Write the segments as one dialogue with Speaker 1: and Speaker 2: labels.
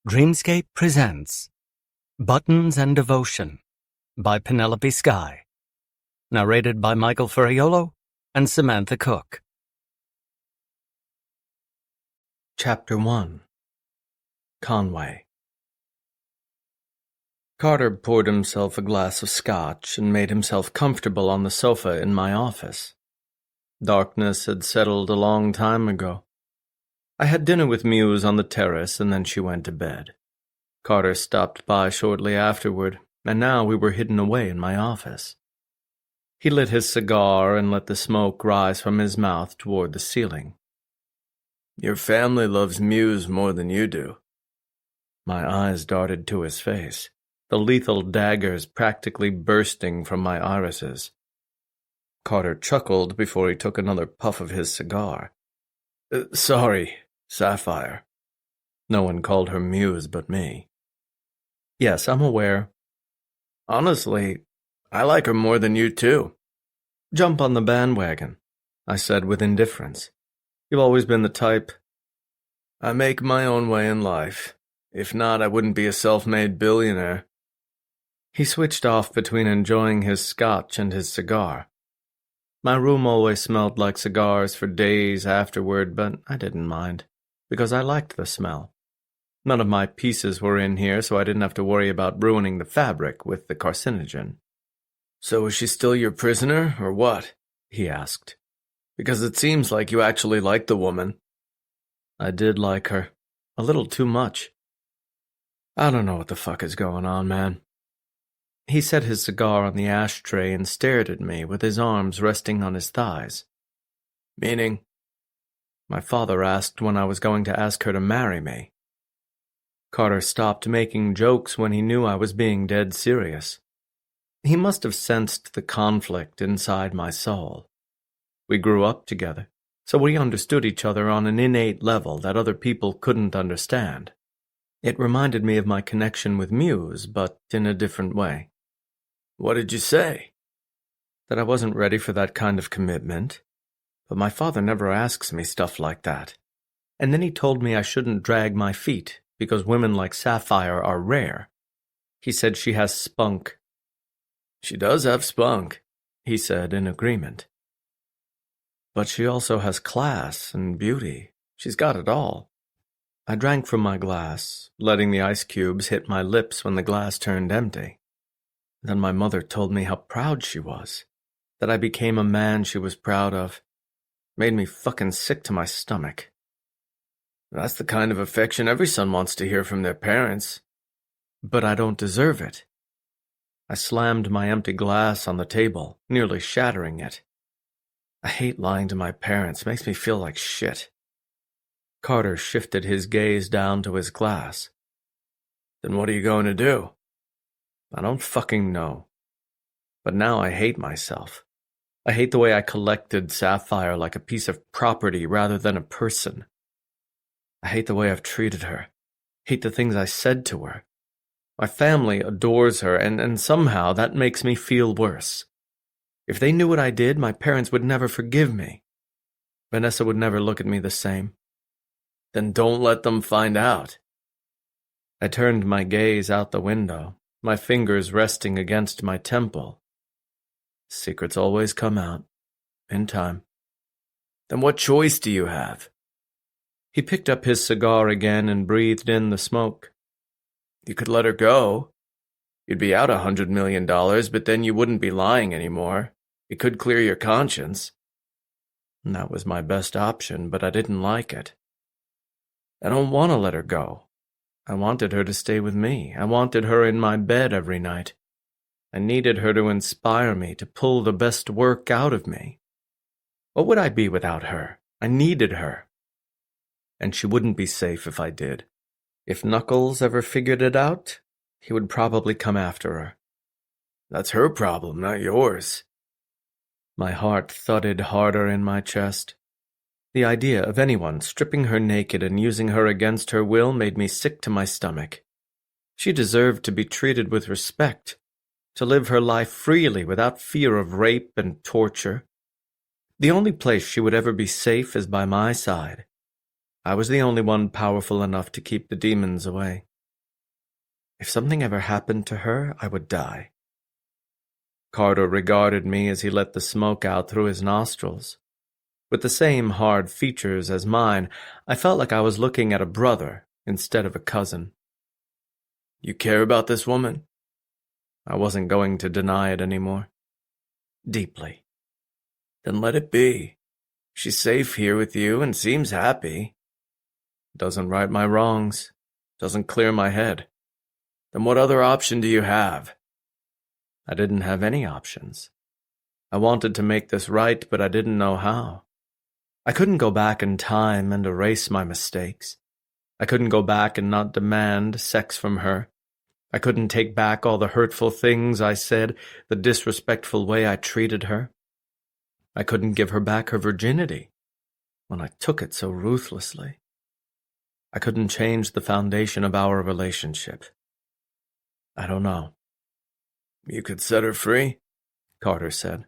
Speaker 1: Dreamscape presents Buttons and Devotion by Penelope Sky. Narrated by Michael Ferriolo and Samantha Cook. Chapter 1. Conway. Carter poured himself a glass of scotch and made himself comfortable on the sofa in my office. Darkness had settled a long time ago. I had dinner with Muse on the terrace, and then she went to bed. Carter stopped by shortly afterward, and now we were hidden away in my office. He lit his cigar and let the smoke rise from his mouth toward the ceiling. "Your family loves Muse more than you do." My eyes darted to his face, the lethal daggers practically bursting from my irises. Carter chuckled before he took another puff of his cigar. Sorry, Sapphire." No one called her Muse but me. "Yes, I'm aware." "Honestly, I like her more than you too." "Jump on the bandwagon," I said with indifference. "You've always been the type." "I make my own way in life. If not, I wouldn't be a self-made billionaire." He switched off between enjoying his scotch and his cigar. My room always smelled like cigars for days afterward, but I didn't mind, because I liked the smell. None of my pieces were in here, so I didn't have to worry about ruining the fabric with the carcinogen. "So is she still your prisoner, or what?" he asked. "Because it seems like you actually like the woman." I did like her. A little too much. I don't know what the fuck is going on, man. He set his cigar on the ashtray and stared at me with his arms resting on his thighs. "Meaning?" My father asked when I was going to ask her to marry me. Carter stopped making jokes when he knew I was being dead serious. He must have sensed the conflict inside my soul. We grew up together, so we understood each other on an innate level that other people couldn't understand. It reminded me of my connection with Muse, but in a different way. "What did you say?" "That I wasn't ready for that kind of commitment. But my father never asks me stuff like that. And then he told me I shouldn't drag my feet, because women like Sapphire are rare. He said she has spunk." "She does have spunk," he said in agreement. "But she also has class and beauty. She's got it all." I drank from my glass, letting the ice cubes hit my lips when the glass turned empty. Then my mother told me how proud she was, that I became a man she was proud of. Made me fucking sick to my stomach. "That's the kind of affection every son wants to hear from their parents." "But I don't deserve it." I slammed my empty glass on the table, nearly shattering it. I hate lying to my parents. It makes me feel like shit. Carter shifted his gaze down to his glass. "Then what are you going to do?" "I don't fucking know. But now I hate myself. I hate the way I collected Sapphire like a piece of property rather than a person. I hate the way I've treated her. Hate the things I said to her. My family adores her, and somehow that makes me feel worse. If they knew what I did, my parents would never forgive me. Vanessa would never look at me the same." "Then don't let them find out." I turned my gaze out the window, my fingers resting against my temple. Secrets always come out, in time. "Then what choice do you have?" He picked up his cigar again and breathed in the smoke. "You could let her go. You'd be out $100 million, but then you wouldn't be lying anymore. It could clear your conscience." And that was my best option, but I didn't like it. I don't want to let her go. I wanted her to stay with me. I wanted her in my bed every night. I needed her to inspire me, to pull the best work out of me. What would I be without her? I needed her. And she wouldn't be safe if I did. If Knuckles ever figured it out, he would probably come after her. "That's her problem, not yours." My heart thudded harder in my chest. The idea of anyone stripping her naked and using her against her will made me sick to my stomach. She deserved to be treated with respect, to live her life freely without fear of rape and torture. The only place she would ever be safe is by my side. I was the only one powerful enough to keep the demons away. If something ever happened to her, I would die. Carter regarded me as he let the smoke out through his nostrils. With the same hard features as mine, I felt like I was looking at a brother instead of a cousin. You care about this woman? I wasn't going to deny it anymore. Deeply. Then let it be. She's safe here with you and seems happy. Doesn't right my wrongs. Doesn't clear my head. Then what other option do you have? I didn't have any options. I wanted to make this right, but I didn't know how. I couldn't go back in time and erase my mistakes. I couldn't go back and not demand sex from her. I couldn't take back all the hurtful things I said, the disrespectful way I treated her. I couldn't give her back her virginity when I took it so ruthlessly. I couldn't change the foundation of our relationship. I don't know. You could set her free, Carter said,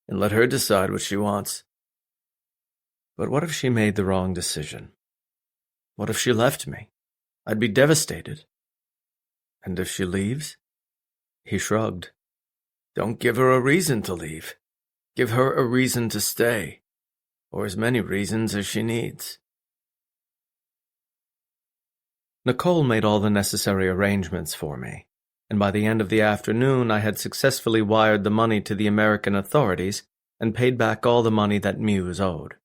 Speaker 1: and let her decide what she wants. But what if she made the wrong decision? What if she left me? I'd be devastated. And if she leaves? He shrugged. Don't give her a reason to leave. Give her a reason to stay, or as many reasons as she needs. Nicole made all the necessary arrangements for me, and by the end of the afternoon I had successfully wired the money to the American authorities and paid back all the money that Muse owed.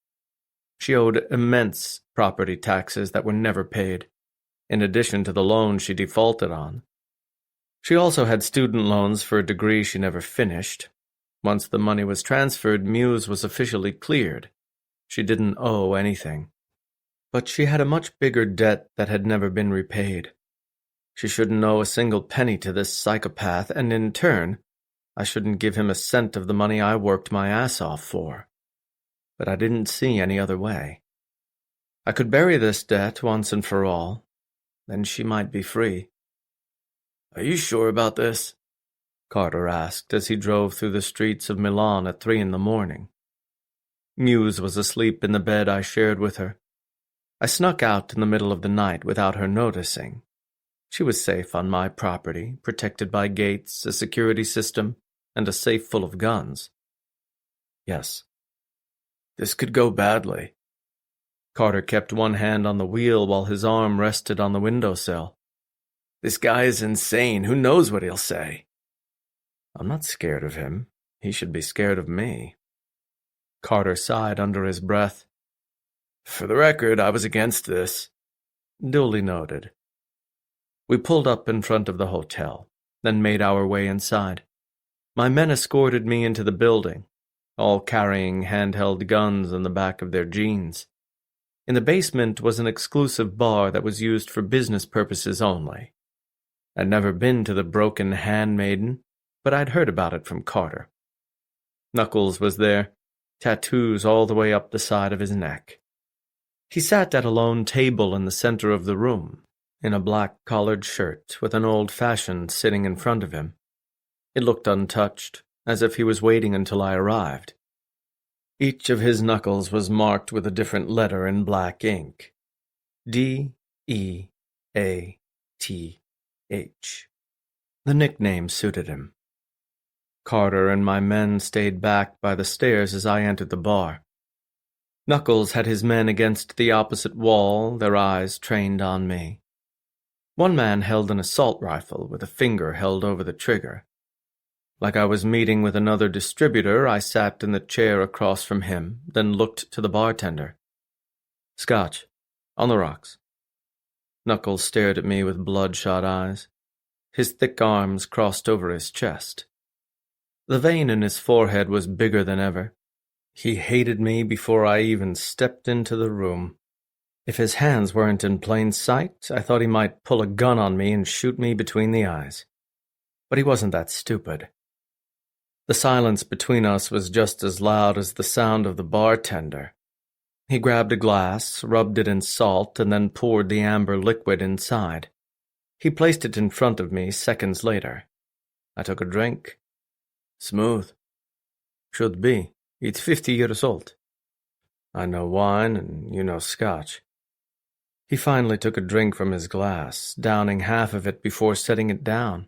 Speaker 1: She owed immense property taxes that were never paid, in addition to the loan she defaulted on. She also had student loans for a degree she never finished. Once the money was transferred, Muse was officially cleared. She didn't owe anything. But she had a much bigger debt that had never been repaid. She shouldn't owe a single penny to this psychopath, and in turn, I shouldn't give him a cent of the money I worked my ass off for. But I didn't see any other way. I could bury this debt once and for all, then she might be free. Are you sure about this? Carter asked as he drove through the streets of Milan at 3 a.m. Muse was asleep in the bed I shared with her. I snuck out in the middle of the night without her noticing. She was safe on my property, protected by gates, a security system, and a safe full of guns. Yes. This could go badly. Carter kept one hand on the wheel while his arm rested on the windowsill. This guy is insane. Who knows what he'll say? I'm not scared of him. He should be scared of me. Carter sighed under his breath. For the record, I was against this. Duly noted. We pulled up in front of the hotel, then made our way inside. My men escorted me into the building, all carrying handheld guns in the back of their jeans. In the basement was an exclusive bar that was used for business purposes only. I'd never been to the Broken Handmaiden, but I'd heard about it from Carter. Knuckles was there, tattoos all the way up the side of his neck. He sat at a lone table in the center of the room, in a black collared shirt with an old-fashioned sitting in front of him. It looked untouched, as if he was waiting until I arrived. Each of his knuckles was marked with a different letter in black ink. D-E-A-T-H. The nickname suited him. Carter and my men stayed back by the stairs as I entered the bar. Knuckles had his men against the opposite wall, their eyes trained on me. One man held an assault rifle with a finger held over the trigger. Like I was meeting with another distributor, I sat in the chair across from him, then looked to the bartender. Scotch, on the rocks. Knuckles stared at me with bloodshot eyes. His thick arms crossed over his chest. The vein in his forehead was bigger than ever. He hated me before I even stepped into the room. If his hands weren't in plain sight, I thought he might pull a gun on me and shoot me between the eyes. But he wasn't that stupid. The silence between us was just as loud as the sound of the bartender. He grabbed a glass, rubbed it in salt, and then poured the amber liquid inside. He placed it in front of me seconds later. I took a drink. Smooth. Should be. It's 50 years old. I know wine and you know scotch. He finally took a drink from his glass, downing half of it before setting it down.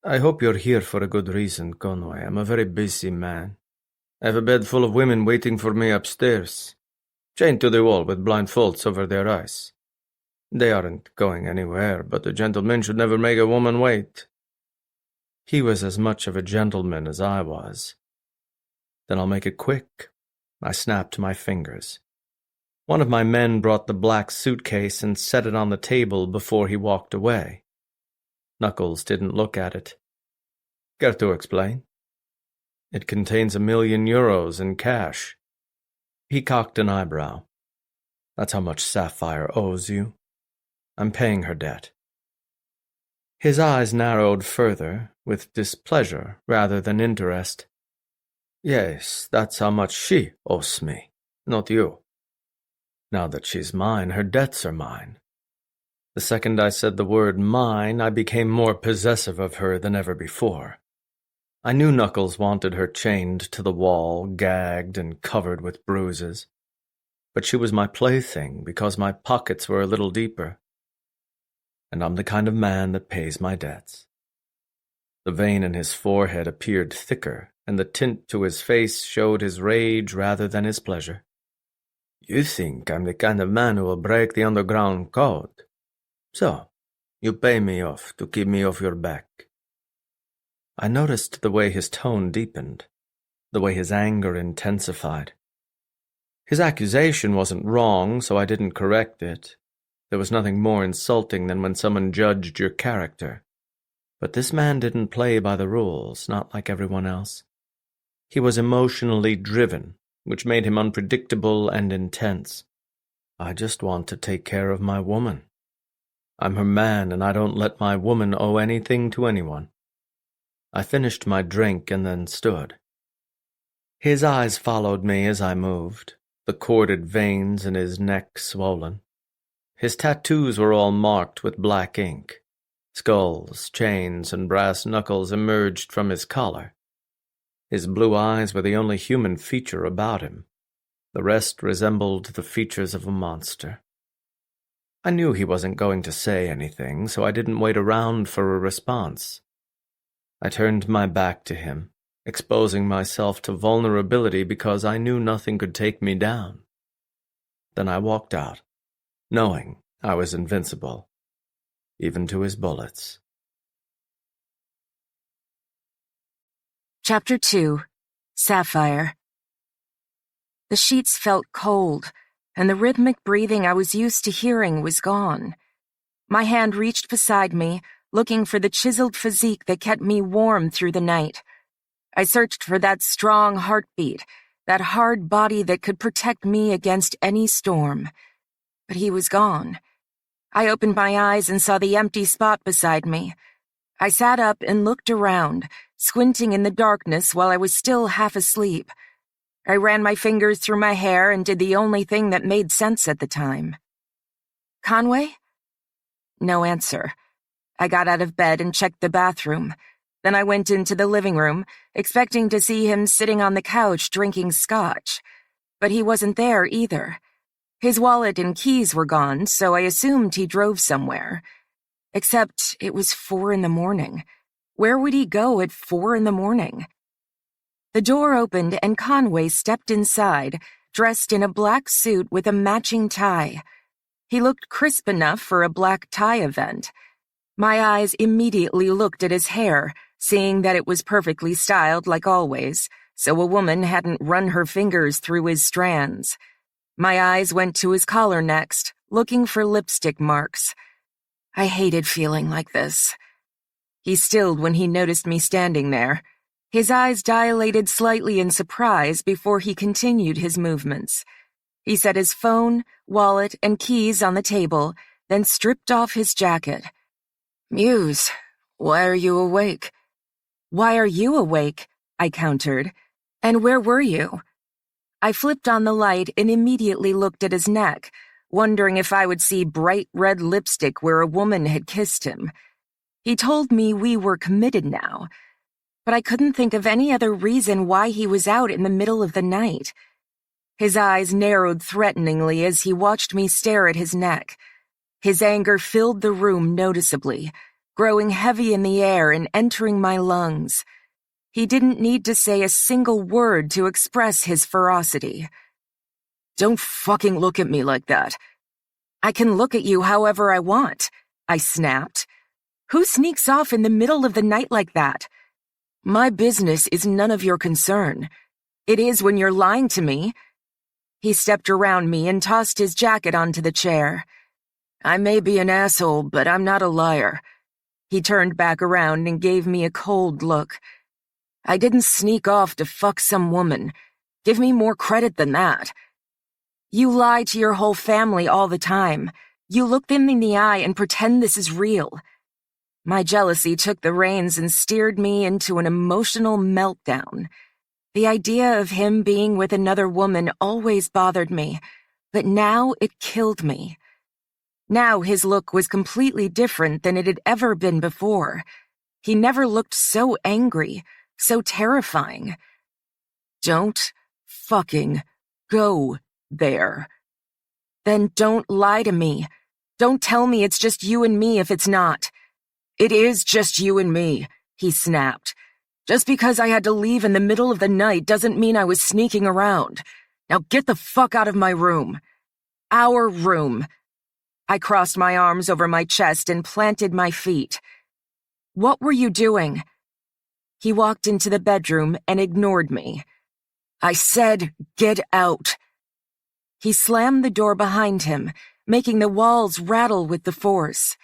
Speaker 1: I hope you're here for a good reason, Conway. I'm a very busy man. I have a bed full of women waiting for me upstairs, chained to the wall with blindfolds over their eyes. They aren't going anywhere, but a gentleman should never make a woman wait. He was as much of a gentleman as I was. Then I'll make it quick. I snapped my fingers. One of my men brought the black suitcase and set it on the table before he walked away. Knuckles didn't look at it. Care to explain? It contains €1 million in cash. He cocked an eyebrow. That's how much Sapphire owes you. I'm paying her debt. His eyes narrowed further, with displeasure rather than interest. Yes, that's how much she owes me, not you. Now that she's mine, her debts are mine. The second I said the word mine, I became more possessive of her than ever before. I knew Knuckles wanted her chained to the wall, gagged and covered with bruises. But she was my plaything because my pockets were a little deeper. And I'm the kind of man that pays my debts. The vein in his forehead appeared thicker, and the tint to his face showed his rage rather than his pleasure. You think I'm the kind of man who will break the underground code. So, you pay me off to keep me off your back. I noticed the way his tone deepened, the way his anger intensified. His accusation wasn't wrong, so I didn't correct it. There was nothing more insulting than when someone judged your character. But this man didn't play by the rules, not like everyone else. He was emotionally driven, which made him unpredictable and intense. I just want to take care of my woman. I'm her man, and I don't let my woman owe anything to anyone. I finished my drink and then stood. His eyes followed me as I moved, the corded veins in his neck swollen. His tattoos were all marked with black ink. Skulls, chains, and brass knuckles emerged from his collar. His blue eyes were the only human feature about him. The rest resembled the features of a monster. I knew he wasn't going to say anything, so I didn't wait around for a response. I turned my back to him, exposing myself to vulnerability because I knew nothing could take me down. Then I walked out, knowing I was invincible, even to his bullets.
Speaker 2: Chapter 2. Sapphire. The sheets felt cold, and the rhythmic breathing I was used to hearing was gone. My hand reached beside me, looking for the chiseled physique that kept me warm through the night. I searched for that strong heartbeat, that hard body that could protect me against any storm. But he was gone. I opened my eyes and saw the empty spot beside me. I sat up and looked around, squinting in the darkness while I was still half asleep. I ran my fingers through my hair and did the only thing that made sense at the time. Conway? No answer. I got out of bed and checked the bathroom. Then I went into the living room, expecting to see him sitting on the couch drinking scotch. But he wasn't there either. His wallet and keys were gone, so I assumed he drove somewhere. Except it was 4 a.m. Where would he go at 4 a.m? The door opened and Conway stepped inside, dressed in a black suit with a matching tie. He looked crisp enough for a black tie event. My eyes immediately looked at his hair, seeing that it was perfectly styled like always, so a woman hadn't run her fingers through his strands. My eyes went to his collar next, looking for lipstick marks. I hated feeling like this. He stilled when he noticed me standing there. His eyes dilated slightly in surprise before he continued his movements. He set his phone, wallet, and keys on the table, then stripped off his jacket. Muse, why are you awake? Why are you awake? I countered. And where were you? I flipped on the light and immediately looked at his neck, wondering if I would see bright red lipstick where a woman had kissed him. He told me we were committed now, but I couldn't think of any other reason why he was out in the middle of the night. His eyes narrowed threateningly as he watched me stare at his neck. His anger filled the room noticeably, growing heavy in the air and entering my lungs. He didn't need to say a single word to express his ferocity. "Don't fucking look at me like that." "I can look at you however I want," I snapped. "Who sneaks off in the middle of the night like that?" "My business is none of your concern. It is when you're lying to me." He stepped around me and tossed his jacket onto the chair. "I may be an asshole, but I'm not a liar." He turned back around and gave me a cold look. "I didn't sneak off to fuck some woman. Give me more credit than that." "You lie to your whole family all the time. You look them in the eye and pretend this is real." My jealousy took the reins and steered me into an emotional meltdown. The idea of him being with another woman always bothered me, but now it killed me. Now his look was completely different than it had ever been before. He never looked so angry, so terrifying. "Don't fucking go there." "Then don't lie to me. Don't tell me it's just you and me if it's not." "It is just you and me," he snapped. "Just because I had to leave in the middle of the night doesn't mean I was sneaking around. Now get the fuck out of my room." "Our room." I crossed my arms over my chest and planted my feet. "What were you doing?" He walked into the bedroom and ignored me. "I said, get out." He slammed the door behind him, making the walls rattle with the force.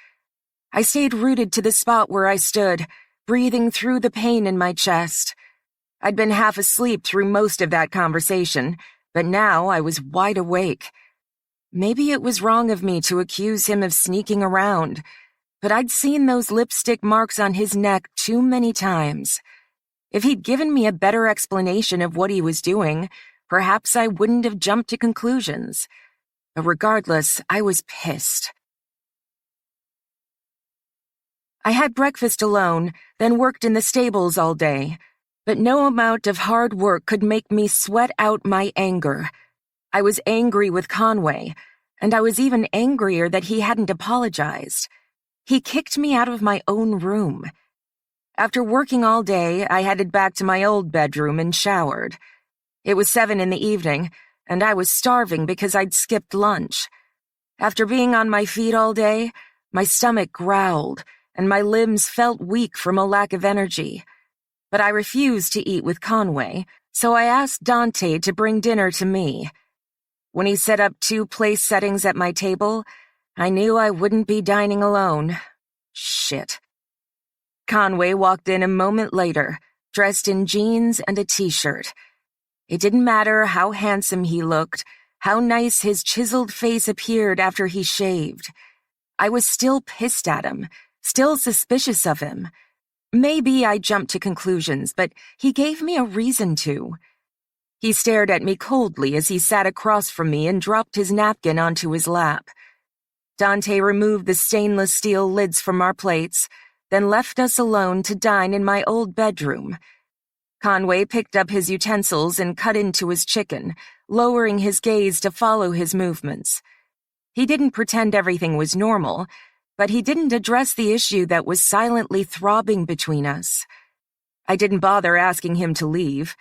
Speaker 2: I stayed rooted to the spot where I stood, breathing through the pain in my chest. I'd been half asleep through most of that conversation, but now I was wide awake. Maybe it was wrong of me to accuse him of sneaking around, but I'd seen those lipstick marks on his neck too many times. If he'd given me a better explanation of what he was doing, perhaps I wouldn't have jumped to conclusions. But regardless, I was pissed. I had breakfast alone, then worked in the stables all day, but no amount of hard work could make me sweat out my anger. I was angry with Conway, and I was even angrier that he hadn't apologized. He kicked me out of my own room. After working all day, I headed back to my old bedroom and showered. It was 7 in the evening, and I was starving because I'd skipped lunch. After being on my feet all day, my stomach growled, and my limbs felt weak from a lack of energy. But I refused to eat with Conway, so I asked Dante to bring dinner to me. When he set up 2 place settings at my table, I knew I wouldn't be dining alone. Shit. Conway walked in a moment later, dressed in jeans and a t-shirt. It didn't matter how handsome he looked, how nice his chiseled face appeared after he shaved. I was still pissed at him, still suspicious of him. Maybe I jumped to conclusions, but he gave me a reason to. He stared at me coldly as he sat across from me and dropped his napkin onto his lap. Dante removed the stainless steel lids from our plates, then left us alone to dine in my old bedroom. Conway picked up his utensils and cut into his chicken, lowering his gaze to follow his movements. He didn't pretend everything was normal, but he didn't address the issue that was silently throbbing between us. I didn't bother asking him to leave.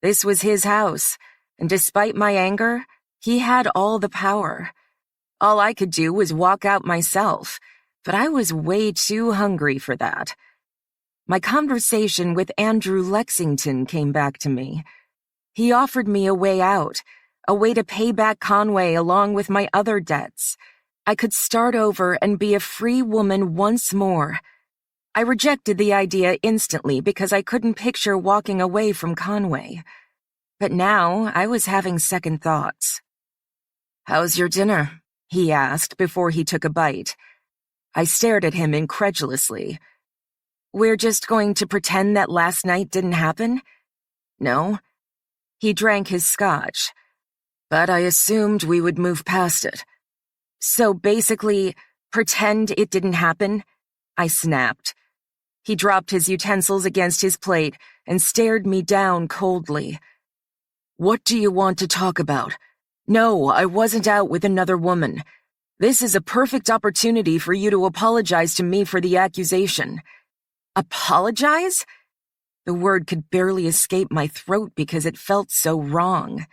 Speaker 2: This was his house, and despite my anger, he had all the power. All I could do was walk out myself, but I was way too hungry for that. My conversation with Andrew Lexington came back to me. He offered me a way out, a way to pay back Conway along with my other debts. I could start over and be a free woman once more. I rejected the idea instantly because I couldn't picture walking away from Conway. But now I was having second thoughts. "How's your dinner?" he asked before he took a bite. I stared at him incredulously. "We're just going to pretend that last night didn't happen?" "No." He drank his scotch. "But I assumed we would move past it." "So basically, pretend it didn't happen?" I snapped. He dropped his utensils against his plate and stared me down coldly. "What do you want to talk about?" No, I wasn't out with another woman. This is a perfect opportunity for you to apologize to me for the accusation. Apologize? The word could barely escape my throat because it felt so wrong.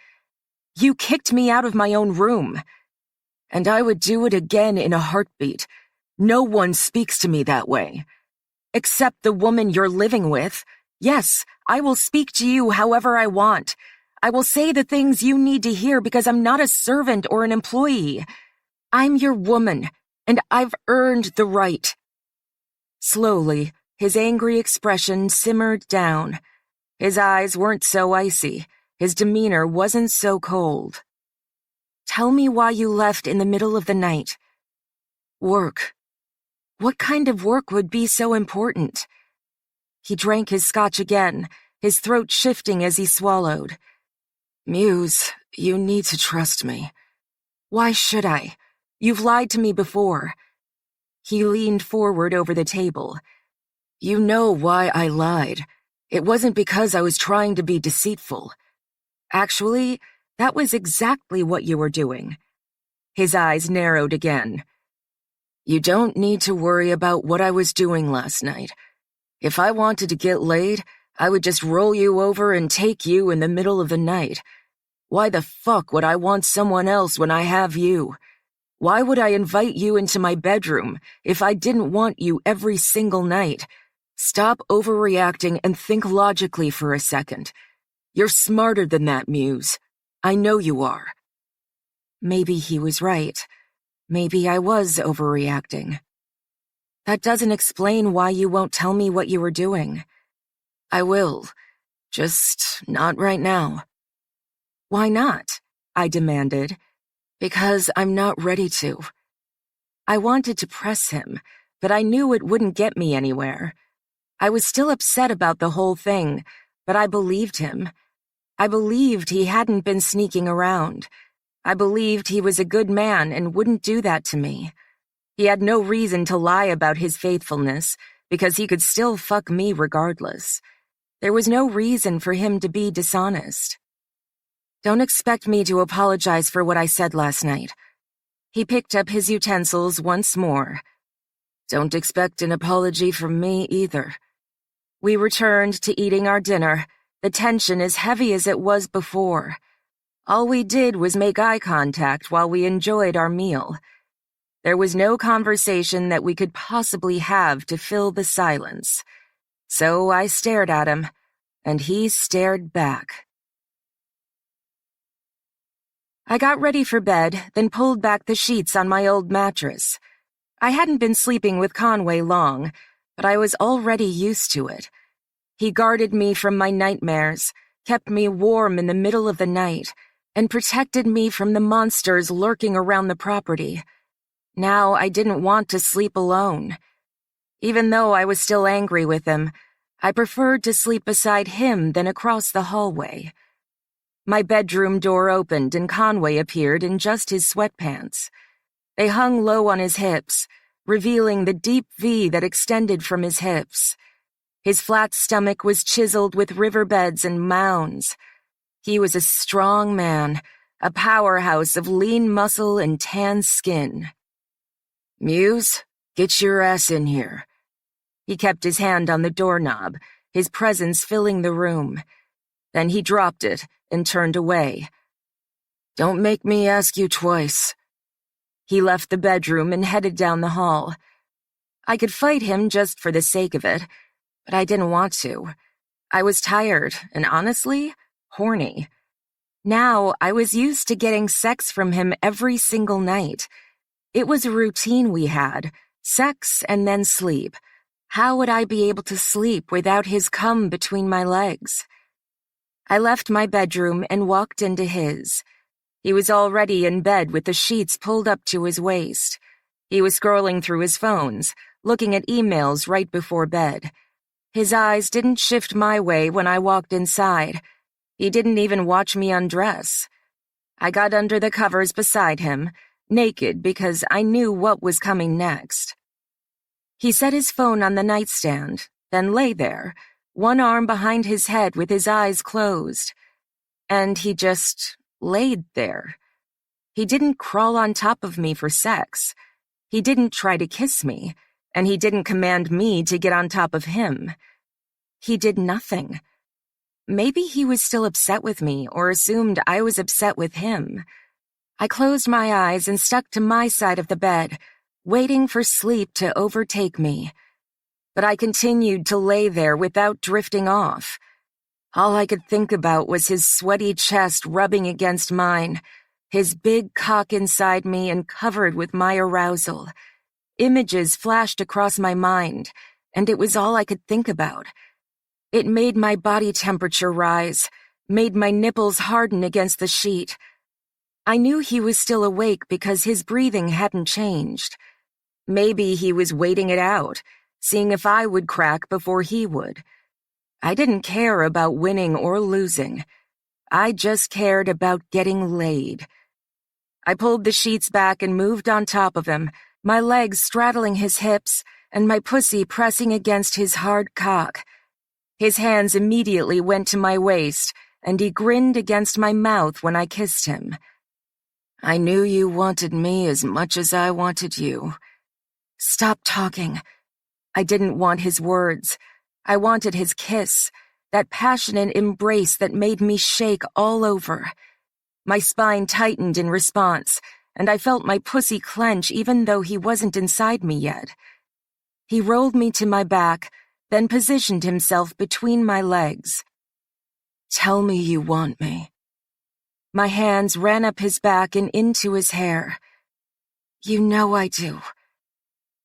Speaker 2: You kicked me out of my own room. And I would do it again in a heartbeat. No one speaks to me that way. Except the woman you're living with. Yes, I will speak to you however I want. I will say the things you need to hear because I'm not a servant or an employee. I'm your woman, and I've earned the right. Slowly, his angry expression simmered down. His eyes weren't so icy. His demeanor wasn't so cold. Tell me why you left in the middle of the night. Work. What kind of work would be so important? He drank his scotch again, his throat shifting as he swallowed. Muse, you need to trust me. Why should I? You've lied to me before. He leaned forward over the table. You know why I lied. It wasn't because I was trying to be deceitful. Actually, that was exactly what you were doing. His eyes narrowed again. You don't need to worry about what I was doing last night. If I wanted to get laid, I would just roll you over and take you in the middle of the night. Why the fuck would I want someone else when I have you? Why would I invite you into my bedroom if I didn't want you every single night? Stop overreacting and think logically for a second. You're smarter than that, Muse. I know you are. Maybe he was right. Maybe I was overreacting. That doesn't explain why you won't tell me what you were doing. I will. Just not right now. Why not? I demanded. Because I'm not ready to. I wanted to press him, but I knew it wouldn't get me anywhere. I was still upset about the whole thing, but I believed him. I believed he hadn't been sneaking around. I believed he was a good man and wouldn't do that to me. He had no reason to lie about his faithfulness, because he could still fuck me regardless. There was no reason for him to be dishonest. Don't expect me to apologize for what I said last night. He picked up his utensils once more. Don't expect an apology from me either. We returned to eating our dinner, the tension as heavy as it was before. All we did was make eye contact while we enjoyed our meal. There was no conversation that we could possibly have to fill the silence. So I stared at him, and he stared back. I got ready for bed, then pulled back the sheets on my old mattress. I hadn't been sleeping with Conway long, but I was already used to it. He guarded me from my nightmares, kept me warm in the middle of the night, and protected me from the monsters lurking around the property. Now I didn't want to sleep alone. Even though I was still angry with him, I preferred to sleep beside him than across the hallway. My bedroom door opened and Conway appeared in just his sweatpants. They hung low on his hips, revealing the deep V that extended from his hips. His flat stomach was chiseled with riverbeds and mounds. He was a strong man, a powerhouse of lean muscle and tan skin. Muse, get your ass in here. He kept his hand on the doorknob, his presence filling the room. Then he dropped it and turned away. Don't make me ask you twice. He left the bedroom and headed down the hall. I could fight him just for the sake of it, but I didn't want to. I was tired and honestly, horny. Now I was used to getting sex from him every single night. It was a routine we had, sex and then sleep. How would I be able to sleep without his cum between my legs? I left my bedroom and walked into his. He was already in bed with the sheets pulled up to his waist. He was scrolling through his phones, looking at emails right before bed. His eyes didn't shift my way when I walked inside. He didn't even watch me undress. I got under the covers beside him, naked because I knew what was coming next. He set his phone on the nightstand, then lay there, one arm behind his head with his eyes closed. And he just laid there, He didn't crawl on top of me for sex. He didn't try to kiss me, and he didn't command me to get on top of him. He did nothing. Maybe he was still upset with me or assumed I was upset with him. I closed my eyes and stuck to my side of the bed, waiting for sleep to overtake me. But I continued to lay there without drifting off. All I could think about was his sweaty chest rubbing against mine, his big cock inside me and covered with my arousal. Images flashed across my mind, and it was all I could think about. It made my body temperature rise, made my nipples harden against the sheet. I knew he was still awake because his breathing hadn't changed. Maybe he was waiting it out, seeing if I would crack before he would. I didn't care about winning or losing. I just cared about getting laid. I pulled the sheets back and moved on top of him, my legs straddling his hips and my pussy pressing against his hard cock. His hands immediately went to my waist, and he grinned against my mouth when I kissed him. I knew you wanted me as much as I wanted you. Stop talking. I didn't want his words. I wanted his kiss, that passionate embrace that made me shake all over. My spine tightened in response, and I felt my pussy clench even though he wasn't inside me yet. He rolled me to my back, then positioned himself between my legs. Tell me you want me. My hands ran up his back and into his hair. You know I do.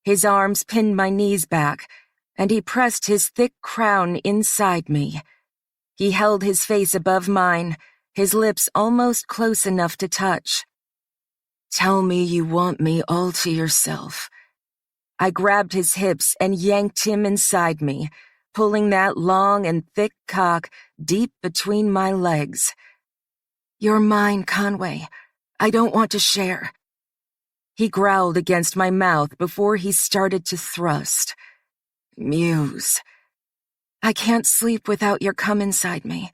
Speaker 2: His arms pinned my knees back, and he pressed his thick crown inside me. He held his face above mine, his lips almost close enough to touch. Tell me you want me all to yourself. I grabbed his hips and yanked him inside me, pulling that long and thick cock deep between my legs. You're mine, Conway. I don't want to share. He growled against my mouth before he started to thrust. Muse. I can't sleep without your cum inside me.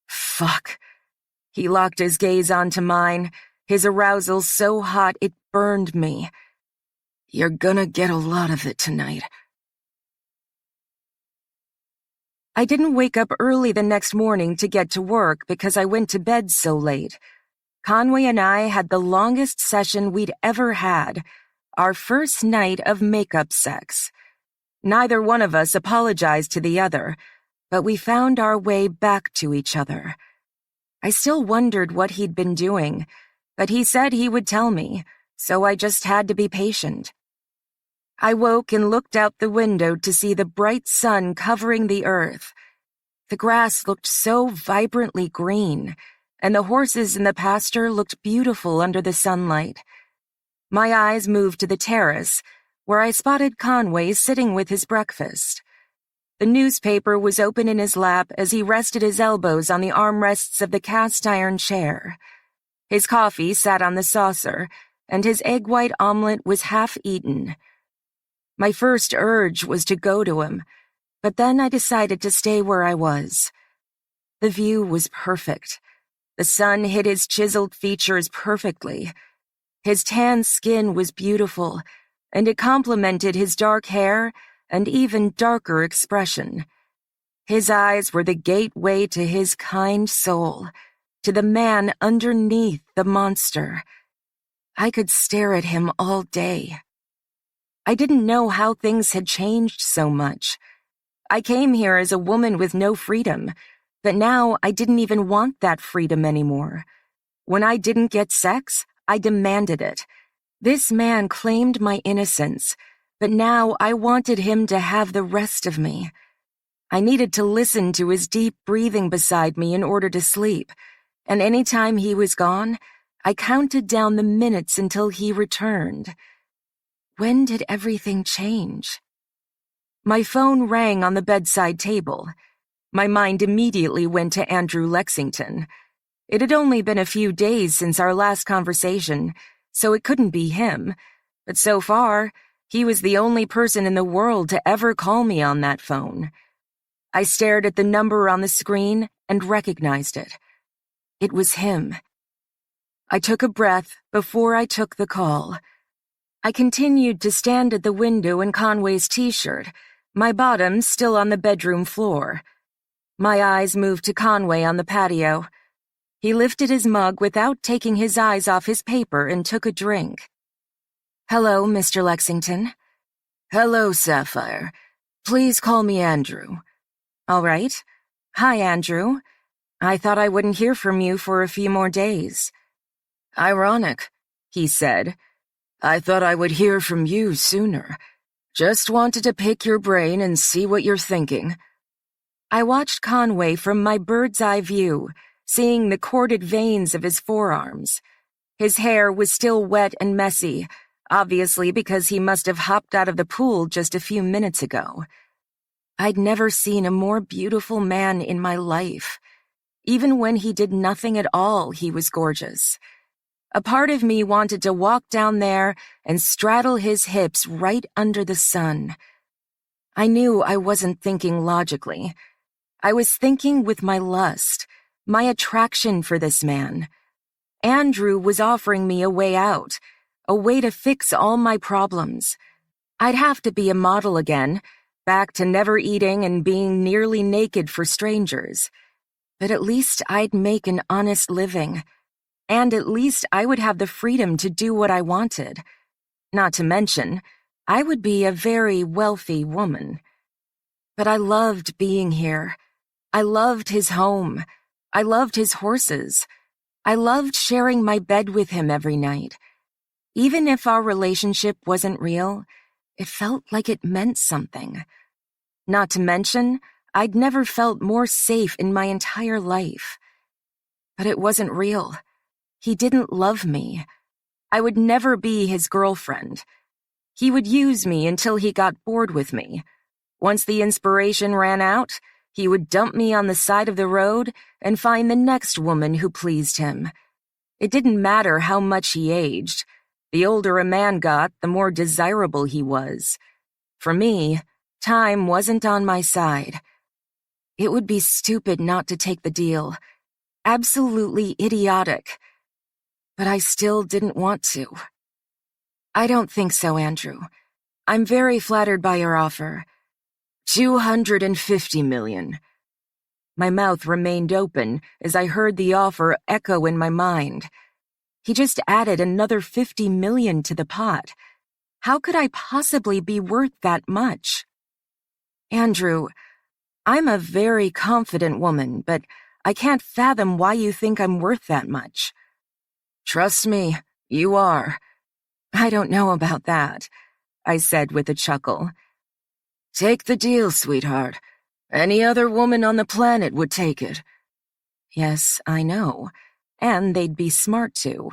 Speaker 2: Fuck. He locked his gaze onto mine, his arousal so hot it burned me. You're gonna get a lot of it tonight. I didn't wake up early the next morning to get to work because I went to bed so late. Conway and I had the longest session we'd ever had, our first night of makeup sex. Neither one of us apologized to the other, but we found our way back to each other. I still wondered what he'd been doing, but he said he would tell me, so I just had to be patient. I woke and looked out the window to see the bright sun covering the earth. The grass looked so vibrantly green, and the horses in the pasture looked beautiful under the sunlight. My eyes moved to the terrace, where I spotted Conway sitting with his breakfast. The newspaper was open in his lap as he rested his elbows on the armrests of the cast-iron chair. His coffee sat on the saucer, and his egg-white omelet was half-eaten. My first urge was to go to him, but then I decided to stay where I was. The view was perfect. The sun hit his chiseled features perfectly. His tan skin was beautiful, and it complemented his dark hair and even darker expression. His eyes were the gateway to his kind soul, to the man underneath the monster. I could stare at him all day. I didn't know how things had changed so much. I came here as a woman with no freedom, but now I didn't even want that freedom anymore. When I didn't get sex, I demanded it. This man claimed my innocence, but now I wanted him to have the rest of me. I needed to listen to his deep breathing beside me in order to sleep, and any time he was gone, I counted down the minutes until he returned. When did everything change? My phone rang on the bedside table. My mind immediately went to Andrew Lexington. It had only been a few days since our last conversation, so it couldn't be him, but so far, he was the only person in the world to ever call me on that phone. I stared at the number on the screen and recognized it. It was him. I took a breath before I took the call. I continued to stand at the window in Conway's t-shirt, my bottom still on the bedroom floor. My eyes moved to Conway on the patio. He lifted his mug without taking his eyes off his paper and took a drink. "Hello, Mr. Lexington."
Speaker 3: "Hello, Sapphire. Please call me Andrew."
Speaker 2: "All right. Hi, Andrew. I thought I wouldn't hear from you for a few more days."
Speaker 3: "Ironic," he said. "I thought I would hear from you sooner. Just wanted to pick your brain and see what you're thinking."
Speaker 2: I watched Conway from my bird's-eye view, seeing the corded veins of his forearms. His hair was still wet and messy, obviously because he must have hopped out of the pool just a few minutes ago. I'd never seen a more beautiful man in my life. Even when he did nothing at all, he was gorgeous. A part of me wanted to walk down there and straddle his hips right under the sun. I knew I wasn't thinking logically. I was thinking with my lust, my attraction for this man. Andrew was offering me a way out, a way to fix all my problems. I'd have to be a model again, back to never eating and being nearly naked for strangers. But at least I'd make an honest living. And at least I would have the freedom to do what I wanted. Not to mention, I would be a very wealthy woman. But I loved being here. I loved his home. I loved his horses. I loved sharing my bed with him every night. Even if our relationship wasn't real, it felt like it meant something. Not to mention, I'd never felt more safe in my entire life. But it wasn't real. He didn't love me. I would never be his girlfriend. He would use me until he got bored with me. Once the inspiration ran out, he would dump me on the side of the road and find the next woman who pleased him. It didn't matter how much he aged. The older a man got, the more desirable he was. For me, time wasn't on my side. It would be stupid not to take the deal. Absolutely idiotic. But I still didn't want to. "I don't think so, Andrew. I'm very flattered by your offer."
Speaker 3: $250 million.
Speaker 2: My mouth remained open as I heard the offer echo in my mind. He just added another $50 million to the pot. How could I possibly be worth that much? "Andrew, I'm a very confident woman, but I can't fathom why you think I'm worth that much."
Speaker 3: "Trust me, you are."
Speaker 2: "I don't know about that," I said with a chuckle.
Speaker 3: "Take the deal, sweetheart. Any other woman on the planet would take it."
Speaker 2: "Yes, I know. And they'd be smart to."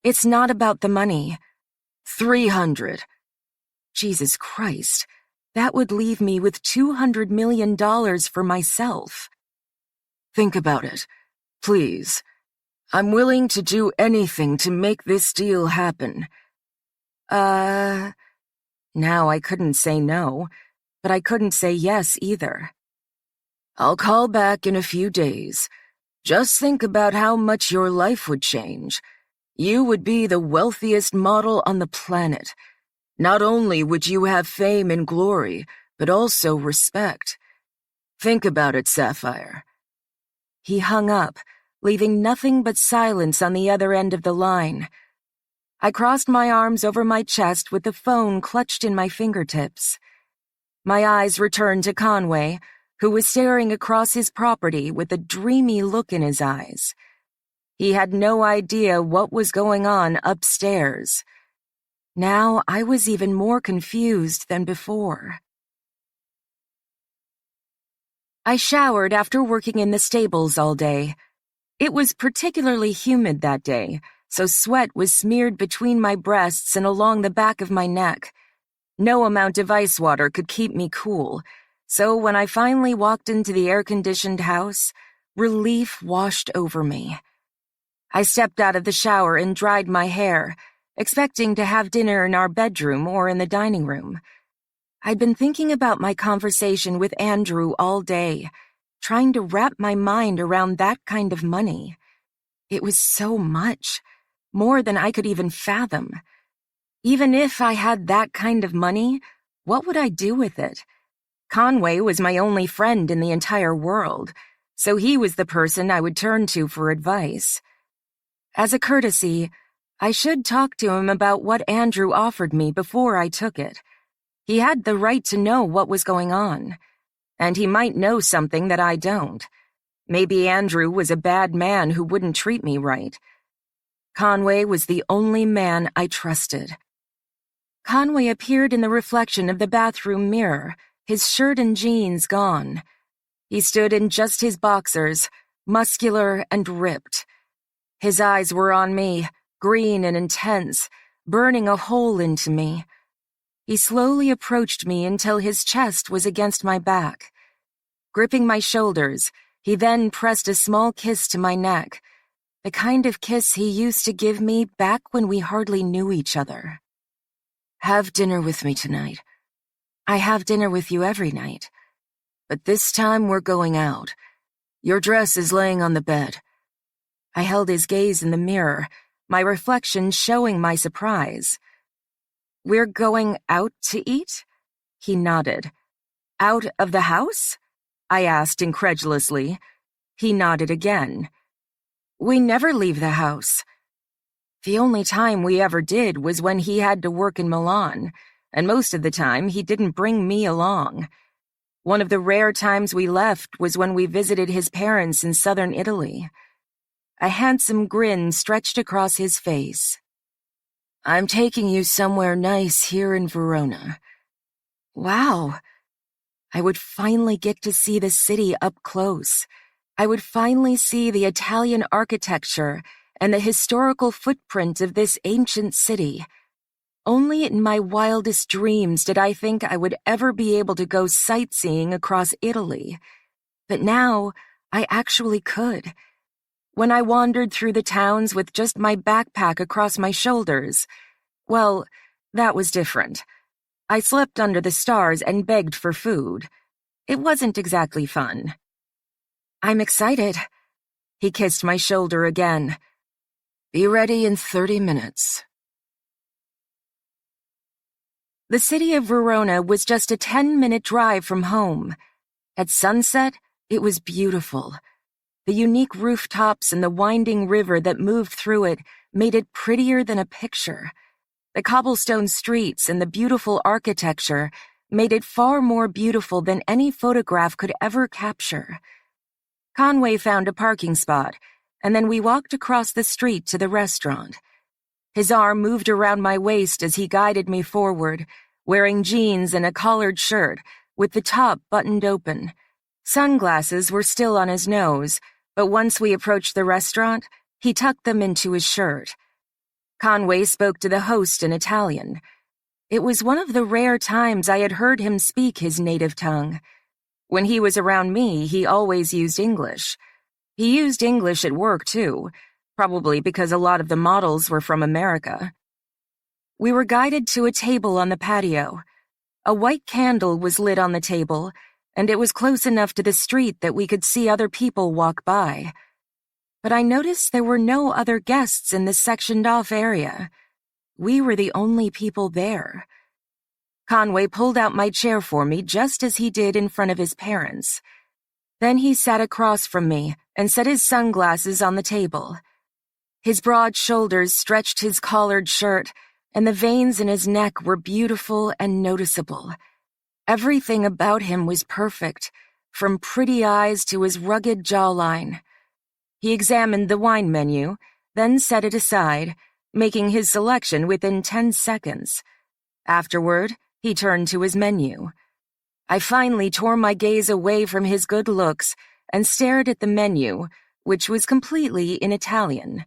Speaker 2: "It's not about the money."
Speaker 3: 300.
Speaker 2: Jesus Christ. That would leave me with $200 million for myself.
Speaker 3: Think about it. Please. I'm willing to do anything to make this deal happen.
Speaker 2: Now I couldn't say no, but I couldn't say yes either.
Speaker 3: "I'll call back in a few days. Just think about how much your life would change. You would be the wealthiest model on the planet. Not only would you have fame and glory, but also respect. Think about it, Sapphire."
Speaker 2: He hung up, leaving nothing but silence on the other end of the line. I crossed my arms over my chest with the phone clutched in my fingertips. My eyes returned to Conway, who was staring across his property with a dreamy look in his eyes. He had no idea what was going on upstairs. Now I was even more confused than before. I showered after working in the stables all day. It was particularly humid that day, so sweat was smeared between my breasts and along the back of my neck. No amount of ice water could keep me cool, so when I finally walked into the air-conditioned house, relief washed over me. I stepped out of the shower and dried my hair, expecting to have dinner in our bedroom or in the dining room. I'd been thinking about my conversation with Andrew all day, trying to wrap my mind around that kind of money. It was so much, more than I could even fathom. Even if I had that kind of money, what would I do with it? Conway was my only friend in the entire world, so he was the person I would turn to for advice. As a courtesy, I should talk to him about what Andrew offered me before I took it. He had the right to know what was going on, and he might know something that I don't. Maybe Andrew was a bad man who wouldn't treat me right. Conway was the only man I trusted. Conway appeared in the reflection of the bathroom mirror, his shirt and jeans gone. He stood in just his boxers, muscular and ripped. His eyes were on me, green and intense, burning a hole into me. He slowly approached me until his chest was against my back. Gripping my shoulders, he then pressed a small kiss to my neck, the kind of kiss he used to give me back when we hardly knew each other. "Have dinner with me tonight. I have dinner with you every night. But this time we're going out. Your dress is laying on the bed." I held his gaze in the mirror, my reflection showing my surprise. "We're going out to eat?" He nodded. "Out of the house?" I asked incredulously. He nodded again. "We never leave the house." The only time we ever did was when he had to work in Milan, and most of the time he didn't bring me along. One of the rare times we left was when we visited his parents in southern Italy. A handsome grin stretched across his face. "I'm taking you somewhere nice here in Verona." Wow. I would finally get to see the city up close. I would finally see the Italian architecture and the historical footprint of this ancient city. Only in my wildest dreams did I think I would ever be able to go sightseeing across Italy. But now, I actually could. When I wandered through the towns with just my backpack across my shoulders, well, that was different. I slept under the stars and begged for food. It wasn't exactly fun. "I'm excited." He kissed my shoulder again. "Be ready in 30 minutes. The city of Verona was just a 10-minute drive from home. At sunset, it was beautiful. The unique rooftops and the winding river that moved through it made it prettier than a picture. The cobblestone streets and the beautiful architecture made it far more beautiful than any photograph could ever capture. Conway found a parking spot, and then we walked across the street to the restaurant. His arm moved around my waist as he guided me forward, wearing jeans and a collared shirt, with the top buttoned open. Sunglasses were still on his nose, but once we approached the restaurant, he tucked them into his shirt. Conway spoke to the host in Italian. It was one of the rare times I had heard him speak his native tongue. When he was around me, he always used English. He used English at work, too, probably because a lot of the models were from America. We were guided to a table on the patio. A white candle was lit on the table, and it was close enough to the street that we could see other people walk by. But I noticed there were no other guests in this sectioned-off area. We were the only people there. Conway pulled out my chair for me just as he did in front of his parents. Then he sat across from me and set his sunglasses on the table. His broad shoulders stretched his collared shirt, and the veins in his neck were beautiful and noticeable. Everything about him was perfect, from pretty eyes to his rugged jawline. He examined the wine menu, then set it aside, making his selection within 10 seconds. Afterward, he turned to his menu. I finally tore my gaze away from his good looks and stared at the menu, which was completely in Italian.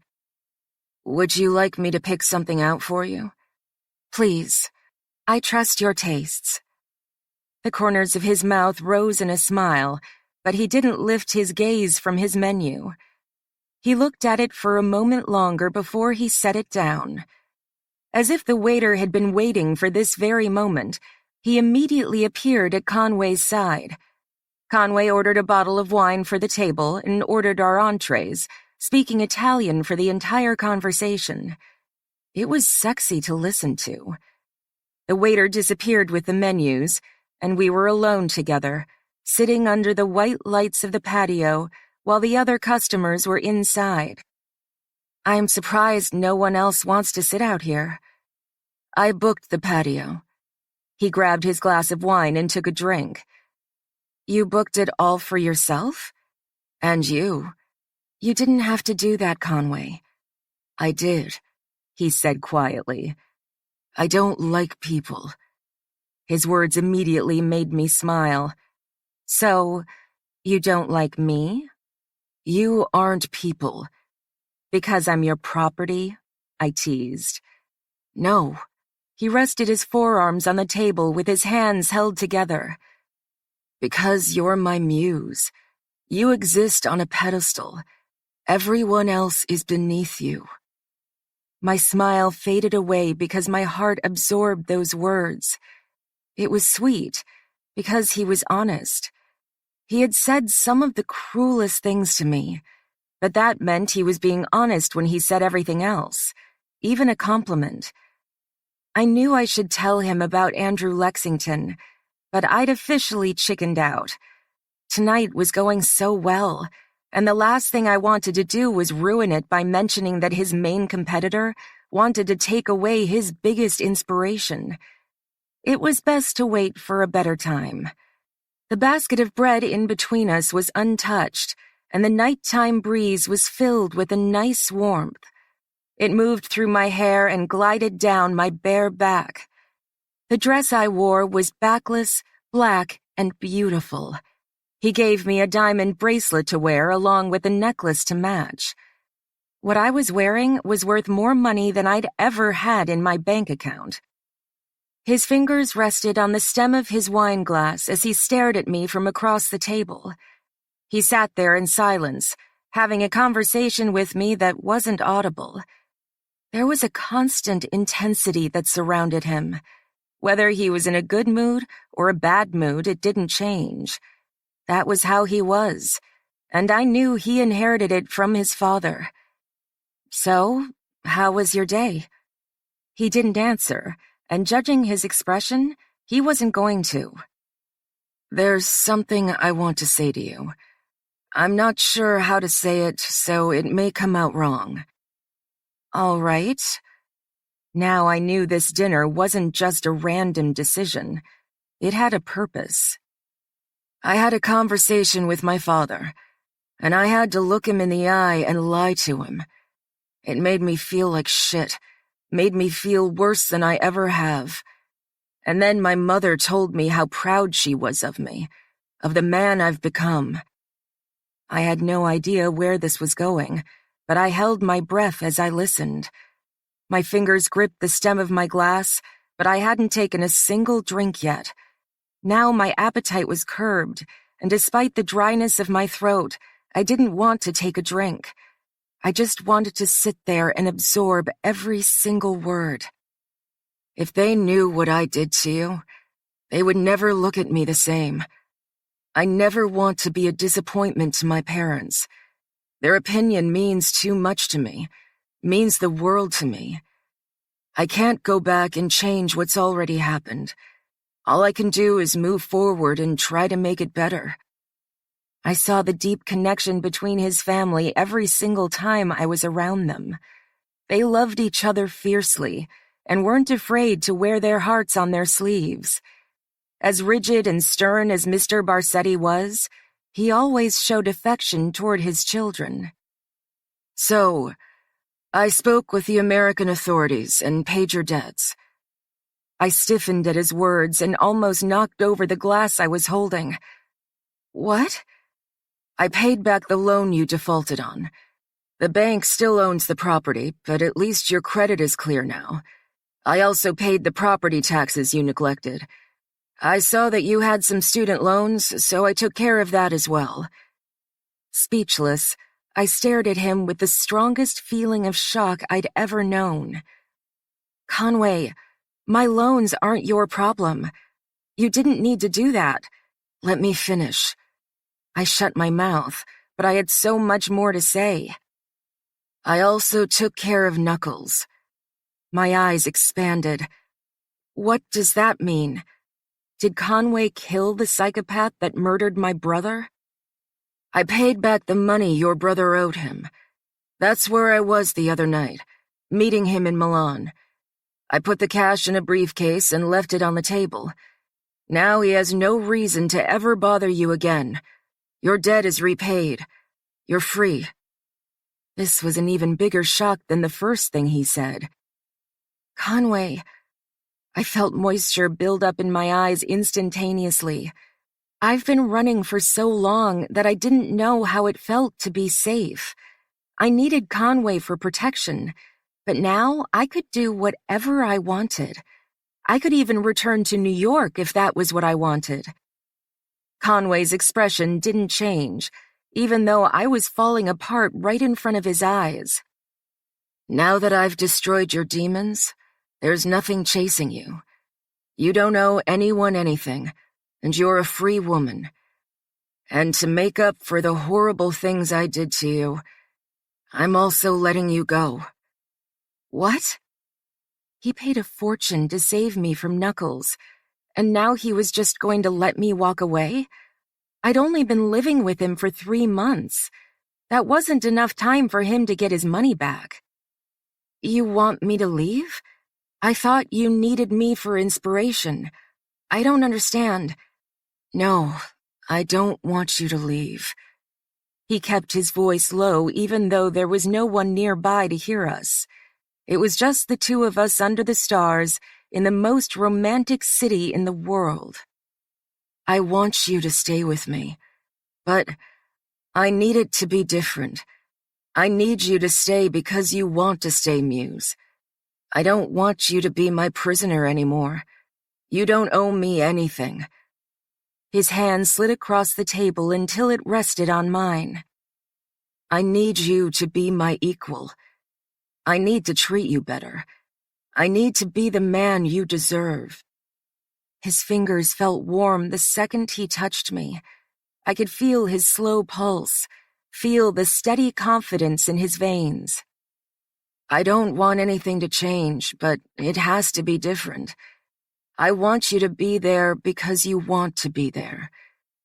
Speaker 2: "Would you like me to pick something out for you?" "Please. I trust your tastes." The corners of his mouth rose in a smile, but he didn't lift his gaze from his menu. He looked at it for a moment longer before he set it down. As if the waiter had been waiting for this very moment, he immediately appeared at Conway's side. Conway ordered a bottle of wine for the table and ordered our entrees, speaking Italian for the entire conversation. It was sexy to listen to. The waiter disappeared with the menus, and we were alone together, sitting under the white lights of the patio while the other customers were inside. I'm surprised no one else wants to sit out here. I booked the patio. He grabbed his glass of wine and took a drink. You booked it all for yourself? And you. You didn't have to do that, Conway. I did, he said quietly. I don't like people. His words immediately made me smile. So, you don't like me? You aren't people. Because I'm your property? I teased. No. He rested his forearms on the table with his hands held together. Because you're my muse. You exist on a pedestal. Everyone else is beneath you. My smile faded away because my heart absorbed those words. It was sweet, because he was honest. He had said some of the cruelest things to me, but that meant he was being honest when he said everything else, even a compliment. I knew I should tell him about Andrew Lexington, but I'd officially chickened out. Tonight was going so well, and the last thing I wanted to do was ruin it by mentioning that his main competitor wanted to take away his biggest inspiration. It was best to wait for a better time. The basket of bread in between us was untouched, and the nighttime breeze was filled with a nice warmth. It moved through my hair and glided down my bare back. The dress I wore was backless, black, and beautiful. He gave me a diamond bracelet to wear along with a necklace to match. What I was wearing was worth more money than I'd ever had in my bank account. His fingers rested on the stem of his wine glass as he stared at me from across the table. He sat there in silence, having a conversation with me that wasn't audible. There was a constant intensity that surrounded him. Whether he was in a good mood or a bad mood, it didn't change. That was how he was, and I knew he inherited it from his father. So, how was your day? He didn't answer, and judging his expression, he wasn't going to. There's something I want to say to you. I'm not sure how to say it, so it may come out wrong. All right. Now I knew this dinner wasn't just a random decision. It had a purpose. I had a conversation with my father, and I had to look him in the eye and lie to him. It made me feel like shit, made me feel worse than I ever have. And then my mother told me how proud she was of me, of the man I've become. I had no idea where this was going, but I held my breath as I listened. My fingers gripped the stem of my glass, but I hadn't taken a single drink yet. Now my appetite was curbed, and despite the dryness of my throat, I didn't want to take a drink. I just wanted to sit there and absorb every single word. If they knew what I did to you, they would never look at me the same. I never want to be a disappointment to my parents. Their opinion means too much to me, means the world to me. I can't go back and change what's already happened. All I can do is move forward and try to make it better. I saw the deep connection between his family every single time I was around them. They loved each other fiercely and weren't afraid to wear their hearts on their sleeves. As rigid and stern as Mr. Barsetti was, he always showed affection toward his children. So, I spoke with the American authorities and paid your debts. I stiffened at his words and almost knocked over the glass I was holding. What? I paid back the loan you defaulted on. The bank still owns the property, but at least your credit is clear now. I also paid the property taxes you neglected. I saw that you had some student loans, so I took care of that as well. Speechless, I stared at him with the strongest feeling of shock I'd ever known. Conway, my loans aren't your problem. You didn't need to do that. Let me finish. I shut my mouth, but I had so much more to say.
Speaker 3: I also took care of Knuckles. My eyes expanded. What does that mean? Did Conway kill the psychopath that murdered my brother? I paid back the money your brother owed him. That's where I was the other night, meeting him in Milan. I put the cash in a briefcase and left it on the table. Now he has no reason to ever bother you again. Your debt is repaid. You're free. This was an even bigger shock than the first thing he said. Conway. I felt moisture build up in my eyes instantaneously. I've been running for so long that I didn't know how it felt to be safe. I needed Conway for protection, but now I could do whatever I wanted. I could even return to New York if that was what I wanted. Conway's expression didn't change, even though I was falling apart right in front of his eyes. Now that I've destroyed your demons, there's nothing chasing you. You don't owe anyone anything, and you're a free woman. And to make up for the horrible things I did to you, I'm also letting you go. What? He paid a fortune to save me from Knuckles, and now he was just going to let me walk away? I'd only been living with him for 3 months. That wasn't enough time for him to get his money back. You want me to leave? I thought you needed me for inspiration. I don't understand. No, I don't want you to leave. He kept his voice low even though there was no one nearby to hear us. It was just the two of us under the stars in the most romantic city in the world. I want you to stay with me, but I need it to be different. I need you to stay because you want to stay, Muse. I don't want you to be my prisoner anymore. You don't owe me anything. His hand slid across the table until it rested on mine. I need you to be my equal. I need to treat you better. I need to be the man you deserve. His fingers felt warm the second he touched me. I could feel his slow pulse, feel the steady confidence in his veins. I don't want anything to change, but it has to be different. I want you to be there because you want to be there,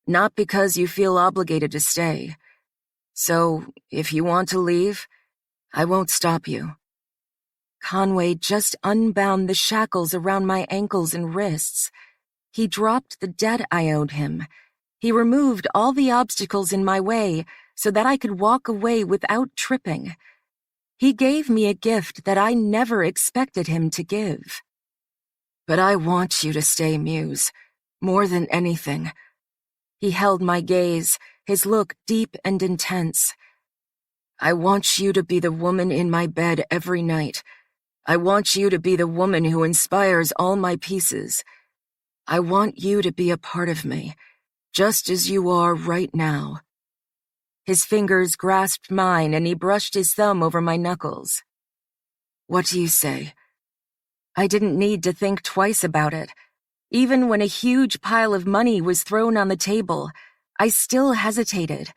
Speaker 3: not because you feel obligated to stay. So, if you want to leave, I won't stop you. Conway just unbound the shackles around my ankles and wrists. He dropped the debt I owed him. He removed all the obstacles in my way so that I could walk away without tripping. He gave me a gift that I never expected him to give. But I want you to stay, Muse, more than anything. He held my gaze, his look deep and intense. I want you to be the woman in my bed every night. I want you to be the woman who inspires all my pieces. I want you to be a part of me, just as you are right now. His fingers grasped mine and he brushed his thumb over my knuckles. What do you say? I didn't need to think twice about it. Even when a huge pile of money was thrown on the table, I still hesitated.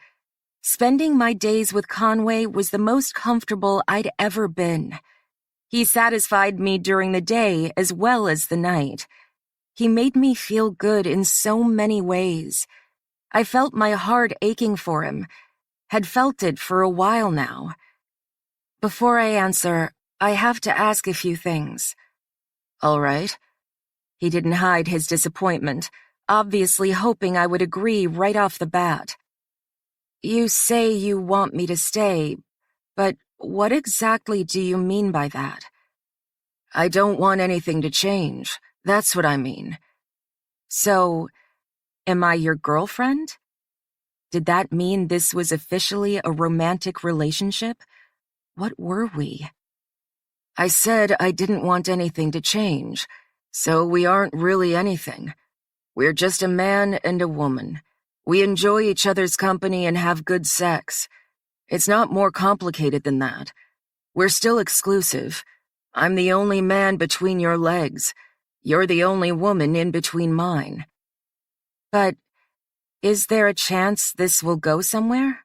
Speaker 3: Spending my days with Conway was the most comfortable I'd ever been. He satisfied me during the day as well as the night. He made me feel good in so many ways. I felt my heart aching for him, had felt it for a while now. Before I answer, I have to ask a few things. All right. He didn't hide his disappointment, obviously hoping I would agree right off the bat. You say you want me to stay, but what exactly do you mean by that? I don't want anything to change. That's what I mean. So, am I your girlfriend? Did that mean this was officially a romantic relationship? What were we? I said I didn't want anything to change, so we aren't really anything. We're just a man and a woman. We enjoy each other's company and have good sex. It's not more complicated than that. We're still exclusive. I'm the only man between your legs. You're the only woman in between mine. But is there a chance this will go somewhere?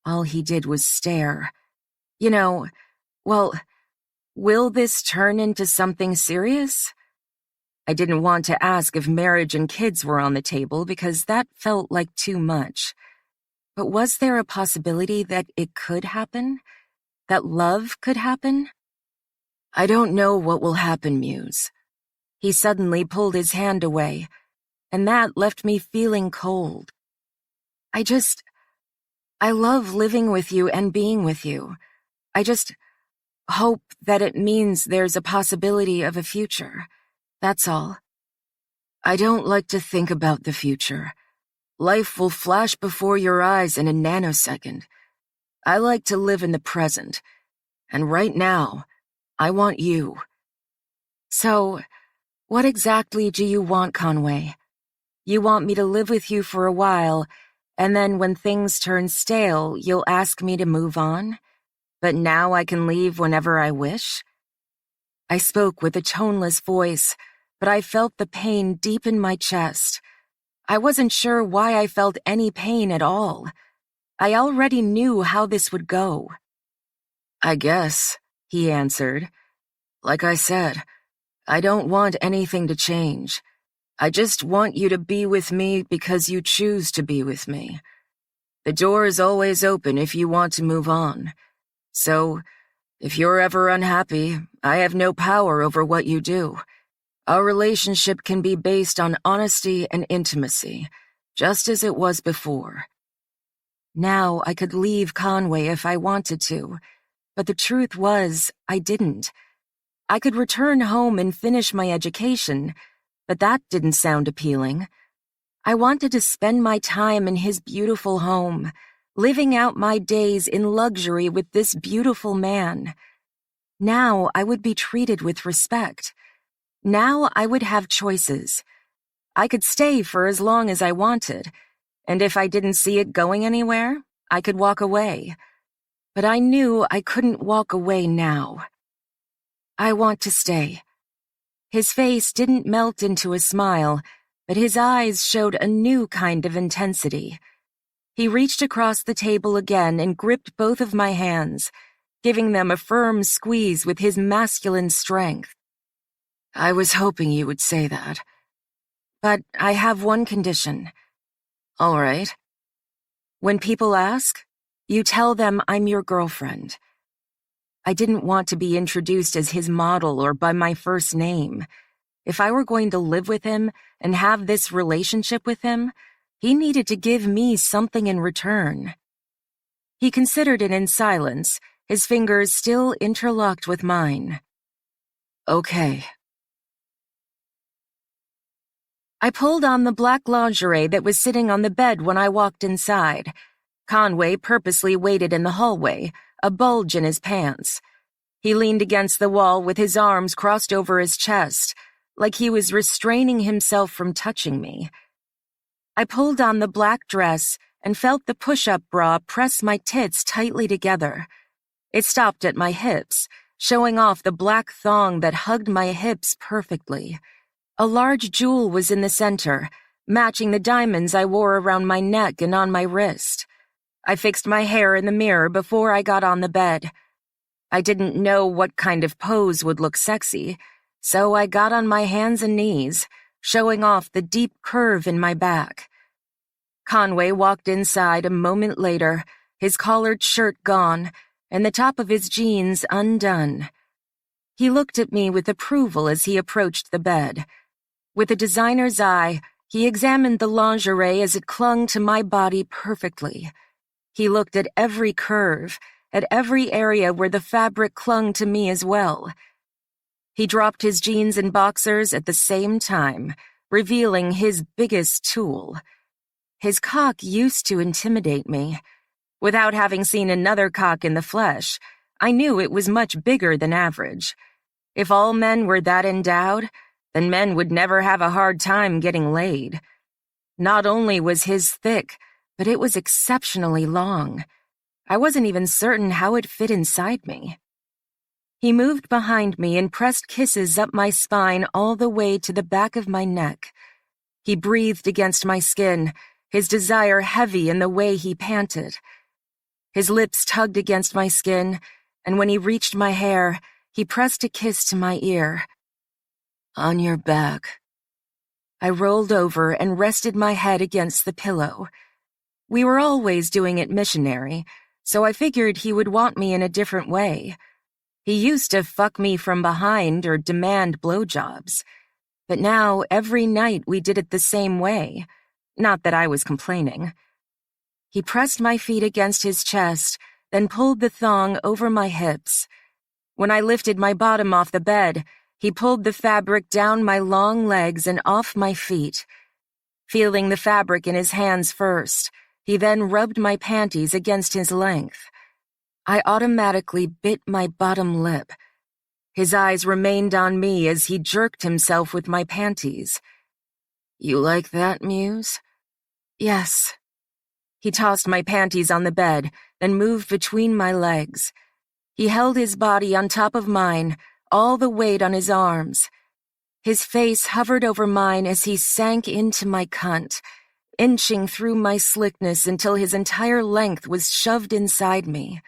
Speaker 3: All he did was stare.
Speaker 2: You know, well, will this turn into something serious? I didn't want to ask if marriage and kids were on the table because that felt like too much. But was there a possibility that it could happen? That love could happen?
Speaker 3: I don't know what will happen, Muse.
Speaker 2: He suddenly pulled his hand away, and that left me feeling cold. I love living with you and being with you. I just hope that it means there's a possibility of a future. That's all.
Speaker 3: I don't like to think about the future. Life will flash before your eyes in a nanosecond. I like to live in the present. And right now, I want you.
Speaker 2: So, what exactly do you want, Conway? You want me to live with you for a while, and then when things turn stale, you'll ask me to move on? But now I can leave whenever I wish? I spoke with a toneless voice, but I felt the pain deep in my chest. I wasn't sure why I felt any pain at all. I already knew how this would go.
Speaker 3: I guess, he answered. Like I said, I don't want anything to change. I just want you to be with me because you choose to be with me. The door is always open if you want to move on. So, if you're ever unhappy, I have no power over what you do. Our relationship can be based on honesty and intimacy, just as it was before.
Speaker 2: Now I could leave Conway if I wanted to, but the truth was, I didn't. I could return home and finish my education, but that didn't sound appealing. I wanted to spend my time in his beautiful home, living out my days in luxury with this beautiful man. Now I would be treated with respect. Now I would have choices. I could stay for as long as I wanted, and if I didn't see it going anywhere, I could walk away. But I knew I couldn't walk away now. I want to stay. His face didn't melt into a smile, but his eyes showed a new kind of intensity. He reached across the table again and gripped both of my hands, giving them a firm squeeze with his masculine strength.
Speaker 3: I was hoping you would say that.
Speaker 2: But I have one condition.
Speaker 3: All right.
Speaker 2: When people ask, you tell them I'm your girlfriend. I didn't want to be introduced as his model or by my first name. If I were going to live with him and have this relationship with him, he needed to give me something in return. He considered it in silence, his fingers still interlocked with mine.
Speaker 3: Okay.
Speaker 2: I pulled on the black lingerie that was sitting on the bed when I walked inside. Conway purposely waited in the hallway, a bulge in his pants. He leaned against the wall with his arms crossed over his chest, like he was restraining himself from touching me. I pulled on the black dress and felt the push-up bra press my tits tightly together. It stopped at my hips, showing off the black thong that hugged my hips perfectly. A large jewel was in the center, matching the diamonds I wore around my neck and on my wrist. I fixed my hair in the mirror before I got on the bed. I didn't know what kind of pose would look sexy, so I got on my hands and knees, showing off the deep curve in my back. Conway walked inside a moment later, his collared shirt gone, and the top of his jeans undone. He looked at me with approval as he approached the bed. With a designer's eye, he examined the lingerie as it clung to my body perfectly. He looked at every curve, at every area where the fabric clung to me as well. He dropped his jeans and boxers at the same time, revealing his biggest tool. His cock used to intimidate me. Without having seen another cock in the flesh, I knew it was much bigger than average. If all men were that endowed, then men would never have a hard time getting laid. Not only was his thick, but it was exceptionally long. I wasn't even certain how it fit inside me. He moved behind me and pressed kisses up my spine all the way to the back of my neck. He breathed against my skin, his desire heavy in the way he panted. His lips tugged against my skin, and when he reached my hair, he pressed a kiss to my ear.
Speaker 3: On your back.
Speaker 2: I rolled over and rested my head against the pillow. We were always doing it missionary, so I figured he would want me in a different way. He used to fuck me from behind or demand blowjobs. But now, every night we did it the same way. Not that I was complaining. He pressed my feet against his chest, then pulled the thong over my hips. When I lifted my bottom off the bed, he pulled the fabric down my long legs and off my feet. Feeling the fabric in his hands first, he then rubbed my panties against his length. I automatically bit my bottom lip. His eyes remained on me as he jerked himself with my panties.
Speaker 3: You like that, Muse?
Speaker 2: Yes. He tossed my panties on the bed, then moved between my legs. He held his body on top of mine, all the weight on his arms. His face hovered over mine as he sank into my cunt, inching through my slickness until his entire length was shoved inside me.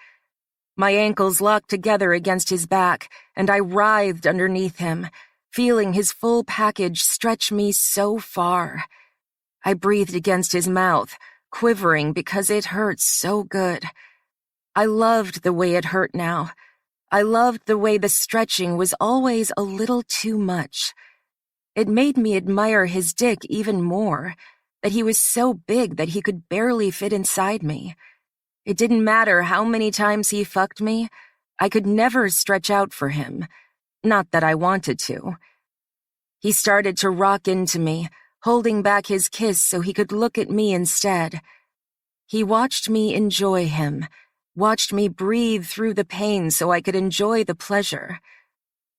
Speaker 2: My ankles locked together against his back, and I writhed underneath him, feeling his full package stretch me so far. I breathed against his mouth, quivering because it hurt so good. I loved the way it hurt now. I loved the way the stretching was always a little too much. It made me admire his dick even more, that he was so big that he could barely fit inside me. It didn't matter how many times he fucked me, I could never stretch out for him. Not that I wanted to. He started to rock into me, holding back his kiss so he could look at me instead. He watched me enjoy him, watched me breathe through the pain so I could enjoy the pleasure.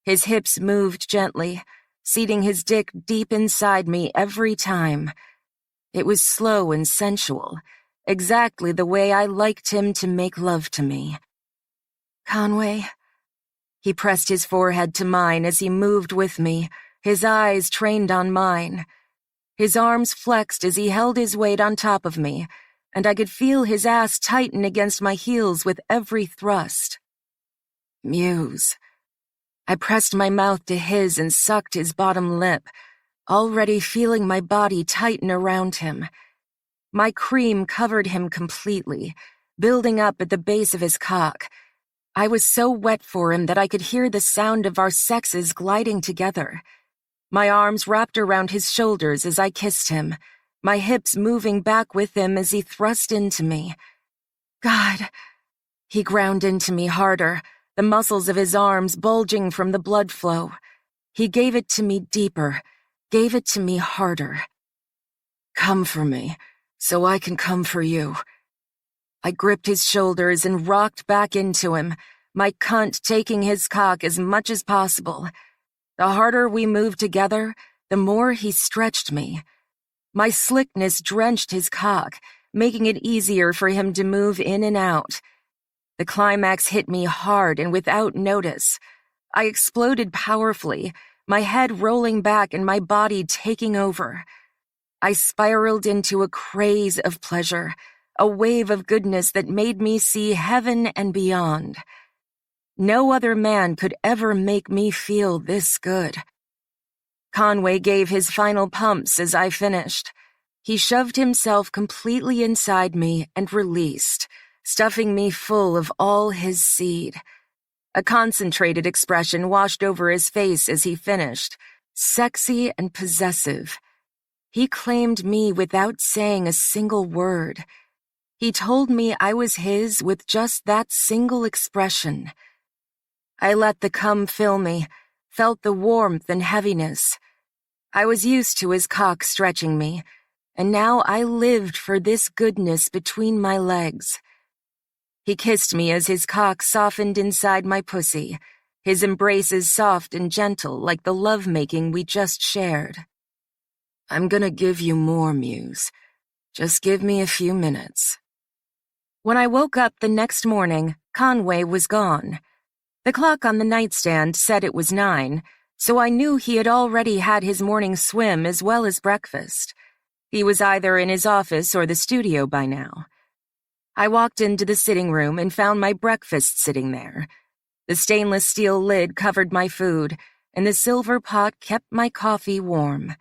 Speaker 2: His hips moved gently, seating his dick deep inside me every time. It was slow and sensual, exactly the way I liked him to make love to me.
Speaker 3: Conway?
Speaker 2: He pressed his forehead to mine as he moved with me, his eyes trained on mine. His arms flexed as he held his weight on top of me, and I could feel his ass tighten against my heels with every thrust.
Speaker 3: Muse.
Speaker 2: I pressed my mouth to his and sucked his bottom lip, already feeling my body tighten around him. My cream covered him completely, building up at the base of his cock. I was so wet for him that I could hear the sound of our sexes gliding together. My arms wrapped around his shoulders as I kissed him, my hips moving back with him as he thrust into me. God! He ground into me harder, the muscles of his arms bulging from the blood flow. He gave it to me deeper, gave it to me harder.
Speaker 3: Come for me, so I can come for you.
Speaker 2: I gripped his shoulders and rocked back into him, my cunt taking his cock as much as possible. The harder we moved together, the more he stretched me. My slickness drenched his cock, making it easier for him to move in and out. The climax hit me hard and without notice. I exploded powerfully, my head rolling back and my body taking over. I spiraled into a craze of pleasure, a wave of goodness that made me see heaven and beyond. No other man could ever make me feel this good. Conway gave his final pumps as I finished. He shoved himself completely inside me and released, stuffing me full of all his seed. A concentrated expression washed over his face as he finished, sexy and possessive. He claimed me without saying a single word. He told me I was his with just that single expression. I let the cum fill me, felt the warmth and heaviness. I was used to his cock stretching me, and now I lived for this goodness between my legs. He kissed me as his cock softened inside my pussy, his embraces soft and gentle like the lovemaking we just shared.
Speaker 3: I'm gonna give you more, Muse. Just give me a few minutes.
Speaker 2: When I woke up the next morning, Conway was gone. The clock on the nightstand said it was 9, so I knew he had already had his morning swim as well as breakfast. He was either in his office or the studio by now. I walked into the sitting room and found my breakfast sitting there, The stainless steel lid covered my food, and the silver pot kept my coffee warm.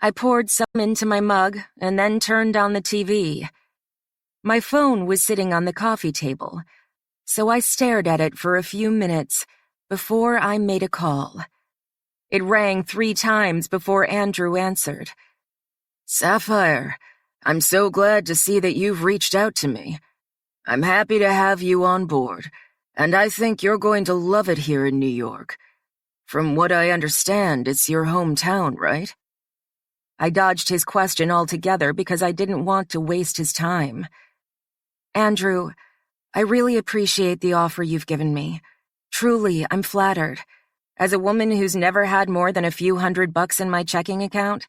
Speaker 2: I poured some into my mug and then turned on the TV. My phone was sitting on the coffee table, so I stared at it for a few minutes before I made a call. It rang 3 times before Andrew answered.
Speaker 3: Sapphire, I'm so glad to see that you've reached out to me. I'm happy to have you on board, and I think you're going to love it here in New York. From what I understand, it's your hometown, right?
Speaker 2: I dodged his question altogether because I didn't want to waste his time. Andrew, I really appreciate the offer you've given me. Truly, I'm flattered. As a woman who's never had more than a few $100 in my checking account,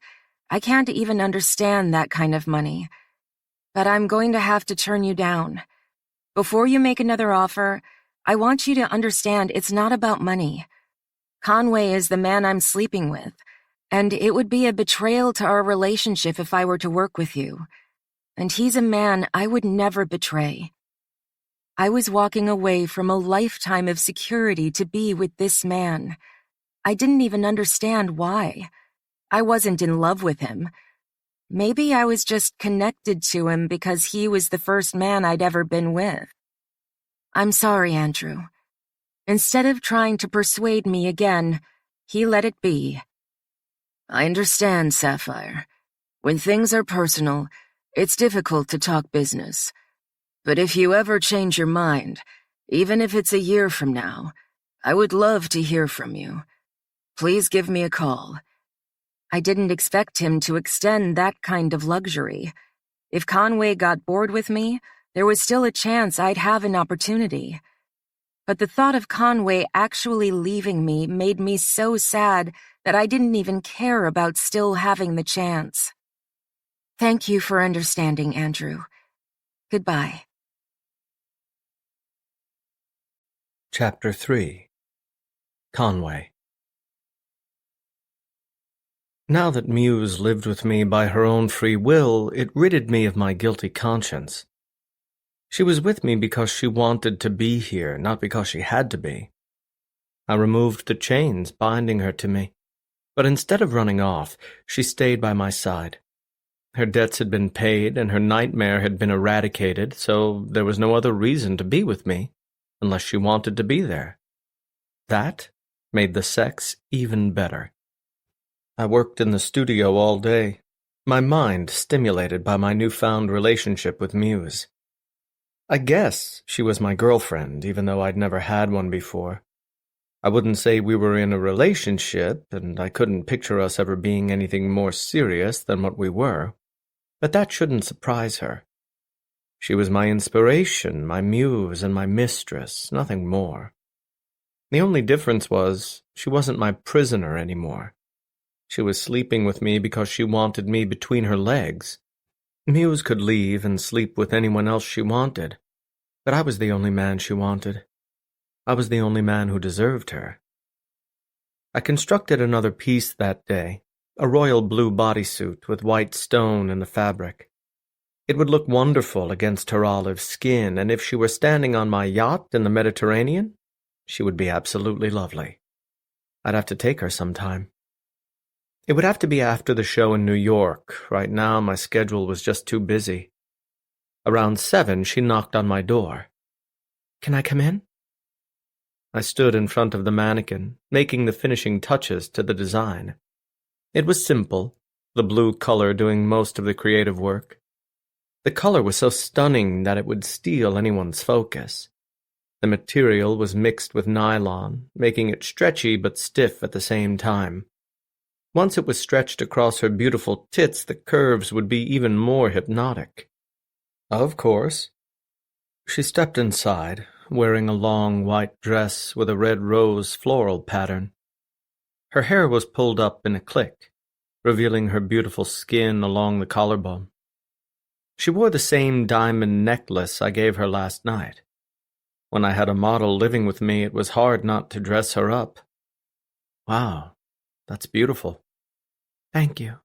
Speaker 2: I can't even understand that kind of money. But I'm going to have to turn you down. Before you make another offer, I want you to understand it's not about money. Conway is the man I'm sleeping with, and it would be a betrayal to our relationship if I were to work with you. And he's a man I would never betray. I was walking away from a lifetime of security to be with this man. I didn't even understand why. I wasn't in love with him. Maybe I was just connected to him because he was the first man I'd ever been with. I'm sorry, Andrew. Instead of trying to persuade me again, he let it be.
Speaker 3: I understand, Sapphire. When things are personal, it's difficult to talk business. But if you ever change your mind, even if it's a year from now, I would love to hear from you. Please give me a call.
Speaker 2: I didn't expect him to extend that kind of luxury. If Conway got bored with me, there was still a chance I'd have an opportunity. But the thought of Conway actually leaving me made me so sad that I didn't even care about still having the chance. Thank you for understanding, Andrew. Goodbye.
Speaker 1: Chapter 3. Conway. Now that Muse lived with me by her own free will, it ridded me of my guilty conscience. She was with me because she wanted to be here, not because she had to be. I removed the chains binding her to me, but instead of running off, she stayed by my side. Her debts had been paid and her nightmare had been eradicated, so there was no other reason to be with me, unless she wanted to be there. That made the sex even better. I worked in the studio all day, my mind stimulated by my newfound relationship with Muse. I guess she was my girlfriend, even though I'd never had one before. I wouldn't say we were in a relationship, and I couldn't picture us ever being anything more serious than what we were, but that shouldn't surprise her. She was my inspiration, my muse, and my mistress, nothing more. The only difference was she wasn't my prisoner anymore. She was sleeping with me because she wanted me between her legs. Muse could leave and sleep with anyone else she wanted, but I was the only man she wanted. I was the only man who deserved her. I constructed another piece that day, a royal blue bodysuit with white stone in the fabric. It would look wonderful against her olive skin, and if she were standing on my yacht in the Mediterranean, she would be absolutely lovely. I'd have to take her sometime. It would have to be after the show in New York. Right now, my schedule was just too busy. Around 7, she knocked on my door. "Can I come in?" I stood in front of the mannequin, making the finishing touches to the design. It was simple, the blue color doing most of the creative work. The color was so stunning that it would steal anyone's focus. The material was mixed with nylon, making it stretchy but stiff at the same time. Once it was stretched across her beautiful tits, the curves would be even more hypnotic. Of course. She stepped inside, wearing a long white dress with a red rose floral pattern. Her hair was pulled up in a clique, revealing her beautiful skin along the collarbone. She wore the same diamond necklace I gave her last night. When I had a model living with me, it was hard not to dress her up. Wow, that's beautiful. Thank you.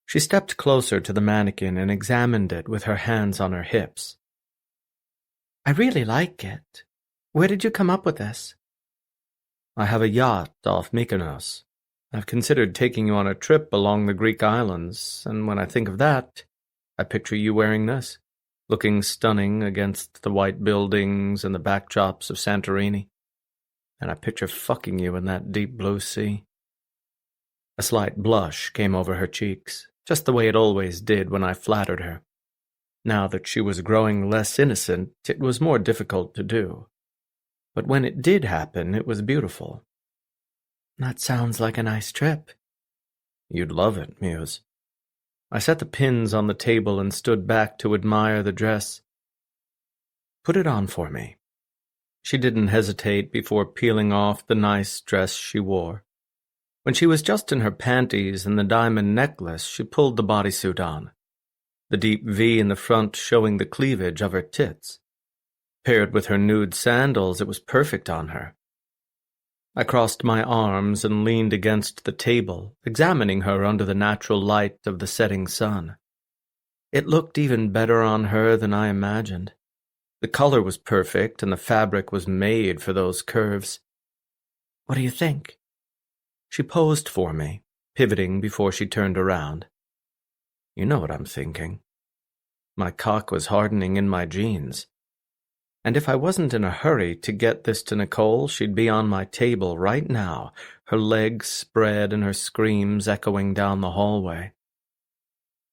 Speaker 1: She stepped closer to the mannequin and examined it with her hands on her hips. I really like it. Where did you come up with this? I have a yacht off Mykonos. I've considered taking you on a trip along the Greek islands, and when I think of that, I picture you wearing this, looking stunning against the white buildings and the backdrops of Santorini, and I picture fucking you in that deep blue sea. A slight blush came over her cheeks, just the way it always did when I flattered her. Now that she was growing less innocent, it was more difficult to do. But when it did happen, it was beautiful. That sounds like a nice trip. You'd love it, Muse. I set the pins on the table and stood back to admire the dress. Put it on for me. She didn't hesitate before peeling off the nice dress she wore. When she was just in her panties and the diamond necklace, she pulled the bodysuit on, the deep V in the front showing the cleavage of her tits. Paired with her nude sandals, it was perfect on her. I crossed my arms and leaned against the table, examining her under the natural light of the setting sun. It looked even better on her than I imagined. The color was perfect, and the fabric was made for those curves. What do you think? She posed for me, pivoting before she turned around. You know what I'm thinking. My cock was hardening in my jeans. And if I wasn't in a hurry to get this to Nicole, she'd be on my table right now, her legs spread and her screams echoing down the hallway.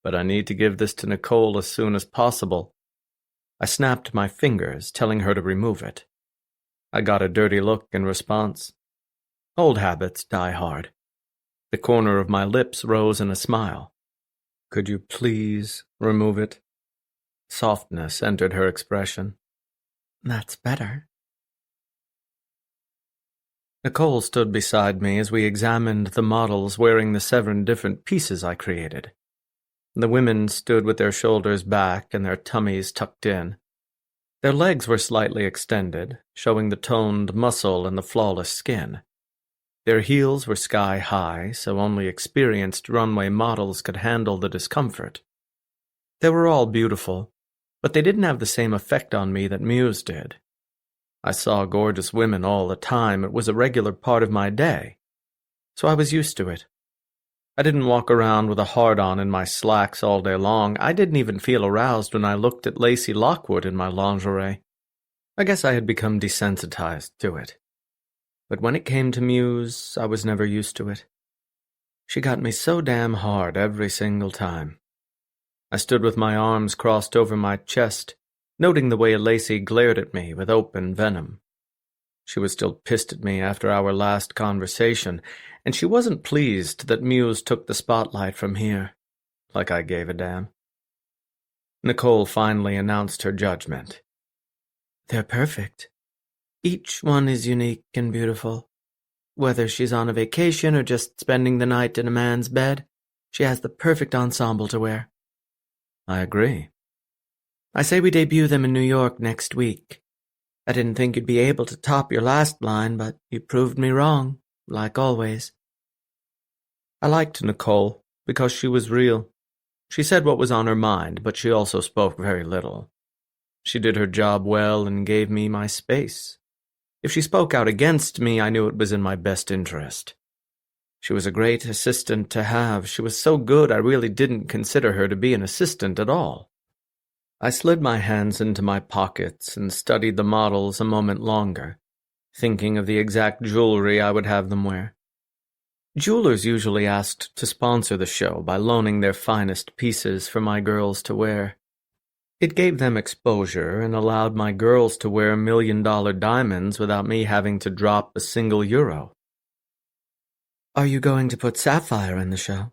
Speaker 1: But I need to give this to Nicole as soon as possible. I snapped my fingers, telling her to remove it. I got a dirty look in response. Old habits die hard. The corner of my lips rose in a smile. Could you please remove it? Softness entered her expression. That's better. Nicole stood beside me as we examined the models wearing the 7 different pieces I created. The women stood with their shoulders back and their tummies tucked in. Their legs were slightly extended, showing the toned muscle and the flawless skin. Their heels were sky-high, so only experienced runway models could handle the discomfort. They were all beautiful, but they didn't have the same effect on me that Muse did. I saw gorgeous women all the time. It was a regular part of my day, so I was used to it. I didn't walk around with a hard-on in my slacks all day long. I didn't even feel aroused when I looked at Lacey Lockwood in my lingerie. I guess I had become desensitized to it. But when it came to Muse, I was never used to it. She got me so damn hard every single time. I stood with my arms crossed over my chest, noting the way Lacey glared at me with open venom. She was still pissed at me after our last conversation, and she wasn't pleased that Muse took the spotlight from here, like I gave a damn. Nicole finally announced her judgment. They're perfect. Each one is unique and beautiful. Whether she's on a vacation or just spending the night in a man's bed, she has the perfect ensemble to wear. I agree. I say we debut them in New York next week. I didn't think you'd be able to top your last line, but you proved me wrong, like always. I liked Nicole because she was real. She said what was on her mind, but she also spoke very little. She did her job well and gave me my space. If she spoke out against me, I knew it was in my best interest. She was a great assistant to have. She was so good I really didn't consider her to be an assistant at all. I slid my hands into my pockets and studied the models a moment longer, thinking of the exact jewelry I would have them wear. Jewelers usually asked to sponsor the show by loaning their finest pieces for my girls to wear. It gave them exposure and allowed my girls to wear $1,000,000 diamonds without me having to drop a single euro. Are you going to put Sapphire in the show?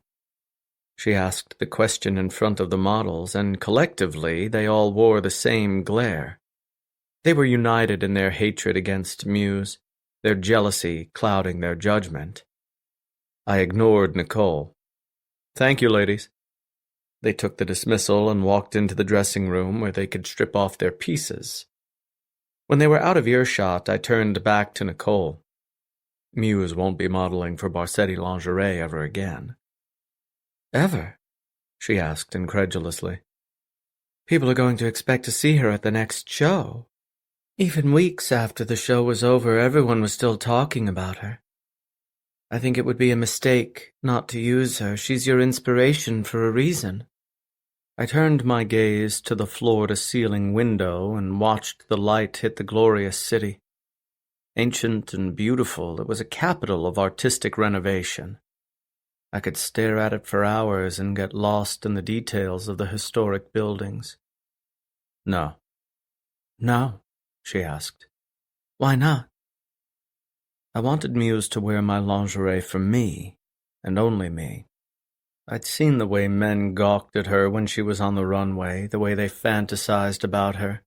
Speaker 1: She asked the question in front of the models, and collectively they all wore the same glare. They were united in their hatred against Muse, their jealousy clouding their judgment. I ignored Nicole. Thank you, ladies. They took the dismissal and walked into the dressing room where they could strip off their pieces. When they were out of earshot, I turned back to Nicole. Muse won't be modeling for Barsetti lingerie ever again. Ever? She asked incredulously. People are going to expect to see her at the next show. Even weeks after the show was over, everyone was still talking about her. I think it would be a mistake not to use her. She's your inspiration for a reason. I turned my gaze to the floor-to-ceiling window and watched the light hit the glorious city. Ancient and beautiful, it was a capital of artistic renovation. I could stare at it for hours and get lost in the details of the historic buildings. No. No, she asked. Why not? I wanted Muse to wear my lingerie for me, and only me. I'd seen the way men gawked at her when she was on the runway, the way they fantasized about her.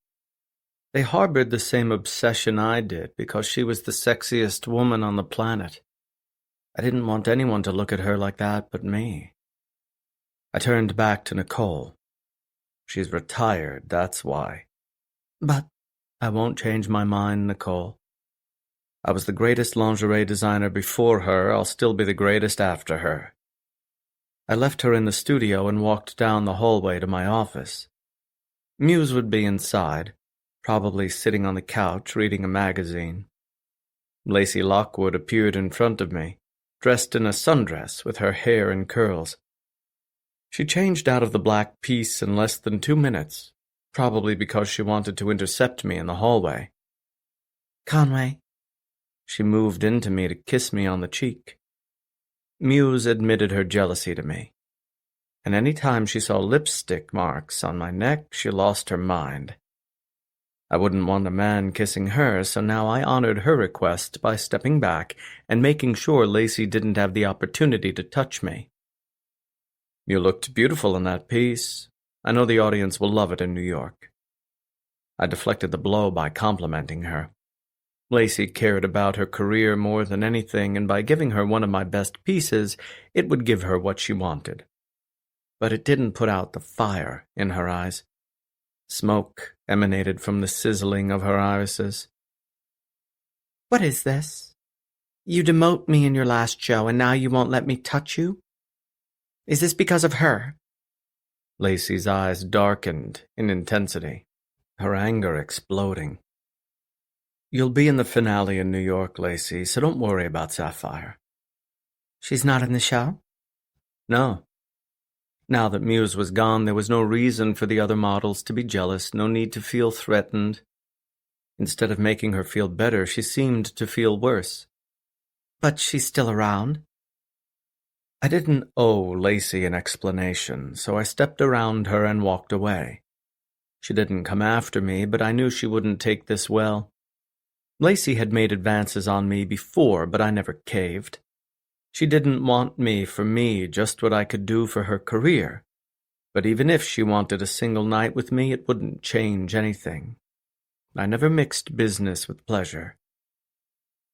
Speaker 1: They harbored the same obsession I did because she was the sexiest woman on the planet. I didn't want anyone to look at her like that but me. I turned back to Nicole. She's retired, that's why. But I won't change my mind, Nicole. I was the greatest lingerie designer before her, I'll still be the greatest after her. I left her in the studio and walked down the hallway to my office. Muse would be inside, probably sitting on the couch reading a magazine. Lacey Lockwood appeared in front of me, dressed in a sundress with her hair in curls. She changed out of the black piece in less than 2 minutes, probably because she wanted to intercept me in the hallway. Conway. She moved into me to kiss me on the cheek. Muse admitted her jealousy to me, and any time she saw lipstick marks on my neck, she lost her mind. I wouldn't want a man kissing her, so now I honored her request by stepping back and making sure Lacey didn't have the opportunity to touch me. You looked beautiful in that piece. I know the audience will love it in New York. I deflected the blow by complimenting her. Lacey cared about her career more than anything, and by giving her one of my best pieces, it would give her what she wanted. But it didn't put out the fire in her eyes. Smoke emanated from the sizzling of her irises. What is this? You demote me in your last show, and now you won't let me touch you? Is this because of her? Lacey's eyes darkened in intensity, her anger exploding. You'll be in the finale in New York, Lacey, so don't worry about Sapphire. She's not in the show? No. Now that Muse was gone, there was no reason for the other models to be jealous, no need to feel threatened. Instead of making her feel better, she seemed to feel worse. But she's still around? I didn't owe Lacey an explanation, so I stepped around her and walked away. She didn't come after me, but I knew she wouldn't take this well. Lacey had made advances on me before, but I never caved. She didn't want me for me, just what I could do for her career. But even if she wanted a single night with me, it wouldn't change anything. I never mixed business with pleasure.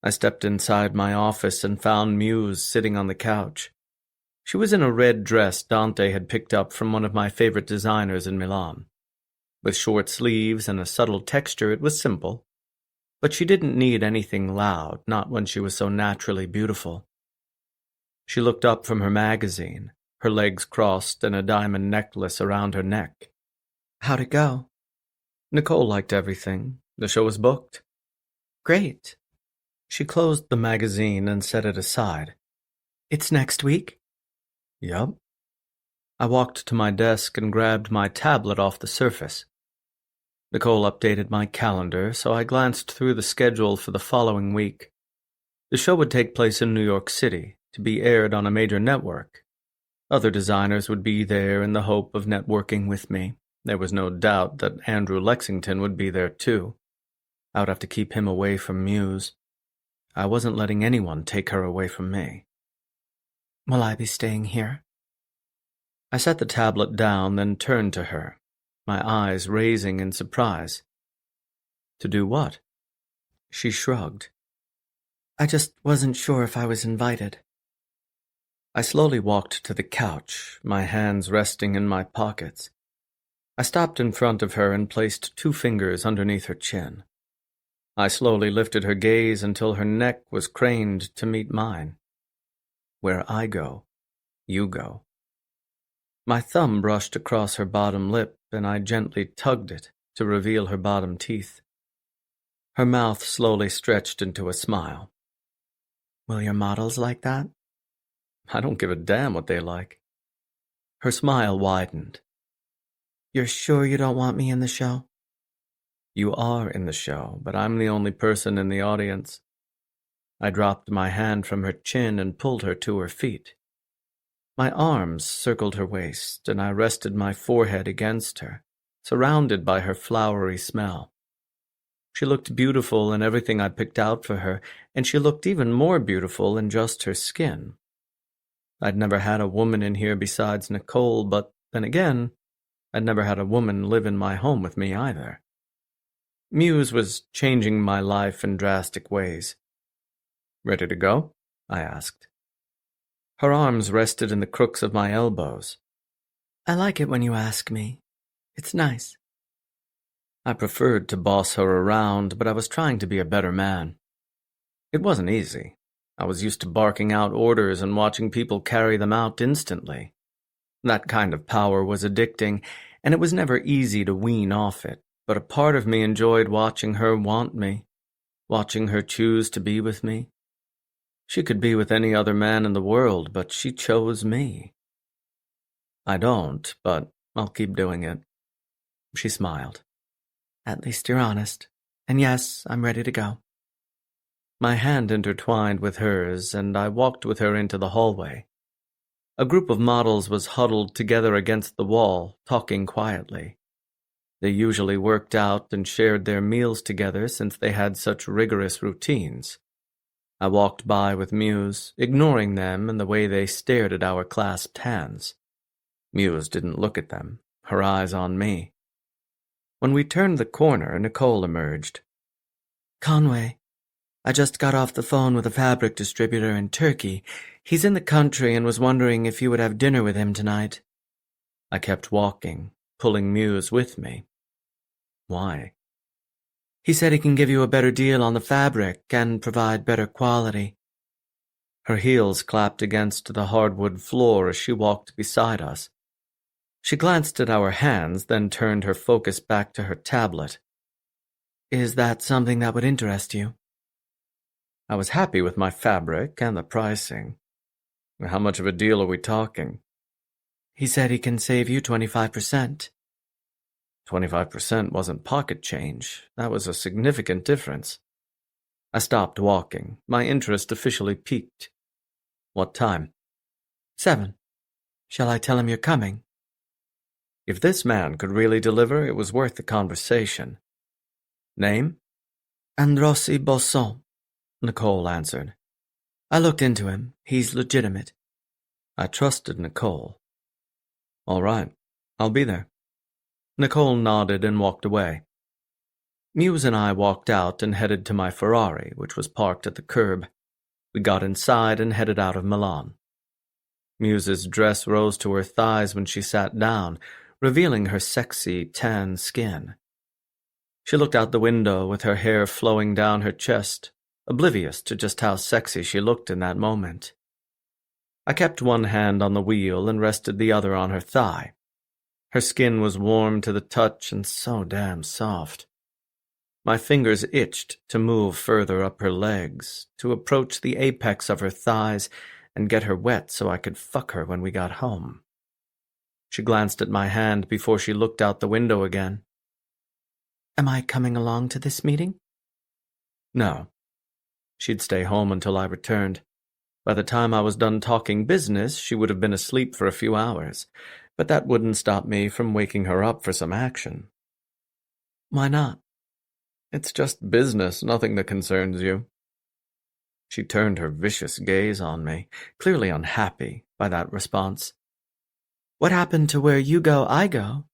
Speaker 1: I stepped inside my office and found Muse sitting on the couch. She was in a red dress Dante had picked up from one of my favorite designers in Milan. With short sleeves and a subtle texture, it was simple. But she didn't need anything loud, not when she was so naturally beautiful. She looked up from her magazine, her legs crossed and a diamond necklace around her neck. How'd it go? Nicole liked everything. The show was booked. Great. She closed the magazine and set it aside. It's next week? Yup. I walked to my desk and grabbed my tablet off the surface. Nicole updated my calendar, so I glanced through the schedule for the following week. The show would take place in New York City, to be aired on a major network. Other designers would be there in the hope of networking with me. There was no doubt that Andrew Lexington would be there too. I would have to keep him away from Muse. I wasn't letting anyone take her away from me. Will I be staying here? I set the tablet down, then turned to her, my eyes raising in surprise. To do what? She shrugged. I just wasn't sure if I was invited. I slowly walked to the couch, my hands resting in my pockets. I stopped in front of her and placed 2 fingers underneath her chin. I slowly lifted her gaze until her neck was craned to meet mine. Where I go, you go. My thumb brushed across her bottom lip, and I gently tugged it to reveal her bottom teeth. Her mouth slowly stretched into a smile. Will your models like that? I don't give a damn what they like. Her smile widened. You're sure you don't want me in the show? You are in the show, but I'm the only person in the audience. I dropped my hand from her chin and pulled her to her feet. My arms circled her waist, and I rested my forehead against her, surrounded by her flowery smell. She looked beautiful in everything I picked out for her, and she looked even more beautiful in just her skin. I'd never had a woman in here besides Nicole, but then again, I'd never had a woman live in my home with me either. Muse was changing my life in drastic ways. Ready to go? I asked. Her arms rested in the crooks of my elbows. I like it when you ask me. It's nice. I preferred to boss her around, but I was trying to be a better man. It wasn't easy. I was used to barking out orders and watching people carry them out instantly. That kind of power was addicting, and it was never easy to wean off it, but a part of me enjoyed watching her want me, watching her choose to be with me. She could be with any other man in the world, but she chose me. I don't, but I'll keep doing it. She smiled. At least you're honest. And yes, I'm ready to go. My hand intertwined with hers, and I walked with her into the hallway. A group of models was huddled together against the wall, talking quietly. They usually worked out and shared their meals together since they had such rigorous routines. I walked by with Muse, ignoring them and the way they stared at our clasped hands. Muse didn't look at them, her eyes on me. When we turned the corner, Nicole emerged. Conway, I just got off the phone with a fabric distributor in Turkey. He's in the country and was wondering if you would have dinner with him tonight. I kept walking, pulling Muse with me. Why? He said he can give you a better deal on the fabric and provide better quality. Her heels clapped against the hardwood floor as she walked beside us. She glanced at our hands, then turned her focus back to her tablet. Is that something that would interest you? I was happy with my fabric and the pricing. How much of a deal are we talking? He said he can save you 25%. 25% wasn't pocket change. That was a significant difference. I stopped walking. My interest officially peaked. What time? 7. Shall I tell him you're coming? If this man could really deliver, it was worth the conversation. Name? Androssi Bosson, Nicole answered. I looked into him. He's legitimate. I trusted Nicole. All right, I'll be there. Nicole nodded and walked away. Muse and I walked out and headed to my Ferrari, which was parked at the curb. We got inside and headed out of Milan. Muse's dress rose to her thighs when she sat down, revealing her sexy, tan skin. She looked out the window with her hair flowing down her chest, oblivious to just how sexy she looked in that moment. I kept one hand on the wheel and rested the other on her thigh. Her skin was warm to the touch and so damn soft. My fingers itched to move further up her legs, to approach the apex of her thighs and get her wet so I could fuck her when we got home. She glanced at my hand before she looked out the window again. Am I coming along to this meeting? No. She'd stay home until I returned. By the time I was done talking business, she would have been asleep for a few hours, but that wouldn't stop me from waking her up for some action. Why not? It's just business, nothing that concerns you. She turned her vicious gaze on me, clearly unhappy by that response. What happened to where you go, I go?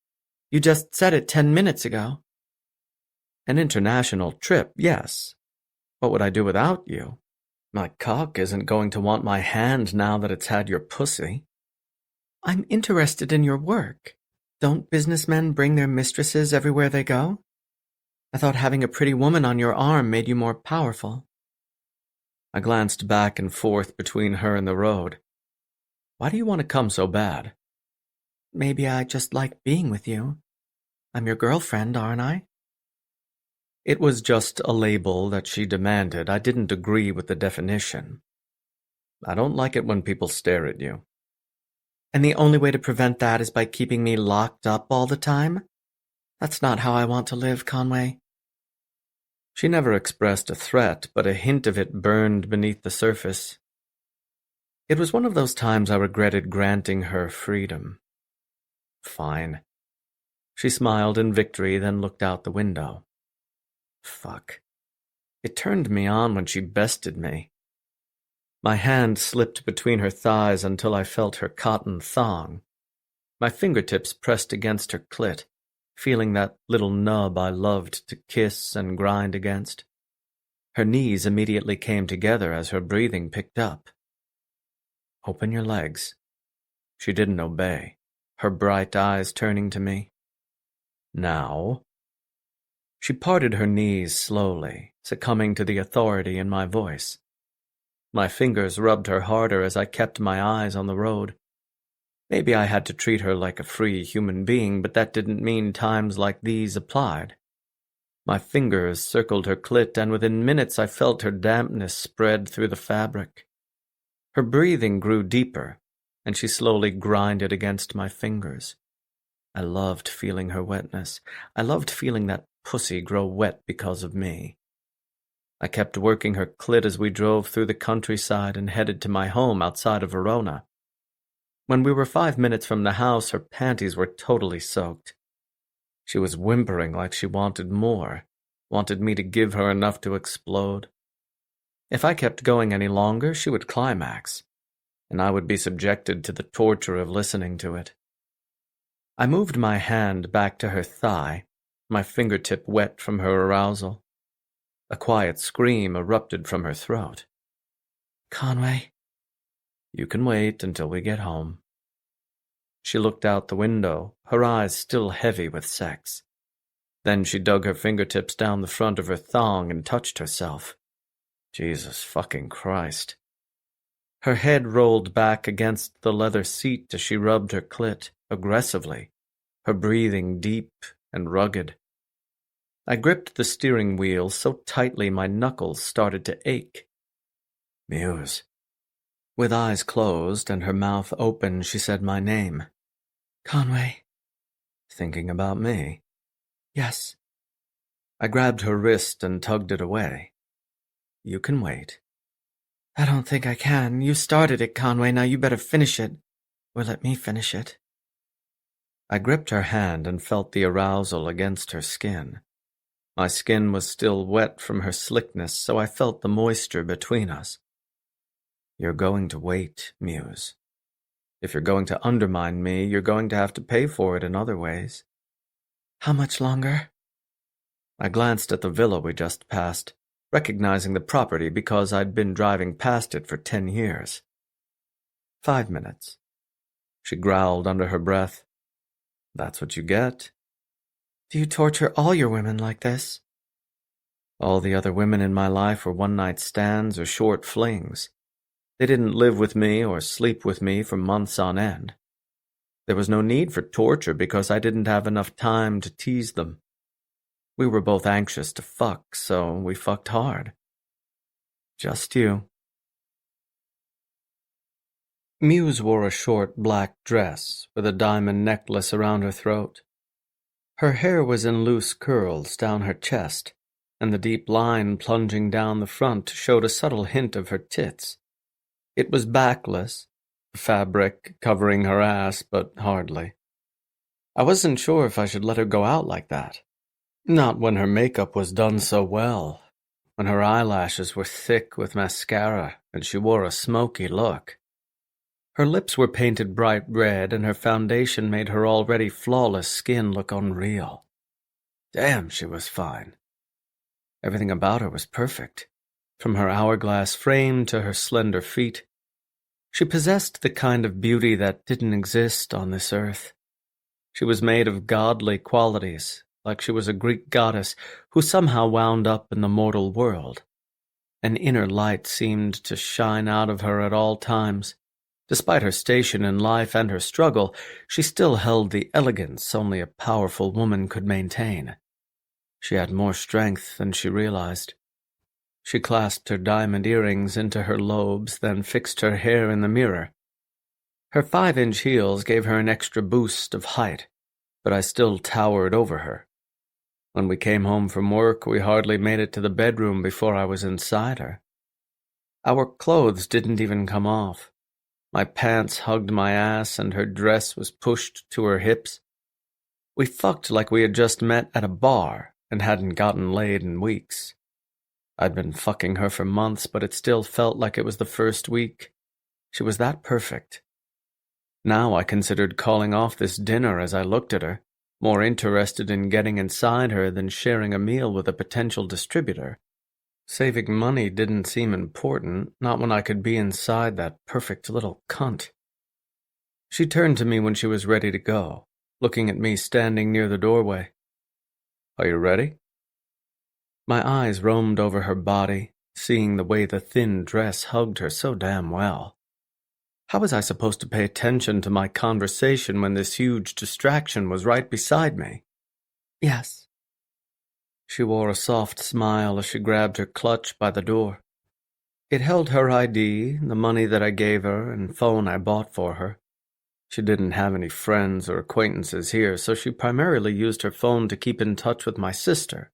Speaker 1: You just said it 10 minutes ago. An international trip, yes. What would I do without you? My cock isn't going to want my hand now that it's had your pussy. I'm interested in your work. Don't businessmen bring their mistresses everywhere they go? I thought having a pretty woman on your arm made you more powerful. I glanced back and forth between her and the road. Why do you want to come so bad? Maybe I just like being with you. I'm your girlfriend, aren't I? It was just a label that she demanded. I didn't agree with the definition. I don't like it when people stare at you. And the only way to prevent that is by keeping me locked up all the time? That's not how I want to live, Conway. She never expressed a threat, but a hint of it burned beneath the surface. It was one of those times I regretted granting her freedom. Fine. She smiled in victory, then looked out the window. Fuck. It turned me on when she bested me. My hand slipped between her thighs until I felt her cotton thong. My fingertips pressed against her clit, feeling that little nub I loved to kiss and grind against. Her knees immediately came together as her breathing picked up. Open your legs. She didn't obey, her bright eyes turning to me. Now. She parted her knees slowly, succumbing to the authority in my voice. My fingers rubbed her harder as I kept my eyes on the road. Maybe I had to treat her like a free human being, but that didn't mean times like these applied. My fingers circled her clit, and within minutes I felt her dampness spread through the fabric. Her breathing grew deeper, and she slowly grinded against my fingers. I loved feeling her wetness. I loved feeling that pussy grow wet because of me. I kept working her clit as we drove through the countryside and headed to my home outside of Verona. When we were 5 minutes from the house, her panties were totally soaked. She was whimpering like she wanted more, wanted me to give her enough to explode. If I kept going any longer, she would climax, and I would be subjected to the torture of listening to it. I moved my hand back to her thigh, my fingertip wet from her arousal. A quiet scream erupted from her throat. Conway. You can wait until we get home. She looked out the window, her eyes still heavy with sex. Then she dug her fingertips down the front of her thong and touched herself. Jesus fucking Christ. Her head rolled back against the leather seat as she rubbed her clit aggressively, her breathing deep and rugged. I gripped the steering wheel so tightly my knuckles started to ache. Muse. With eyes closed and her mouth open, she said my name. Conway. Thinking about me? Yes. I grabbed her wrist and tugged it away. You can wait. I don't think I can. You started it, Conway. Now you better finish it. Or let me finish it. I gripped her hand and felt the arousal against her skin. My skin was still wet from her slickness, so I felt the moisture between us. You're going to wait, Muse. If you're going to undermine me, you're going to have to pay for it in other ways. How much longer? I glanced at the villa we just passed, recognizing the property because I'd been driving past it for 10 years. 5 minutes. She growled under her breath. That's what you get. Do you torture all your women like this? All the other women in my life were one-night stands or short flings. They didn't live with me or sleep with me for months on end. There was no need for torture because I didn't have enough time to tease them. We were both anxious to fuck, so we fucked hard. Just you. Muse wore a short black dress with a diamond necklace around her throat. Her hair was in loose curls down her chest, and the deep line plunging down the front showed a subtle hint of her tits. It was backless, fabric covering her ass, but hardly. I wasn't sure if I should let her go out like that. Not when her makeup was done so well, when her eyelashes were thick with mascara and she wore a smoky look. Her lips were painted bright red, and her foundation made her already flawless skin look unreal. Damn, she was fine. Everything about her was perfect, from her hourglass frame to her slender feet. She possessed the kind of beauty that didn't exist on this earth. She was made of godly qualities, like she was a Greek goddess who somehow wound up in the mortal world. An inner light seemed to shine out of her at all times. Despite her station in life and her struggle, she still held the elegance only a powerful woman could maintain. She had more strength than she realized. She clasped her diamond earrings into her lobes, then fixed her hair in the mirror. Her 5-inch heels gave her an extra boost of height, but I still towered over her. When we came home from work, we hardly made it to the bedroom before I was inside her. Our clothes didn't even come off. My pants hugged my ass and her dress was pushed to her hips. We fucked like we had just met at a bar and hadn't gotten laid in weeks. I'd been fucking her for months, but it still felt like it was the first week. She was that perfect. Now I considered calling off this dinner as I looked at her, more interested in getting inside her than sharing a meal with a potential distributor. Saving money didn't seem important, not when I could be inside that perfect little cunt. She turned to me when she was ready to go, looking at me standing near the doorway. "Are you ready?" My eyes roamed over her body, seeing the way the thin dress hugged her so damn well. How was I supposed to pay attention to my conversation when this huge distraction was right beside me? "Yes." She wore a soft smile as she grabbed her clutch by the door. It held her ID, the money that I gave her, and phone I bought for her. She didn't have any friends or acquaintances here, so she primarily used her phone to keep in touch with my sister,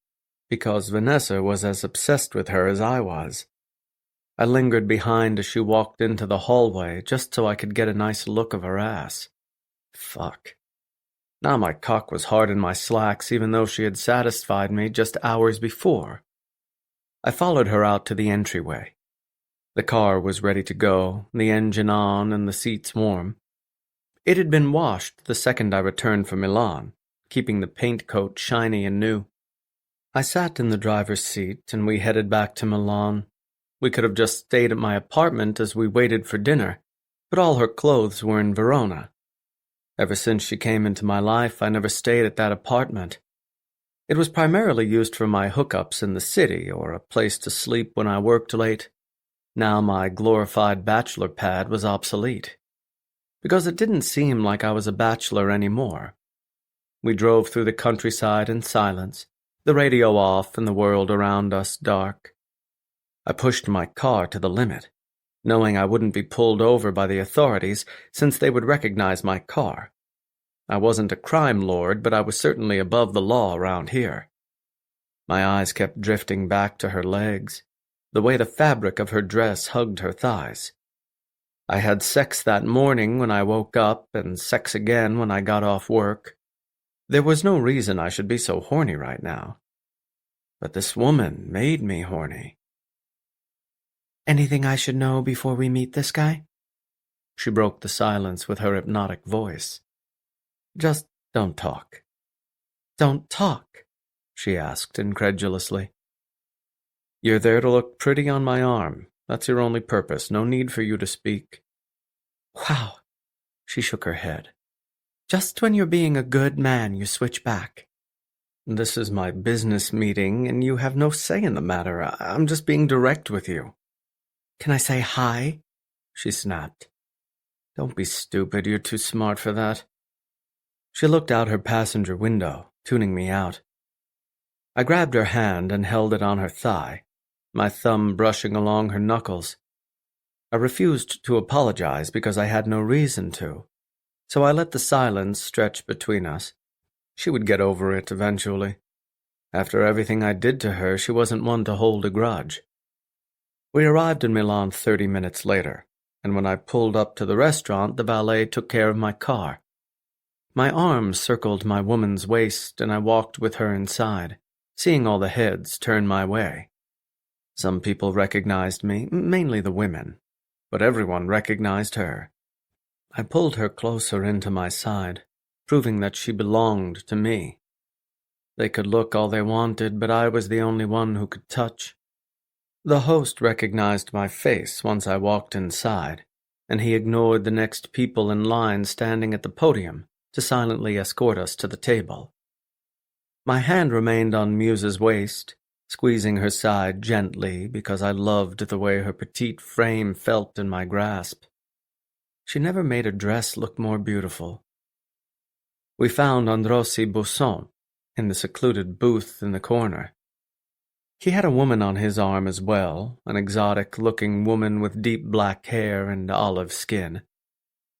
Speaker 1: because Vanessa was as obsessed with her as I was. I lingered behind as she walked into the hallway, just so I could get a nice look of her ass. Fuck. Now my cock was hard in my slacks, even though she had satisfied me just hours before. I followed her out to the entryway. The car was ready to go, the engine on and the seats warm. It had been washed the second I returned from Milan, keeping the paint coat shiny and new. I sat in the driver's seat and we headed back to Milan. We could have just stayed at my apartment as we waited for dinner, but all her clothes were in Verona. Ever since she came into my life, I never stayed at that apartment. It was primarily used for my hookups in the city or a place to sleep when I worked late. Now my glorified bachelor pad was obsolete, because it didn't seem like I was a bachelor anymore. We drove through the countryside in silence, the radio off and the world around us dark. I pushed my car to the limit, knowing I wouldn't be pulled over by the authorities since they would recognize my car. I wasn't a crime lord, but I was certainly above the law around here. My eyes kept drifting back to her legs, the way the fabric of her dress hugged her thighs. I had sex that morning when I woke up and sex again when I got off work. There was no reason I should be so horny right now. But this woman made me horny. "Anything I should know before we meet this guy?" She broke the silence with her hypnotic voice. "Just don't talk." "Don't talk?" she asked incredulously. "You're there to look pretty on my arm. That's your only purpose. No need for you to speak." "Wow." She shook her head. "Just when you're being a good man, you switch back." "This is my business meeting, and you have no say in the matter. I'm just being direct with you." "Can I say hi?" she snapped. "Don't be stupid. You're too smart for that." She looked out her passenger window, tuning me out. I grabbed her hand and held it on her thigh, my thumb brushing along her knuckles. I refused to apologize because I had no reason to, so I let the silence stretch between us. She would get over it eventually. After everything I did to her, she wasn't one to hold a grudge. We arrived in Milan 30 minutes later, and when I pulled up to the restaurant, the valet took care of my car. My arm circled my woman's waist, and I walked with her inside, seeing all the heads turn my way. Some people recognized me, mainly the women, but everyone recognized her. I pulled her closer into my side, proving that she belonged to me. They could look all they wanted, but I was the only one who could touch. The host recognized my face once I walked inside, and he ignored the next people in line standing at the podium to silently escort us to the table. My hand remained on Muse's waist, squeezing her side gently because I loved the way her petite frame felt in my grasp. She never made a dress look more beautiful. We found Androssi Busson, in the secluded booth in the corner. He had a woman on his arm as well, an exotic-looking woman with deep black hair and olive skin.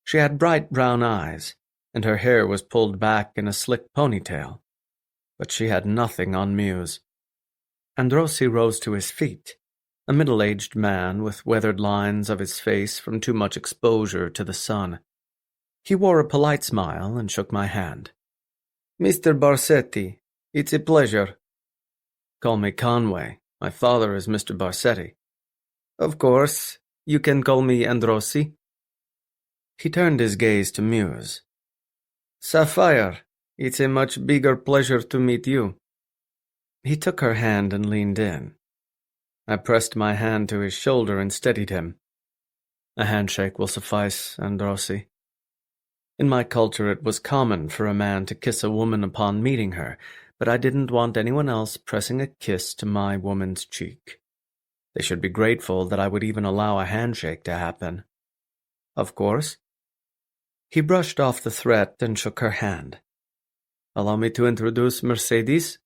Speaker 1: She had bright brown eyes, and her hair was pulled back in a slick ponytail. But she had nothing on Muse. Androssi rose to his feet, a middle-aged man with weathered lines of his face from too much exposure to the sun. He wore a polite smile and shook my hand. "Mr. Barsetti, it's a pleasure." "Call me Conway. My father is Mr. Barsetti." "Of course. You can call me Androssi." He turned his gaze to Muse. "Sapphire, it's a much bigger pleasure to meet you." He took her hand and leaned in. I pressed my hand to his shoulder and steadied him. "A handshake will suffice, Androssi." In my culture it was common for a man to kiss a woman upon meeting her, but I didn't want anyone else pressing a kiss to my woman's cheek. They should be grateful that I would even allow a handshake to happen. "Of course." He brushed off the threat and shook her hand. "Allow me to introduce Mercedes."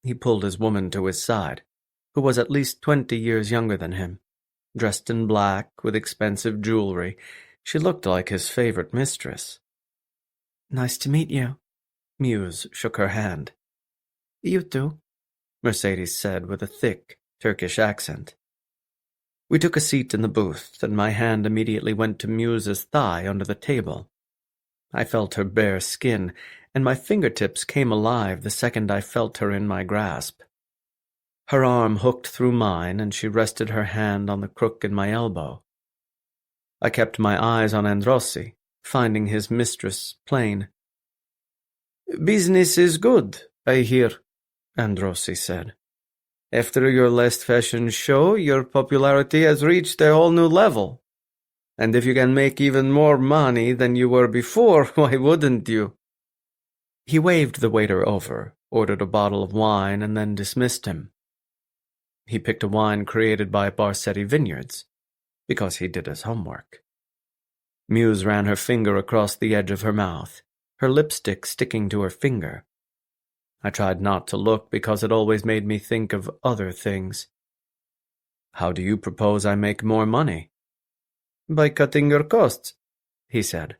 Speaker 1: He pulled his woman to his side, who was at least 20 years younger than him. Dressed in black, with expensive jewelry, she looked like his favorite mistress. "Nice to meet you." Muse shook her hand. "You too," Mercedes said with a thick Turkish accent. We took a seat in the booth, and my hand immediately went to Muse's thigh under the table. I felt her bare skin, and my fingertips came alive the second I felt her in my grasp. Her arm hooked through mine, and she rested her hand on the crook in my elbow. I kept my eyes on Androssi, finding his mistress plain. "Business is good, I hear," Androssi said. "After your last fashion show, your popularity has reached a whole new level. And if you can make even more money than you were before, why wouldn't you?" He waved the waiter over, ordered a bottle of wine, and then dismissed him. He picked a wine created by Barsetti Vineyards, because he did his homework. Muse ran her finger across the edge of her mouth, her lipstick sticking to her finger. I tried not to look because it always made me think of other things. "How do you propose I make more money?" "By cutting your costs," he said.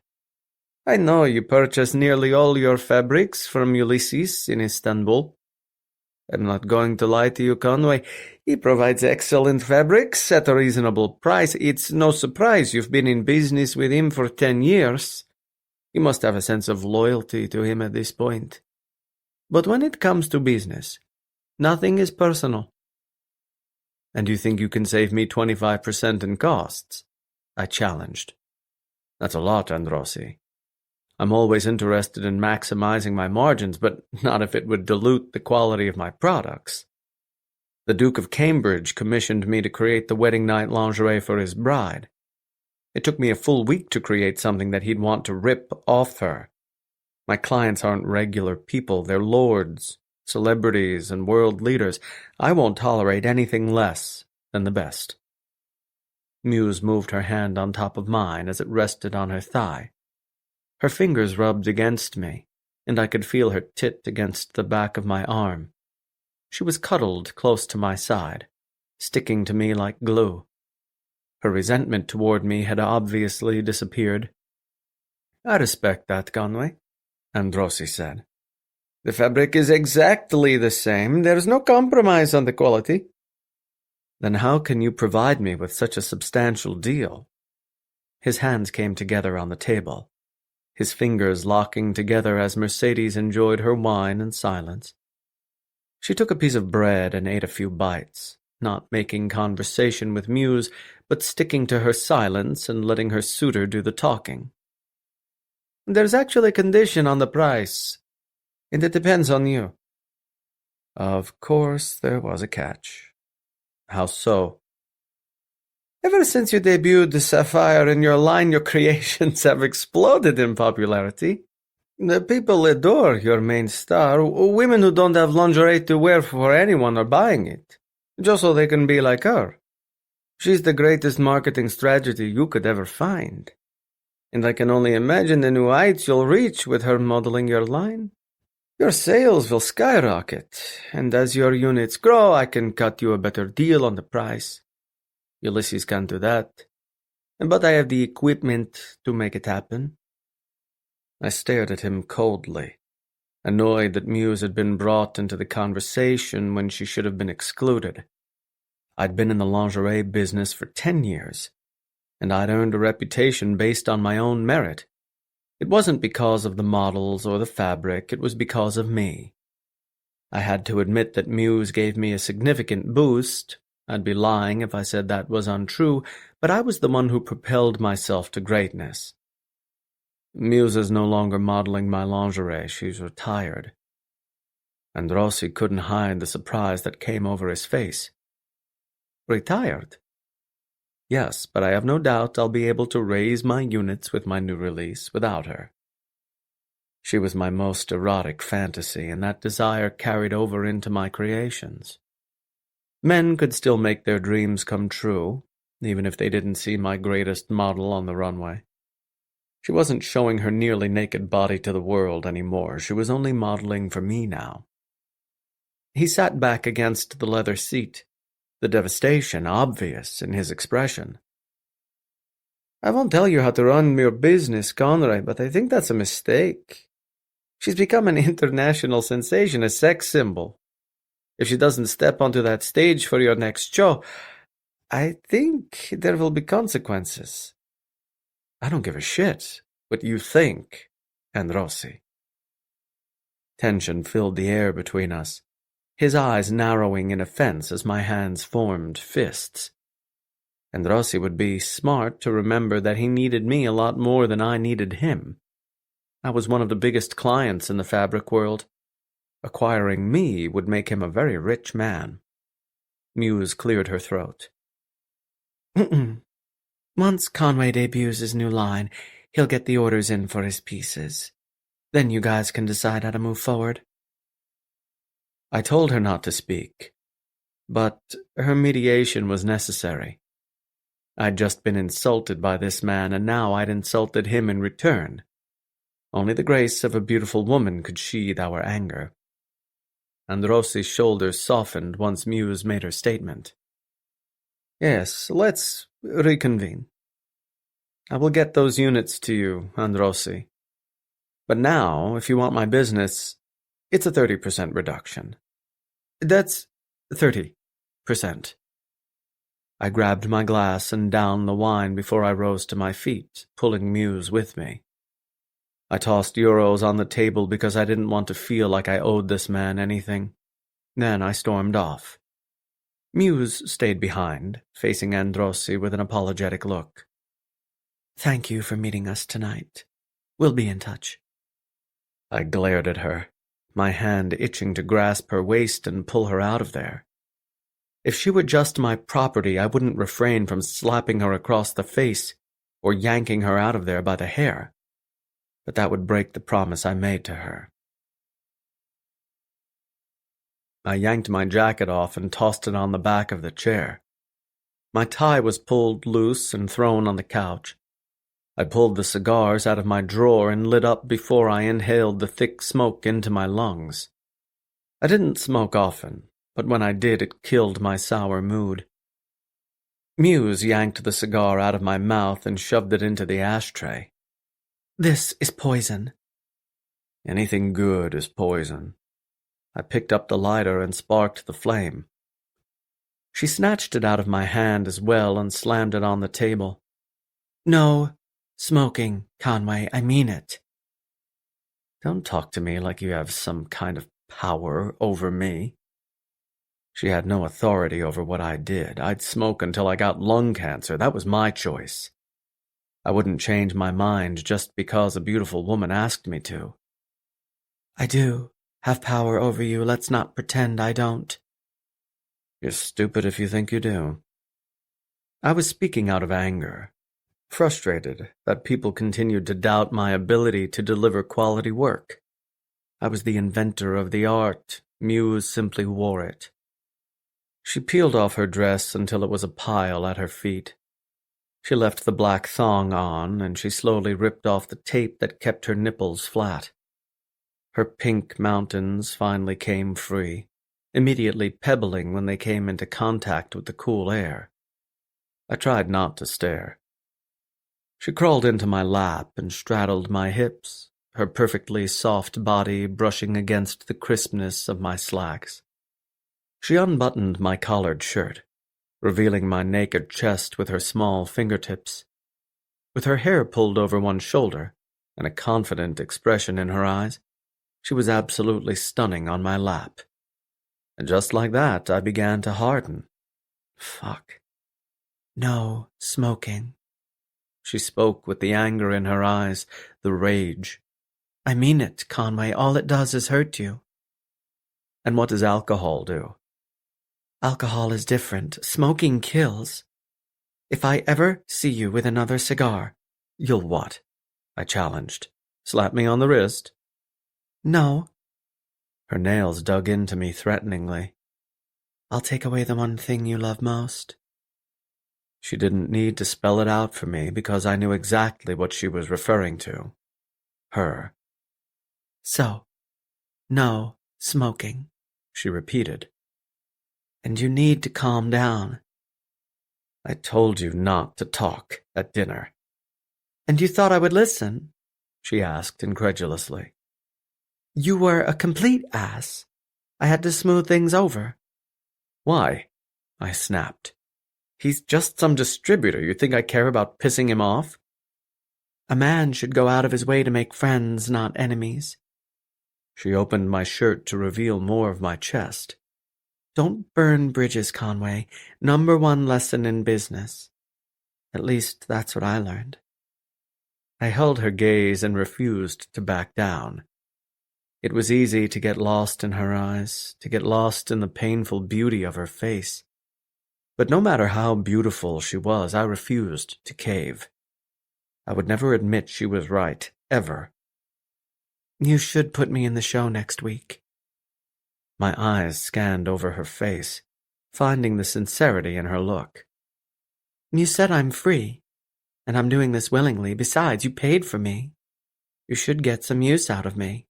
Speaker 1: "I know you purchase nearly all your fabrics from Ulysses in Istanbul. I'm not going to lie to you, Conway. He provides excellent fabrics at a reasonable price. It's no surprise you've been in business with him for 10 years. You must have a sense of loyalty to him at this point. But when it comes to business, nothing is personal." "And you think you can save me 25% in costs?" I challenged. "That's a lot, Androssi. I'm always interested in maximizing my margins, but not if it would dilute the quality of my products. The Duke of Cambridge commissioned me to create the wedding night lingerie for his bride. It took me a full week to create something that he'd want to rip off her. My clients aren't regular people, they're lords, celebrities, and world leaders. I won't tolerate anything less than the best." Muse moved her hand on top of mine as it rested on her thigh. Her fingers rubbed against me, and I could feel her tit against the back of my arm. She was cuddled close to my side, sticking to me like glue. Her resentment toward me had obviously disappeared. "I respect that, Conway," Androssi said. "The fabric is exactly the same. There's no compromise on the quality." "Then how can you provide me with such a substantial deal?" His hands came together on the table, his fingers locking together as Mercedes enjoyed her wine in silence. She took a piece of bread and ate a few bites, not making conversation with Muse, but sticking to her silence and letting her suitor do the talking. "There's actually a condition on the price, and it depends on you." Of course there was a catch. "How so?" "Ever since you debuted the Sapphire in your line, your creations have exploded in popularity. The people adore your main star. Women who don't have lingerie to wear for anyone are buying it, just so they can be like her. She's the greatest marketing strategy you could ever find. And I can only imagine the new heights you'll reach with her modeling your line." Your sales will skyrocket, and as your units grow, I can cut you a better deal on the price. Ulysses can't do that, but I have the equipment to make it happen. I stared at him coldly, annoyed that Muse had been brought into the conversation when she should have been excluded. I'd been in the lingerie business for 10 years, and I'd earned a reputation based on my own merit. It wasn't because of the models or the fabric, it was because of me. I had to admit that Muse gave me a significant boost. I'd be lying if I said that was untrue, but I was the one who propelled myself to greatness. Muse is no longer modeling my lingerie, she's retired. And Rossi couldn't hide the surprise that came over his face. Retired? Yes, but I have no doubt I'll be able to raise my units with my new release without her. She was my most erotic fantasy, and that desire carried over into my creations. Men could still make their dreams come true, even if they didn't see my greatest model on the runway. She wasn't showing her nearly naked body to the world anymore. She was only modeling for me now. He sat back against the leather seat, the devastation obvious in his expression. I won't tell you how to run your business, Conrad, but I think that's a mistake. She's become an international sensation, a sex symbol. If she doesn't step onto that stage for your next show, I think there will be consequences. I don't give a shit what you think, and Rossi. Tension filled the air between us, his eyes narrowing in offense as my hands formed fists. And Rossi would be smart to remember that he needed me a lot more than I needed him. I was one of the biggest clients in the fabric world. Acquiring me would make him a very rich man. Muse cleared her throat. Once Conway debuts his new line, he'll get the orders in for his pieces. Then you guys can decide how to move forward. I told her not to speak, but her mediation was necessary. I'd just been insulted by this man, and now I'd insulted him in return. Only the grace of a beautiful woman could sheathe our anger. And Rossi's shoulders softened once Muse made her statement. Yes, let's reconvene. I will get those units to you, Androssi. But now, if you want my business, it's a 30% reduction. That's 30%. I grabbed my glass and downed the wine before I rose to my feet, pulling Muse with me. I tossed euros on the table because I didn't want to feel like I owed this man anything. Then I stormed off. Muse stayed behind, facing Androssi with an apologetic look. Thank you for meeting us tonight. We'll be in touch. I glared at her, my hand itching to grasp her waist and pull her out of there. If she were just my property, I wouldn't refrain from slapping her across the face or yanking her out of there by the hair. But that would break the promise I made to her. I yanked my jacket off and tossed it on the back of the chair. My tie was pulled loose and thrown on the couch. I pulled the cigars out of my drawer and lit up before I inhaled the thick smoke into my lungs. I didn't smoke often, but when I did, it killed my sour mood. Muse yanked the cigar out of my mouth and shoved it into the ashtray. This is poison. Anything good is poison. I picked up the lighter and sparked the flame. She snatched it out of my hand as well and slammed it on the table. No smoking, Conway, I mean it. Don't talk to me like you have some kind of power over me. She had no authority over what I did. I'd smoke until I got lung cancer. That was my choice. I wouldn't change my mind just because a beautiful woman asked me to. I do have power over you. Let's not pretend I don't. You're stupid if you think you do. I was speaking out of anger, frustrated that people continued to doubt my ability to deliver quality work. I was the inventor of the art. Muse simply wore it. She peeled off her dress until it was a pile at her feet. She left the black thong on, and she slowly ripped off the tape that kept her nipples flat. Her pink mountains finally came free, immediately pebbling when they came into contact with the cool air. I tried not to stare. She crawled into my lap and straddled my hips, her perfectly soft body brushing against the crispness of my slacks. She unbuttoned my collared shirt, revealing my naked chest with her small fingertips. With her hair pulled over one shoulder and a confident expression in her eyes, she was absolutely stunning on my lap. And just like that, I began to harden. Fuck. No smoking. She spoke with the anger in her eyes, the rage. I mean it, Conway. All it does is hurt you. And what does alcohol do? Alcohol is different. Smoking kills. If I ever see you with another cigar, you'll what? I challenged. Slap me on the wrist? No. Her nails dug into me threateningly. I'll take away the one thing you love most. She didn't need to spell it out for me because I knew exactly what she was referring to. Her. So, no smoking, she repeated. And you need to calm down. I told you not to talk at dinner. And you thought I would listen? She asked incredulously. You were a complete ass. I had to smooth things over. Why? I snapped. He's just some distributor. You think I care about pissing him off? A man should go out of his way to make friends, not enemies. She opened my shirt to reveal more of my chest. Don't burn bridges, Conway. #1 lesson in business. At least that's what I learned. I held her gaze and refused to back down. It was easy to get lost in her eyes, to get lost in the painful beauty of her face. But no matter how beautiful she was, I refused to cave. I would never admit she was right, ever. You should put me in the show next week. My eyes scanned over her face, finding the sincerity in her look. You said I'm free, and I'm doing this willingly. Besides, you paid for me. You should get some use out of me.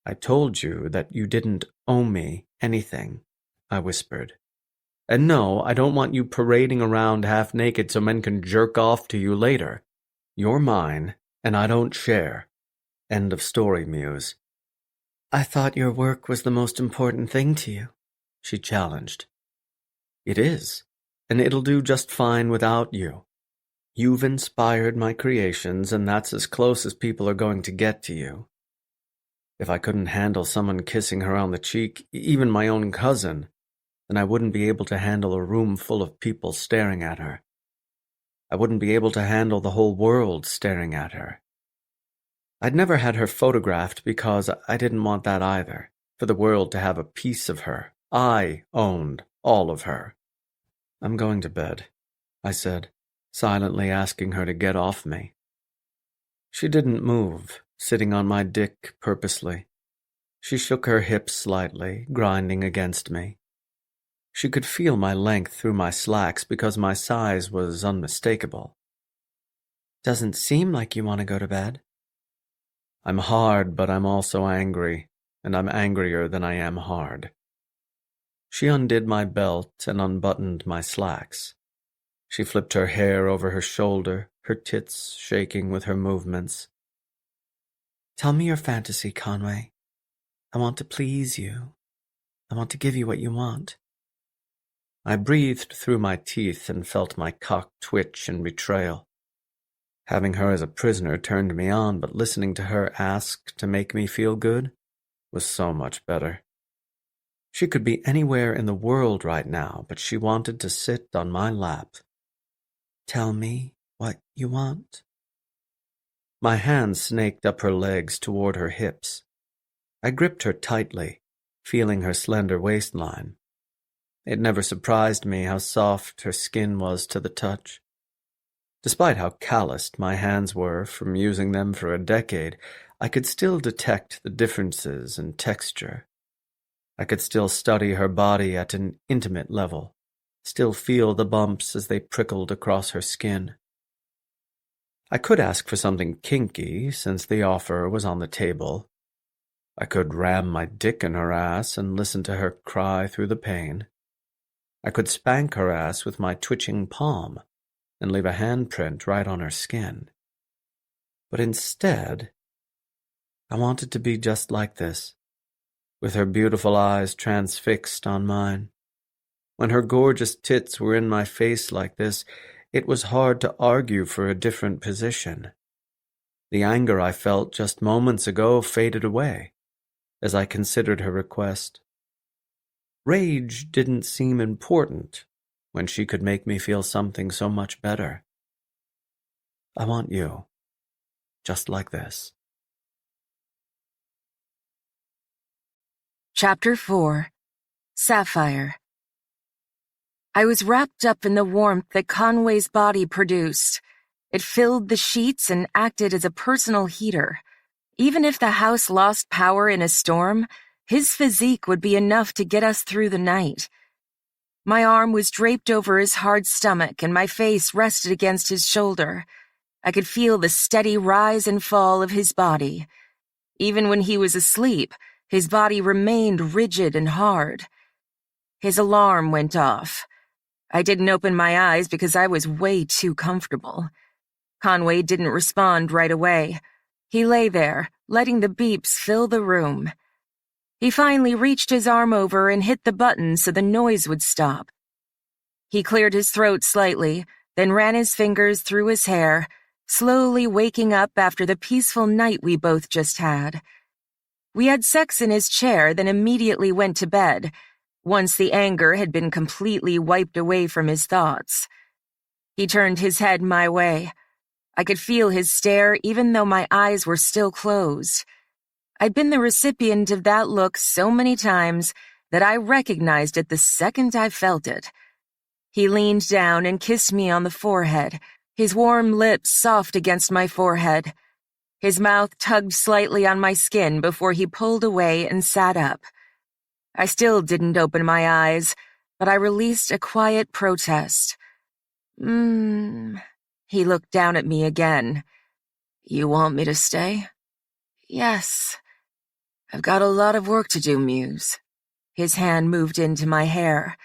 Speaker 1: I told you that you didn't owe me anything, I whispered. And no, I don't want you parading around half naked so men can jerk off to you later. You're mine, and I don't share. End of story, Muse. I thought your work was the most important thing to you, she challenged. It is, and it'll do just fine without you. You've inspired my creations, and that's as close as people are going to get to you. If I couldn't handle someone kissing her on the cheek, even my own cousin, then I wouldn't be able to handle a room full of people staring at her. I wouldn't be able to handle the whole world staring at her. I'd never had her photographed because I didn't want that either, for the world to have a piece of her. I owned all of her. I'm going to bed, I said, silently asking her to get off me. She didn't move, sitting on my dick purposely. She shook her hips slightly, grinding against me. She could feel my length through my slacks because my size was unmistakable. Doesn't seem like you want to go to bed. I'm hard, but I'm also angry, and I'm angrier than I am hard. She undid my belt and unbuttoned my slacks. She flipped her hair over her shoulder, her tits shaking with her movements. Tell me your fantasy, Conway. I want to please you. I want to give you what you want. I breathed through my teeth and felt my cock twitch in betrayal. Having her as a prisoner turned me on, but listening to her ask to make me feel good was so much better. She could be anywhere in the world right now, but she wanted to sit on my lap. Tell me what you want. My hand snaked up her legs toward her hips. I gripped her tightly, feeling her slender waistline. It never surprised me how soft her skin was to the touch. Despite how calloused my hands were from using them for a decade, I could still detect the differences in texture. I could still study her body at an intimate level, still feel the bumps as they prickled across her skin. I could ask for something kinky, since the offer was on the table, I could ram my dick in her ass and listen to her cry through the pain. I could spank her ass with my twitching palm and leave a handprint right on her skin. But instead, I wanted to be just like this, with her beautiful eyes transfixed on mine. When her gorgeous tits were in my face like this, it was hard to argue for a different position. The anger I felt just moments ago faded away as I considered her request. Rage didn't seem important when she could make me feel something so much better. I want you, just like this.
Speaker 2: Chapter 4. Sapphire. I was wrapped up in the warmth that Conway's body produced. It filled the sheets and acted as a personal heater. Even if the house lost power in a storm, his physique would be enough to get us through the night. My arm was draped over his hard stomach and my face rested against his shoulder. I could feel the steady rise and fall of his body. Even when he was asleep, his body remained rigid and hard. His alarm went off. I didn't open my eyes because I was way too comfortable. Conway didn't respond right away. He lay there, letting the beeps fill the room. He finally reached his arm over and hit the button so the noise would stop. He cleared his throat slightly, then ran his fingers through his hair, slowly waking up after the peaceful night we both just had. We had sex in his chair, then immediately went to bed, once the anger had been completely wiped away from his thoughts. He turned his head my way. I could feel his stare even though my eyes were still closed. I'd been the recipient of that look so many times that I recognized it the second I felt it. He leaned down and kissed me on the forehead, his warm lips soft against my forehead. His mouth tugged slightly on my skin before he pulled away and sat up. I still didn't open my eyes, but I released a quiet protest. He looked down at me again. You want me to stay? Yes. I've got a lot of work to do, Muse. His hand moved into my hair.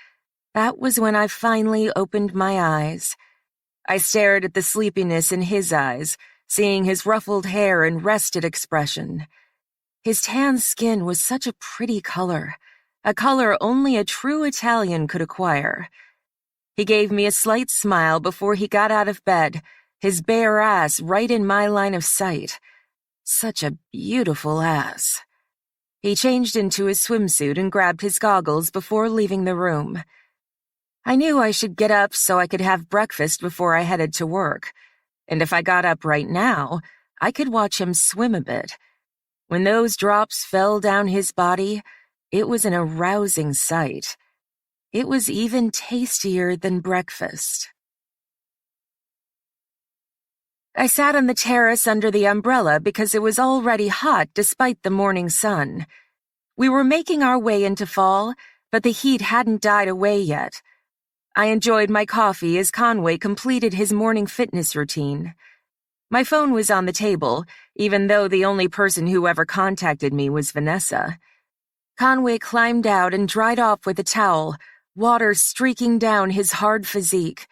Speaker 2: That was when I finally opened my eyes. I stared at the sleepiness in his eyes, seeing his ruffled hair and rested expression. His tan skin was such a pretty color, a color only a true Italian could acquire. He gave me a slight smile before he got out of bed, his bare ass right in my line of sight. Such a beautiful ass. He changed into his swimsuit and grabbed his goggles before leaving the room. I knew I should get up so I could have breakfast before I headed to work. And if I got up right now, I could watch him swim a bit. When those drops fell down his body, it was an arousing sight. It was even tastier than breakfast. I sat on the terrace under the umbrella because it was already hot despite the morning sun. We were making our way into fall, but the heat hadn't died away yet. I enjoyed my coffee as Conway completed his morning fitness routine. My phone was on the table, even though the only person who ever contacted me was Vanessa. Conway climbed out and dried off with a towel, water streaking down his hard physique.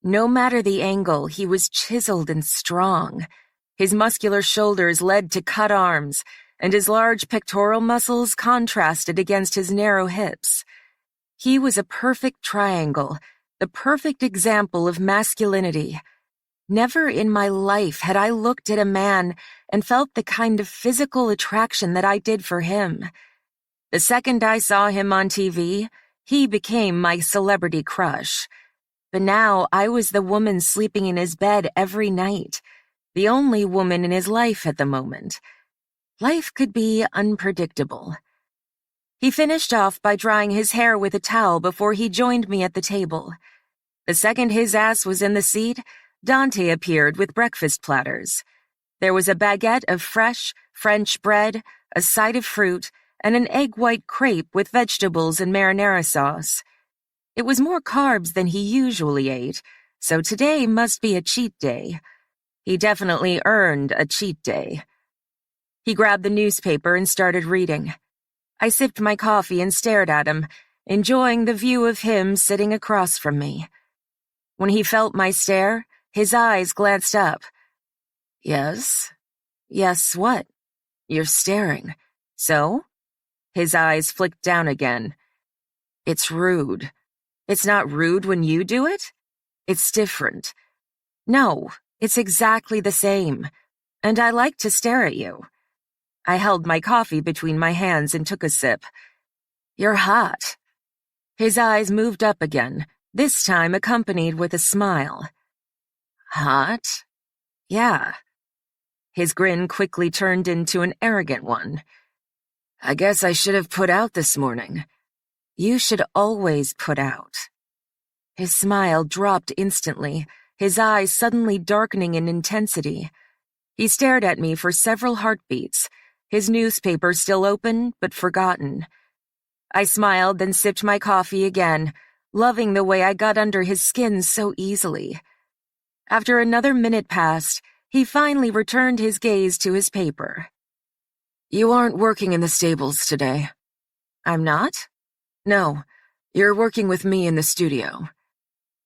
Speaker 2: No matter the angle, he was chiseled and strong. His muscular shoulders led to cut arms, and his large pectoral muscles contrasted against his narrow hips. He was a perfect triangle, the perfect example of masculinity. Never in my life had I looked at a man and felt the kind of physical attraction that I did for him. The second I saw him on TV, he became my celebrity crush. But now I was the woman sleeping in his bed every night, the only woman in his life at the moment. Life could be unpredictable. He finished off by drying his hair with a towel before he joined me at the table. The second his ass was in the seat, Dante appeared with breakfast platters. There was a baguette of fresh, French bread, a side of fruit, and an egg white crepe with vegetables and marinara sauce. It was more carbs than he usually ate, so today must be a cheat day. He definitely earned a cheat day. He grabbed the newspaper and started reading. I sipped my coffee and stared at him, enjoying the view of him sitting across from me. When he felt my stare, his eyes glanced up. Yes? Yes, what? You're staring. So? His eyes flicked down again. It's rude. It's not rude when you do it? It's different. No, it's exactly the same. And I like to stare at you. I held my coffee between my hands and took a sip. You're hot. His eyes moved up again, this time accompanied with a smile. Hot? Yeah. His grin quickly turned into an arrogant one. I guess I should have put out this morning. You should always put out. His smile dropped instantly, his eyes suddenly darkening in intensity. He stared at me for several heartbeats, his newspaper still open but forgotten. I smiled, then sipped my coffee again, loving the way I got under his skin so easily. After another minute passed, he finally returned his gaze to his paper. You aren't working in the stables today. I'm not? No, you're working with me in the studio.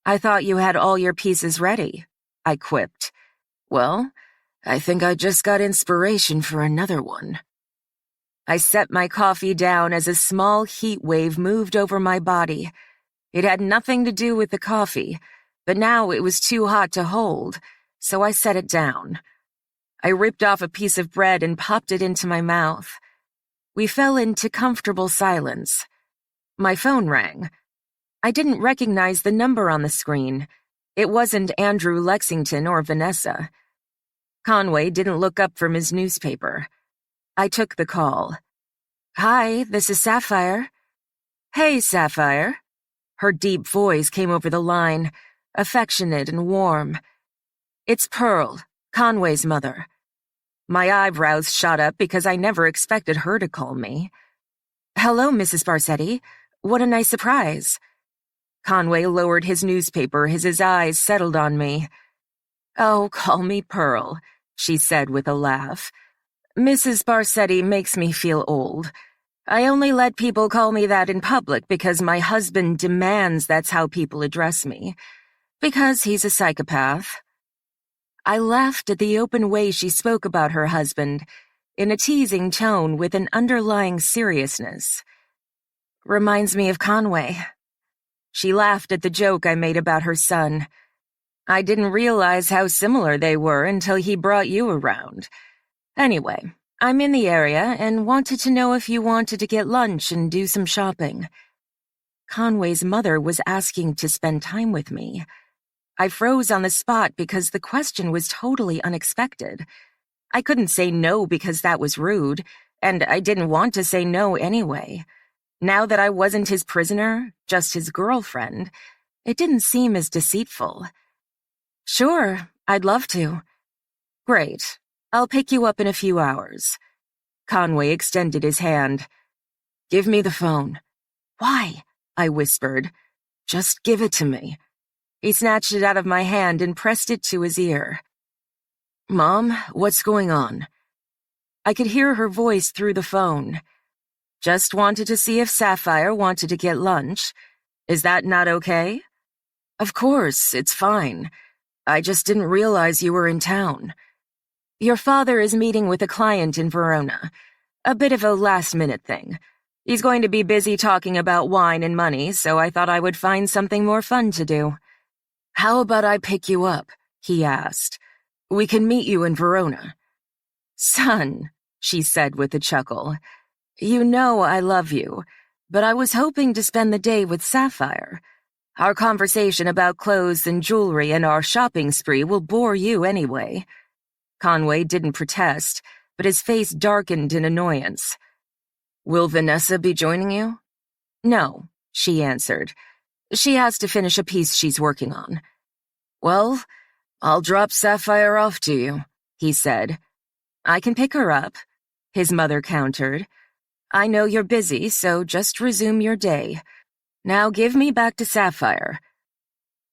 Speaker 2: I thought you had all your pieces ready, I quipped. Well, I think I just got inspiration for another one. I set my coffee down as a small heat wave moved over my body. It had nothing to do with the coffee, but now it was too hot to hold, so I set it down. I ripped off a piece of bread and popped it into my mouth. We fell into comfortable silence. My phone rang. I didn't recognize the number on the screen. It wasn't Andrew Lexington or Vanessa. Conway didn't look up from his newspaper. I took the call. Hi, this is Sapphire. Hey, Sapphire. Her deep voice came over the line, affectionate and warm. It's Pearl, Conway's mother. My eyebrows shot up because I never expected her to call me. Hello, Mrs. Barsetti. What a nice surprise. Conway lowered his newspaper as his eyes settled on me. Oh, call me Pearl, she said with a laugh. Mrs. Barsetti makes me feel old. I only let people call me that in public because my husband demands that's how people address me. Because he's a psychopath. I laughed at the open way she spoke about her husband, in a teasing tone with an underlying seriousness. Reminds me of Conway. She laughed at the joke I made about her son. I didn't realize how similar they were until he brought you around. Anyway, I'm in the area and wanted to know if you wanted to get lunch and do some shopping. Conway's mother was asking to spend time with me. I froze on the spot because the question was totally unexpected. I couldn't say no because that was rude, and I didn't want to say no anyway. Now that I wasn't his prisoner, just his girlfriend, it didn't seem as deceitful. Sure, I'd love to. Great. I'll pick you up in a few hours. Conway extended his hand. Give me the phone. Why? I whispered. Just give it to me. He snatched it out of my hand and pressed it to his ear. Mom, what's going on? I could hear her voice through the phone. Just wanted to see if Sapphire wanted to get lunch. Is that not okay? Of course, it's fine. I just didn't realize you were in town. Your father is meeting with a client in Verona. A bit of a last-minute thing. He's going to be busy talking about wine and money, so I thought I would find something more fun to do. How about I pick you up? He asked. We can meet you in Verona. Son, she said with a chuckle, you know I love you, but I was hoping to spend the day with Sapphire. Our conversation about clothes and jewelry and our shopping spree will bore you anyway. Conway didn't protest, but his face darkened in annoyance. Will Vanessa be joining you? No, she answered. She has to finish a piece she's working on. Well, I'll drop Sapphire off to you, he said. I can pick her up, his mother countered. I know you're busy, so just resume your day. Now give me back to Sapphire.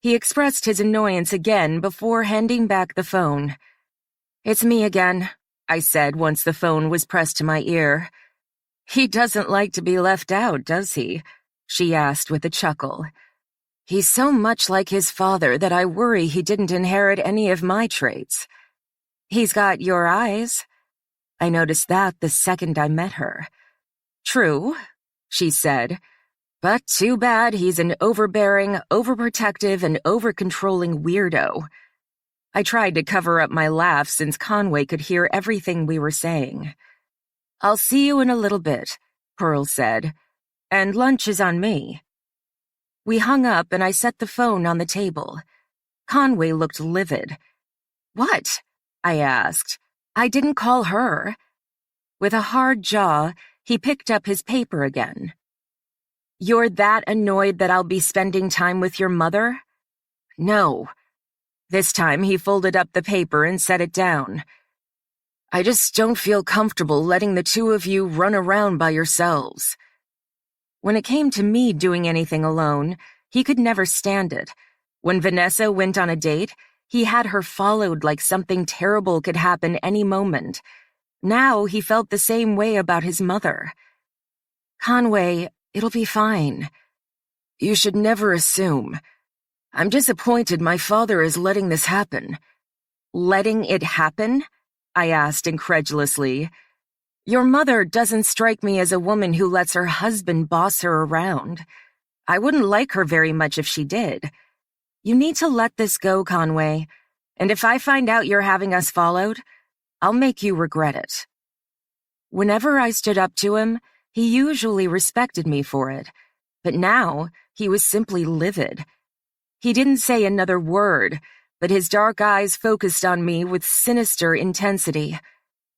Speaker 2: He expressed his annoyance again before handing back the phone. It's me again. I said once the phone was pressed to my ear. He doesn't like to be left out, does he? She asked with a chuckle. He's so much like his father that I worry he didn't inherit any of my traits. He's got your eyes. I noticed that the second I met her. True, she said, but too bad he's an overbearing, overprotective, and over-controlling weirdo. I tried to cover up my laugh since Conway could hear everything we were saying. I'll see you in a little bit, Pearl said, and lunch is on me. We hung up and I set the phone on the table. Conway looked livid. What? I asked. I didn't call her. With a hard jaw, he picked up his paper again. You're that annoyed that I'll be spending time with your mother? No. This time he folded up the paper and set it down. I just don't feel comfortable letting the two of you run around by yourselves. When it came to me doing anything alone, he could never stand it. When Vanessa went on a date, he had her followed like something terrible could happen any moment. Now he felt the same way about his mother. Conway, it'll be fine. You should never assume. I'm disappointed my father is letting this happen. Letting it happen? I asked incredulously. Your mother doesn't strike me as a woman who lets her husband boss her around. I wouldn't like her very much if she did. You need to let this go, Conway, and if I find out you're having us followed, I'll make you regret it. Whenever I stood up to him, he usually respected me for it, but now he was simply livid. He didn't say another word, but his dark eyes focused on me with sinister intensity.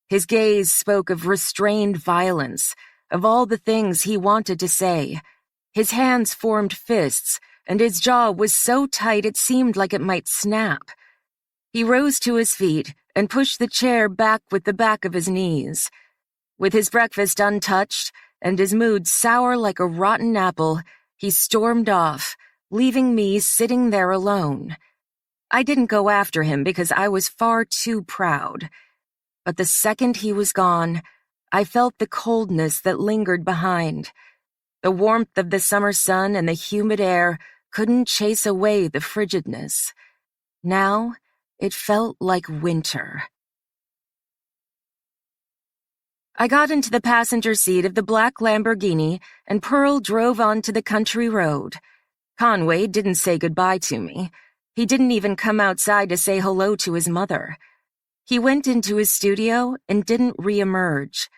Speaker 2: His gaze spoke of restrained violence, of all the things he wanted to say. His hands formed fists, and his jaw was so tight it seemed like it might snap. He rose to his feet and pushed the chair back with the back of his knees. With his breakfast untouched and his mood sour like a rotten apple, he stormed off, leaving me sitting there alone. I didn't go after him because I was far too proud. But the second he was gone, I felt the coldness that lingered behind. The warmth of the summer sun and the humid air couldn't chase away the frigidness. Now, it felt like winter. I got into the passenger seat of the black Lamborghini, and Pearl drove onto the country road. Conway didn't say goodbye to me. He didn't even come outside to say hello to his mother. He went into his studio and didn't re-emerge.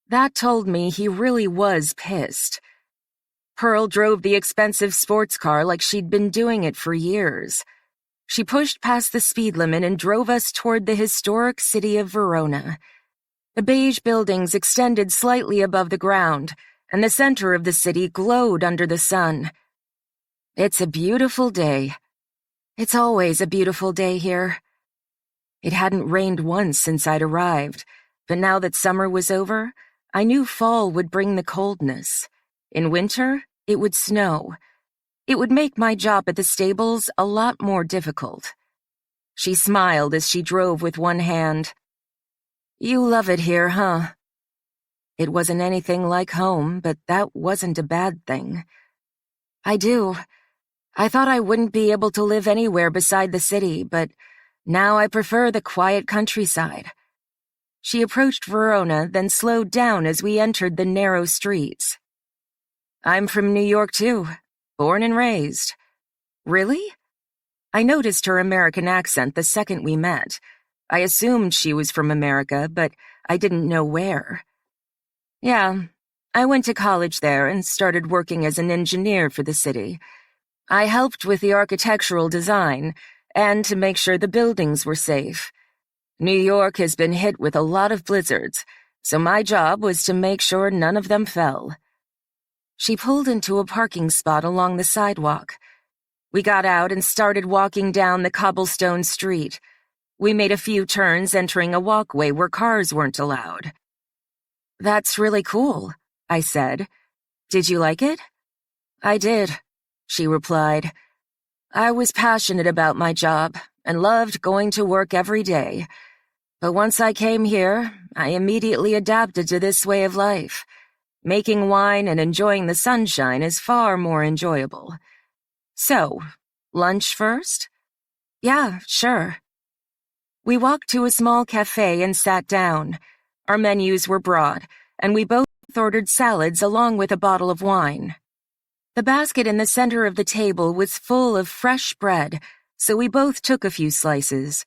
Speaker 2: That told me he really was pissed. Pearl drove the expensive sports car like she'd been doing it for years. She pushed past the speed limit and drove us toward the historic city of Verona. The beige buildings extended slightly above the ground, and the center of the city glowed under the sun. It's a beautiful day. It's always a beautiful day here. It hadn't rained once since I'd arrived, but now that summer was over, I knew fall would bring the coldness. In winter, it would snow. It would make my job at the stables a lot more difficult. She smiled as she drove with one hand. You love it here, huh? It wasn't anything like home, but that wasn't a bad thing. I do. I thought I wouldn't be able to live anywhere beside the city, but now I prefer the quiet countryside. She approached Verona, then slowed down as we entered the narrow streets. I'm from New York, too. Born and raised. Really? I noticed her American accent the second we met. I assumed she was from America, but I didn't know where. Yeah, I went to college there and started working as an engineer for the city. I helped with the architectural design and to make sure the buildings were safe. New York has been hit with a lot of blizzards, so my job was to make sure none of them fell. She pulled into a parking spot along the sidewalk. We got out and started walking down the cobblestone street. We made a few turns entering a walkway where cars weren't allowed. That's really cool, I said. Did you like it? I did, she replied. I was passionate about my job and loved going to work every day.
Speaker 3: But once I came here, I immediately adapted to this way of life. Making wine and enjoying the sunshine is far more enjoyable. So, lunch first? Yeah, sure. We walked to a small cafe and sat down. Our menus were brought, and we both ordered salads along with a bottle of wine. The basket in the center of the table was full of fresh bread, so we both took a few slices.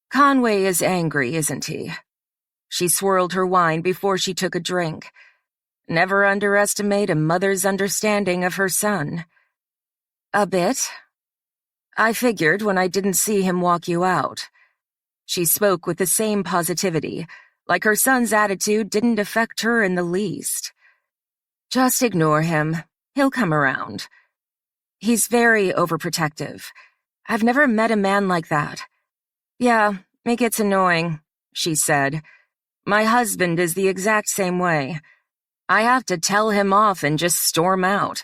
Speaker 3: Conway is angry, isn't he? She swirled her wine before she took a drink. Never underestimate a mother's understanding of her son. A bit. I figured when I didn't see him walk you out. She spoke with the same positivity, like her son's attitude didn't affect her in the least. Just ignore him. He'll come around. He's very overprotective. I've never met a man like that. Yeah, it gets annoying, she said. My husband is the exact same way. I have to tell him off and just storm out.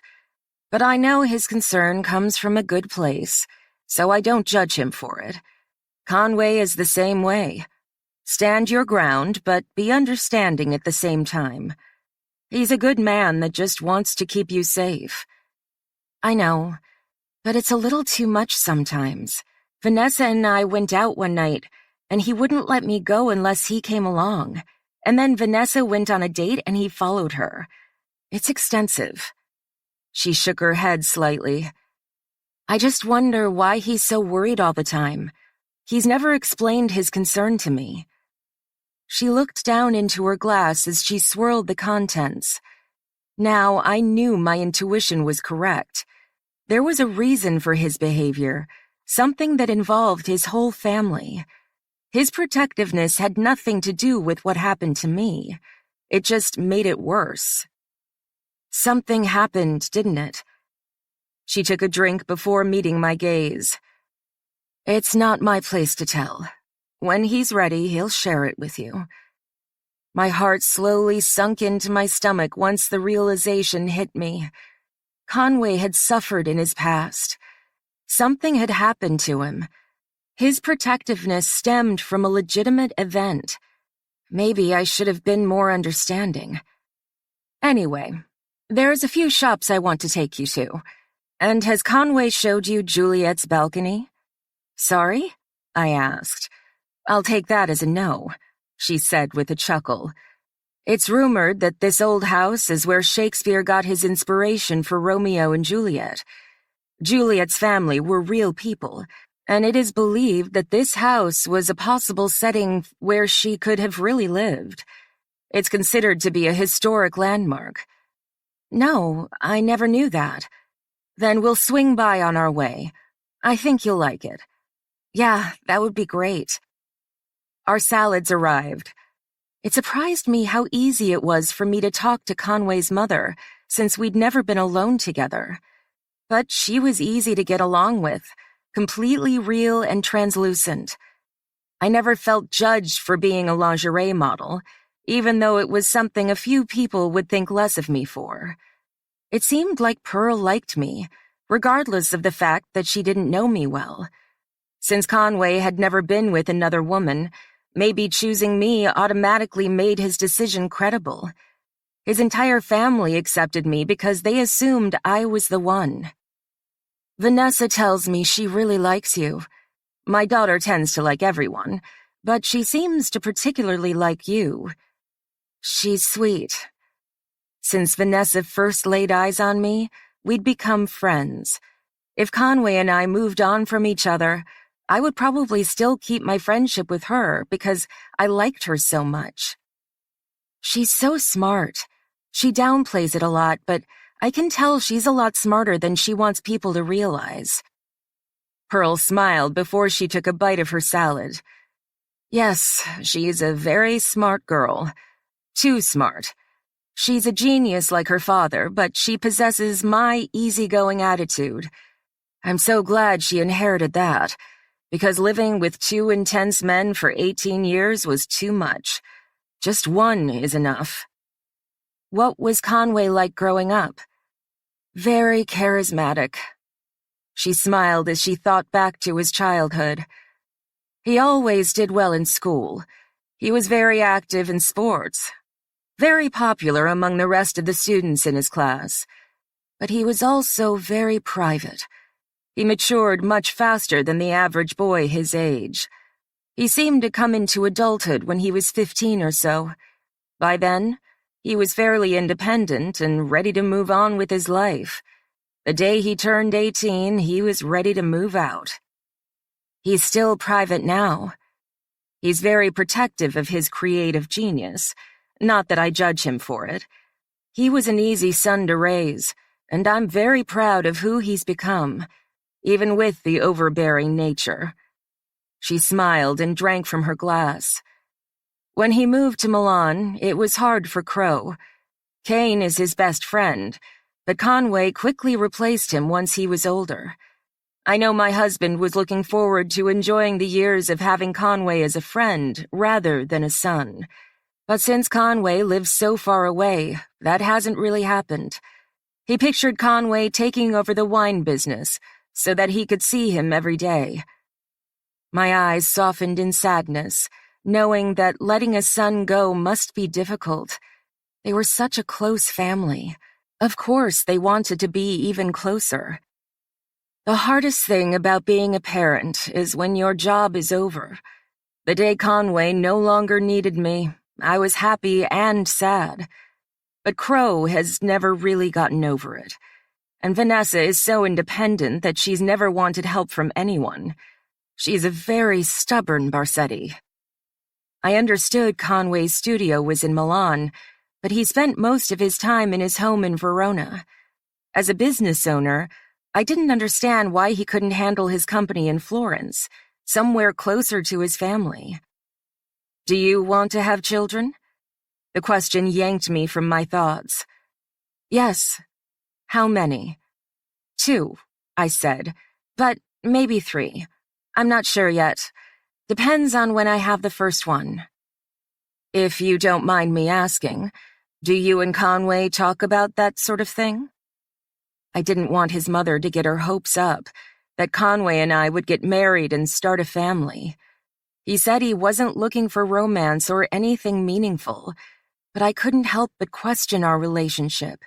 Speaker 3: But I know his concern comes from a good place, so I don't judge him for it. Conway is the same way. Stand your ground, but be understanding at the same time. He's a good man that just wants to keep you safe. I know, but it's a little too much sometimes. Vanessa and I went out one night, and he wouldn't let me go unless he came along. And then Vanessa went on a date and he followed her. It's extensive. She shook her head slightly. I just wonder why he's so worried all the time. He's never explained his concern to me. She looked down into her glass as she swirled the contents. Now I knew my intuition was correct. There was a reason for his behavior, something that involved his whole family. His protectiveness had nothing to do with what happened to me. It just made it worse. Something happened, didn't it? She took a drink before meeting my gaze. It's not my place to tell. When he's ready, he'll share it with you. My heart slowly sunk into my stomach once the realization hit me. Conway had suffered in his past. Something had happened to him. His protectiveness stemmed from a legitimate event. Maybe I should have been more understanding. Anyway, there's a few shops I want to take you to. And has Conway showed you Juliet's balcony? Sorry? I asked. I'll take that as a no, she said with a chuckle. It's rumored that this old house is where Shakespeare got his inspiration for Romeo and Juliet. Juliet's family were real people, and it is believed that this house was a possible setting where she could have really lived. It's considered to be a historic landmark. No, I never knew that. Then we'll swing by on our way. I think you'll like it. Yeah, that would be great. Our salads arrived. It surprised me how easy it was for me to talk to Conway's mother, since we'd never been alone together. But she was easy to get along with, completely real and translucent. I never felt judged for being a lingerie model, even though it was something a few people would think less of me for. It seemed like Pearl liked me, regardless of the fact that she didn't know me well. Since Conway had never been with another woman, maybe choosing me automatically made his decision credible. His entire family accepted me because they assumed I was the one. Vanessa tells me she really likes you. My daughter tends to like everyone, but she seems to particularly like you. She's sweet. Since Vanessa first laid eyes on me, we'd become friends. If Conway and I moved on from each other, I would probably still keep my friendship with her because I liked her so much. She's so smart. She downplays it a lot, but I can tell she's a lot smarter than she wants people to realize. Pearl smiled before she took a bite of her salad. Yes, she's a very smart girl. Too smart. She's a genius like her father, but she possesses my easygoing attitude. I'm so glad she inherited that, because living with two intense men for 18 years was too much. Just one is enough. What was Conway like growing up? Very charismatic. She smiled as she thought back to his childhood.
Speaker 2: He always did well in school. He was very active in sports, very popular among the rest of the students in his class. But he was also very private. He matured much faster than the average boy his age. He seemed to come into adulthood when he was 15 or so. By then, he was fairly independent and ready to move on with his life. The day he turned 18, he was ready to move out. He's still private now. He's very protective of his creative genius, not that I judge him for it. He was an easy son to raise, and I'm very proud of who he's become, even with the overbearing nature. She smiled and drank from her glass. When he moved to Milan, it was hard for Crow. Kane is his best friend, but Conway quickly replaced him once he was older. I know my husband was looking forward to enjoying the years of having Conway as a friend rather than a son. But since Conway lives so far away, that hasn't really happened. He pictured Conway taking over the wine business so that he could see him every day. My eyes softened in sadness, knowing that letting a son go must be difficult. They were such a close family. Of course, they wanted to be even closer. The hardest thing about being a parent is when your job is over. The day Conway no longer needed me, I was happy and sad. But Crow has never really gotten over it. And Vanessa is so independent that she's never wanted help from anyone. She's a very stubborn Barsetti. I understood Conway's studio was in Milan, but he spent most of his time in his home in Verona. As a business owner, I didn't understand why he couldn't handle his company in Florence, somewhere closer to his family. Do you want to have children? The question yanked me from my thoughts. Yes. How many? 2, I said, but maybe 3. I'm not sure yet. Depends on when I have the first one. If you don't mind me asking, do you and Conway talk about that sort of thing? I didn't want his mother to get her hopes up, that Conway and I would get married and start a family. He said he wasn't looking for romance or anything meaningful, but I couldn't help but question our relationship.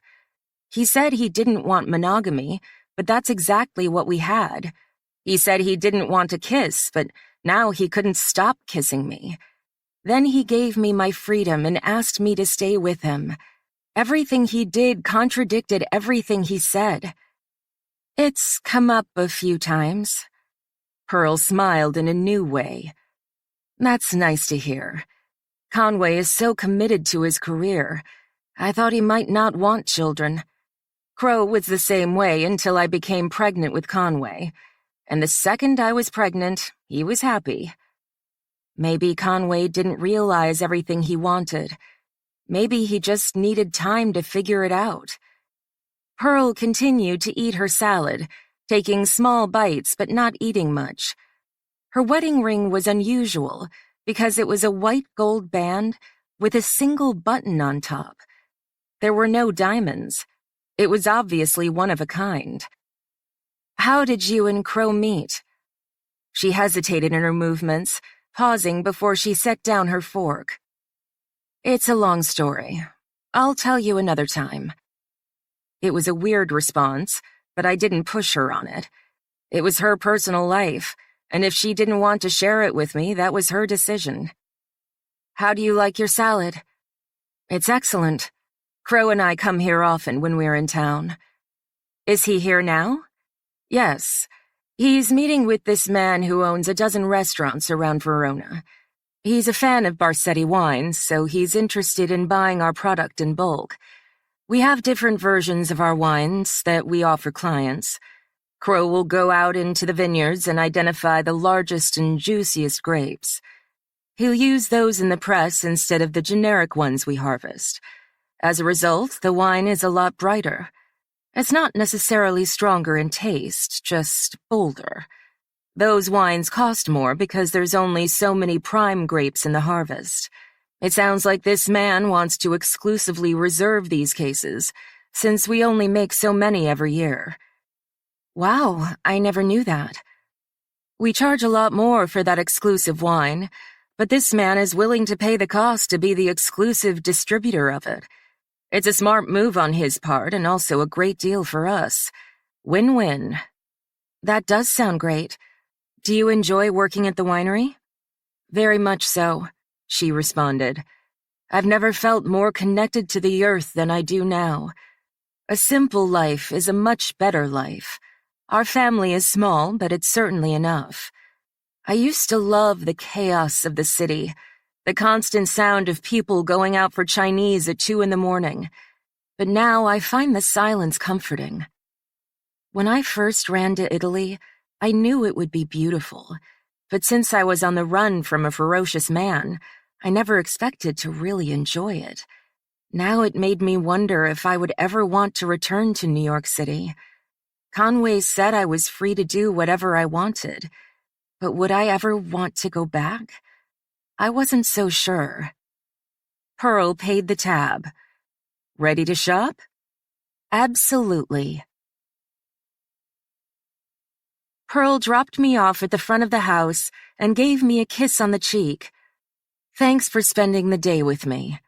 Speaker 2: He said he didn't want monogamy, but that's exactly what we had. He said he didn't want to kiss, but now he couldn't stop kissing me. Then he gave me my freedom and asked me to stay with him. Everything he did contradicted everything he said. It's come up a few times. Pearl smiled in a new way. That's nice to hear. Conway is so committed to his career. I thought he might not want children. Crow was the same way until I became pregnant with Conway. And the second I was pregnant, he was happy. Maybe Conway didn't realize everything he wanted. Maybe he just needed time to figure it out. Pearl continued to eat her salad, taking small bites but not eating much. Her wedding ring was unusual because it was a white gold band with a single button on top. There were no diamonds. It was obviously one of a kind. How did you and Crow meet? She hesitated in her movements, pausing before she set down her fork. It's a long story. I'll tell you another time. It was a weird response, but I didn't push her on it. It was her personal life, and if she didn't want to share it with me, that was her decision. How do you like your salad? It's excellent. Crow and I come here often when we're in town. Is he here now? Yes. He's meeting with this man who owns a dozen restaurants around Verona. He's a fan of Barsetti wines, so he's interested in buying our product in bulk. We have different versions of our wines that we offer clients. Crow will go out into the vineyards and identify the largest and juiciest grapes. He'll use those in the press instead of the generic ones we harvest. As a result, the wine is a lot brighter. It's not necessarily stronger in taste, just bolder. Those wines cost more because there's only so many prime grapes in the harvest. It sounds like this man wants to exclusively reserve these cases, since we only make so many every year. Wow, I never knew that. We charge a lot more for that exclusive wine, but this man is willing to pay the cost to be the exclusive distributor of it. It's a smart move on his part and also a great deal for us. Win-win. That does sound great. Do you enjoy working at the winery? Very much so, she responded. I've never felt more connected to the earth than I do now. A simple life is a much better life. Our family is small, but it's certainly enough. I used to love the chaos of the city, the constant sound of people going out for Chinese at 2 a.m, but now I find the silence comforting. When I first ran to Italy, I knew it would be beautiful, but since I was on the run from a ferocious man, I never expected to really enjoy it. Now it made me wonder if I would ever want to return to New York City. Conway said I was free to do whatever I wanted, but would I ever want to go back? I wasn't so sure. Pearl paid the tab. Ready to shop? Absolutely. Pearl dropped me off at the front of the house and gave me a kiss on the cheek. Thanks for spending the day with me.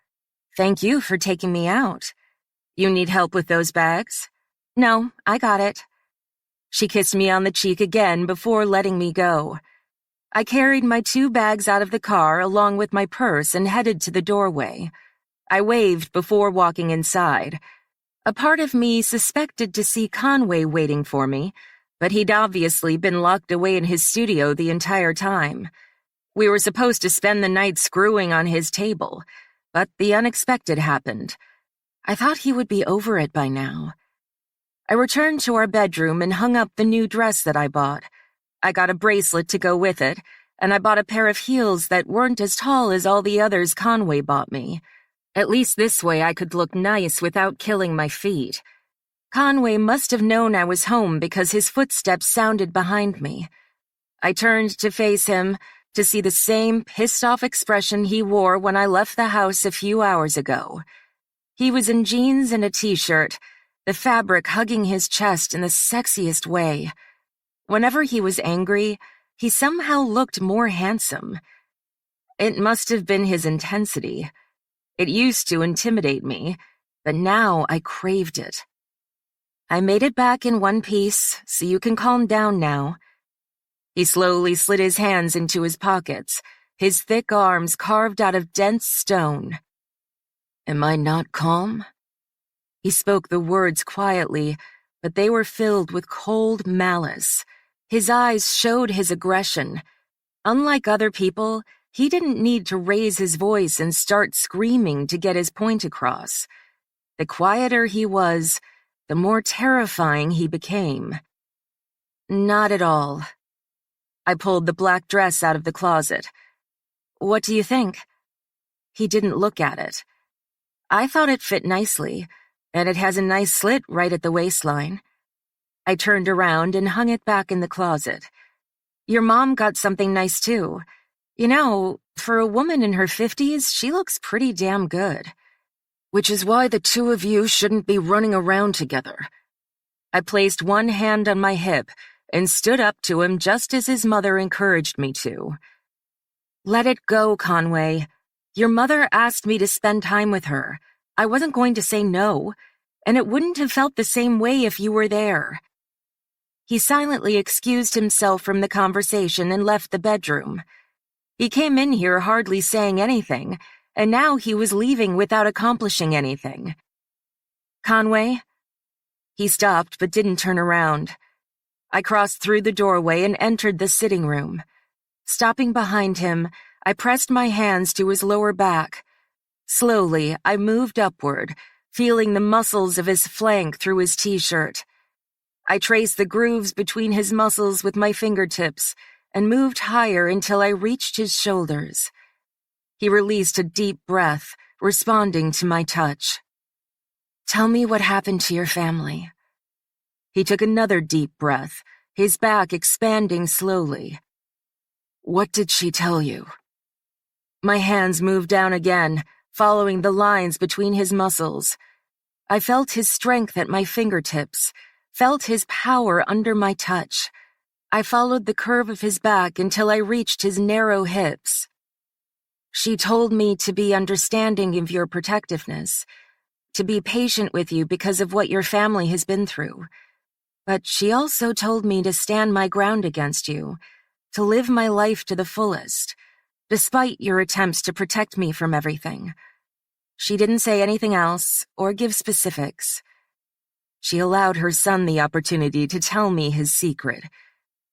Speaker 2: Thank you for taking me out. You need help with those bags? No, I got it. She kissed me on the cheek again before letting me go. I carried my 2 bags out of the car along with my purse and headed to the doorway. I waved before walking inside. A part of me suspected to see Conway waiting for me, but he'd obviously been locked away in his studio the entire time. We were supposed to spend the night screwing on his table, but the unexpected happened. I thought he would be over it by now. I returned to our bedroom and hung up the new dress that I bought. I got a bracelet to go with it, and I bought a pair of heels that weren't as tall as all the others Conway bought me. At least this way I could look nice without killing my feet. Conway must have known I was home because his footsteps sounded behind me. I turned to face him to see the same pissed-off expression he wore when I left the house a few hours ago. He was in jeans and a t-shirt, the fabric hugging his chest in the sexiest way. Whenever he was angry, he somehow looked more handsome. It must have been his intensity. It used to intimidate me, but now I craved it. I made it back in one piece, so you can calm down now. He slowly slid his hands into his pockets, his thick arms carved out of dense stone. Am I not calm? He spoke the words quietly, but they were filled with cold malice. His eyes showed his aggression. Unlike other people, he didn't need to raise his voice and start screaming to get his point across. The quieter he was, the more terrifying he became. Not at all. I pulled the black dress out of the closet. What do you think? He didn't look at it. I thought it fit nicely, and it has a nice slit right at the waistline. I turned around and hung it back in the closet. Your mom got something nice too. You know, for a woman in her 50s, she looks pretty damn good. Which is why the 2 of you shouldn't be running around together. I placed one hand on my hip and stood up to him just as his mother encouraged me to. Let it go, Conway. Your mother asked me to spend time with her. I wasn't going to say no, and it wouldn't have felt the same way if you were there. He silently excused himself from the conversation and left the bedroom. He came in here hardly saying anything, and now he was leaving without accomplishing anything. Conway? He stopped but didn't turn around. I crossed through the doorway and entered the sitting room. Stopping behind him, I pressed my hands to his lower back. Slowly, I moved upward, feeling the muscles of his flank through his t-shirt. I traced the grooves between his muscles with my fingertips and moved higher until I reached his shoulders. He released a deep breath, responding to my touch. Tell me what happened to your family. He took another deep breath, his back expanding slowly. What did she tell you? My hands moved down again, following the lines between his muscles. I felt his strength at my fingertips, felt his power under my touch. I followed the curve of his back until I reached his narrow hips. She told me to be understanding of your protectiveness, to be patient with you because of what your family has been through. But she also told me to stand my ground against you, to live my life to the fullest, despite your attempts to protect me from everything. She didn't say anything else or give specifics. She allowed her son the opportunity to tell me his secret.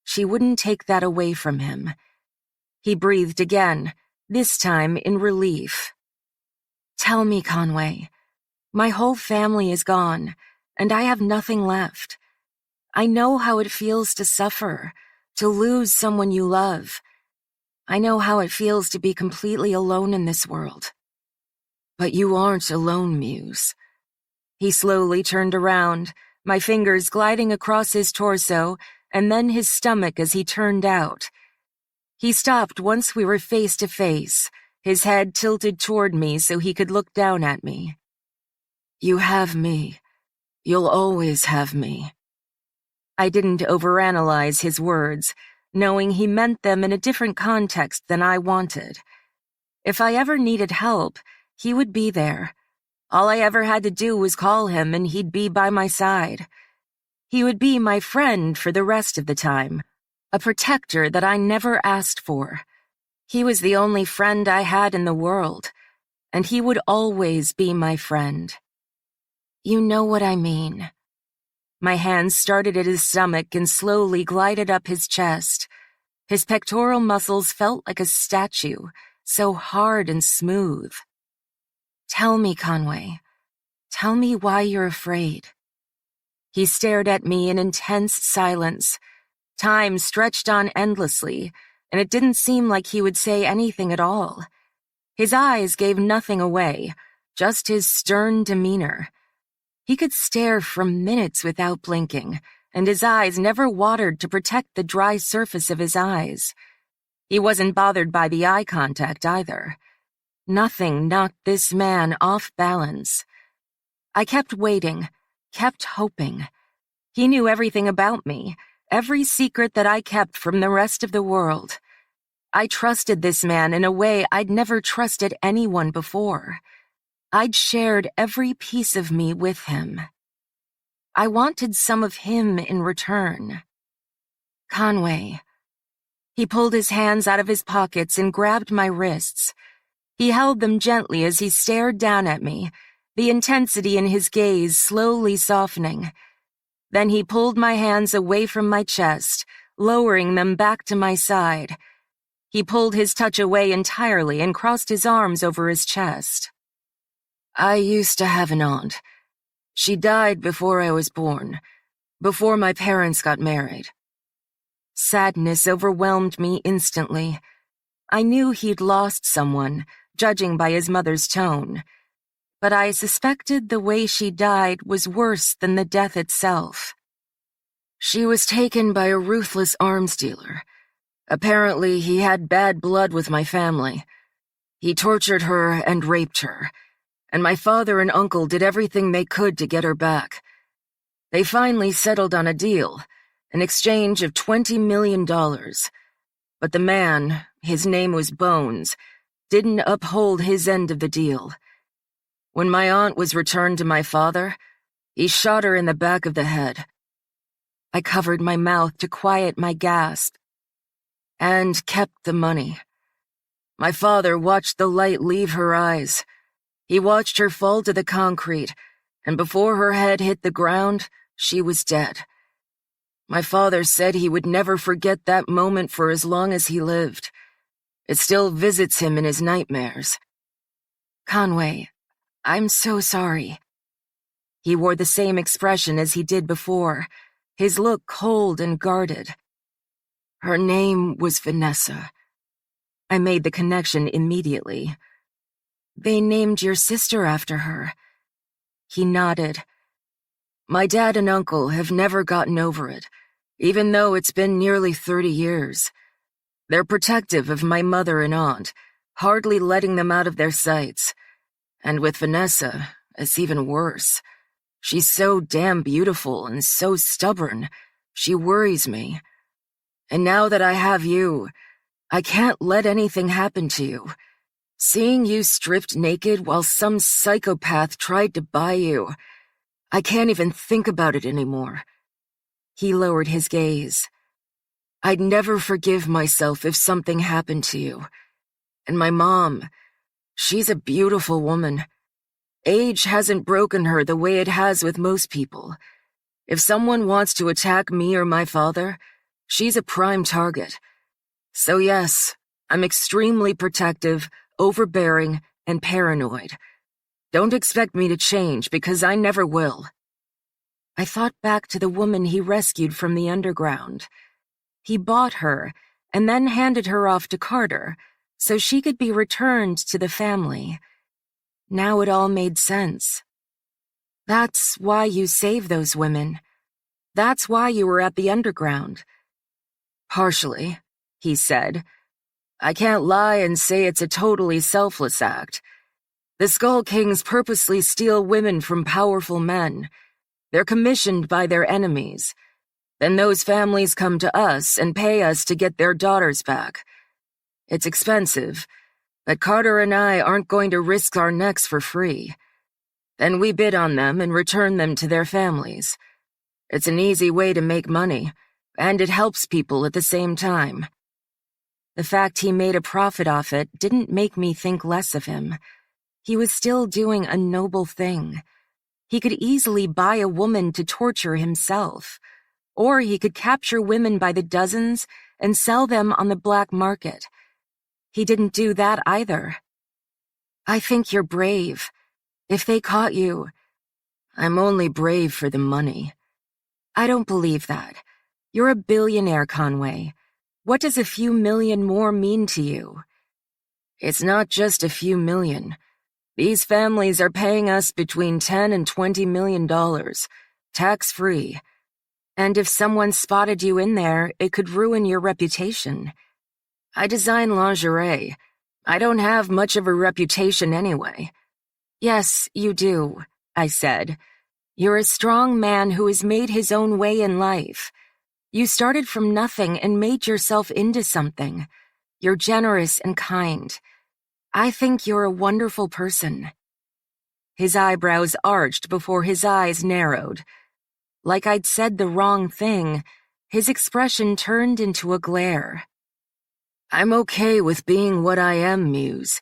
Speaker 2: She wouldn't take that away from him. He breathed again, this time in relief. Tell me, Conway. My whole family is gone, and I have nothing left. I know how it feels to suffer, to lose someone you love. I know how it feels to be completely alone in this world. But you aren't alone, Muse. He slowly turned around, my fingers gliding across his torso and then his stomach as he turned out. He stopped once we were face to face, his head tilted toward me so he could look down at me. You have me. You'll always have me. I didn't overanalyze his words, knowing he meant them in a different context than I wanted. If I ever needed help, he would be there. All I ever had to do was call him and he'd be by my side. He would be my friend for the rest of the time, a protector that I never asked for. He was the only friend I had in the world, and he would always be my friend. You know what I mean. My hands started at his stomach and slowly glided up his chest. His pectoral muscles felt like a statue, so hard and smooth. Tell me, Conway. Tell me why you're afraid. He stared at me in intense silence. Time stretched on endlessly, and it didn't seem like he would say anything at all. His eyes gave nothing away, just his stern demeanor. He could stare for minutes without blinking, and his eyes never watered to protect the dry surface of his eyes. He wasn't bothered by the eye contact either. Nothing knocked this man off balance. I kept waiting, kept hoping. He knew everything about me, every secret that I kept from the rest of the world. I trusted this man in a way I'd never trusted anyone before. I'd shared every piece of me with him. I wanted some of him in return. Conway. He pulled his hands out of his pockets and grabbed my wrists. He held them gently as he stared down at me, the intensity in his gaze slowly softening. Then he pulled my hands away from my chest, lowering them back to my side. He pulled his touch away entirely and crossed his arms over his chest. I used to have an aunt. She died before I was born, before my parents got married. Sadness overwhelmed me instantly. I knew he'd lost someone, judging by his mother's tone. But I suspected the way she died was worse than the death itself. She was taken by a ruthless arms dealer. Apparently, he had bad blood with my family. He tortured her and raped her, and my father and uncle did everything they could to get her back. They finally settled on a deal, an exchange of $20 million. But the man, his name was Bones, didn't uphold his end of the deal. When my aunt was returned to my father, he shot her in the back of the head. I covered my mouth to quiet my gasp, and kept the money. My father watched the light leave her eyes. He watched her fall to the concrete, and before her head hit the ground, she was dead. My father said he would never forget that moment for as long as he lived. It still visits him in his nightmares. Conway, I'm so sorry. He wore the same expression as he did before, his look cold and guarded. Her name was Vanessa. I made the connection immediately. They named your sister after her. He nodded. My dad and uncle have never gotten over it, even though it's been nearly 30 years. They're protective of my mother and aunt, hardly letting them out of their sights. And with Vanessa, it's even worse. She's so damn beautiful and so stubborn. She worries me.
Speaker 3: And now that I have you, I can't let anything happen to you. Seeing you stripped naked while some psychopath tried to buy you, I can't even think about it anymore." He lowered his gaze. "I'd never forgive myself if something happened to you. And my mom, she's a beautiful woman. Age hasn't broken her the way it has with most people. If someone wants to attack me or my father, she's a prime target. So yes, I'm extremely protective, overbearing, and paranoid. Don't expect me to change because I never will." I thought back to the woman he rescued from the underground. He bought her and then handed her off to Carter so she could be returned to the family. Now it all made sense. That's why you saved those women. That's why you were at the underground. "Partially," he said. "I can't lie and say it's a totally selfless act. The Skull Kings purposely steal women from powerful men. They're commissioned by their enemies. Then those families come to us and pay us to get their daughters back. It's expensive, but Carter and I aren't going to risk our necks for free. Then we bid on them and return them to their families. It's an easy way to make money, and it helps people at the same time." The fact he made a profit off it didn't make me think less of him. He was still doing a noble thing. He could easily buy a woman to torture himself, or he could capture women by the dozens and sell them on the black market. He didn't do that either. "I think you're brave. If they caught you..." "I'm only brave for the money." "I don't believe that. You're a billionaire, Conway. What does a few million more mean to you?" "It's not just a few million. These families are paying us between $10 and $20 million, tax-free. And if someone spotted you in there, it could ruin your reputation. I design lingerie. I don't have much of a reputation anyway." "Yes, you do," I said. "You're a strong man who has made his own way in life. You started from nothing and made yourself into something. You're generous and kind. I think you're a wonderful person." His eyebrows arched before his eyes narrowed. Like I'd said the wrong thing, his expression turned into a glare. "I'm okay with being what I am, Muse.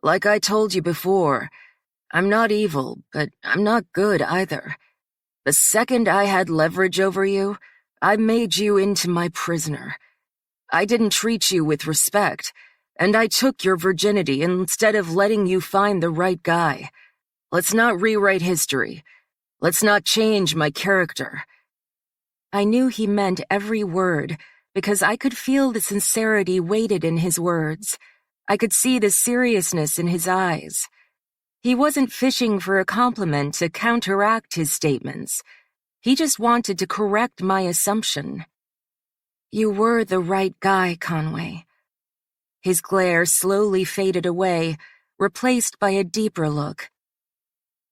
Speaker 3: Like I told you before, I'm not evil, but I'm not good either. The second I had leverage over you, I made you into my prisoner. I didn't treat you with respect, and I took your virginity instead of letting you find the right guy. Let's not rewrite history. Let's not change my character." I knew he meant every word because I could feel the sincerity weighted in his words. I could see the seriousness in his eyes. He wasn't fishing for a compliment to counteract his statements. He just wanted to correct my assumption. "You were the right guy, Conway." His glare slowly faded away, replaced by a deeper look.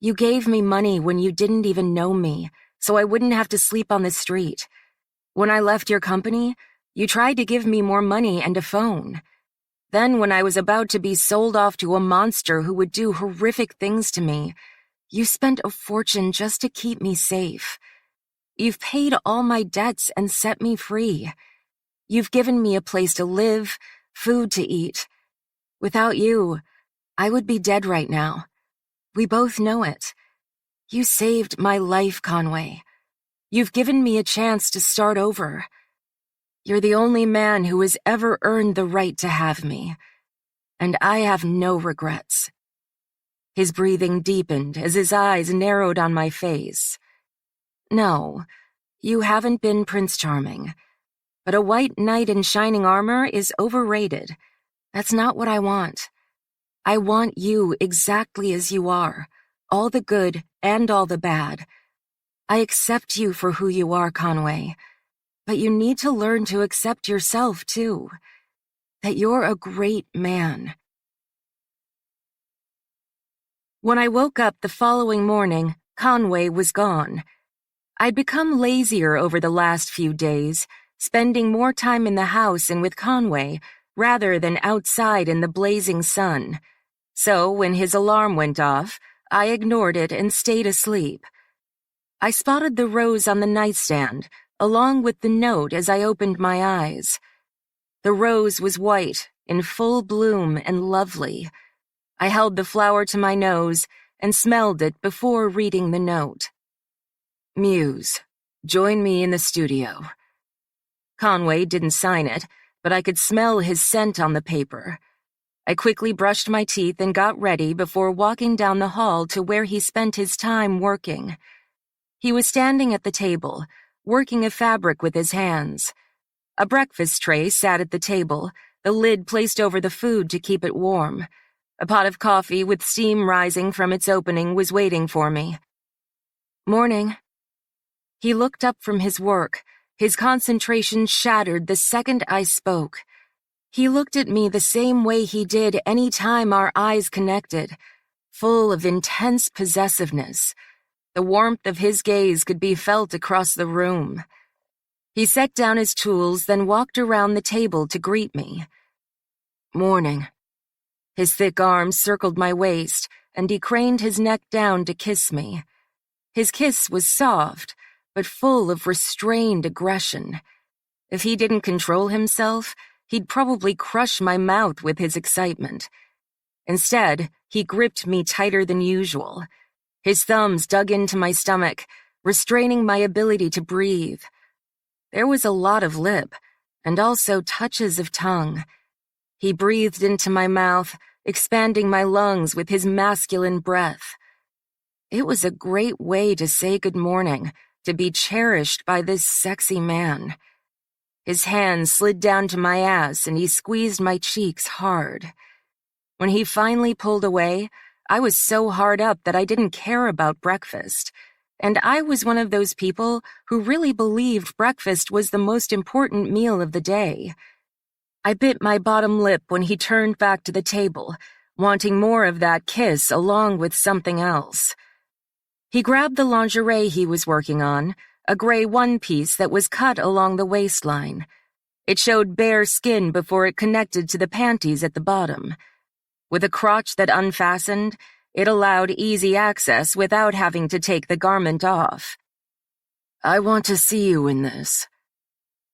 Speaker 3: "You gave me money when you didn't even know me, so I wouldn't have to sleep on the street. When I left your company, you tried to give me more money and a phone. Then when I was about to be sold off to a monster who would do horrific things to me, you spent a fortune just to keep me safe. You've paid all my debts and set me free. You've given me a place to live, food to eat. Without you, I would be dead right now. We both know it. You saved my life, Conway. You've given me a chance to start over. You're the only man who has ever earned the right to have me, and I have no regrets." His breathing deepened as his eyes narrowed on my face. "No, you haven't been Prince Charming, but a white knight in shining armor is overrated. That's not what I want. I want you exactly as you are, all the good and all the bad. I accept you for who you are, Conway. But you need to learn to accept yourself, too. That you're a great man." When I woke up the following morning, Conway was gone. I'd become lazier over the last few days,
Speaker 2: spending more time in the house and with Conway rather than outside in the blazing sun. So when his alarm went off, I ignored it and stayed asleep. I spotted the rose on the nightstand, along with the note as I opened my eyes. The rose was white, in full bloom and lovely. I held the flower to my nose and smelled it before reading the note. Muse, join me in the studio. Conway didn't sign it, but I could smell his scent on the paper. I quickly brushed my teeth and got ready before walking down the hall to where he spent his time working. He was standing at the table, working a fabric with his hands. A breakfast tray sat at the table, the lid placed over the food to keep it warm. A pot of coffee with steam rising from its opening was waiting for me. Morning. He looked up from his work. His concentration shattered the second I spoke. He looked at me the same way he did any time our eyes connected, full of intense possessiveness. The warmth of his gaze could be felt across the room. He set down his tools, then walked around the table to greet me. Morning. His thick arms circled my waist, and he craned his neck down to kiss me. His kiss was soft, but full of restrained aggression. If he didn't control himself, he'd probably crush my mouth with his excitement. Instead, he gripped me tighter than usual. His thumbs dug into my stomach, restraining my ability to breathe. There was a lot of lip, and also touches of tongue. He breathed into my mouth, expanding my lungs with his masculine breath. It was a great way to say good morning, to be cherished by this sexy man. His hand slid down to my ass and he squeezed my cheeks hard. When he finally pulled away, I was so hard up that I didn't care about breakfast. And I was one of those people who really believed breakfast was the most important meal of the day. I bit my bottom lip when he turned back to the table, wanting more of that kiss along with something else. He grabbed the lingerie he was working on, a gray one-piece that was cut along the waistline. It showed bare skin before it connected to the panties at the bottom. With a crotch that unfastened, it allowed easy access without having to take the garment off. I want to see you in this.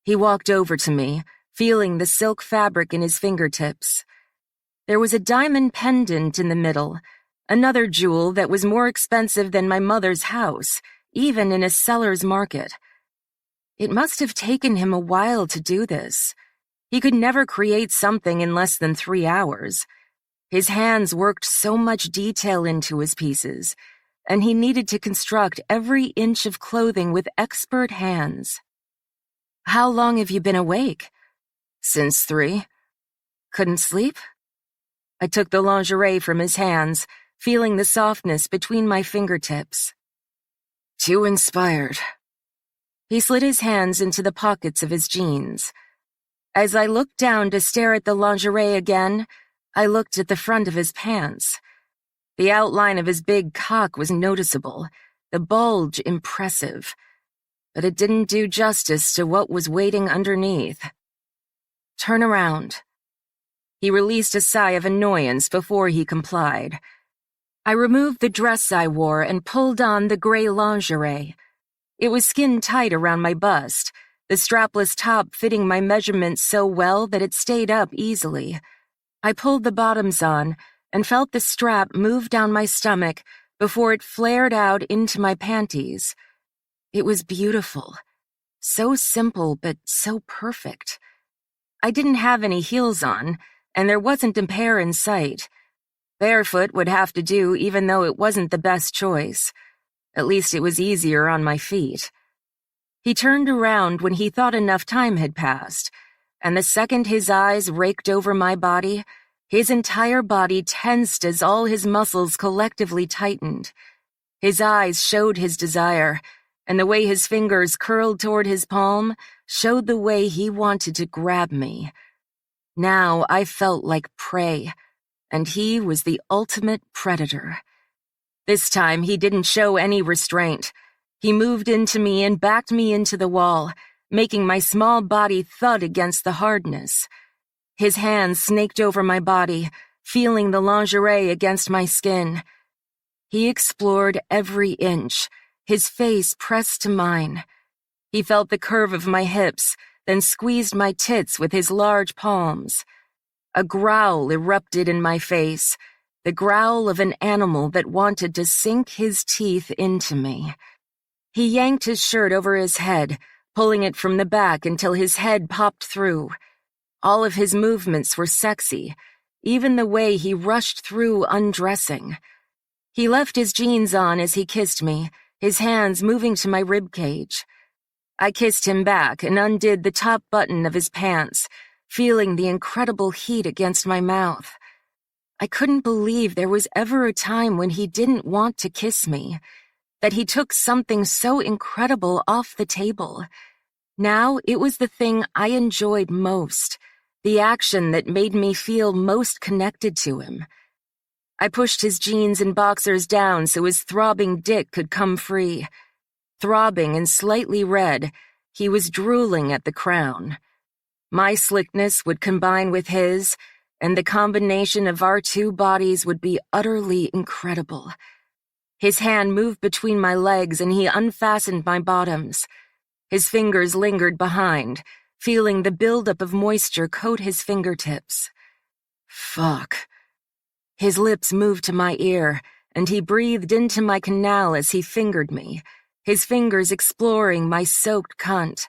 Speaker 2: He walked over to me, feeling the silk fabric in his fingertips. There was a diamond pendant in the middle, another jewel that was more expensive than my mother's house, even in a seller's market. It must have taken him a while to do this. He could never create something in less than 3 hours. His hands worked so much detail into his pieces, and he needed to construct every inch of clothing with expert hands. How long have you been awake? Since 3. Couldn't sleep? I took the lingerie from his hands, feeling the softness between my fingertips. Too inspired. He slid his hands into the pockets of his jeans. As I looked down to stare at the lingerie again, I looked at the front of his pants. The outline of his big cock was noticeable, the bulge impressive, but it didn't do justice to what was waiting underneath. Turn around. He released a sigh of annoyance before he complied. I removed the dress I wore and pulled on the gray lingerie. It was skin-tight around my bust, the strapless top fitting my measurements so well that it stayed up easily. I pulled the bottoms on and felt the strap move down my stomach before it flared out into my panties. It was beautiful. So simple, but so perfect. I didn't have any heels on, and there wasn't a pair in sight. Barefoot would have to do even though it wasn't the best choice. At least it was easier on my feet. He turned around when he thought enough time had passed, and the second his eyes raked over my body, his entire body tensed as all his muscles collectively tightened. His eyes showed his desire, and the way his fingers curled toward his palm showed the way he wanted to grab me. Now I felt like prey, and he was the ultimate predator. This time he didn't show any restraint. He moved into me and backed me into the wall, making my small body thud against the hardness. His hands snaked over my body, feeling the lingerie against my skin. He explored every inch, his face pressed to mine. He felt the curve of my hips, then squeezed my tits with his large palms. A growl erupted in my face, the growl of an animal that wanted to sink his teeth into me. He yanked his shirt over his head, pulling it from the back until his head popped through. All of his movements were sexy, even the way he rushed through undressing. He left his jeans on as he kissed me, his hands moving to my ribcage. I kissed him back and undid the top button of his pants, feeling the incredible heat against my mouth. I couldn't believe there was ever a time when he didn't want to kiss me, that he took something so incredible off the table. Now it was the thing I enjoyed most, the action that made me feel most connected to him. I pushed his jeans and boxers down so his throbbing dick could come free. Throbbing and slightly red, he was drooling at the crown. My slickness would combine with his, and the combination of our two bodies would be utterly incredible. His hand moved between my legs and he unfastened my bottoms. His fingers lingered behind, feeling the buildup of moisture coat his fingertips. Fuck. His lips moved to my ear, and he breathed into my canal as he fingered me, his fingers exploring my soaked cunt.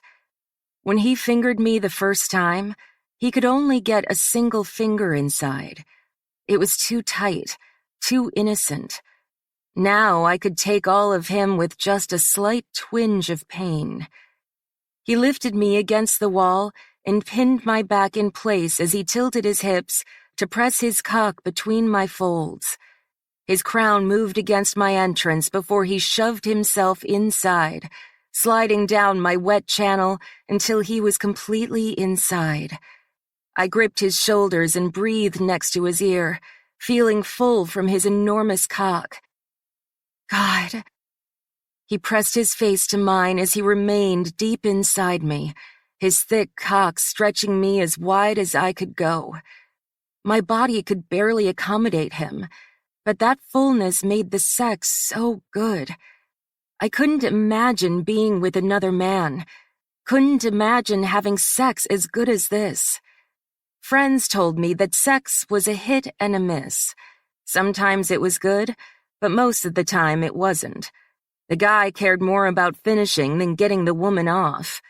Speaker 2: When he fingered me the first time, he could only get a single finger inside. It was too tight, too innocent. Now I could take all of him with just a slight twinge of pain. He lifted me against the wall and pinned my back in place as he tilted his hips to press his cock between my folds. His crown moved against my entrance before he shoved himself inside, sliding down my wet channel until he was completely inside. I gripped his shoulders and breathed next to his ear, feeling full from his enormous cock. God. He pressed his face to mine as he remained deep inside me, his thick cock stretching me as wide as I could go. My body could barely accommodate him, but that fullness made the sex so good. I couldn't imagine being with another man, couldn't imagine having sex as good as this. Friends told me that sex was a hit and a miss. Sometimes it was good, but most of the time it wasn't. The guy cared more about finishing than getting the woman off.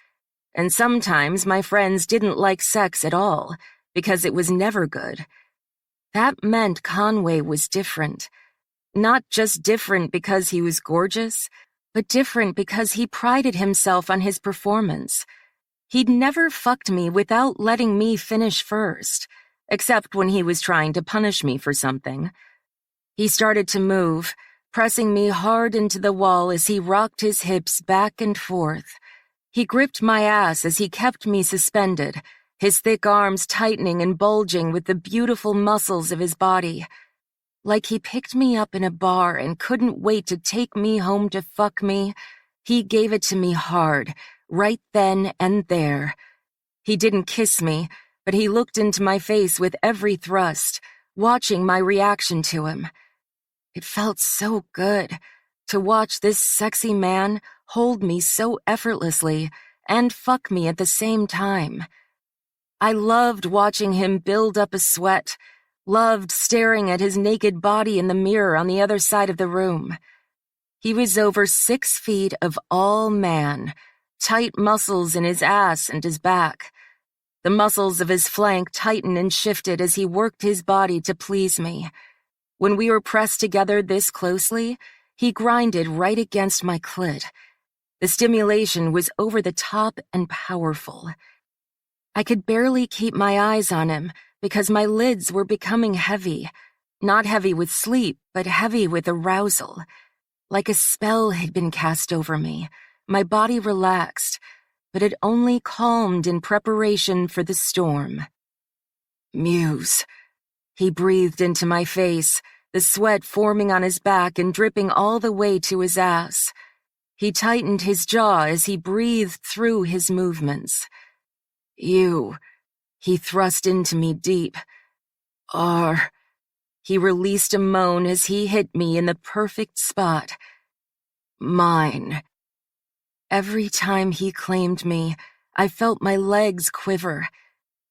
Speaker 2: And sometimes my friends didn't like sex at all, because it was never good. That meant Conway was different. Not just different because he was gorgeous, but different because he prided himself on his performance. He'd never fucked me without letting me finish first, except when he was trying to punish me for something. He started to move, pressing me hard into the wall as he rocked his hips back and forth. He gripped my ass as he kept me suspended, his thick arms tightening and bulging with the beautiful muscles of his body. Like he picked me up in a bar and couldn't wait to take me home to fuck me, he gave it to me hard, right then and there. He didn't kiss me, but he looked into my face with every thrust, watching my reaction to him. It felt so good to watch this sexy man hold me so effortlessly and fuck me at the same time. I loved watching him build up a sweat, loved staring at his naked body in the mirror on the other side of the room. He was over 6 feet of all man, tight muscles in his ass and his back. The muscles of his flank tightened and shifted as he worked his body to please me. When we were pressed together this closely, he grinded right against my clit. The stimulation was over the top and powerful. I could barely keep my eyes on him because my lids were becoming heavy, not heavy with sleep, but heavy with arousal. Like a spell had been cast over me, my body relaxed, but it only calmed in preparation for the storm. Muse. He breathed into my face, the sweat forming on his back and dripping all the way to his ass. He tightened his jaw as he breathed through his movements. "You," he thrust into me deep, "are..." He released a moan as he hit me in the perfect spot. "Mine." Every time he claimed me, I felt my legs quiver.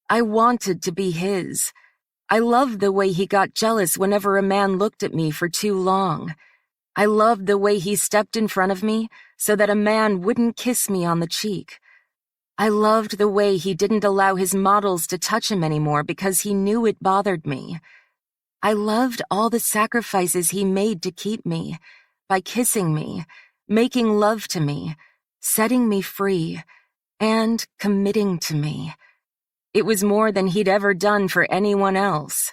Speaker 2: I wanted to be his. I loved the way he got jealous whenever a man looked at me for too long. I loved the way he stepped in front of me so that a man wouldn't kiss me on the cheek. I loved the way he didn't allow his models to touch him anymore because he knew it bothered me. I loved all the sacrifices he made to keep me, by kissing me, making love to me, setting me free, and committing to me. It was more than he'd ever done for anyone else.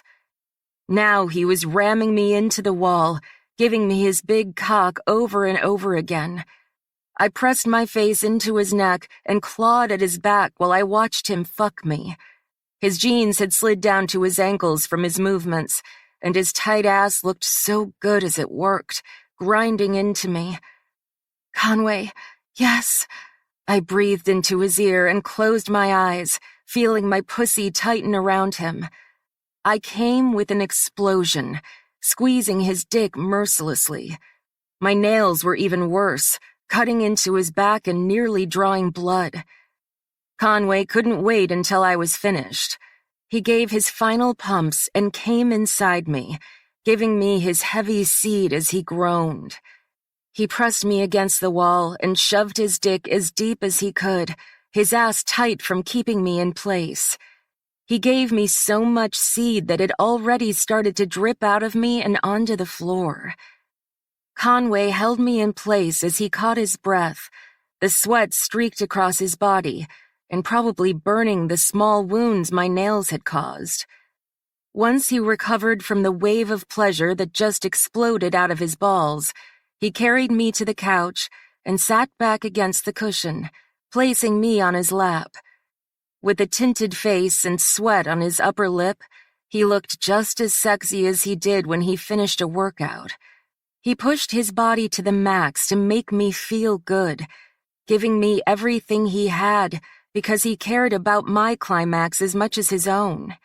Speaker 2: Now he was ramming me into the wall, giving me his big cock over and over again. I pressed my face into his neck and clawed at his back while I watched him fuck me. His jeans had slid down to his ankles from his movements, and his tight ass looked so good as it worked, grinding into me. "Conway, yes." I breathed into his ear and closed my eyes, feeling my pussy tighten around him. I came with an explosion, squeezing his dick mercilessly. My nails were even worse, cutting into his back and nearly drawing blood. Conway couldn't wait until I was finished. He gave his final pumps and came inside me, giving me his heavy seed as he groaned. He pressed me against the wall and shoved his dick as deep as he could, his ass tight from keeping me in place. He gave me so much seed that it already started to drip out of me and onto the floor. Conway held me in place as he caught his breath. The sweat streaked across his body, and probably burning the small wounds my nails had caused. Once he recovered from the wave of pleasure that just exploded out of his balls, he carried me to the couch and sat back against the cushion, placing me on his lap. With a tinted face and sweat on his upper lip, he looked just as sexy as he did when he finished a workout. He pushed his body to the max to make me feel good, giving me everything he had because he cared about my climax as much as his own.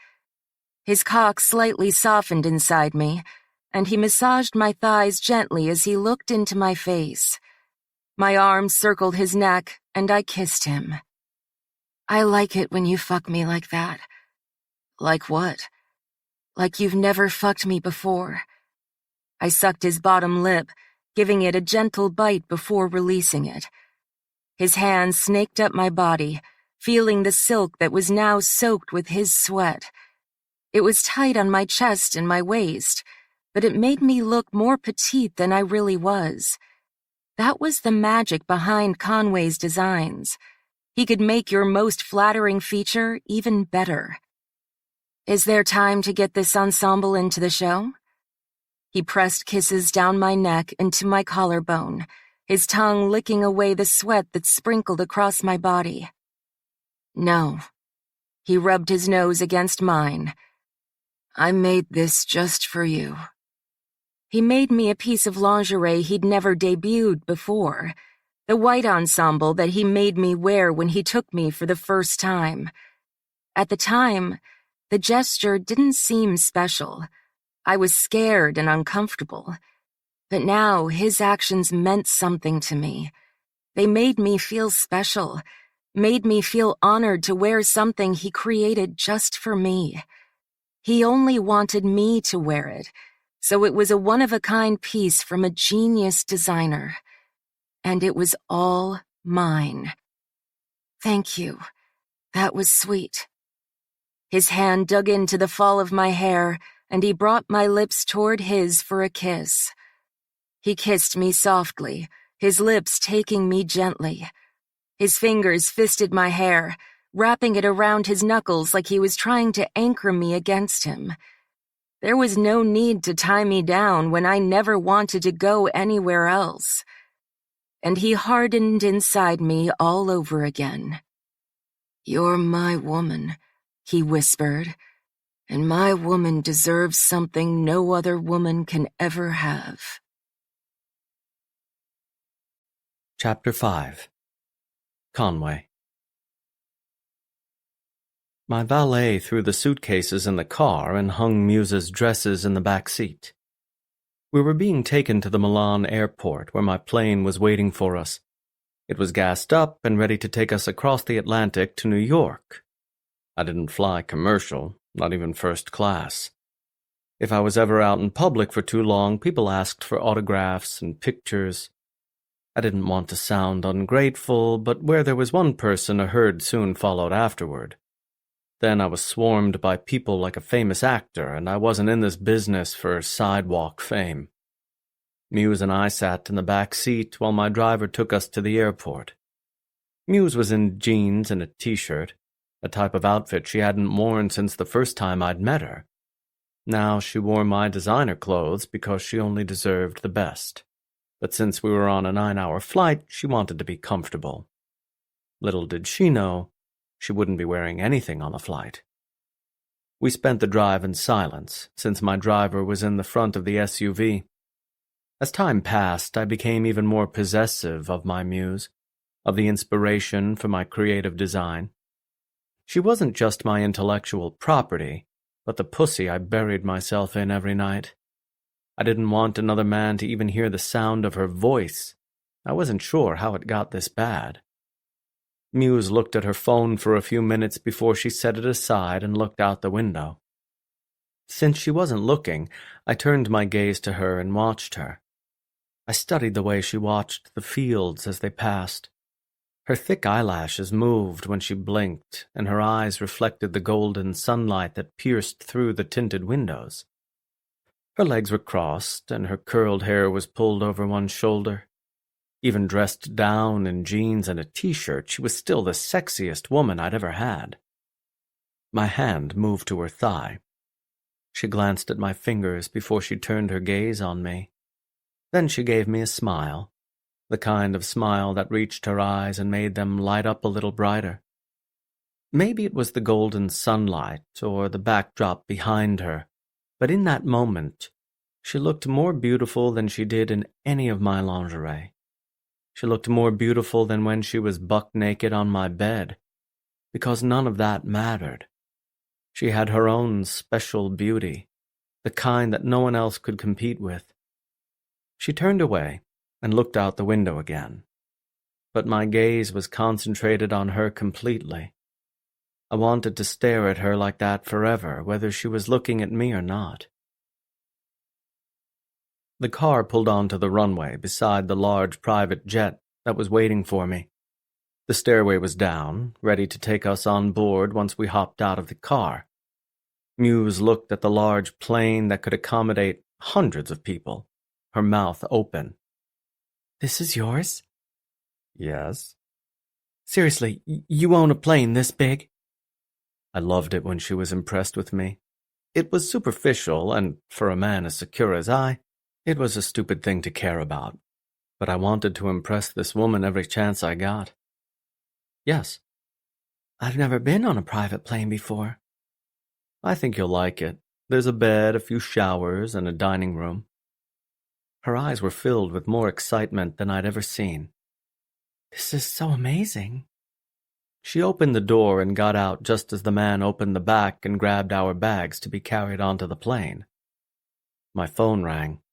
Speaker 2: His cock slightly softened inside me, and he massaged my thighs gently as he looked into my face. My arms circled his neck, and I kissed him. "I like it when you fuck me like that." "Like what?" "Like you've never fucked me before." I sucked his bottom lip, giving it a gentle bite before releasing it. His hands snaked up my body, feeling the silk that was now soaked with his sweat. It was tight on my chest and my waist, but it made me look more petite than I really was. That was the magic behind Conway's designs. He could make your most flattering feature even better. "Is there time to get this ensemble into the show?" He pressed kisses down my neck into my collarbone, his tongue licking away the sweat that sprinkled across my body. "No." He rubbed his nose against mine. "I made this just for you." He made me a piece of lingerie he'd never debuted before, the white ensemble that he made me wear when he took me for the first time. At the time, the gesture didn't seem special. I was scared and uncomfortable. But now his actions meant something to me. They made me feel special, made me feel honored to wear something he created just for me. He only wanted me to wear it, so it was a one-of-a-kind piece from a genius designer. And it was all mine. "Thank you. That was sweet." His hand dug into the fall of my hair, and he brought my lips toward his for a kiss. He kissed me softly, his lips taking me gently. His fingers fisted my hair, wrapping it around his knuckles like he was trying to anchor me against him. There was no need to tie me down when I never wanted to go anywhere else. And he hardened inside me all over again. "You're my woman," he whispered, "and my woman deserves something no other woman can ever have."
Speaker 1: Chapter 5. Conway. My valet threw the suitcases in the car and hung Muse's dresses in the back seat. We were being taken to the Milan airport where my plane was waiting for us. It was gassed up and ready to take us across the Atlantic to New York. I didn't fly commercial, not even first class. If I was ever out in public for too long, people asked for autographs and pictures. I didn't want to sound ungrateful, but where there was one person, a herd soon followed afterward. Then I was swarmed by people like a famous actor, and I wasn't in this business for sidewalk fame. Muse and I sat in the back seat while my driver took us to the airport. Muse was in jeans and a t-shirt, a type of outfit she hadn't worn since the first time I'd met her. Now she wore my designer clothes because she only deserved the best. But since we were on a 9-hour flight, she wanted to be comfortable. Little did she know, she wouldn't be wearing anything on the flight. We spent the drive in silence, since my driver was in the front of the SUV. As time passed, I became even more possessive of my muse, of the inspiration for my creative design. She wasn't just my intellectual property, but the pussy I buried myself in every night. I didn't want another man to even hear the sound of her voice. I wasn't sure how it got this bad. Muse looked at her phone for a few minutes before she set it aside and looked out the window. Since she wasn't looking, I turned my gaze to her and watched her. I studied the way she watched the fields as they passed. Her thick eyelashes moved when she blinked, and her eyes reflected the golden sunlight that pierced through the tinted windows. Her legs were crossed, and her curled hair was pulled over one shoulder. Even dressed down in jeans and a t-shirt, she was still the sexiest woman I'd ever had. My hand moved to her thigh. She glanced at my fingers before she turned her gaze on me. Then she gave me a smile, the kind of smile that reached her eyes and made them light up a little brighter. Maybe it was the golden sunlight or the backdrop behind her, but in that moment, she looked more beautiful than she did in any of my lingerie. She looked more beautiful than when she was buck naked on my bed, because none of that mattered. She had her own special beauty, the kind that no one else could compete with. She turned away and looked out the window again, but my gaze was concentrated on her completely. I wanted to stare at her like that forever, whether she was looking at me or not. The car pulled onto the runway beside the large private jet that was waiting for me. The stairway was down, ready to take us on board once we hopped out of the car. Muse looked at the large plane that could accommodate hundreds of people, her mouth open.
Speaker 3: "This is yours?"
Speaker 1: "Yes."
Speaker 3: "Seriously, you own a plane this big?"
Speaker 1: I loved it when she was impressed with me. It was superficial, and for a man as secure as I, it was a stupid thing to care about. But I wanted to impress this woman every chance I got. "Yes."
Speaker 3: "I've never been on a private plane before."
Speaker 1: "I think you'll like it. There's a bed, a few showers, and a dining room." Her eyes were filled with more excitement than I'd ever seen.
Speaker 3: "This is so amazing."
Speaker 1: She opened the door and got out just as the man opened the back and grabbed our bags to be carried onto the plane. My phone rang.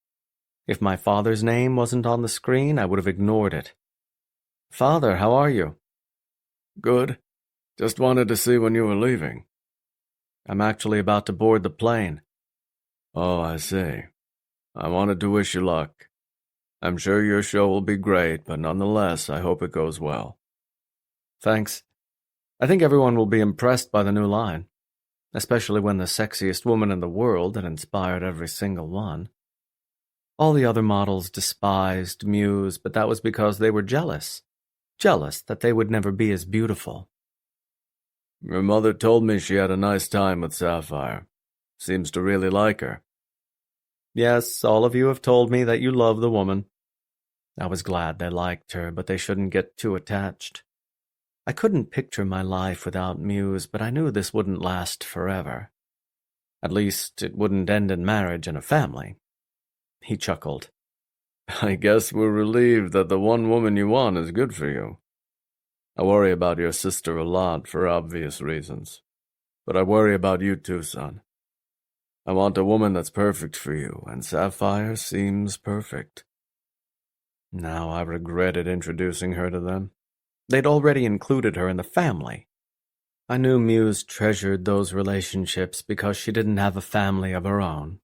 Speaker 1: If my father's name wasn't on the screen, I would have ignored it. "Father, how are you?"
Speaker 4: "Good. Just wanted to see when you were leaving."
Speaker 1: "I'm actually about to board the plane."
Speaker 4: "Oh, I see. I wanted to wish you luck. I'm sure your show will be great, but nonetheless, I hope it goes well."
Speaker 1: "Thanks. I think everyone will be impressed by the new line, especially when the sexiest woman in the world had inspired every single one. All the other models despised Muse, but that was because they were jealous that they would never be as beautiful."
Speaker 4: "Your mother told me she had a nice time with Sapphire. Seems to really like her."
Speaker 1: "Yes, all of you have told me that you love the woman." I was glad they liked her, but they shouldn't get too attached. I couldn't picture my life without Muse, but I knew this wouldn't last forever. At least, it wouldn't end in marriage and a family. He chuckled.
Speaker 4: I guess we're relieved that the one woman you want is good for you. I worry about your sister a lot for obvious reasons. But I worry about you too, son. I want a woman that's perfect for you, and Sapphire seems perfect. Now I regretted introducing her to them.
Speaker 1: They'd already included her in the family. I knew Muse treasured those relationships because she didn't have a family of her own.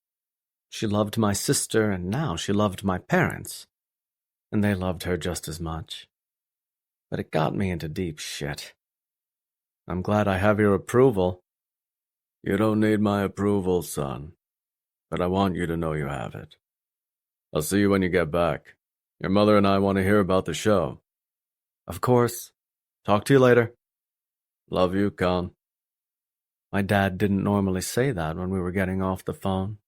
Speaker 1: She loved my sister, and now she loved my parents. And they loved her just as much. But it got me into deep shit. I'm glad I have your approval.
Speaker 4: You don't need my approval, son. But I want you to know you have it. I'll see you when you get back. Your mother and I want to hear about the show.
Speaker 1: Of course. Talk to you later.
Speaker 4: Love you, Con.
Speaker 1: My dad didn't normally say that when we were getting off the phone,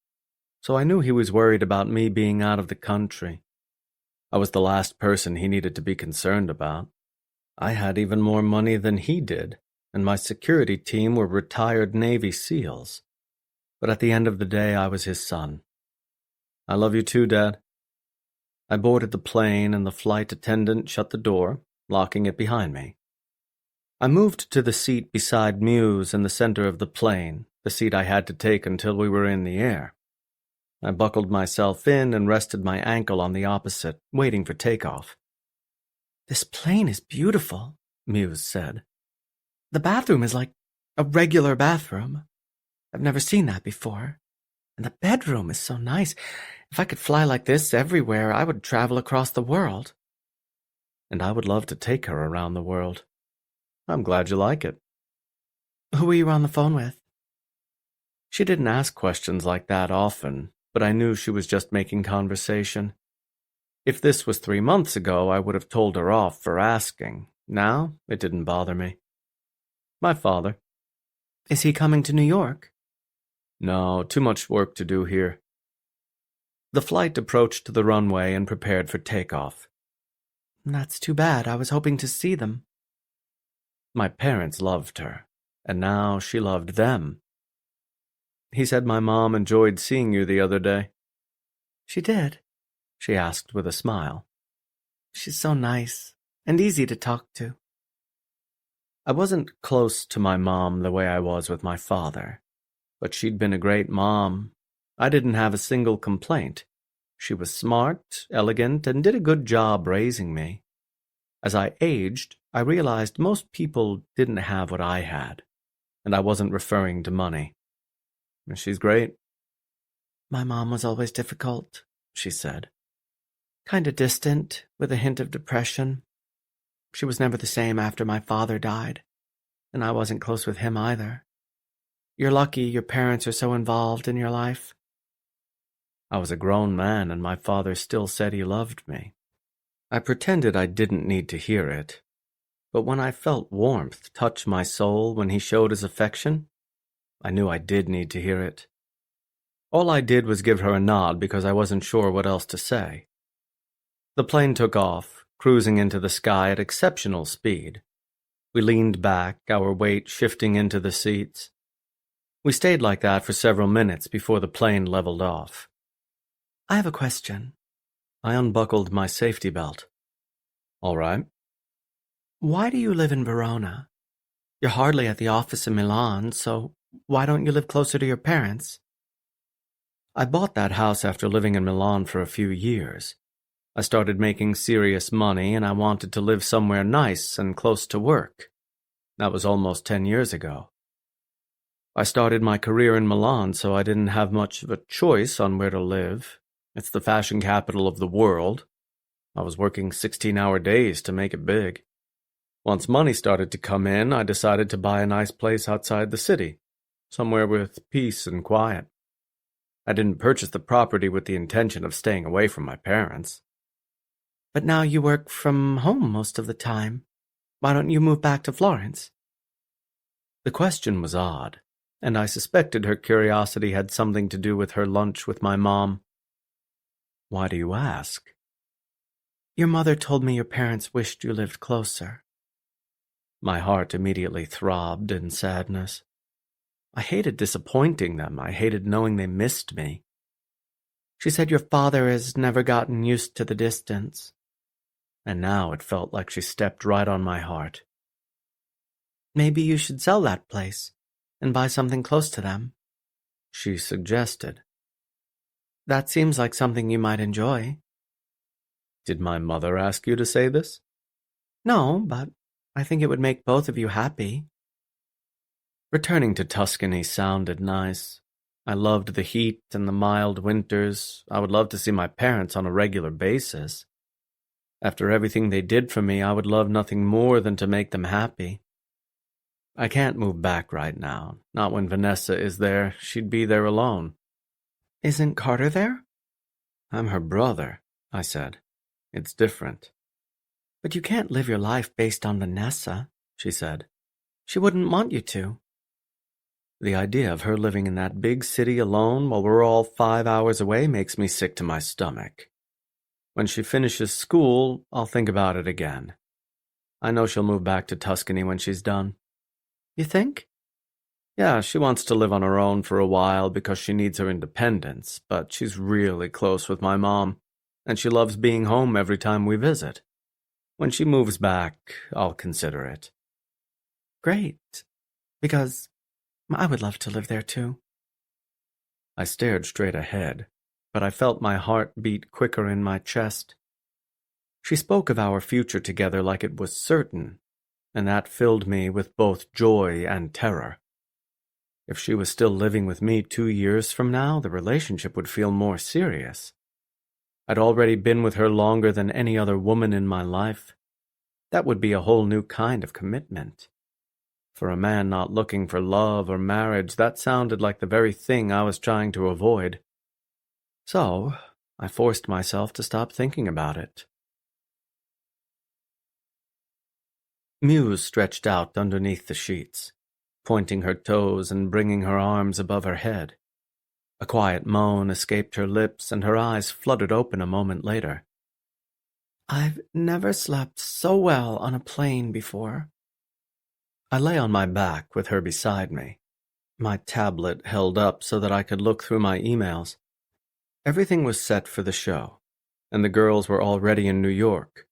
Speaker 1: so I knew he was worried about me being out of the country. I was the last person he needed to be concerned about. I had even more money than he did, and my security team were retired Navy SEALs. But at the end of the day, I was his son. I love you too, Dad. I boarded the plane, and the flight attendant shut the door, locking it behind me. I moved to the seat beside Muse in the center of the plane, the seat I had to take until we were in the air. I buckled myself in and rested my ankle on the opposite, waiting for takeoff. "This plane is beautiful," Muse said. "The bathroom is like a regular bathroom. I've never seen that before. And the bedroom is so nice. If I could fly like this everywhere, I would travel across the world." And I would love to take her around the world. I'm glad you like it. "Who were you on the phone with?" She didn't ask questions like that often, but I knew she was just making conversation. If this was 3 months ago, I would have told her off for asking. Now, it didn't bother me. "My father." "Is he coming to New York?" "No, too much work to do here." The flight approached the runway and prepared for takeoff. "That's too bad. I was hoping to see them." My parents loved her, and now she loved them. "He said my mom enjoyed seeing you the other day." "She did?" she asked with a smile. "She's so nice and easy to talk to." I wasn't close to my mom the way I was with my father, but she'd been a great mom. I didn't have a single complaint. She was smart, elegant, and did a good job raising me. As I aged, I realized most people didn't have what I had, and I wasn't referring to money. "She's great." "My mom was always difficult," she said. "Kinda distant, with a hint of depression. She was never the same after my father died, and I wasn't close with him either. You're lucky your parents are so involved in your life." I was a grown man, and my father still said he loved me. I pretended I didn't need to hear it, but when I felt warmth touch my soul when he showed his affection, I knew I did need to hear it. All I did was give her a nod because I wasn't sure what else to say. The plane took off, cruising into the sky at exceptional speed. We leaned back, our weight shifting into the seats. We stayed like that for several minutes before the plane leveled off. "I have a question." I unbuckled my safety belt. "All right." "Why do you live in Verona? You're hardly at the office in Milan, so why don't you live closer to your parents?" I bought that house after living in Milan for a few years. I started making serious money, and I wanted to live somewhere nice and close to work. That was almost 10 years ago. I started my career in Milan, so I didn't have much of a choice on where to live. It's the fashion capital of the world. I was working 16-hour days to make it big. Once money started to come in, I decided to buy a nice place outside the city, somewhere with peace and quiet. I didn't purchase the property with the intention of staying away from my parents. "But now you work from home most of the time. Why don't you move back to Florence?" The question was odd, and I suspected her curiosity had something to do with her lunch with my mom. "Why do you ask?" "Your mother told me your parents wished you lived closer." My heart immediately throbbed in sadness. I hated disappointing them. I hated knowing they missed me. She said your father has never gotten used to the distance. And now it felt like she stepped right on my heart. Maybe you should sell that place and buy something close to them, she suggested. That seems like something you might enjoy.
Speaker 4: Did my mother ask you to say this?
Speaker 1: No, but I think it would make both of you happy. Returning to Tuscany sounded nice. I loved the heat and the mild winters. I would love to see my parents on a regular basis. After everything they did for me, I would love nothing more than to make them happy. I can't move back right now. Not when Vanessa is there. She'd be there alone. Isn't Carter there? I'm her brother, I said. It's different. But you can't live your life based on Vanessa, she said. She wouldn't want you to. The idea of her living in that big city alone while we're all 5 hours away makes me sick to my stomach. When she finishes school, I'll think about it again. I know she'll move back to Tuscany when she's done. You think? Yeah, she wants to live on her own for a while because she needs her independence, but she's really close with my mom, and she loves being home every time we visit. When she moves back, I'll consider it. Great, because I would love to live there too. I stared straight ahead, but I felt my heart beat quicker in my chest. She spoke of our future together like it was certain, and that filled me with both joy and terror. If she was still living with me 2 years from now, the relationship would feel more serious. I'd already been with her longer than any other woman in my life. That would be a whole new kind of commitment. For a man not looking for love or marriage, that sounded like the very thing I was trying to avoid. So, I forced myself to stop thinking about it. Muse stretched out underneath the sheets, pointing her toes and bringing her arms above her head. A quiet moan escaped her lips, and her eyes fluttered open a moment later. I've never slept so well on a plane before. I lay on my back with her beside me, my tablet held up so that I could look through my emails. Everything was set for the show, and the girls were already in New York.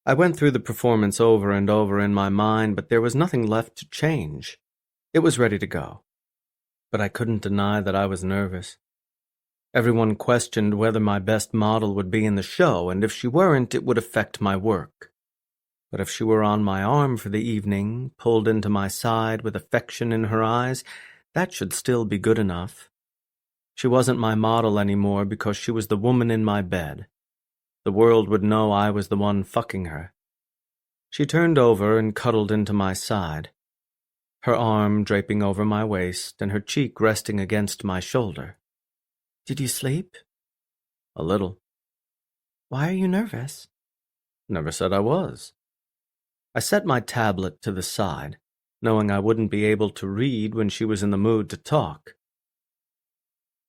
Speaker 1: I went through the performance over and over in my mind, but there was nothing left to change. It was ready to go. But I couldn't deny that I was nervous. Everyone questioned whether my best model would be in the show, and if she weren't, it would affect my work. But if she were on my arm for the evening, pulled into my side with affection in her eyes, that should still be good enough. She wasn't my model anymore because she was the woman in my bed. The world would know I was the one fucking her. She turned over and cuddled into my side, her arm draping over my waist and her cheek resting against my shoulder. Did you sleep? A little. Why are you nervous? Never said I was. I set my tablet to the side, knowing I wouldn't be able to read when she was in the mood to talk.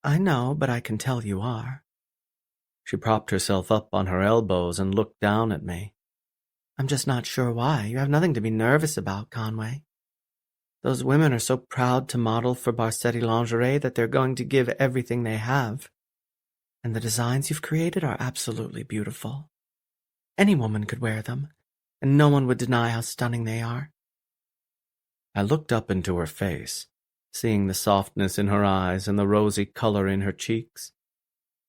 Speaker 1: I know, but I can tell you are. She propped herself up on her elbows and looked down at me. I'm just not sure why. You have nothing to be nervous about, Conway. Those women are so proud to model for Barsetti lingerie that they're going to give everything they have. And the designs you've created are absolutely beautiful. Any woman could wear them, and no one would deny how stunning they are. I looked up into her face, seeing the softness in her eyes and the rosy color in her cheeks.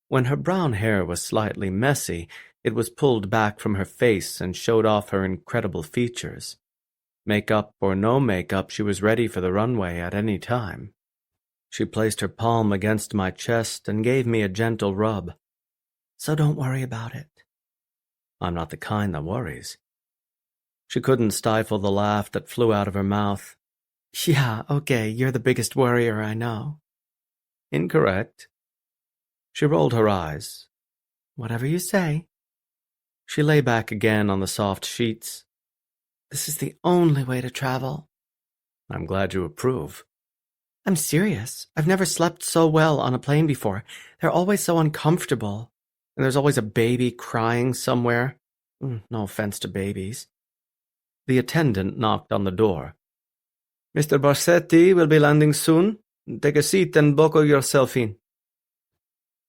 Speaker 1: When her brown hair was slightly messy, it was pulled back from her face and showed off her incredible features. Makeup or no makeup, she was ready for the runway at any time. She placed her palm against my chest and gave me a gentle rub. So don't worry about it. I'm not the kind that worries. She couldn't stifle the laugh that flew out of her mouth. Yeah, okay, you're the biggest worrier I know. Incorrect. She rolled her eyes. Whatever you say. She lay back again on the soft sheets. This is the only way to travel. I'm glad you approve. I'm serious. I've never slept so well on a plane before. They're always so uncomfortable. And there's always a baby crying somewhere. No offense to babies. The attendant knocked on the door. Mr. Barsetti will be landing soon. Take a seat and buckle yourself in.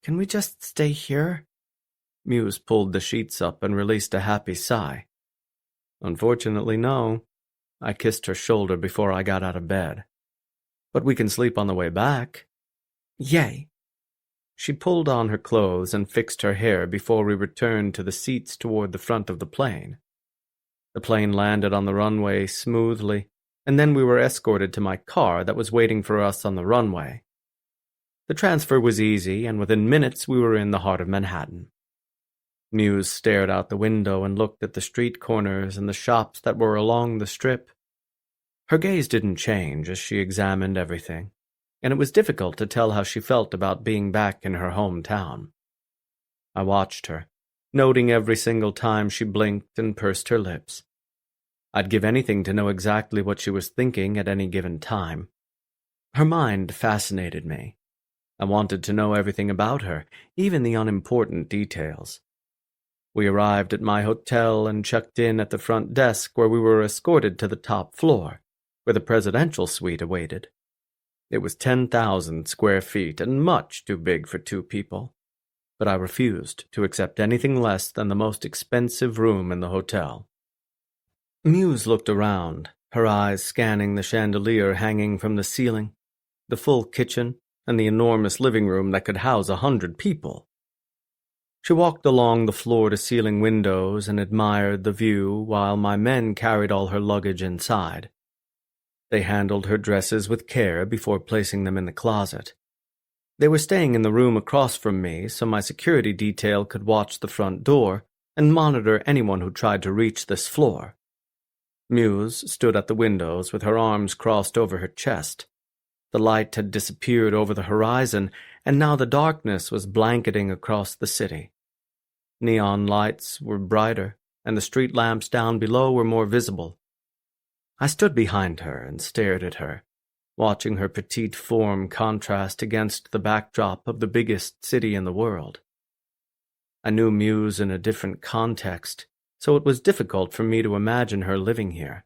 Speaker 1: Can we just stay here? Muse pulled the sheets up and released a happy sigh. Unfortunately, no. I kissed her shoulder before I got out of bed. But we can sleep on the way back. Yay. She pulled on her clothes and fixed her hair before we returned to the seats toward the front of the plane. The plane landed on the runway smoothly, and then we were escorted to my car that was waiting for us on the runway. The transfer was easy, and within minutes we were in the heart of Manhattan. Muse stared out the window and looked at the street corners and the shops that were along the strip. Her gaze didn't change as she examined everything, and it was difficult to tell how she felt about being back in her hometown. I watched her, noting every single time she blinked and pursed her lips. I'd give anything to know exactly what she was thinking at any given time. Her mind fascinated me. I wanted to know everything about her, even the unimportant details. We arrived at my hotel and checked in at the front desk where we were escorted to the top floor, where the presidential suite awaited. It was 10,000 square feet and much too big for 2 people, but I refused to accept anything less than the most expensive room in the hotel. Muse looked around, her eyes scanning the chandelier hanging from the ceiling, the full kitchen, and the enormous living room that could house 100 people. She walked along the floor-to-ceiling windows and admired the view while my men carried all her luggage inside. They handled her dresses with care before placing them in the closet. They were staying in the room across from me, so my security detail could watch the front door and monitor anyone who tried to reach this floor. Muse stood at the windows with her arms crossed over her chest. The light had disappeared over the horizon, and now the darkness was blanketing across the city. Neon lights were brighter, and the street lamps down below were more visible. I stood behind her and stared at her, watching her petite form contrast against the backdrop of the biggest city in the world. I knew Muse in a different context, so it was difficult for me to imagine her living here.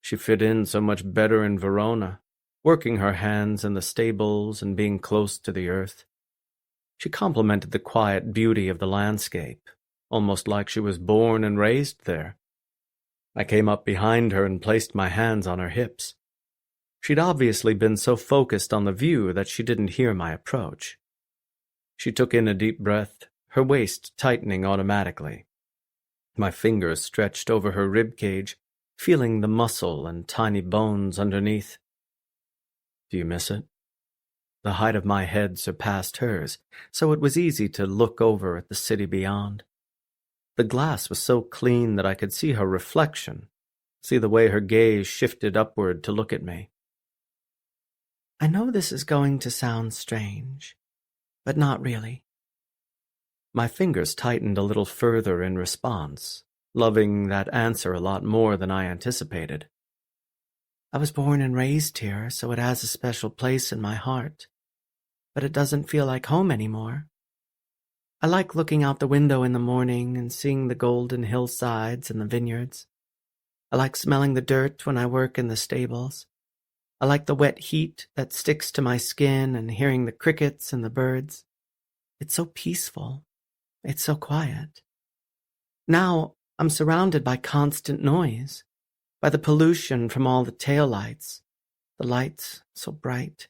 Speaker 1: She fit in so much better in Verona, working her hands in the stables and being close to the earth. She complemented the quiet beauty of the landscape, almost like she was born and raised there. I came up behind her and placed my hands on her hips. She'd obviously been so focused on the view that she didn't hear my approach. She took in a deep breath, her waist tightening automatically. My fingers stretched over her rib cage, feeling the muscle and tiny bones underneath. Do you miss it? The height of my head surpassed hers, so it was easy to look over at the city beyond. The glass was so clean that I could see her reflection, see the way her gaze shifted upward to look at me. I know this is going to sound strange, but not really. My fingers tightened a little further in response, loving that answer a lot more than I anticipated. I was born and raised here, so it has a special place in my heart, but it doesn't feel like home anymore. I like looking out the window in the morning and seeing the golden hillsides and the vineyards. I like smelling the dirt when I work in the stables. I like the wet heat that sticks to my skin and hearing the crickets and the birds. It's so peaceful. It's so quiet. Now I'm surrounded by constant noise, by the pollution from all the taillights, the lights so bright.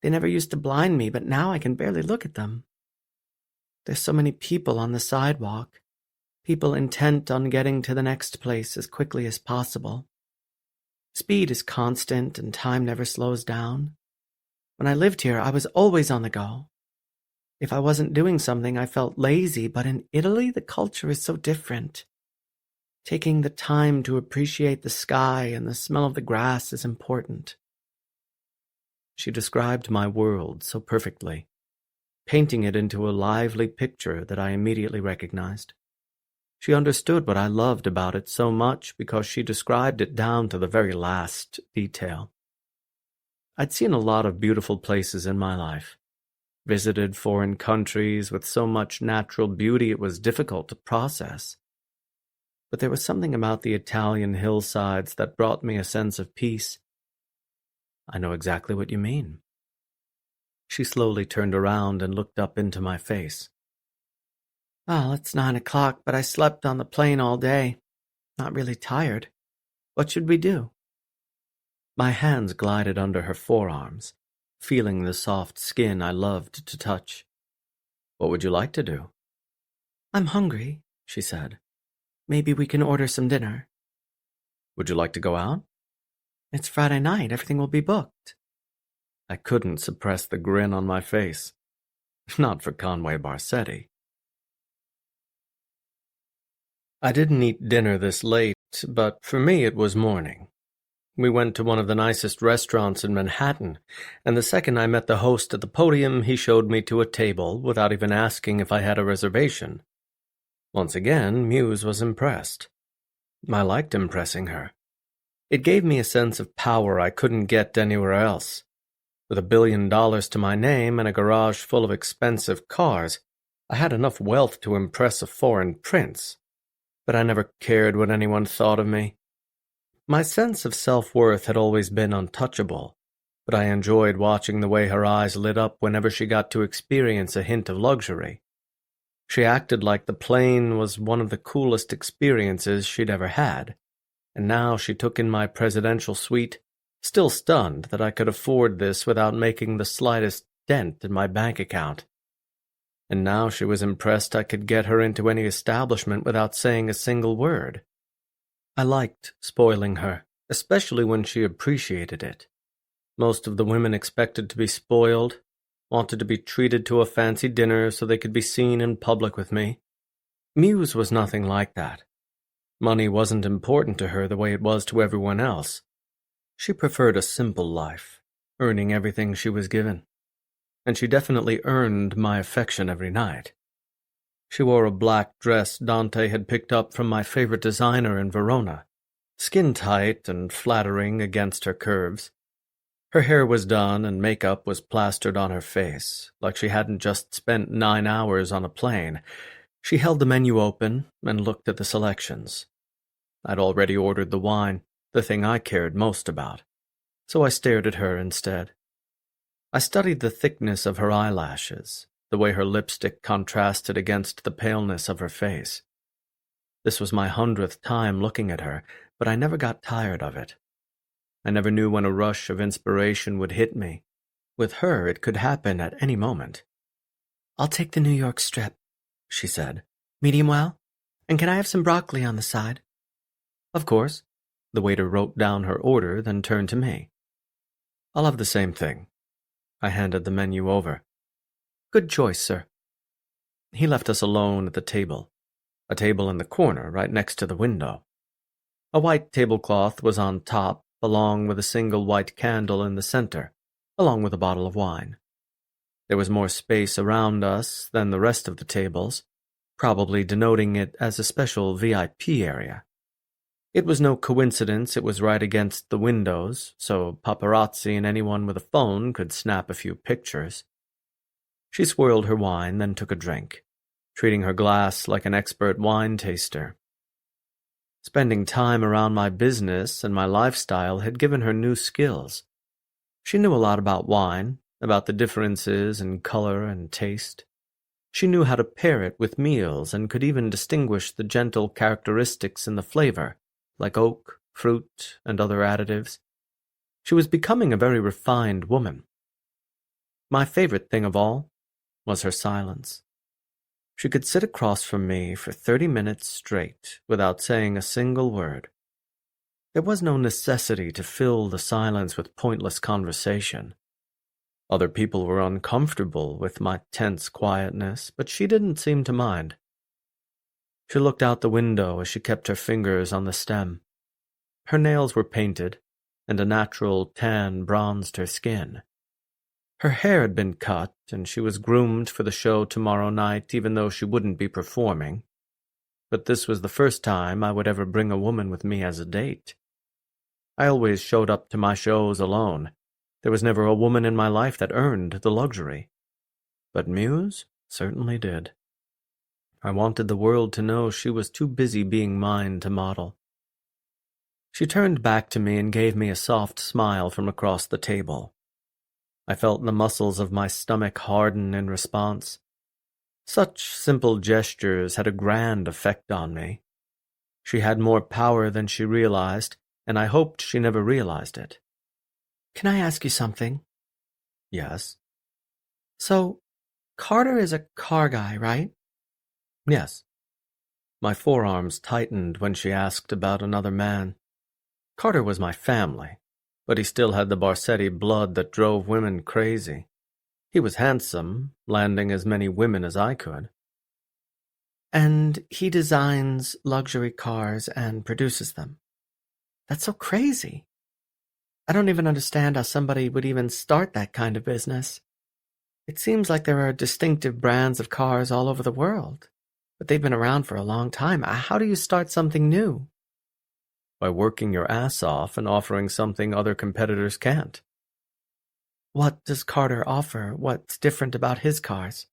Speaker 1: They never used to blind me, but now I can barely look at them. There's so many people on the sidewalk, people intent on getting to the next place as quickly as possible. Speed is constant and time never slows down. When I lived here, I was always on the go. If I wasn't doing something, I felt lazy, but in Italy, the culture is so different. Taking the time to appreciate the sky and the smell of the grass is important. She described my world so perfectly, painting it into a lively picture that I immediately recognized. She understood what I loved about it so much because she described it down to the very last detail. I'd seen a lot of beautiful places in my life, visited foreign countries with so much natural beauty it was difficult to process. But there was something about the Italian hillsides that brought me a sense of peace. I know exactly what you mean. She slowly turned around and looked up into my face. "Well, it's 9 o'clock, but I slept on the plane all day. Not really tired. What should we do?" My hands glided under her forearms, feeling the soft skin I loved to touch. "What would you like to do?" "I'm hungry," she said. "Maybe we can order some dinner." "Would you like to go out?" "It's Friday night. Everything will be booked." I couldn't suppress the grin on my face. Not for Conway Barsetti. I didn't eat dinner this late, but for me it was morning. We went to one of the nicest restaurants in Manhattan, and the second I met the host at the podium, he showed me to a table without even asking if I had a reservation. Once again, Muse was impressed. I liked impressing her. It gave me a sense of power I couldn't get anywhere else. With $1 billion to my name and a garage full of expensive cars, I had enough wealth to impress a foreign prince. But I never cared what anyone thought of me. My sense of self-worth had always been untouchable, but I enjoyed watching the way her eyes lit up whenever she got to experience a hint of luxury. She acted like the plane was one of the coolest experiences she'd ever had, and now she took in my presidential suite, still stunned that I could afford this without making the slightest dent in my bank account. And now she was impressed I could get her into any establishment without saying a single word. I liked spoiling her, especially when she appreciated it. Most of the women expected to be spoiled, wanted to be treated to a fancy dinner so they could be seen in public with me. Muse was nothing like that. Money wasn't important to her the way it was to everyone else. She preferred a simple life, earning everything she was given. And she definitely earned my affection every night. She wore a black dress Dante had picked up from my favorite designer in Verona, skin-tight and flattering against her curves. Her hair was done and makeup was plastered on her face, like she hadn't just spent 9 hours on a plane. She held the menu open and looked at the selections. I'd already ordered the wine, the thing I cared most about, so I stared at her instead. I studied the thickness of her eyelashes, the way her lipstick contrasted against the paleness of her face. This was my 100th time looking at her, but I never got tired of it. I never knew when a rush of inspiration would hit me. With her, it could happen at any moment. "I'll take the New York strip," she said. "Medium well? And can I have some broccoli on the side?" "Of course." The waiter wrote down her order, then turned to me. "I'll have the same thing." I handed the menu over. "Good choice, sir." He left us alone at the table, a table in the corner right next to the window. A white tablecloth was on top, along with a single white candle in the center, along with a bottle of wine. There was more space around us than the rest of the tables, probably denoting it as a special VIP area. It was no coincidence it was right against the windows, so paparazzi and anyone with a phone could snap a few pictures. She swirled her wine, then took a drink, treating her glass like an expert wine taster. Spending time around my business and my lifestyle had given her new skills. She knew a lot about wine, about the differences in color and taste. She knew how to pair it with meals and could even distinguish the gentle characteristics in the flavor, like oak, fruit, and other additives. She was becoming a very refined woman. My favorite thing of all was her silence. She could sit across from me for 30 minutes straight without saying a single word. There was no necessity to fill the silence with pointless conversation. Other people were uncomfortable with my tense quietness, but she didn't seem to mind. She looked out the window as she kept her fingers on the stem. Her nails were painted, and a natural tan bronzed her skin. Her hair had been cut, and she was groomed for the show tomorrow night, even though she wouldn't be performing. But this was the first time I would ever bring a woman with me as a date. I always showed up to my shows alone. There was never a woman in my life that earned the luxury. But Muse certainly did. I wanted the world to know she was too busy being mine to model. She turned back to me and gave me a soft smile from across the table. I felt the muscles of my stomach harden in response. Such simple gestures had a grand effect on me. She had more power than she realized, and I hoped she never realized it. "Can I ask you something?" "Yes." "So, Carter is a car guy, right?" "Yes." My forearms tightened when she asked about another man. Carter was my family, but he still had the Barsetti blood that drove women crazy. He was handsome, landing as many women as I could. "And he designs luxury cars and produces them. That's so crazy. I don't even understand how somebody would even start that kind of business. It seems like there are distinctive brands of cars all over the world, but they've been around for a long time. How do you start something new?" "By working your ass off and offering something other competitors can't." "What does Carter offer? What's different about his cars?"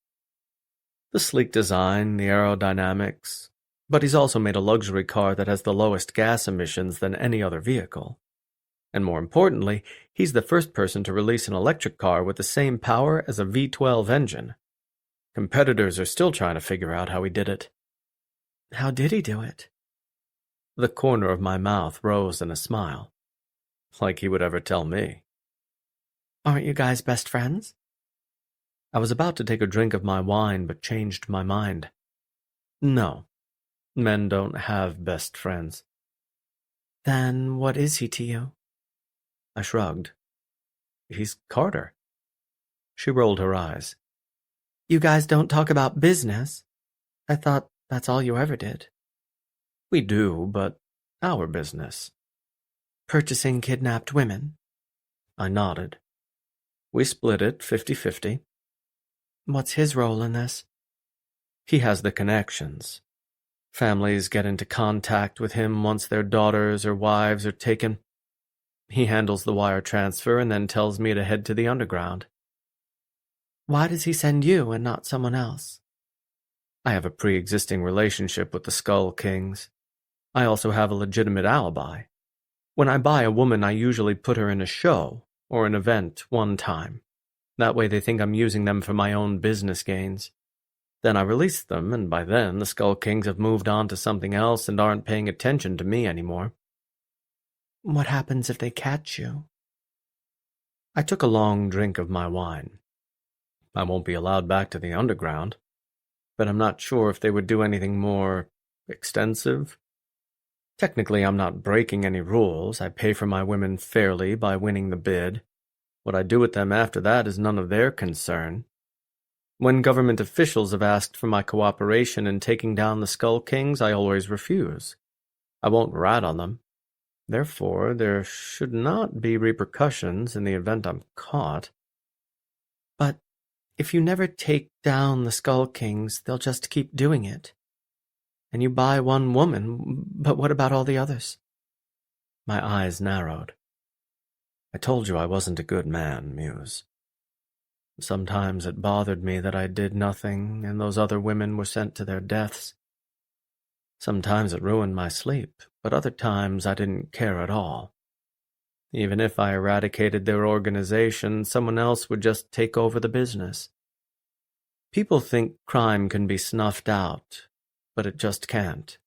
Speaker 1: "The sleek design, the aerodynamics, but he's also made a luxury car that has the lowest gas emissions than any other vehicle. And more importantly, he's the first person to release an electric car with the same power as a V12 engine. Competitors are still trying to figure out how he did it." "How did he do it?" The corner of my mouth rose in a smile. Like he would ever tell me. "Aren't you guys best friends?" I was about to take a drink of my wine, but changed my mind. No, men don't have best friends. "Then what is he to you?" I shrugged. "He's Carter." She rolled her eyes. "You guys don't talk about business? I thought that's all you ever did." "We do, but our business." "Purchasing kidnapped women?" I nodded. "We split it 50-50. "What's his role in this?" "He has the connections. Families get into contact with him once their daughters or wives are taken. He handles the wire transfer and then tells me to head to the underground." "Why does he send you and not someone else?" "I have a pre-existing relationship with the Skull Kings. I also have a legitimate alibi. When I buy a woman, I usually put her in a show or an event one time. That way they think I'm using them for my own business gains. Then I release them, and by then the Skull Kings have moved on to something else and aren't paying attention to me anymore." "What happens if they catch you?" I took a long drink of my wine. I won't be allowed back to the underground, but I'm not sure if they would do anything more extensive. Technically, I'm not breaking any rules. I pay for my women fairly by winning the bid. What I do with them after that is none of their concern. When government officials have asked for my cooperation in taking down the Skull Kings, I always refuse. I won't rat on them. Therefore, there should not be repercussions in the event I'm caught. "But if you never take down the Skull Kings, they'll just keep doing it. And you buy one woman, but what about all the others?" My eyes narrowed. "I told you I wasn't a good man, Muse. Sometimes it bothered me that I did nothing and those other women were sent to their deaths. Sometimes it ruined my sleep, but other times I didn't care at all. Even if I eradicated their organization, someone else would just take over the business. People think crime can be snuffed out, but it just can't.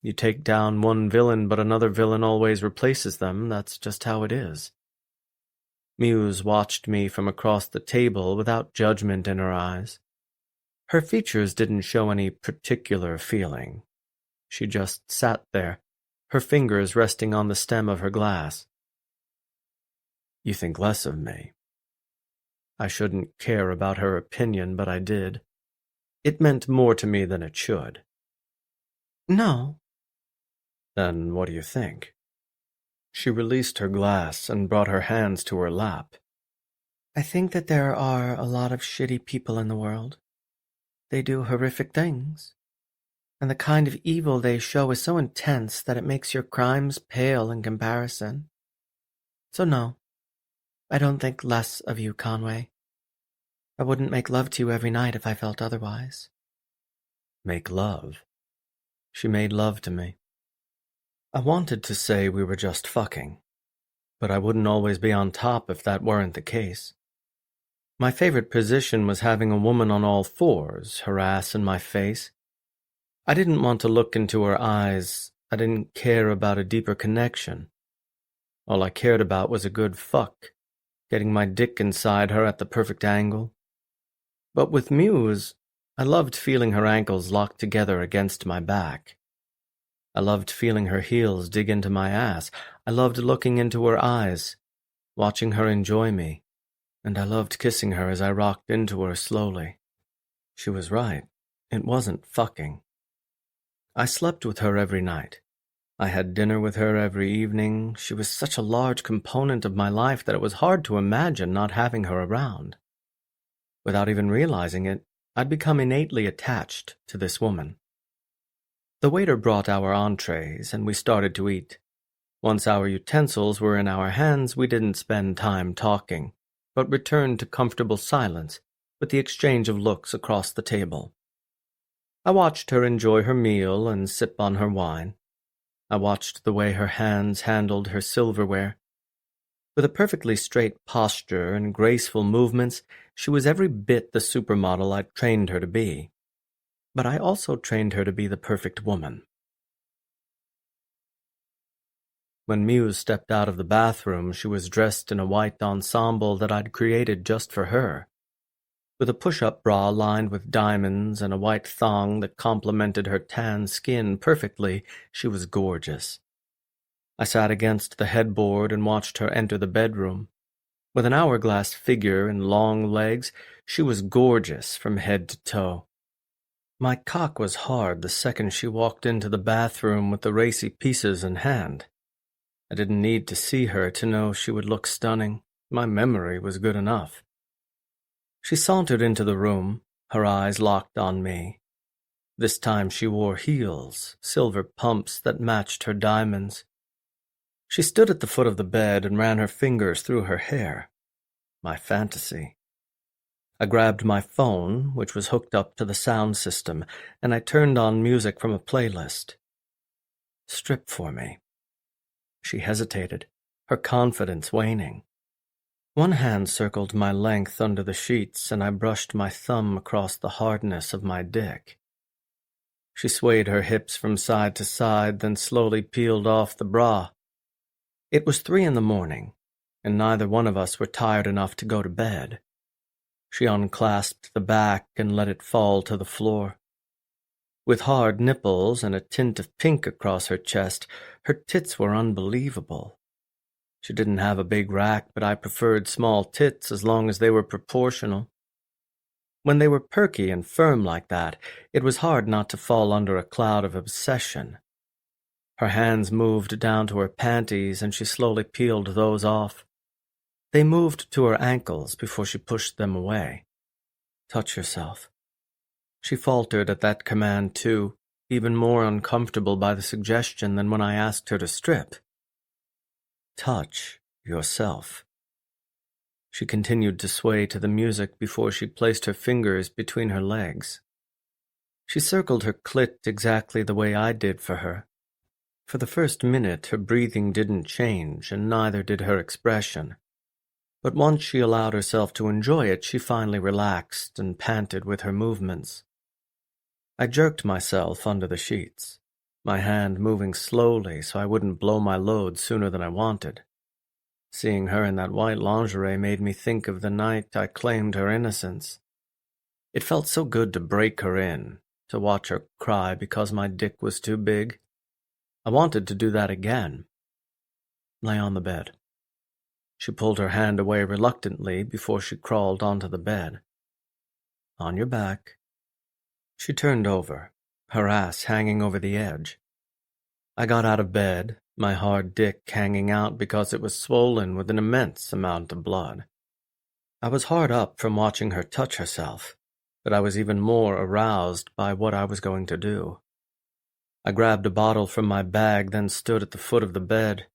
Speaker 1: You take down one villain, but another villain always replaces them. That's just how it is." Muse watched me from across the table without judgment in her eyes. Her features didn't show any particular feeling. She just sat there, her fingers resting on the stem of her glass. "You think less of me." I shouldn't care about her opinion, but I did. It meant more to me than it should. "No." "Then what do you think?" She released her glass and brought her hands to her lap. "I think that there are a lot of shitty people in the world. They do horrific things. And the kind of evil they show is so intense that it makes your crimes pale in comparison. So no, I don't think less of you, Conway. I wouldn't make love to you every night if I felt otherwise." Make love? She made love to me. I wanted to say we were just fucking, but I wouldn't always be on top if that weren't the case. My favorite position was having a woman on all fours, her ass in my face. I didn't want to look into her eyes. I didn't care about a deeper connection. All I cared about was a good fuck, getting my dick inside her at the perfect angle. But with Muse, I loved feeling her ankles locked together against my back. I loved feeling her heels dig into my ass. I loved looking into her eyes, watching her enjoy me, and I loved kissing her as I rocked into her slowly. She was right. It wasn't fucking. I slept with her every night. I had dinner with her every evening. She was such a large component of my life that it was hard to imagine not having her around. Without even realizing it, I'd become innately attached to this woman. The waiter brought our entrees, and we started to eat. Once our utensils were in our hands, we didn't spend time talking, but returned to comfortable silence with the exchange of looks across the table. I watched her enjoy her meal and sip on her wine. I watched the way her hands handled her silverware. With a perfectly straight posture and graceful movements, she was every bit the supermodel I'd trained her to be. But I also trained her to be the perfect woman. When Muse stepped out of the bathroom, she was dressed in a white ensemble that I'd created just for her. With a push-up bra lined with diamonds and a white thong that complemented her tan skin perfectly, she was gorgeous. I sat against the headboard and watched her enter the bedroom. With an hourglass figure and long legs, she was gorgeous from head to toe. My cock was hard the second she walked into the bathroom with the racy pieces in hand. I didn't need to see her to know she would look stunning. My memory was good enough. She sauntered into the room, her eyes locked on me. This time she wore heels, silver pumps that matched her diamonds. She stood at the foot of the bed and ran her fingers through her hair. My fantasy. I grabbed my phone, which was hooked up to the sound system, and I turned on music from a playlist. Strip for me. She hesitated, her confidence waning. One hand circled my length under the sheets, and I brushed my thumb across the hardness of my dick. She swayed her hips from side to side, then slowly peeled off the bra. It was 3 a.m, and neither one of us were tired enough to go to bed. She unclasped the back and let it fall to the floor. With hard nipples and a tint of pink across her chest, her tits were unbelievable. She didn't have a big rack, but I preferred small tits as long as they were proportional. When they were perky and firm like that, it was hard not to fall under a cloud of obsession. Her hands moved down to her panties, and she slowly peeled those off. They moved to her ankles before she pushed them away. Touch yourself. She faltered at that command too, even more uncomfortable by the suggestion than when I asked her to strip. Touch yourself. She continued to sway to the music before she placed her fingers between her legs. She circled her clit exactly the way I did for her. For the first minute, her breathing didn't change, and neither did her expression. But once she allowed herself to enjoy it, she finally relaxed and panted with her movements. I jerked myself under the sheets, my hand moving slowly so I wouldn't blow my load sooner than I wanted. Seeing her in that white lingerie made me think of the night I claimed her innocence. It felt so good to break her in, to watch her cry because my dick was too big. I wanted to do that again. Lay on the bed. She pulled her hand away reluctantly before she crawled onto the bed. On your back. She turned over, her ass hanging over the edge. I got out of bed, my hard dick hanging out because it was swollen with an immense amount of blood. I was hard up from watching her touch herself, but I was even more aroused by what I was going to do. I grabbed a bottle from my bag, then stood at the foot of the bed.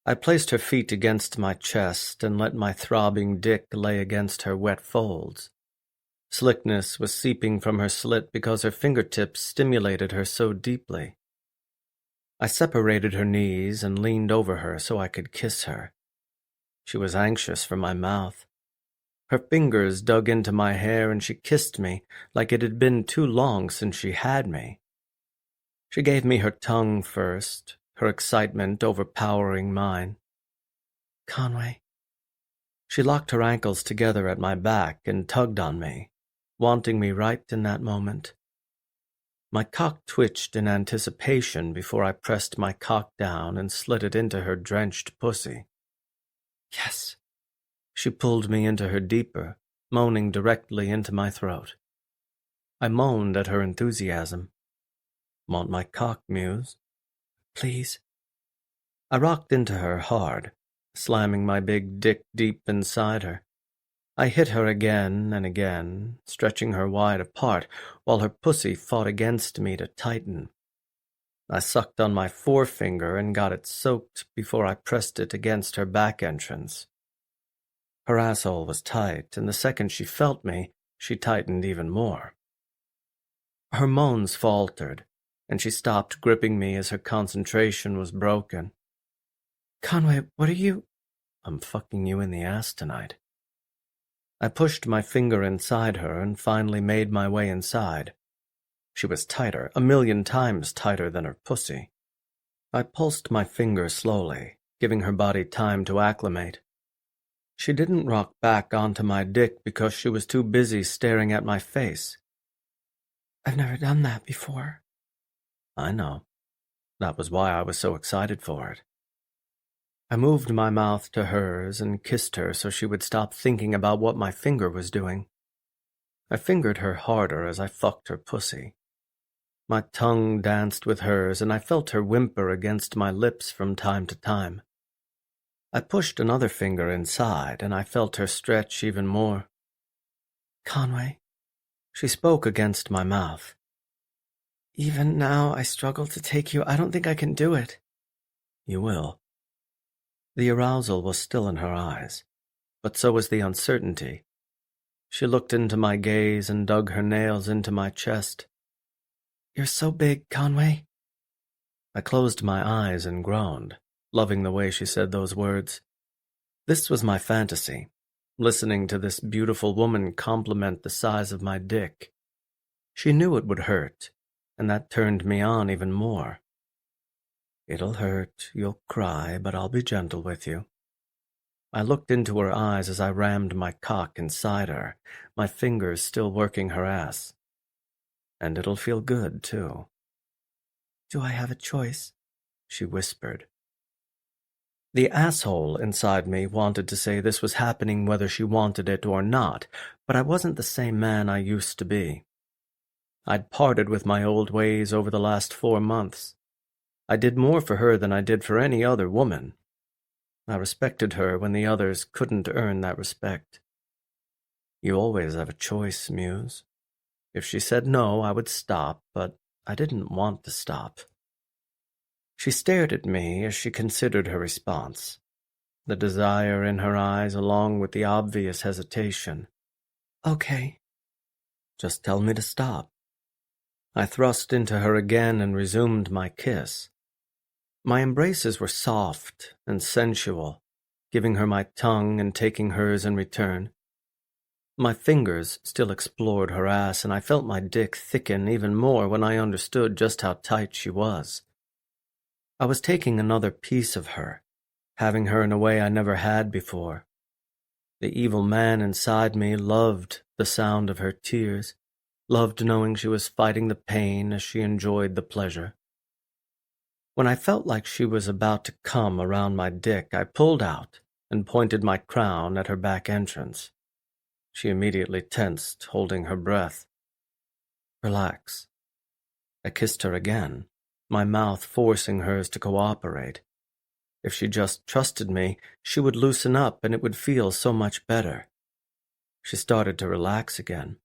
Speaker 1: I placed her feet against my chest and let my throbbing dick lay against her wet folds. Slickness was seeping from her slit because her fingertips stimulated her so deeply. I separated her knees and leaned over her so I could kiss her. She was anxious for my mouth. Her fingers dug into my hair and she kissed me like it had been too long since she had me. She gave me her tongue first, her excitement overpowering mine. Conway. She locked her ankles together at my back and tugged on me, wanting me right in that moment. My cock twitched in anticipation before I pressed my cock down and slid it into her drenched pussy. Yes. She pulled me into her deeper, moaning directly into my throat. I moaned at her enthusiasm. Want my cock, Muse? Please. I rocked into her hard, slamming my big dick deep inside her. I hit her again and again, stretching her wide apart, while her pussy fought against me to tighten. I sucked on my forefinger and got it soaked before I pressed it against her back entrance. Her asshole was tight, and the second she felt me, she tightened even more. Her moans faltered, and she stopped gripping me as her concentration was broken. Conway, what are you? I'm fucking you in the ass tonight. I pushed my finger inside her and finally made my way inside. She was tighter, 1,000,000 times tighter than her pussy. I pulsed my finger slowly, giving her body time to acclimate. She didn't rock back onto my dick because she was too busy staring at my face. I've never done that before. I know. That was why I was so excited for it. I moved my mouth to hers and kissed her so she would stop thinking about what my finger was doing. I fingered her harder as I fucked her pussy. My tongue danced with hers and I felt her whimper against my lips from time to time. I pushed another finger inside, and I felt her stretch even more. Conway, she spoke against my mouth. Even now I struggle to take you. I don't think I can do it. You will. The arousal was still in her eyes, but so was the uncertainty. She looked into my gaze and dug her nails into my chest. You're so big, Conway. I closed my eyes and groaned, loving the way she said those words. This was my fantasy, listening to this beautiful woman compliment the size of my dick. She knew it would hurt, and that turned me on even more. It'll hurt, you'll cry, but I'll be gentle with you. I looked into her eyes as I rammed my cock inside her, my fingers still working her ass. And it'll feel good, too. Do I have a choice? She whispered. The asshole inside me wanted to say this was happening whether she wanted it or not, but I wasn't the same man I used to be. I'd parted with my old ways over the last 4 months. I did more for her than I did for any other woman. I respected her when the others couldn't earn that respect. You always have a choice, Muse. If she said no, I would stop, but I didn't want to stop. She stared at me as she considered her response, the desire in her eyes along with the obvious hesitation. Okay. Just tell me to stop. I thrust into her again and resumed my kiss. My embraces were soft and sensual, giving her my tongue and taking hers in return. My fingers still explored her ass, and I felt my dick thicken even more when I understood just how tight she was. I was taking another piece of her, having her in a way I never had before. The evil man inside me loved the sound of her tears, loved knowing she was fighting the pain as she enjoyed the pleasure. When I felt like she was about to come around my dick, I pulled out and pointed my crown at her back entrance. She immediately tensed, holding her breath. Relax. I kissed her again, my mouth forcing hers to cooperate. If she just trusted me, she would loosen up and it would feel so much better. She started to relax again.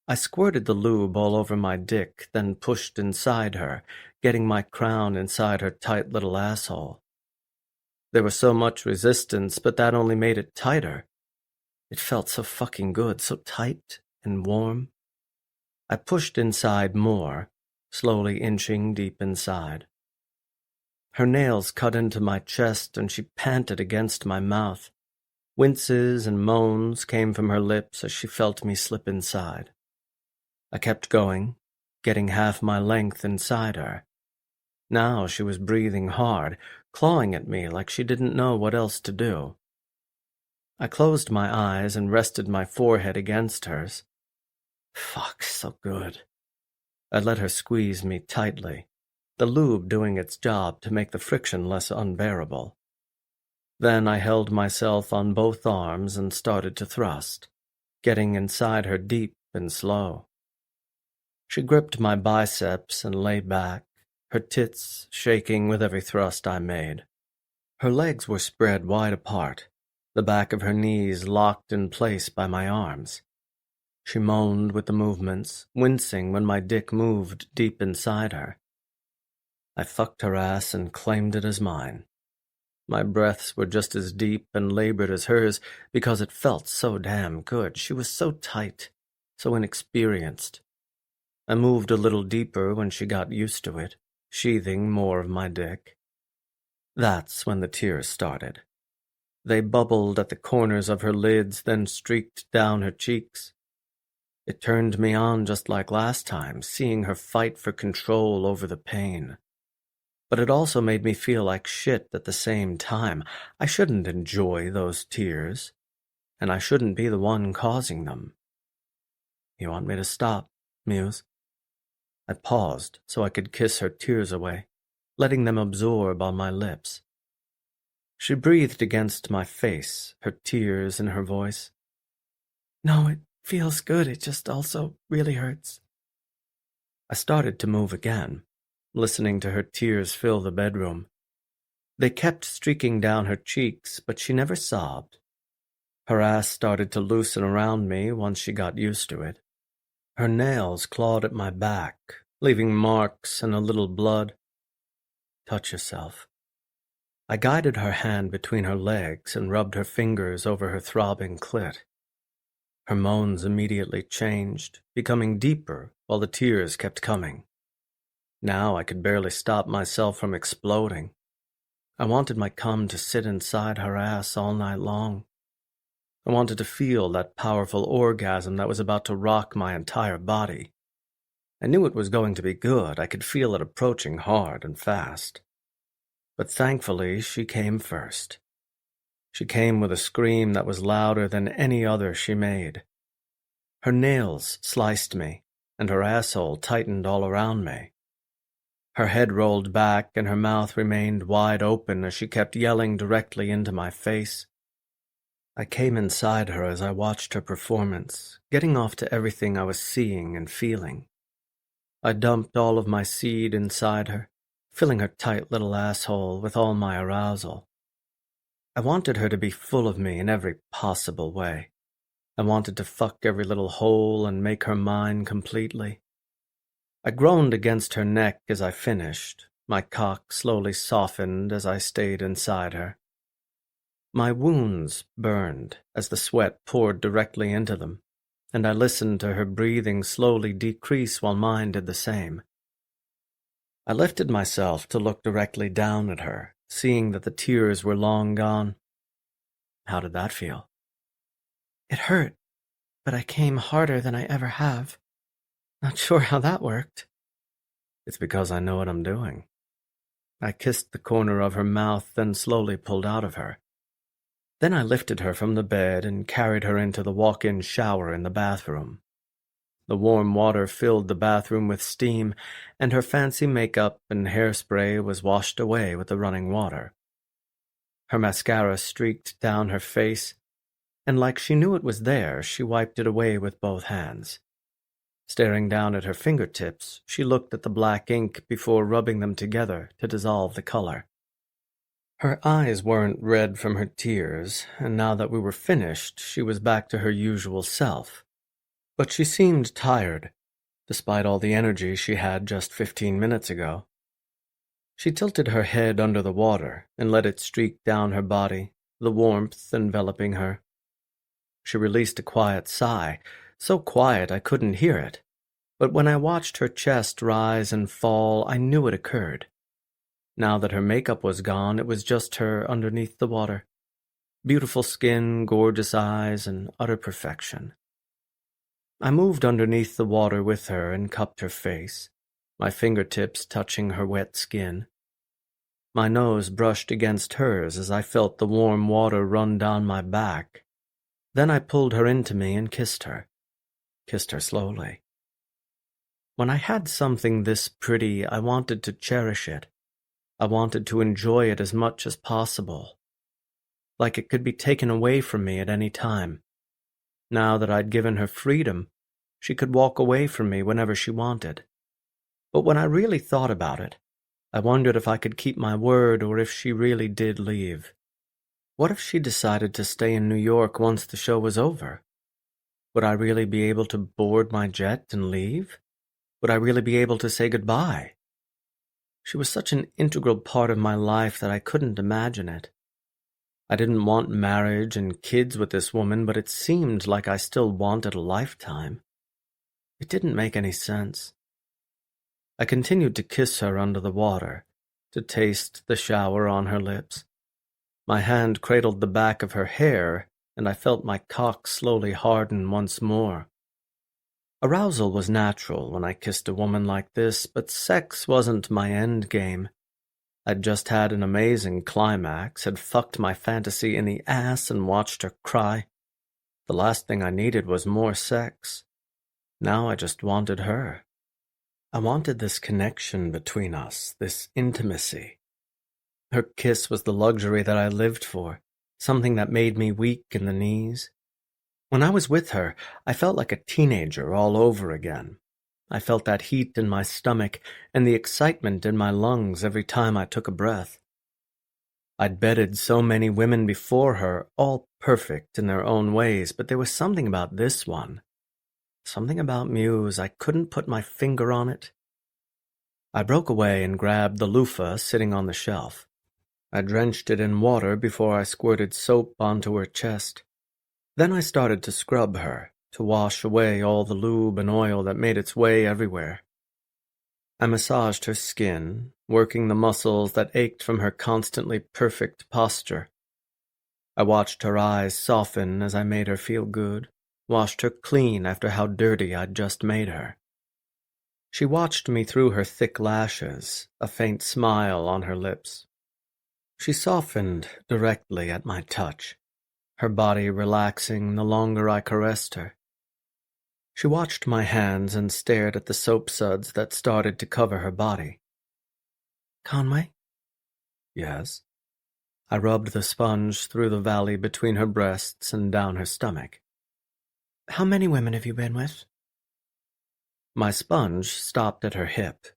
Speaker 1: I squirted the lube all over my dick, then pushed inside her, getting my crown inside her tight little asshole. There was so much resistance, but that only made it tighter. It felt so fucking good, so tight and warm. I pushed inside more, slowly inching deep inside. Her nails cut into my chest and she panted against my mouth. Winces and moans came from her lips as she felt me slip inside. I kept going, getting half my length inside her. Now she was breathing hard, clawing at me like she didn't know what else to do. I closed my eyes and rested my forehead against hers. Fuck, so good. I let her squeeze me tightly, the lube doing its job to make the friction less unbearable. Then I held myself on both arms and started to thrust, getting inside her deep and slow. She gripped my biceps and lay back, her tits shaking with every thrust I made. Her legs were spread wide apart, the back of her knees locked in place by my arms. She moaned with the movements, wincing when my dick moved deep inside her. I fucked her ass and claimed it as mine. My breaths were just as deep and labored as hers because it felt so damn good. She was so tight, so inexperienced. I moved a little deeper when she got used to it, sheathing more of my dick. That's when the tears started. They bubbled at the corners of her lids, then streaked down her cheeks. It turned me on just like last time, seeing her fight for control over the pain. But it also made me feel like shit at the same time. I shouldn't enjoy those tears, and I shouldn't be the one causing them. You want me to stop, Muse? I paused so I could kiss her tears away, letting them absorb on my lips. She breathed against my face, her tears in her voice. No, it feels good, it just also really hurts. I started to move again, listening to her tears fill the bedroom. They kept streaking down her cheeks, but she never sobbed. Her ass started to loosen around me once she got used to it. Her nails clawed at my back, leaving marks and a little blood. Touch yourself. I guided her hand between her legs and rubbed her fingers over her throbbing clit. Her moans immediately changed, becoming deeper while the tears kept coming. Now I could barely stop myself from exploding. I wanted my cum to sit inside her ass all night long. I wanted to feel that powerful orgasm that was about to rock my entire body. I knew it was going to be good. I could feel it approaching hard and fast. But thankfully, she came first. She came with a scream that was louder than any other she made. Her nails sliced me, and her asshole tightened all around me. Her head rolled back and her mouth remained wide open as she kept yelling directly into my face. I came inside her as I watched her performance, getting off to everything I was seeing and feeling. I dumped all of my seed inside her, filling her tight little asshole with all my arousal. I wanted her to be full of me in every possible way. I wanted to fuck every little hole and make her mine completely. I groaned against her neck as I finished. My cock slowly softened as I stayed inside her. My wounds burned as the sweat poured directly into them, and I listened to her breathing slowly decrease while mine did the same. I lifted myself to look directly down at her, seeing that the tears were long gone. How did that feel? It hurt, but I came harder than I ever have. Not sure how that worked. It's because I know what I'm doing. I kissed the corner of her mouth, then slowly pulled out of her. Then I lifted her from the bed and carried her into the walk-in shower in the bathroom. The warm water filled the bathroom with steam, and her fancy makeup and hairspray was washed away with the running water. Her mascara streaked down her face, and like she knew it was there, she wiped it away with both hands. Staring down at her fingertips, she looked at the black ink before rubbing them together to dissolve the color. Her eyes weren't red from her tears, and now that we were finished, she was back to her usual self. But she seemed tired, despite all the energy she had just 15 minutes ago. She tilted her head under the water and let it streak down her body, the warmth enveloping her. She released a quiet sigh, so quiet I couldn't hear it. But when I watched her chest rise and fall, I knew it occurred. Now that her makeup was gone, it was just her underneath the water. Beautiful skin, gorgeous eyes, and utter perfection. I moved underneath the water with her and cupped her face, my fingertips touching her wet skin. My nose brushed against hers as I felt the warm water run down my back. Then I pulled her into me and kissed her slowly. When I had something this pretty, I wanted to cherish it. I wanted to enjoy it as much as possible. Like it could be taken away from me at any time. Now that I'd given her freedom, she could walk away from me whenever she wanted. But when I really thought about it, I wondered if I could keep my word or if she really did leave. What if she decided to stay in New York once the show was over? Would I really be able to board my jet and leave? Would I really be able to say goodbye? She was such an integral part of my life that I couldn't imagine it. I didn't want marriage and kids with this woman, but it seemed like I still wanted a lifetime. It didn't make any sense. I continued to kiss her under the water, to taste the shower on her lips. My hand cradled the back of her hair, and I felt my cock slowly harden once more. Arousal was natural when I kissed a woman like this, but sex wasn't my end game. I'd just had an amazing climax, had fucked my fantasy in the ass and watched her cry. The last thing I needed was more sex. Now I just wanted her. I wanted this connection between us, this intimacy. Her kiss was the luxury that I lived for, something that made me weak in the knees. When I was with her, I felt like a teenager all over again. I felt that heat in my stomach and the excitement in my lungs every time I took a breath. I'd bedded so many women before her, all perfect in their own ways, but there was something about this one. Something about Muse, I couldn't put my finger on it. I broke away and grabbed the loofah sitting on the shelf. I drenched it in water before I squirted soap onto her chest. Then I started to scrub her, to wash away all the lube and oil that made its way everywhere. I massaged her skin, working the muscles that ached from her constantly perfect posture. I watched her eyes soften as I made her feel good, washed her clean after how dirty I'd just made her. She watched me through her thick lashes, a faint smile on her lips. She softened directly at my touch, her body relaxing the longer I caressed her. She watched my hands and stared at the soap suds that started to cover her body.
Speaker 2: Conway?
Speaker 1: Yes. I rubbed the sponge through the valley between her breasts and down her stomach.
Speaker 2: How many women have you been with?
Speaker 1: My sponge stopped at her hip,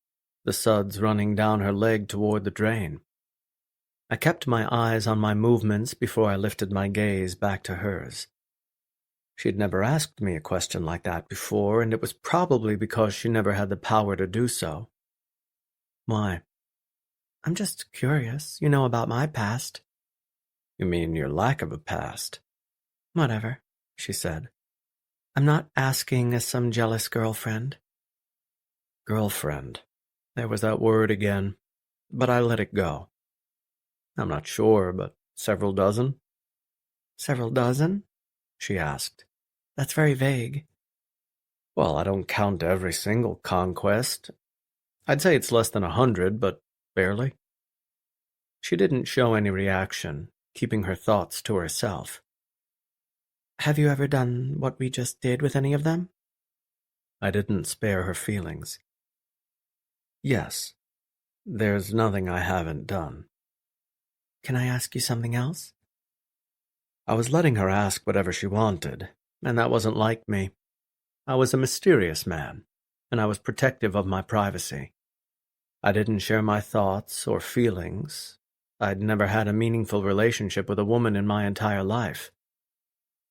Speaker 1: the suds running down her leg toward the drain. I kept my eyes on my movements before I lifted my gaze back to hers. She'd never asked me a question like that before, and it was probably because she never had the power to do so. Why?
Speaker 2: I'm just curious, about my past.
Speaker 1: You mean your lack of a past?
Speaker 2: Whatever, she said. I'm not asking as some jealous girlfriend.
Speaker 1: Girlfriend. There was that word again, but I let it go. I'm not sure, but several dozen?
Speaker 2: Several dozen?
Speaker 1: She asked.
Speaker 2: That's very vague.
Speaker 1: Well, I don't count every single conquest. I'd say it's less than 100, but barely. She didn't show any reaction, keeping her thoughts to herself.
Speaker 2: Have you ever done what we just did with any of them?
Speaker 1: I didn't spare her feelings. Yes. There's nothing I haven't done.
Speaker 2: Can I ask you something else?
Speaker 1: I was letting her ask whatever she wanted, and that wasn't like me. I was a mysterious man, and I was protective of my privacy. I didn't share my thoughts or feelings. I'd never had a meaningful relationship with a woman in my entire life.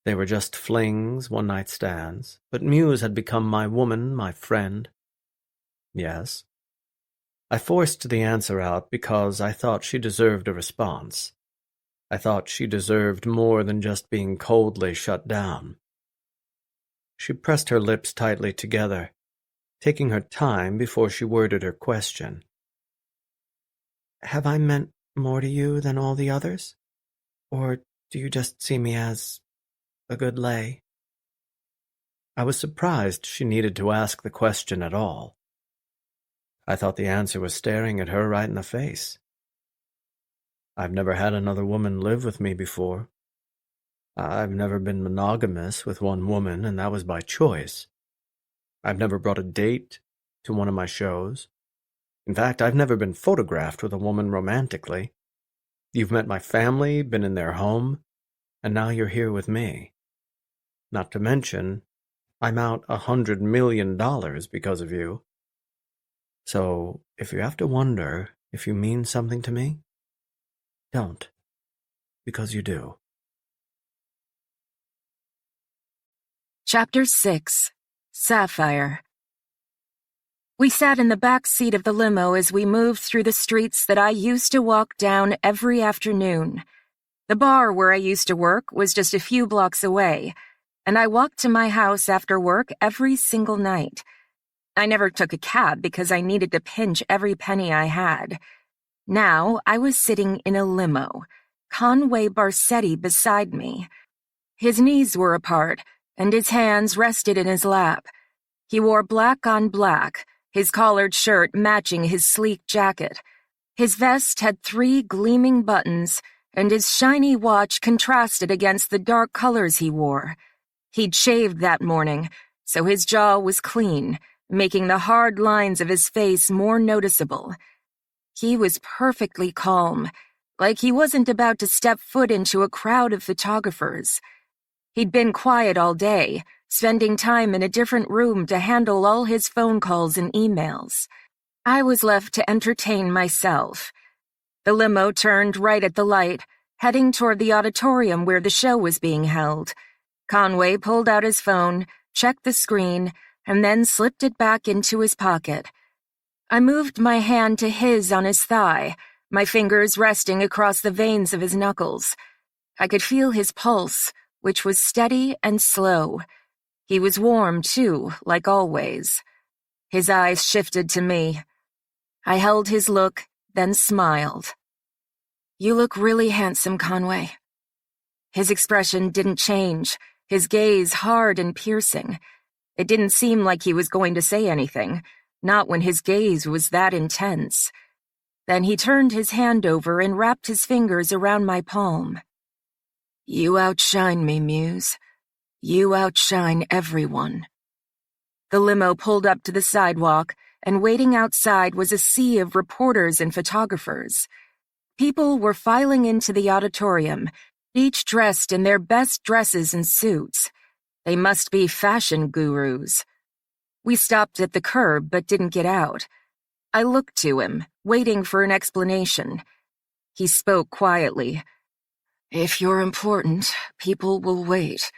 Speaker 1: They were just flings, one-night stands, but Muse had become my woman, my friend. Yes. I forced the answer out because I thought she deserved a response. I thought she deserved more than just being coldly shut down. She pressed her lips tightly together, taking her time before she worded her question.
Speaker 2: Have I meant more to you than all the others? Or
Speaker 1: Do you just see me as a good lay? I was surprised she needed to ask the question at all. I thought the answer was staring at her right in the face. I've never had another woman live with me before. I've never been monogamous with one woman, and that was by choice. I've never brought a date to one of my shows. In fact, I've never been photographed with a woman romantically. You've met my family, been in their home, and now you're here with me. Not to mention, I'm out $100 million because of you. So, if you have to wonder if you mean something to me, don't, because you do.
Speaker 2: Chapter 6. Sapphire. We sat in the back seat of the limo as we moved through the streets that I used to walk down every afternoon. The bar where I used to work was just a few blocks away, and I walked to my house after work every single night. I never took a cab because I needed to pinch every penny I had. Now I was sitting in a limo, Conway Barsetti beside me. His knees were apart, and his hands rested in his lap. He wore black on black, his collared shirt matching his sleek jacket. His vest had 3 gleaming buttons, and his shiny watch contrasted against the dark colors he wore. He'd shaved that morning, so his jaw was clean, making the hard lines of his face more noticeable. He was perfectly calm, like he wasn't about to step foot into a crowd of photographers. He'd been quiet all day, spending time in a different room to handle all his phone calls and emails. I was left to entertain myself. The limo turned right at the light, heading toward the auditorium where the show was being held. Conway pulled out his phone, checked the screen, and then slipped it back into his pocket. I moved my hand to his on his thigh, my fingers resting across the veins of his knuckles. I could feel his pulse, which was steady and slow. He was warm, too, like always. His eyes shifted to me. I held his look, then smiled. "You look really handsome, Conway." His expression didn't change, his gaze hard and piercing. It didn't seem like he was going to say anything, not when his gaze was that intense. Then he turned his hand over and wrapped his fingers around my palm. "You outshine me, Muse. You outshine everyone." The limo pulled up to the sidewalk, and waiting outside was a sea of reporters and photographers. People were filing into the auditorium, each dressed in their best dresses and suits. They must be fashion gurus. We stopped at the curb but didn't get out. I looked to him, waiting for an explanation. He spoke quietly. "If you're important, people will wait."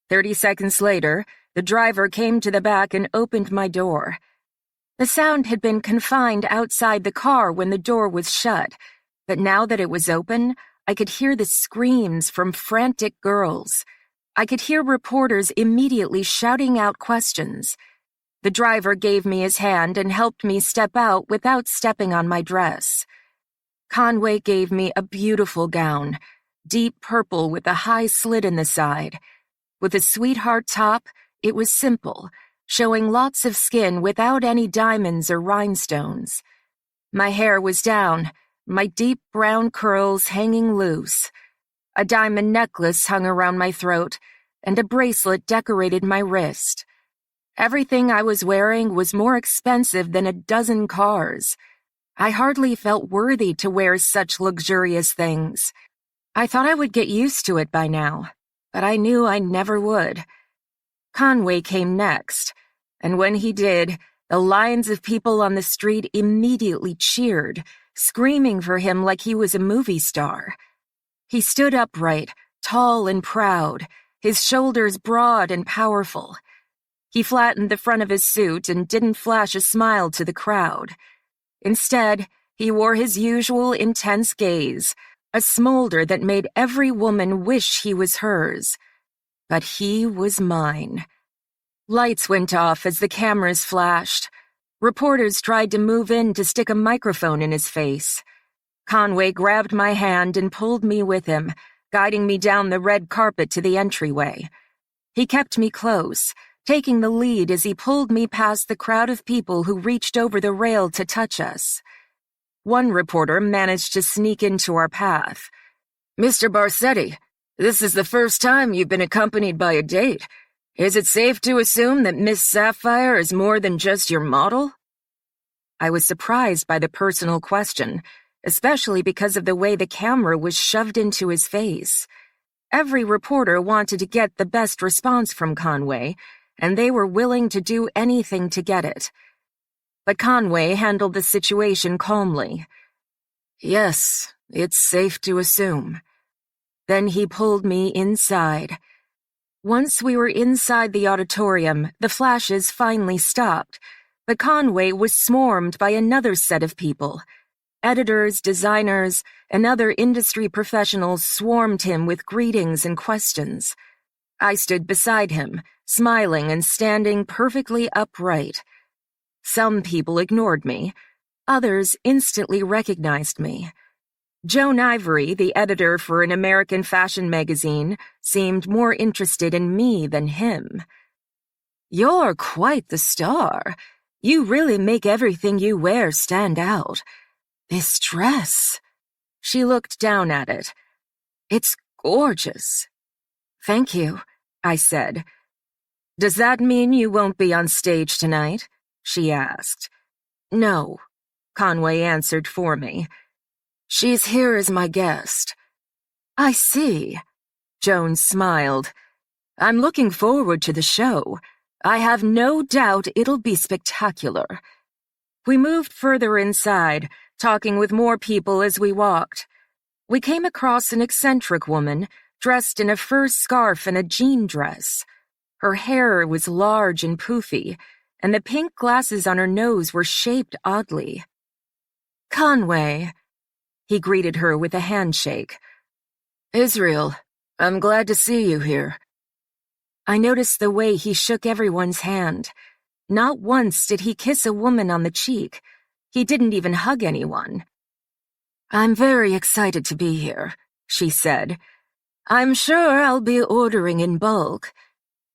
Speaker 2: 30 seconds later, the driver came to the back and opened my door. The sound had been confined outside the car when the door was shut, but now that it was open, I could hear the screams from frantic girls. I could hear reporters immediately shouting out questions. The driver gave me his hand and helped me step out without stepping on my dress. Conway gave me a beautiful gown, deep purple with a high slit in the side. With a sweetheart top, it was simple, showing lots of skin without any diamonds or rhinestones. My hair was down, my deep brown curls hanging loose. A diamond necklace hung around my throat, and a bracelet decorated my wrist. Everything I was wearing was more expensive than a dozen cars. I hardly felt worthy to wear such luxurious things. I thought I would get used to it by now, but I knew I never would. Conway came next, and when he did, the lines of people on the street immediately cheered, screaming for him like he was a movie star. He stood upright, tall and proud, his shoulders broad and powerful. He flattened the front of his suit and didn't flash a smile to the crowd. Instead, he wore his usual intense gaze, a smolder that made every woman wish he was hers. But he was mine. Lights went off as the cameras flashed. Reporters tried to move in to stick a microphone in his face. Conway grabbed my hand and pulled me with him, guiding me down the red carpet to the entryway. He kept me close, taking the lead as he pulled me past the crowd of people who reached over the rail to touch us. One reporter managed to sneak into our path.
Speaker 3: "Mr. Barsetti, this is the first time you've been accompanied by a date. Is it safe to assume that Miss Sapphire is more than just your model?"
Speaker 2: I was surprised by the personal question, especially because of the way the camera was shoved into his face. Every reporter wanted to get the best response from Conway, and they were willing to do anything to get it. But Conway handled the situation calmly.
Speaker 3: "Yes, it's safe to assume."
Speaker 2: Then he pulled me inside. Once we were inside the auditorium, the flashes finally stopped, but Conway was swarmed by another set of people. Editors, designers, and other industry professionals swarmed him with greetings and questions. I stood beside him, smiling and standing perfectly upright. Some people ignored me. Others instantly recognized me. Joan Ivory, the editor for an American fashion magazine, seemed more interested in me than him.
Speaker 3: "You're quite the star. You really make everything you wear stand out. This dress..."
Speaker 2: She looked down at it.
Speaker 3: "It's gorgeous."
Speaker 2: "Thank you," I said. "Does that mean you won't be on stage tonight?" she asked.
Speaker 3: "No,"
Speaker 2: Conway answered for me.
Speaker 3: "She's here as my guest."
Speaker 2: "I see." Joan smiled. "I'm looking forward to the show. I have no doubt it'll be spectacular." We moved further inside, talking with more people as we walked. We came across an eccentric woman, dressed in a fur scarf and a jean dress. Her hair was large and poofy, and the pink glasses on her nose were shaped oddly.
Speaker 3: "Conway,"
Speaker 2: he greeted her with a handshake.
Speaker 3: "Israel, I'm glad to see you here."
Speaker 2: I noticed the way he shook everyone's hand. Not once did he kiss a woman on the cheek. He didn't even hug anyone.
Speaker 3: "I'm very excited to be here," she said. "I'm sure I'll be ordering in bulk."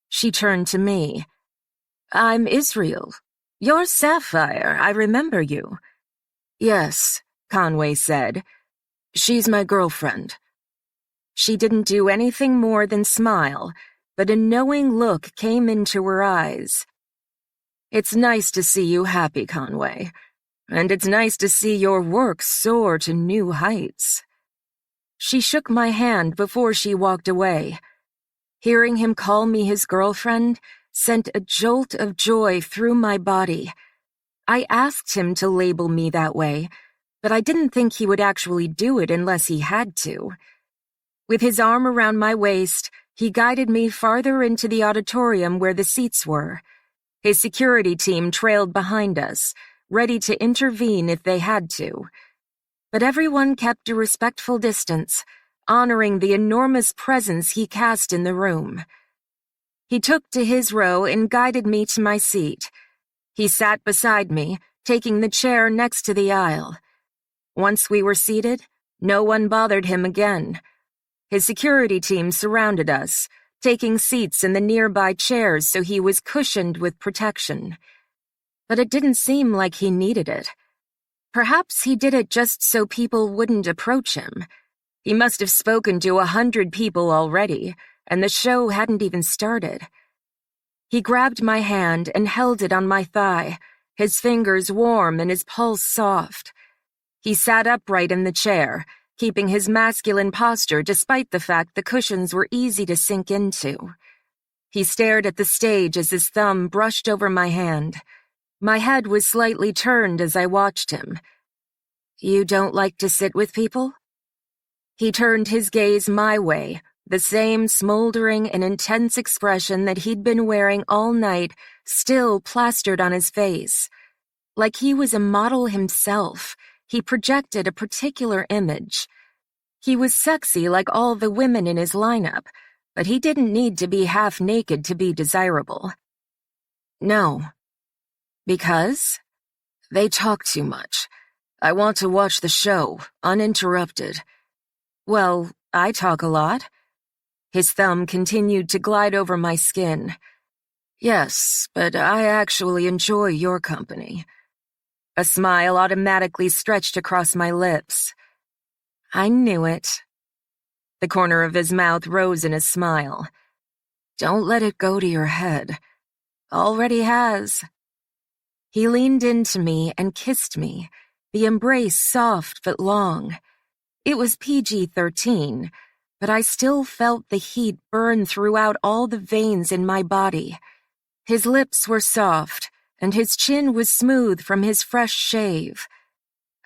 Speaker 2: She turned to me.
Speaker 3: "I'm Israel. You're Sapphire, I remember you."
Speaker 2: "Yes," Conway said.
Speaker 3: "She's my girlfriend."
Speaker 2: She didn't do anything more than smile, but a knowing look came into her eyes. "It's nice to see you happy, Conway. And it's nice to see your work soar to new heights." She shook my hand before she walked away. Hearing him call me his girlfriend sent a jolt of joy through my body. I asked him to label me that way, but I didn't think he would actually do it unless he had to. With his arm around my waist, he guided me farther into the auditorium where the seats were. His security team trailed behind us, ready to intervene if they had to. But everyone kept a respectful distance, honoring the enormous presence he cast in the room. He took to his row and guided me to my seat. He sat beside me, taking the chair next to the aisle. Once we were seated, no one bothered him again. His security team surrounded us, taking seats in the nearby chairs so he was cushioned with protection. But it didn't seem like he needed it. Perhaps he did it just so people wouldn't approach him. He must have spoken to 100 people already, and the show hadn't even started. He grabbed my hand and held it on my thigh, his fingers warm and his pulse soft. He sat upright in the chair, keeping his masculine posture despite the fact the cushions were easy to sink into. He stared at the stage as his thumb brushed over my hand. My head was slightly turned as I watched him. "You don't like to sit with people?" He turned his gaze my way, the same smoldering and intense expression that he'd been wearing all night still plastered on his face. Like he was a model himself, he projected a particular image. He was sexy like all the women in his lineup, but he didn't need to be half naked to be desirable.
Speaker 3: "No."
Speaker 2: "Because?"
Speaker 3: "They talk too much. I want to watch the show, uninterrupted."
Speaker 2: "Well, I talk a lot. His thumb continued to glide over my skin. Yes, but I actually enjoy your company. A smile automatically stretched across my lips. I knew it. The corner of his mouth rose in a smile. Don't let it go to your head. Already has. He leaned into me and kissed me, the embrace soft but long. It was PG-13, but I still felt the heat burn throughout all the veins in my body. His lips were soft, and his chin was smooth from his fresh shave.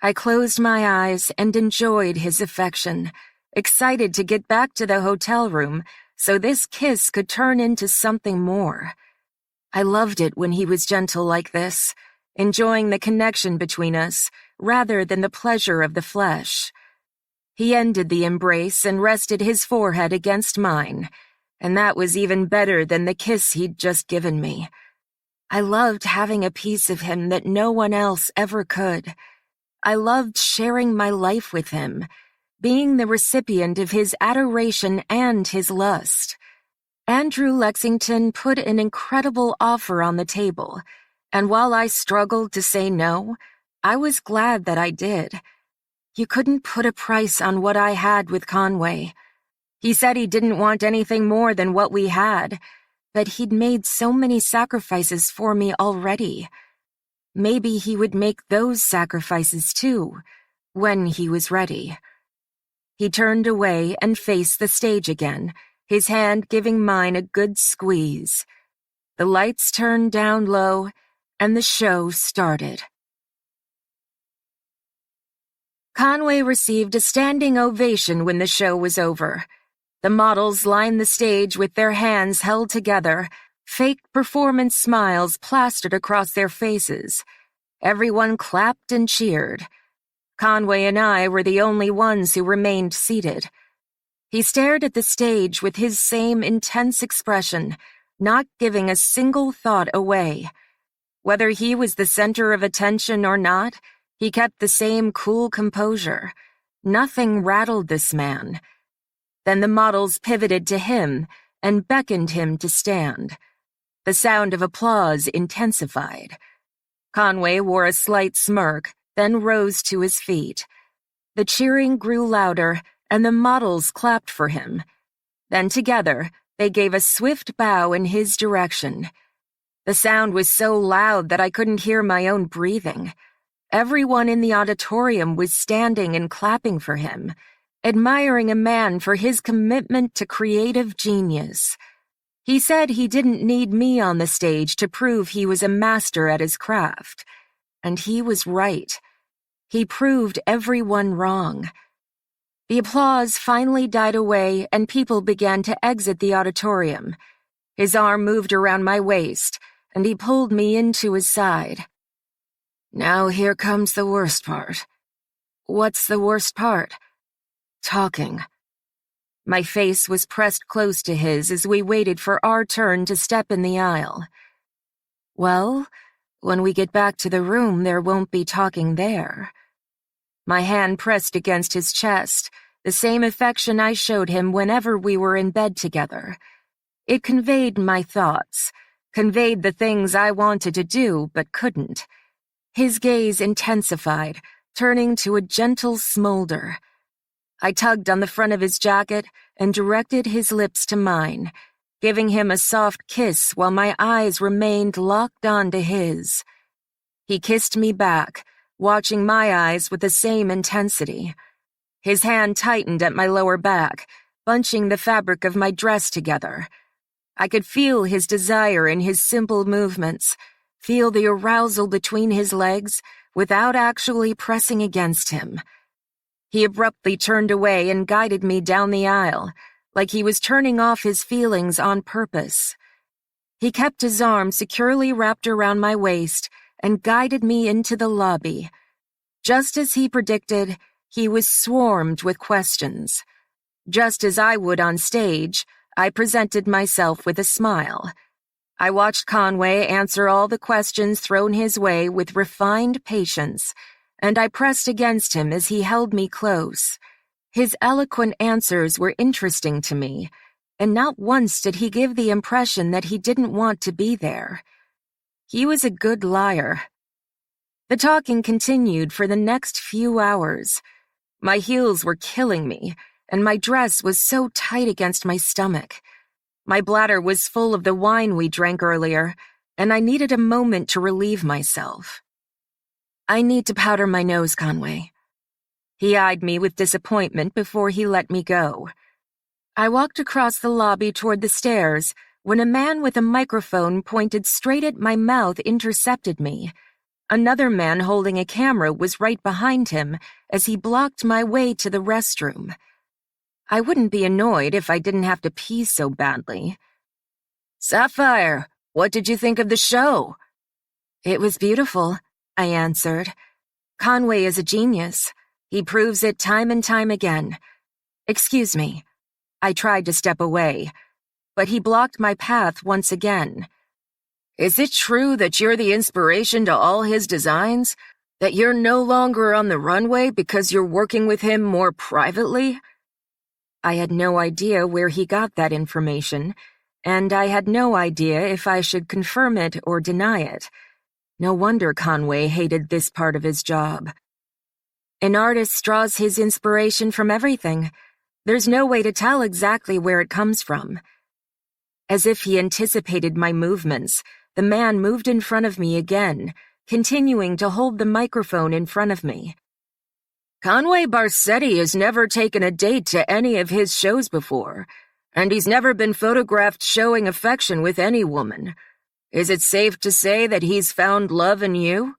Speaker 2: I closed my eyes and enjoyed his affection, excited to get back to the hotel room so this kiss could turn into something more. I loved it when he was gentle like this, enjoying the connection between us rather than the pleasure of the flesh. He ended the embrace and rested his forehead against mine, and that was even better than the kiss he'd just given me. I loved having a piece of him that no one else ever could. I loved sharing my life with him, being the recipient of his adoration and his lust. Andrew Lexington put an incredible offer on the table, and while I struggled to say no, I was glad that I did. You couldn't put a price on what I had with Conway. He said he didn't want anything more than what we had, but he'd made so many sacrifices for me already. Maybe he would make those sacrifices too, when he was ready. He turned away and faced the stage again, his hand giving mine a good squeeze. The lights turned down low, and the show started. Conway received a standing ovation when the show was over. The models lined the stage with their hands held together, fake performance smiles plastered across their faces. Everyone clapped and cheered. Conway and I were the only ones who remained seated. He stared at the stage with his same intense expression, not giving a single thought away. Whether he was the center of attention or not, he kept the same cool composure. Nothing rattled this man. Then the models pivoted to him and beckoned him to stand. The sound of applause intensified. Conway wore a slight smirk, then rose to his feet. The cheering grew louder, and the models clapped for him. Then together, they gave a swift bow in his direction. The sound was so loud that I couldn't hear my own breathing. Everyone in the auditorium was standing and clapping for him, admiring a man for his commitment to creative genius. He said he didn't need me on the stage to prove he was a master at his craft. And he was right. He proved everyone wrong. The applause finally died away and people began to exit the auditorium. His arm moved around my waist, and he pulled me into his side. Now here comes the worst part. What's the worst part? Talking. My face was pressed close to his as we waited for our turn to step in the aisle. Well, when we get back to the room, there won't be talking there. My hand pressed against his chest, the same affection I showed him whenever we were in bed together. It conveyed my thoughts, conveyed the things I wanted to do but couldn't. His gaze intensified, turning to a gentle smolder. I tugged on the front of his jacket and directed his lips to mine, giving him a soft kiss while my eyes remained locked onto his. He kissed me back, watching my eyes with the same intensity. His hand tightened at my lower back, bunching the fabric of my dress together. I could feel his desire in his simple movements, feel the arousal between his legs without actually pressing against him. He abruptly turned away and guided me down the aisle, like he was turning off his feelings on purpose. He kept his arm securely wrapped around my waist and guided me into the lobby. Just as he predicted, he was swarmed with questions. Just as I would on stage, I presented myself with a smile. I watched Conway answer all the questions thrown his way with refined patience, and I pressed against him as he held me close. His eloquent answers were interesting to me, and not once did he give the impression that he didn't want to be there. He was a good liar. The talking continued for the next few hours. My heels were killing me, and my dress was so tight against my stomach. My bladder was full of the wine we drank earlier, and I needed a moment to relieve myself. "I need to powder my nose, Conway." He eyed me with disappointment before he let me go. I walked across the lobby toward the stairs when a man with a microphone pointed straight at my mouth intercepted me. Another man holding a camera was right behind him as he blocked my way to the restroom. I wouldn't be annoyed if I didn't have to pee so badly. "Sapphire, what did you think of the show?" "It was beautiful," I answered. "Conway is a genius. He proves it time and time again. Excuse me." I tried to step away, but he blocked my path once again. "Is it true that you're the inspiration to all his designs? That you're no longer on the runway because you're working with him more privately?" I had no idea where he got that information, and I had no idea if I should confirm it or deny it. No wonder Conway hated this part of his job. An artist draws his inspiration from everything. There's no way to tell exactly where it comes from. As if he anticipated my movements, the man moved in front of me again, continuing to hold the microphone in front of me. "Conway Barsetti has never taken a date to any of his shows before, and he's never been photographed showing affection with any woman. Is it safe to say that he's found love in you?"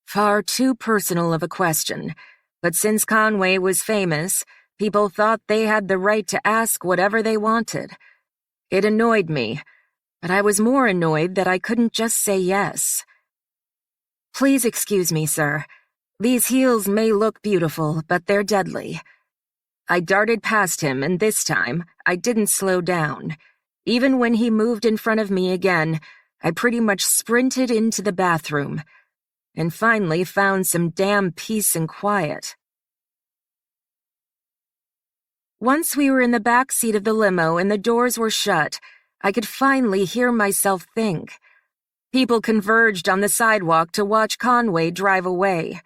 Speaker 2: Far too personal of a question, but since Conway was famous, people thought they had the right to ask whatever they wanted. It annoyed me, but I was more annoyed that I couldn't just say yes. "Please excuse me, sir. These heels may look beautiful, but they're deadly." I darted past him, and this time, I didn't slow down. Even when he moved in front of me again, I pretty much sprinted into the bathroom, and finally found some damn peace and quiet. Once we were in the back seat of the limo and the doors were shut, I could finally hear myself think. People converged on the sidewalk to watch Conway drive away.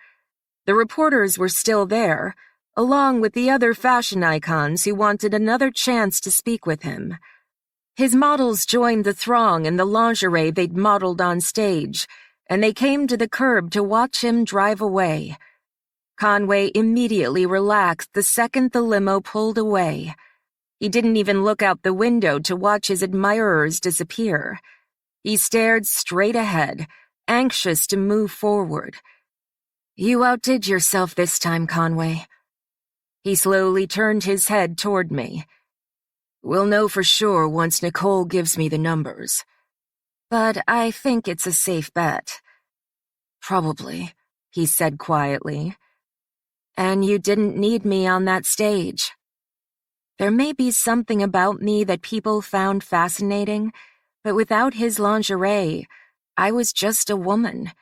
Speaker 2: The reporters were still there, along with the other fashion icons who wanted another chance to speak with him. His models joined the throng in the lingerie they'd modeled on stage, and they came to the curb to watch him drive away. Conway immediately relaxed the second the limo pulled away. He didn't even look out the window to watch his admirers disappear. He stared straight ahead, anxious to move forward. "You outdid yourself this time, Conway." He slowly turned his head toward me. "We'll know for sure once Nicole gives me the numbers. But I think it's a safe bet." "Probably," he said quietly. "And you didn't need me on that stage." There may be something about me that people found fascinating, but without his lingerie, I was just a woman.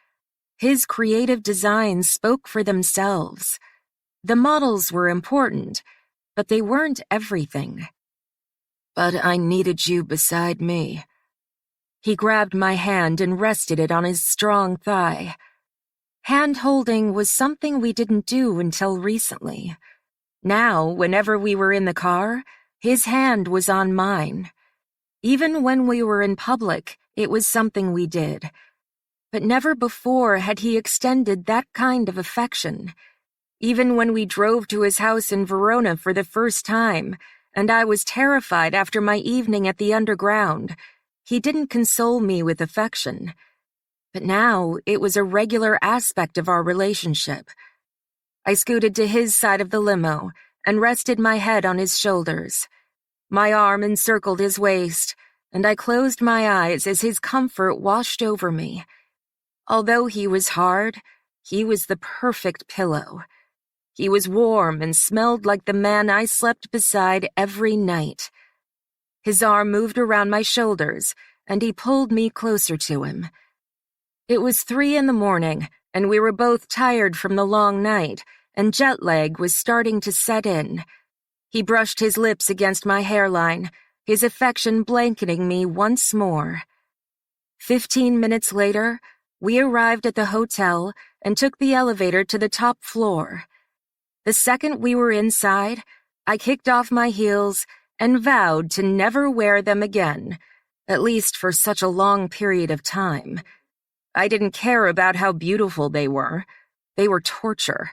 Speaker 2: His creative designs spoke for themselves. The models were important, but they weren't everything. "But I needed you beside me." He grabbed my hand and rested it on his strong thigh. Hand-holding was something we didn't do until recently. Now, whenever we were in the car, his hand was on mine. Even when we were in public, it was something we did. But never before had he extended that kind of affection. Even when we drove to his house in Verona for the first time, and I was terrified after my evening at the Underground, he didn't console me with affection. But now it was a regular aspect of our relationship. I scooted to his side of the limo and rested my head on his shoulders. My arm encircled his waist, and I closed my eyes as his comfort washed over me. Although he was hard, he was the perfect pillow. He was warm and smelled like the man I slept beside every night. His arm moved around my shoulders, and he pulled me closer to him. It was 3 a.m, and we were both tired from the long night, and jet lag was starting to set in. He brushed his lips against my hairline, his affection blanketing me once more. 15 minutes later, we arrived at the hotel and took the elevator to the top floor. The second we were inside, I kicked off my heels and vowed to never wear them again, at least for such a long period of time. I didn't care about how beautiful they were. They were torture.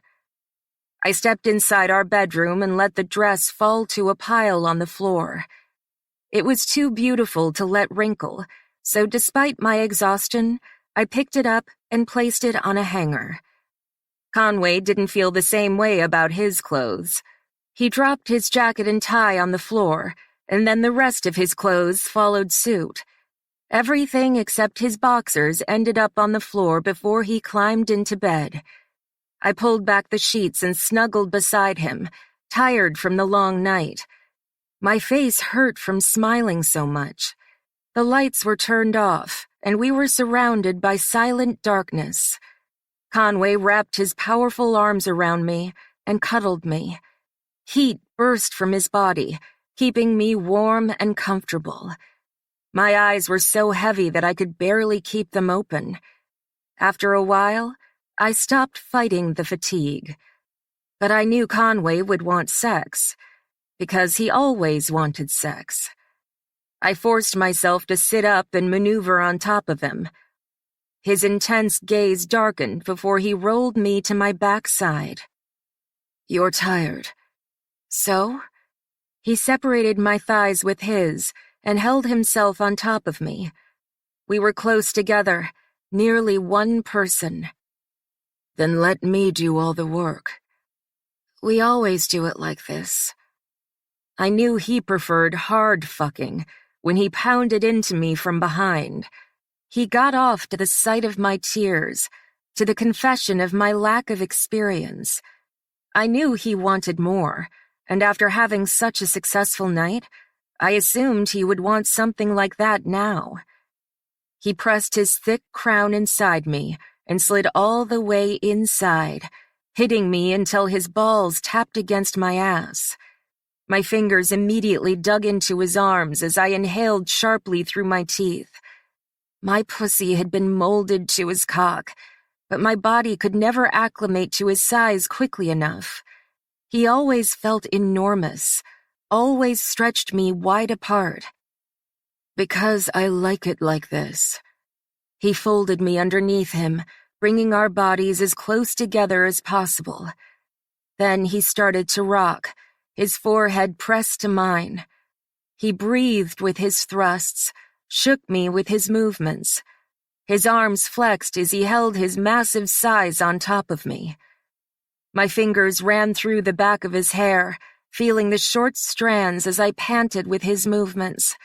Speaker 2: I stepped inside our bedroom and let the dress fall to a pile on the floor. It was too beautiful to let wrinkle, so despite my exhaustion, I picked it up and placed it on a hanger. Conway didn't feel the same way about his clothes. He dropped his jacket and tie on the floor, and then the rest of his clothes followed suit. Everything except his boxers ended up on the floor before he climbed into bed. I pulled back the sheets and snuggled beside him, tired from the long night. My face hurt from smiling so much. The lights were turned off, and we were surrounded by silent darkness. Conway wrapped his powerful arms around me and cuddled me. Heat burst from his body, keeping me warm and comfortable. My eyes were so heavy that I could barely keep them open. After a while, I stopped fighting the fatigue. But I knew Conway would want sex, because he always wanted sex. I forced myself to sit up and maneuver on top of him. His intense gaze darkened before he rolled me to my backside. "You're tired." "So?" He separated my thighs with his and held himself on top of me. We were close together, nearly one person. "Then let me do all the work." "We always do it like this." I knew he preferred hard fucking when he pounded into me from behind. He got off to the sight of my tears, to the confession of my lack of experience. I knew he wanted more, and after having such a successful night, I assumed he would want something like that now. He pressed his thick crown inside me and slid all the way inside, hitting me until his balls tapped against my ass. My fingers immediately dug into his arms as I inhaled sharply through my teeth. My pussy had been molded to his cock, but my body could never acclimate to his size quickly enough. He always felt enormous, always stretched me wide apart. "Because I like it like this." He folded me underneath him, bringing our bodies as close together as possible. Then he started to rock, his forehead pressed to mine. He breathed with his thrusts, shook me with his movements. His arms flexed as he held his massive size on top of me. My fingers ran through the back of his hair, feeling the short strands as I panted with his movements.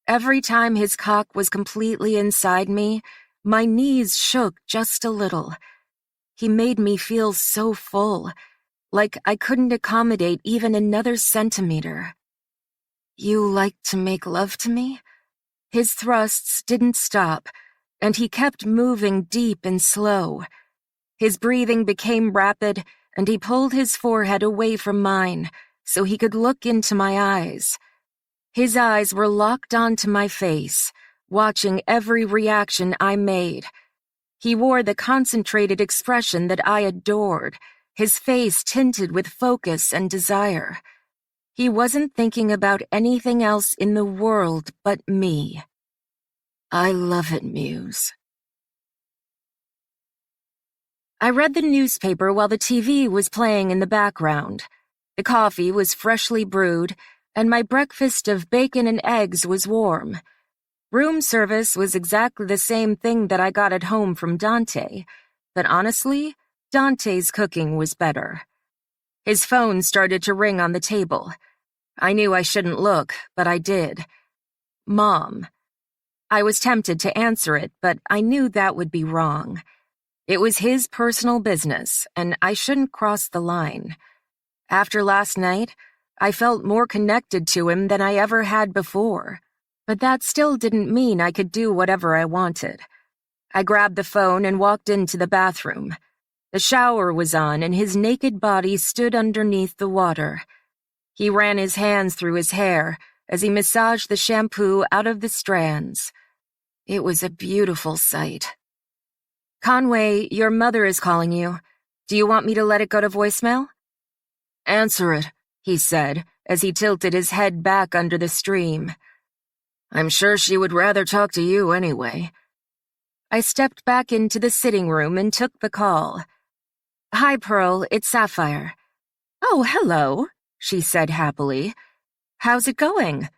Speaker 2: Every time his cock was completely inside me, my knees shook just a little. He made me feel so full, like I couldn't accommodate even another centimeter. "You like to make love to me?" His thrusts didn't stop, and he kept moving deep and slow. His breathing became rapid, and he pulled his forehead away from mine so he could look into my eyes. His eyes were locked onto my face, watching every reaction I made. He wore the concentrated expression that I adored, his face tinted with focus and desire. He wasn't thinking about anything else in the world but me. "I love it, Muse." I read the newspaper while the TV was playing in the background. The coffee was freshly brewed, and my breakfast of bacon and eggs was warm. Room service was exactly the same thing that I got at home from Dante, but honestly, Dante's cooking was better. His phone started to ring on the table. I knew I shouldn't look, but I did. Mom. I was tempted to answer it, but I knew that would be wrong. It was his personal business, and I shouldn't cross the line. After last night, I felt more connected to him than I ever had before, but that still didn't mean I could do whatever I wanted. I grabbed the phone and walked into the bathroom. The shower was on, and his naked body stood underneath the water. He ran his hands through his hair as he massaged the shampoo out of the strands. It was a beautiful sight. "Conway, your mother is calling you. Do you want me to let it go to voicemail?"
Speaker 3: "Answer it," he said, as he tilted his head back under the stream. "I'm sure she would rather talk to you anyway."
Speaker 2: I stepped back into the sitting room and took the call. "Hi, Pearl, it's Sapphire." "Oh, hello," she said happily. "How's it going?"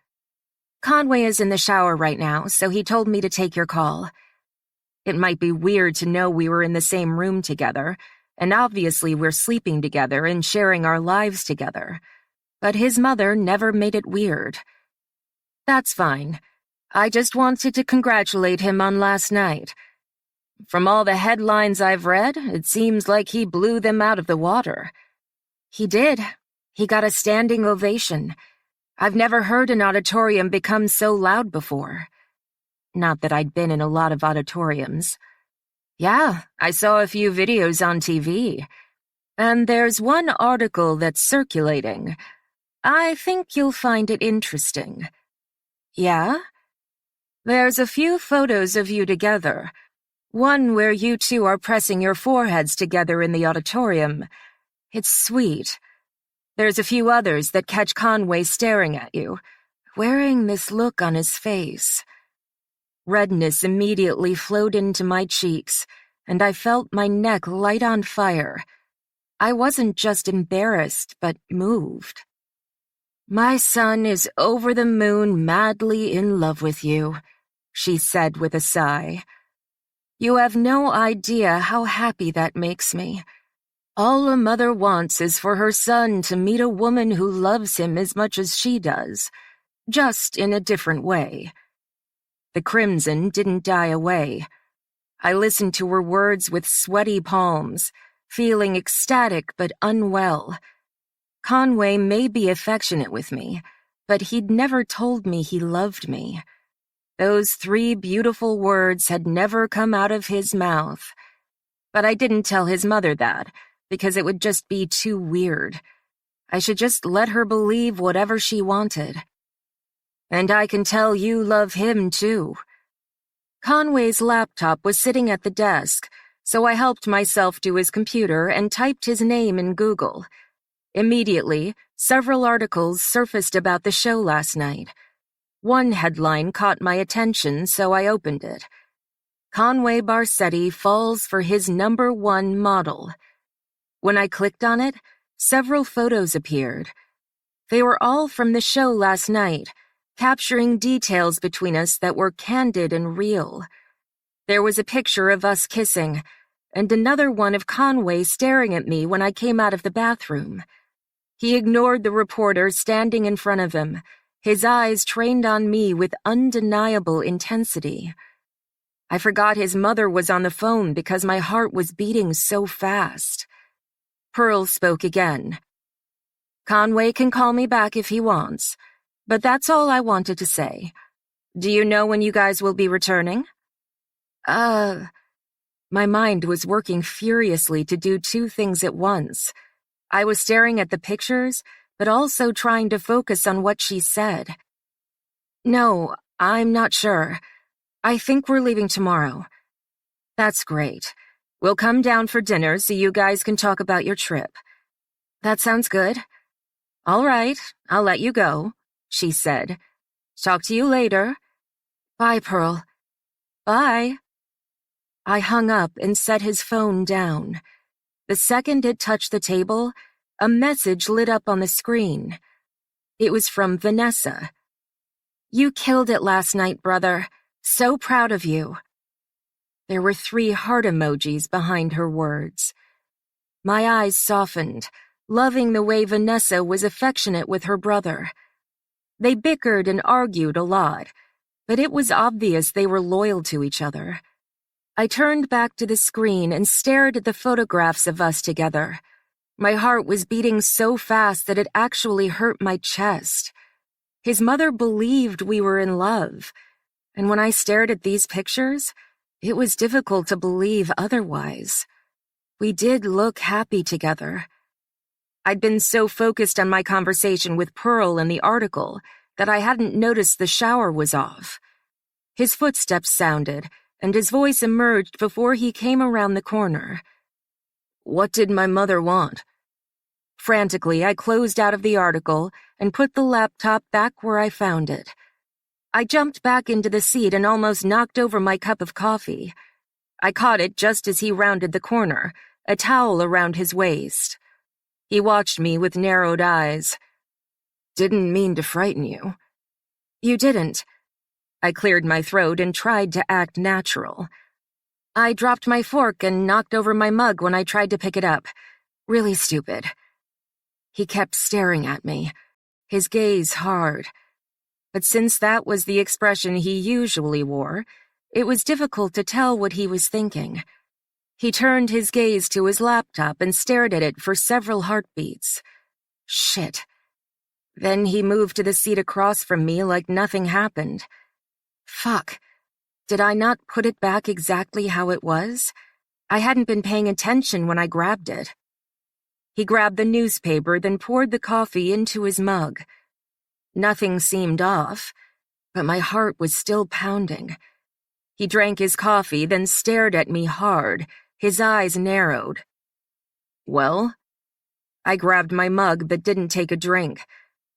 Speaker 2: "Conway is in the shower right now, so he told me to take your call." It might be weird to know we were in the same room together, and obviously we're sleeping together and sharing our lives together. But his mother never made it weird. "That's fine. I just wanted to congratulate him on last night. From all the headlines I've read, it seems like he blew them out of the water." "He did. He got a standing ovation. I've never heard an auditorium become so loud before. Not that I'd been in a lot of auditoriums. Yeah, I saw a few videos on TV. And there's one article that's circulating. I think you'll find it interesting." "Yeah?" "There's a few photos of you together. One where you two are pressing your foreheads together in the auditorium. It's sweet. There's a few others that catch Conway staring at you, wearing this look on his face." Redness immediately flowed into my cheeks, and I felt my neck light on fire. I wasn't just embarrassed, but moved. "My son is over the moon madly in love with you," she said with a sigh. "You have no idea how happy that makes me. All a mother wants is for her son to meet a woman who loves him as much as she does, just in a different way." The crimson didn't die away. I listened to her words with sweaty palms, feeling ecstatic but unwell. Conway may be affectionate with me, but he'd never told me he loved me. Those 3 beautiful words had never come out of his mouth. But I didn't tell his mother that, because it would just be too weird. I should just let her believe whatever she wanted. "And I can tell you love him, too." Conway's laptop was sitting at the desk, so I helped myself to his computer and typed his name in Google. Immediately, several articles surfaced about the show last night. One headline caught my attention, so I opened it. "Conway Barsetti falls for his #1 model." When I clicked on it, several photos appeared. They were all from the show last night, capturing details between us that were candid and real. There was a picture of us kissing, and another one of Conway staring at me when I came out of the bathroom. He ignored the reporter standing in front of him, his eyes trained on me with undeniable intensity. I forgot his mother was on the phone because my heart was beating so fast. Pearl spoke again. "Conway can call me back if he wants, but that's all I wanted to say. Do you know when you guys will be returning?" My mind was working furiously to do 2 things at once. I was staring at the pictures, but also trying to focus on what she said. "No, I'm not sure. I think we're leaving tomorrow." "That's great. We'll come down for dinner so you guys can talk about your trip." "That sounds good." "All right, I'll let you go," she said. "Talk to you later." "Bye, Pearl." "Bye." I hung up and set his phone down. The second it touched the table, a message lit up on the screen. It was from Vanessa. "You killed it last night, brother. So proud of you." There were 3 heart emojis behind her words. My eyes softened, loving the way Vanessa was affectionate with her brother. They bickered and argued a lot, but it was obvious they were loyal to each other. I turned back to the screen and stared at the photographs of us together. My heart was beating so fast that it actually hurt my chest. His mother believed we were in love, and when I stared at these pictures, it was difficult to believe otherwise. We did look happy together. I'd been so focused on my conversation with Pearl and the article that I hadn't noticed the shower was off. His footsteps sounded, and his voice emerged before he came around the corner. "What did my mother want?" Frantically, I closed out of the article and put the laptop back where I found it. I jumped back into the seat and almost knocked over my cup of coffee. I caught it just as he rounded the corner, a towel around his waist. He watched me with narrowed eyes. "Didn't mean to frighten you." "You didn't." I cleared my throat and tried to act natural. "I dropped my fork and knocked over my mug when I tried to pick it up. Really stupid." He kept staring at me, his gaze hard. But since that was the expression he usually wore, it was difficult to tell what he was thinking. He turned his gaze to his laptop and stared at it for several heartbeats. Shit. Then he moved to the seat across from me like nothing happened. Fuck. Did I not put it back exactly how it was? I hadn't been paying attention when I grabbed it. He grabbed the newspaper, then poured the coffee into his mug. Nothing seemed off, but my heart was still pounding. He drank his coffee, then stared at me hard, his eyes narrowed. "Well?" I grabbed my mug but didn't take a drink.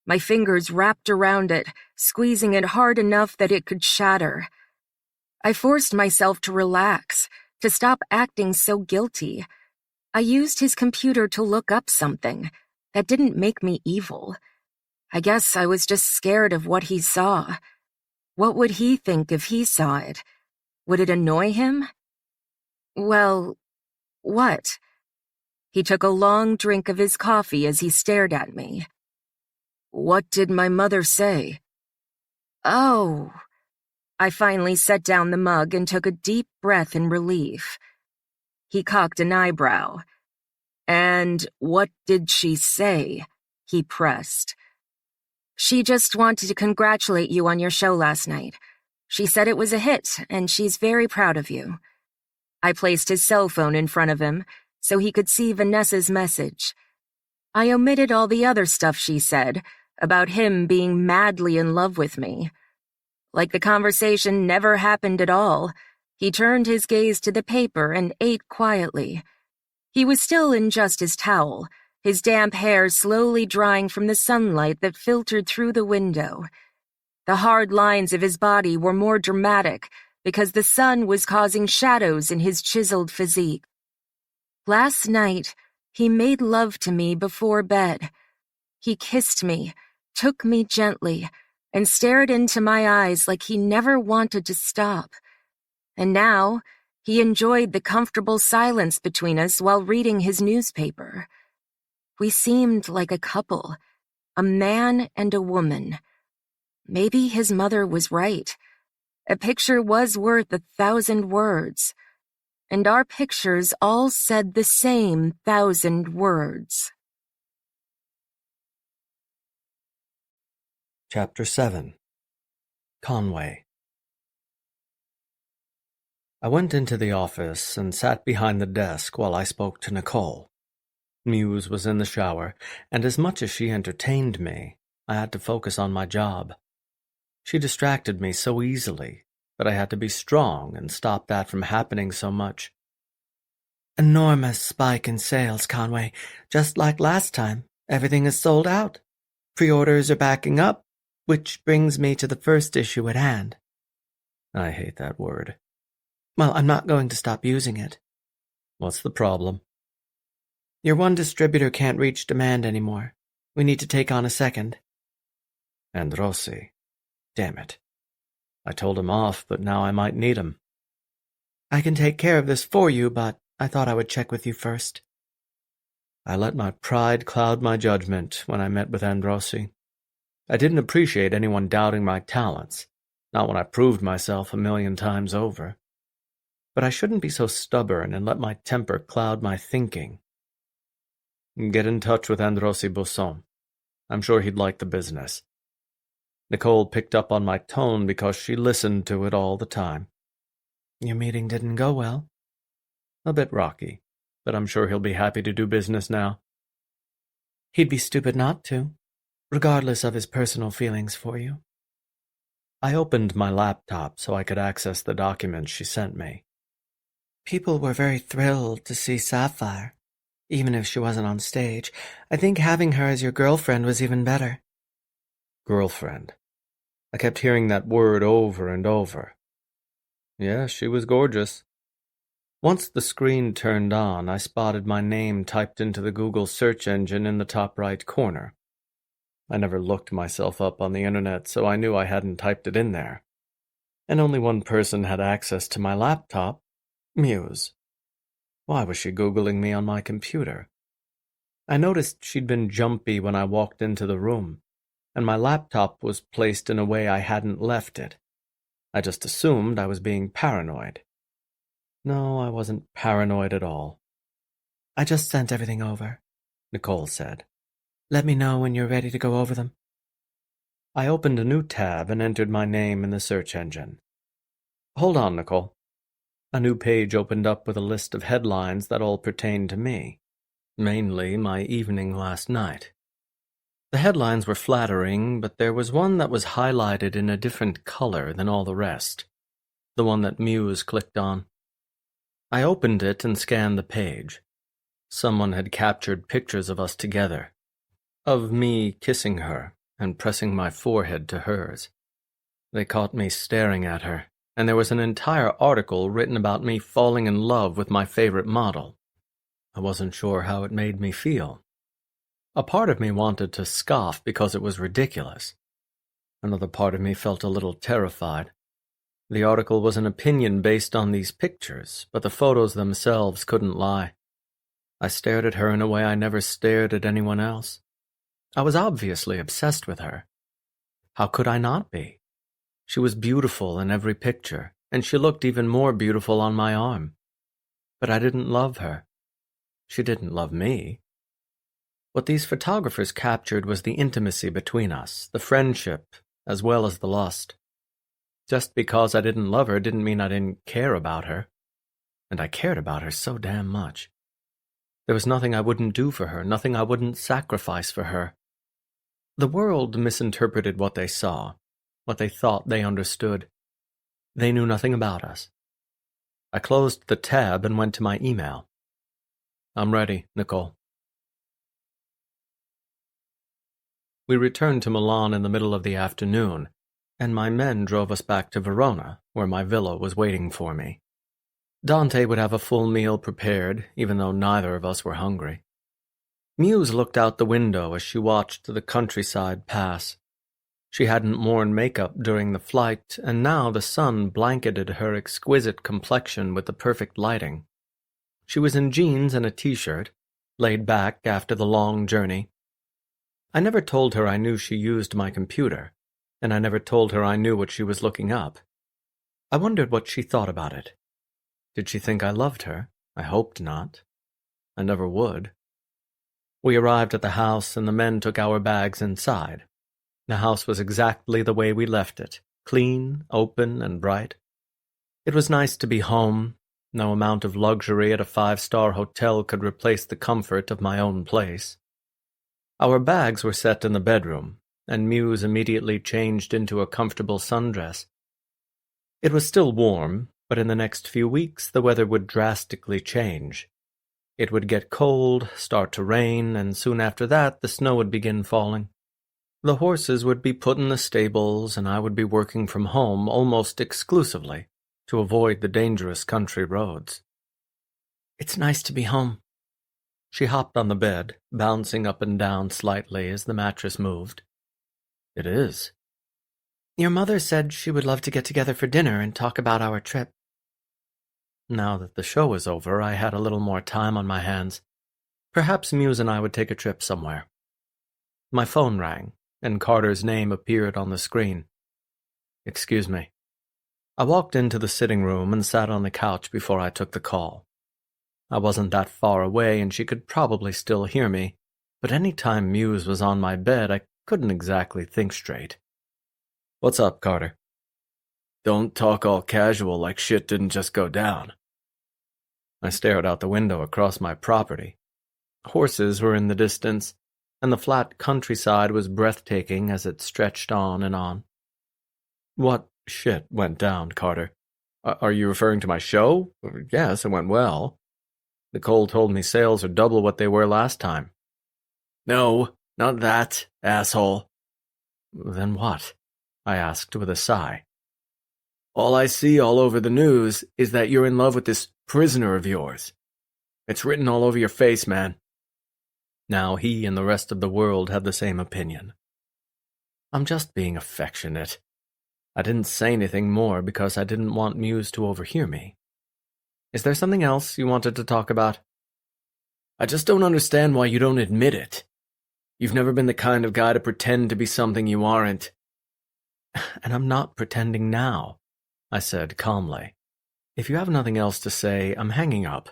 Speaker 2: My fingers wrapped around it, squeezing it hard enough that it could shatter. I forced myself to relax, to stop acting so guilty. I used his computer to look up something. That didn't make me evil. I guess I was just scared of what he saw. What would he think if he saw it? Would it annoy him? Well, what? He took a long drink of his coffee as he stared at me. "What did my mother say?" "Oh." I finally set down the mug and took a deep breath in relief. He cocked an eyebrow. "And what did she say?" he pressed. "She just wanted to congratulate you on your show last night. She said it was a hit, and she's very proud of you." I placed his cell phone in front of him so he could see Vanessa's message. I omitted all the other stuff she said about him being madly in love with me. Like the conversation never happened at all, he turned his gaze to the paper and ate quietly. He was still in just his towel, his damp hair slowly drying from the sunlight that filtered through the window. The hard lines of his body were more dramatic because the sun was causing shadows in his chiseled physique. Last night, he made love to me before bed. He kissed me, took me gently, and stared into my eyes like he never wanted to stop. And now, he enjoyed the comfortable silence between us while reading his newspaper. We seemed like a couple, a man and a woman. Maybe his mother was right. A picture was worth 1,000 words. And our pictures all said the same 1,000 words.
Speaker 1: Chapter 7. Conway. I went into the office and sat behind the desk while I spoke to Nicole. Muse was in the shower, and as much as she entertained me, I had to focus on my job. She distracted me so easily that I had to be strong and stop that from happening so much.
Speaker 5: "Enormous spike in sales, Conway. Just like last time, everything is sold out. Pre-orders are backing up, which brings me to the first issue at hand."
Speaker 1: I hate that word.
Speaker 5: Well, I'm not going to stop using it.
Speaker 1: What's the problem?
Speaker 5: Your one distributor can't reach demand anymore. We need to take on a second.
Speaker 1: And Rossi. Damn it. I told him off, but now I might need him.
Speaker 5: I can take care of this for you, but I thought I would check with you first.
Speaker 1: I let my pride cloud my judgment when I met with Androssi. I didn't appreciate anyone doubting my talents, not when I proved myself 1,000,000 times over. But I shouldn't be so stubborn and let my temper cloud my thinking. Get in touch with Androssi Bosson. I'm sure he'd like the business. Nicole picked up on my tone because she listened to it all the time.
Speaker 5: Your meeting didn't go well?
Speaker 1: A bit rocky. but I'm sure he'll be happy to do business now.
Speaker 5: He'd be stupid not to, regardless of his personal feelings for you.
Speaker 1: I opened my laptop so I could access the documents she sent me.
Speaker 5: People were very thrilled to see Sapphire, even if she wasn't on stage. I think having her as your girlfriend was even better.
Speaker 1: Girlfriend. I kept hearing that word over and over. Yeah, she was gorgeous. Once the screen turned on, I spotted my name typed into the Google search engine in the top right corner. I never looked myself up on the internet, so I knew I hadn't typed it in there. And only one person had access to my laptop, Muse. Why was she Googling me on my computer? I noticed she'd been jumpy when I walked into the room, and my laptop was placed in a way I hadn't left it. I just assumed I was being paranoid. No, I wasn't paranoid at all.
Speaker 5: I just sent everything over,
Speaker 1: Nicole said.
Speaker 5: Let me know when you're ready to go over them.
Speaker 1: I opened a new tab and entered my name in the search engine. Hold on, Nicole. A new page opened up with a list of headlines that all pertained to me, mainly my evening last night. The headlines were flattering, but there was one that was highlighted in a different color than all the rest, the one that Muse clicked on. I opened it and scanned the page. Someone had captured pictures of us together, of me kissing her and pressing my forehead to hers. They caught me staring at her, and there was an entire article written about me falling in love with my favorite model. I wasn't sure how it made me feel. A part of me wanted to scoff because it was ridiculous. Another part of me felt a little terrified. The article was an opinion based on these pictures, but the photos themselves couldn't lie. I stared at her in a way I never stared at anyone else. I was obviously obsessed with her. How could I not be? She was beautiful in every picture, and she looked even more beautiful on my arm. But I didn't love her. She didn't love me. What these photographers captured was the intimacy between us, the friendship, as well as the lust. Just because I didn't love her didn't mean I didn't care about her. And I cared about her so damn much. There was nothing I wouldn't do for her, nothing I wouldn't sacrifice for her. The world misinterpreted what they saw, what they thought they understood. They knew nothing about us. I closed the tab and went to my email. I'm ready, Nicole. We returned to Milan in the middle of the afternoon, and my men drove us back to Verona, where my villa was waiting for me. Dante would have a full meal prepared, even though neither of us were hungry. Muse looked out the window as she watched the countryside pass. She hadn't worn makeup during the flight, and now the sun blanketed her exquisite complexion with the perfect lighting. She was in jeans and a t-shirt, laid back after the long journey. I never told her I knew she used my computer, and I never told her I knew what she was looking up. I wondered what she thought about it. Did she think I loved her? I hoped not. I never would. We arrived at the house, and the men took our bags inside. The house was exactly the way we left it, clean, open, and bright. It was nice to be home. No amount of luxury at a 5-star hotel could replace the comfort of my own place. Our bags were set in the bedroom, and Muse immediately changed into a comfortable sundress. It was still warm, but in the next few weeks the weather would drastically change. It would get cold, start to rain, and soon after that the snow would begin falling. The horses would be put in the stables, and I would be working from home almost exclusively to avoid the dangerous country roads.
Speaker 5: It's nice to be home.
Speaker 1: She hopped on the bed, bouncing up and down slightly as the mattress moved. It is.
Speaker 5: Your mother said she would love to get together for dinner and talk about our trip.
Speaker 1: Now that the show was over, I had a little more time on my hands. Perhaps Muse and I would take a trip somewhere. My phone rang, and Carter's name appeared on the screen. Excuse me. I walked into the sitting room and sat on the couch before I took the call. I wasn't that far away, and she could probably still hear me, but any time Muse was on my bed, I couldn't exactly think straight. What's up, Carter?
Speaker 4: Don't talk all casual like shit didn't just go down.
Speaker 1: I stared out the window across my property. Horses were in the distance, and the flat countryside was breathtaking as it stretched on and on. What shit went down, Carter? Are you referring to my show? Yes, it went well. Nicole told me sales are double what they were last time. No, not that, asshole. Then what? I asked with a sigh. All I see all over the news is that you're in love with this prisoner of yours. It's written all over your face, man. Now he and the rest of the world had the same opinion. I'm just being affectionate. I didn't say anything more because I didn't want Muse to overhear me. Is there something else you wanted to talk about? I just don't understand why you don't admit it. You've never been the kind of guy to pretend to be something you aren't. And I'm not pretending now, I said calmly. If you have nothing else to say, I'm hanging up.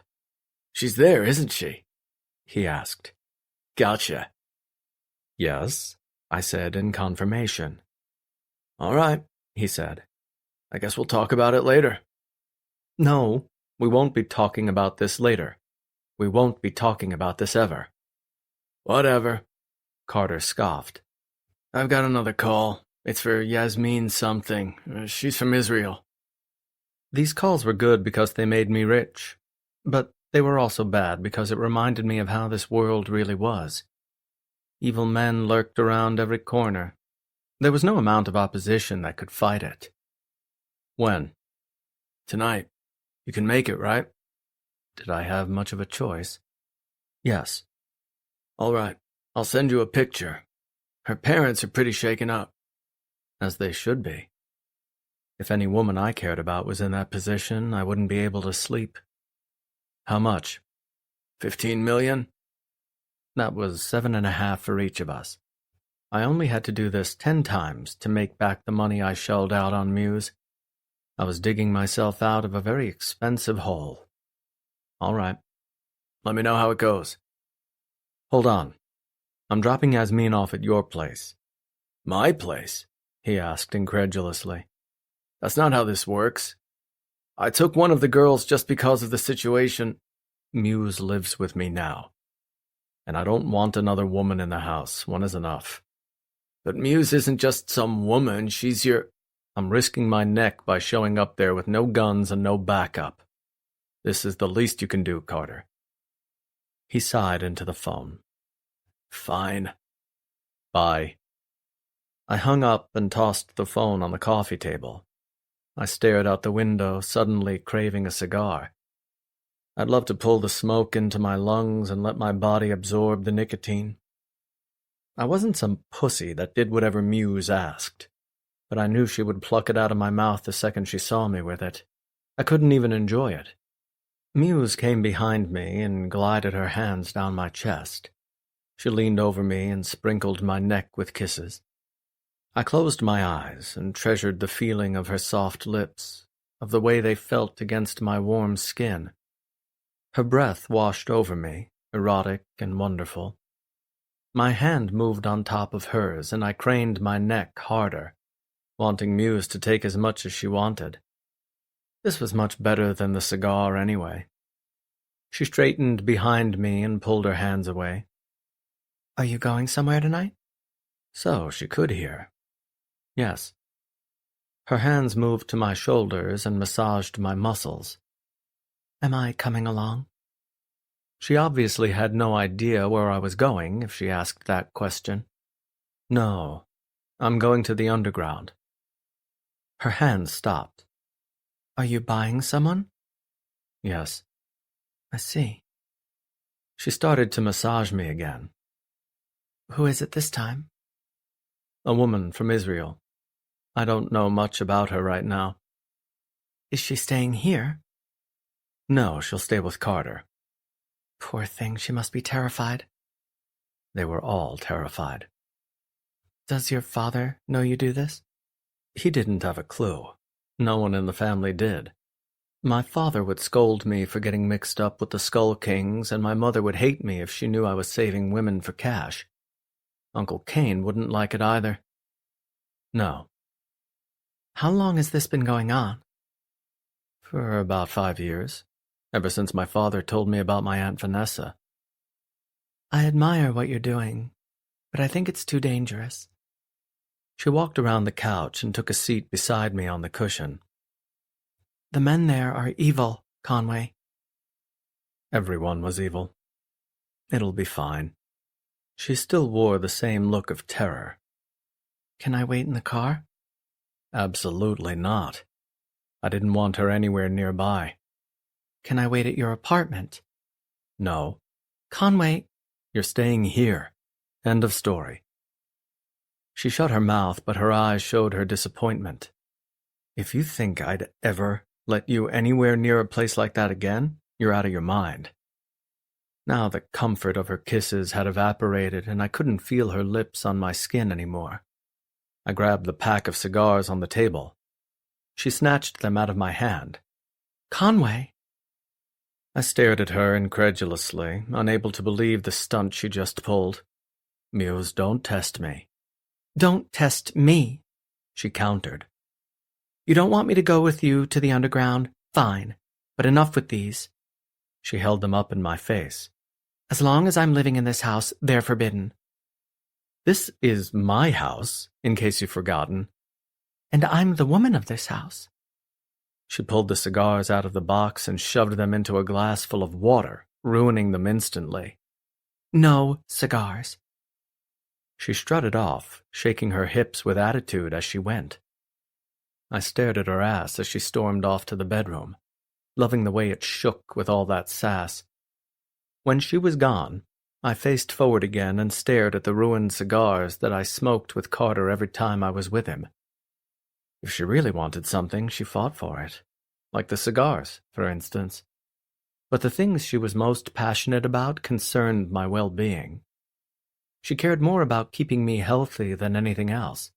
Speaker 1: She's there, isn't she? He asked. Gotcha. Yes, I said in confirmation. All right, he said. I guess we'll talk about it later. No, we won't be talking about this later. We won't be talking about this ever. Whatever, Carter scoffed. I've got another call. It's for Yasmin something. She's from Israel. These calls were good because they made me rich, but they were also bad because it reminded me of how this world really was. Evil men lurked around every corner. There was no amount of opposition that could fight it. When? Tonight. You can make it, right? Did I have much of a choice? Yes. All right. I'll send you a picture. Her parents are pretty shaken up. As they should be. If any woman I cared about was in that position, I wouldn't be able to sleep. How much? 15 million? That was 7.5 for each of us. I only had to do this 10 times to make back the money I shelled out on Muse. I was digging myself out of a very expensive hole. All right. Let me know how it goes. Hold on. I'm dropping Yasmin off at your place. My place? He asked incredulously. That's not how this works. I took one of the girls just because of the situation. Muse lives with me now. And I don't want another woman in the house. One is enough. But Muse isn't just some woman, she's your... I'm risking my neck by showing up there with no guns and no backup. This is the least you can do, Carter. He sighed into the phone. Fine. Bye. I hung up and tossed the phone on the coffee table. I stared out the window, suddenly craving a cigar. I'd love to pull the smoke into my lungs and let my body absorb the nicotine. I wasn't some pussy that did whatever Muse asked, but I knew she would pluck it out of my mouth the second she saw me with it. I couldn't even enjoy it. Muse came behind me and glided her hands down my chest. She leaned over me and sprinkled my neck with kisses. I closed my eyes and treasured the feeling of her soft lips, of the way they felt against my warm skin. Her breath washed over me, erotic and wonderful. My hand moved on top of hers, and I craned my neck harder, wanting Muse to take as much as she wanted. This was much better than the cigar anyway. She straightened behind me and pulled her hands away. Are you going somewhere tonight? So she could hear. Yes. Her hands moved to my shoulders and massaged my muscles. Am I coming along? She obviously had no idea where I was going if she asked that question. No, I'm going to the underground. Her hands stopped. Are you buying someone? Yes. I see. She started to massage me again. Who is it this time? A woman from Israel. I don't know much about her right now. Is she staying here? No, she'll stay with Carter. Poor thing, she must be terrified. They were all terrified. Does your father know you do this? He didn't have a clue. No one in the family did. My father would scold me for getting mixed up with the Skull Kings, and my mother would hate me if she knew I was saving women for cash. Uncle Cain wouldn't like it either. No. How long has this been going on? For about 5 years. ever since my father told me about my Aunt Vanessa.
Speaker 5: I admire what you're doing, but I think it's too dangerous.
Speaker 1: She walked around the couch and took a seat beside me on the cushion.
Speaker 5: The men there are evil, Conway.
Speaker 1: Everyone was evil. It'll be fine. She still wore the same look of terror.
Speaker 5: Can I wait in the car?
Speaker 1: Absolutely not. I didn't want her anywhere nearby.
Speaker 5: Can I wait at your apartment?
Speaker 1: No.
Speaker 5: Conway,
Speaker 1: you're staying here. End of story. She shut her mouth, but her eyes showed her disappointment. If you think I'd ever let you anywhere near a place like that again, you're out of your mind. Now the comfort of her kisses had evaporated, and I couldn't feel her lips on my skin anymore. I grabbed the pack of cigars on the table. She snatched them out of my hand.
Speaker 5: Conway!
Speaker 1: I stared at her incredulously, unable to believe the stunt she just pulled. Muse, don't test me.
Speaker 5: Don't test me,
Speaker 1: she countered.
Speaker 5: You don't want me to go with you to the underground? Fine, but enough with these.
Speaker 1: She held them up in my face.
Speaker 5: As long as I'm living in this house, they're forbidden.
Speaker 1: This is my house, in case you've forgotten.
Speaker 5: And I'm the woman of this house.
Speaker 1: She pulled the cigars out of the box and shoved them into a glass full of water, ruining them instantly.
Speaker 5: No cigars.
Speaker 1: She strutted off, shaking her hips with attitude as she went. I stared at her ass as she stormed off to the bedroom, loving the way it shook with all that sass. When she was gone, I faced forward again and stared at the ruined cigars that I smoked with Carter every time I was with him. If she really wanted something, she fought for it. Like the cigars, for instance. But the things she was most passionate about concerned my well-being. She cared more about keeping me healthy than anything else,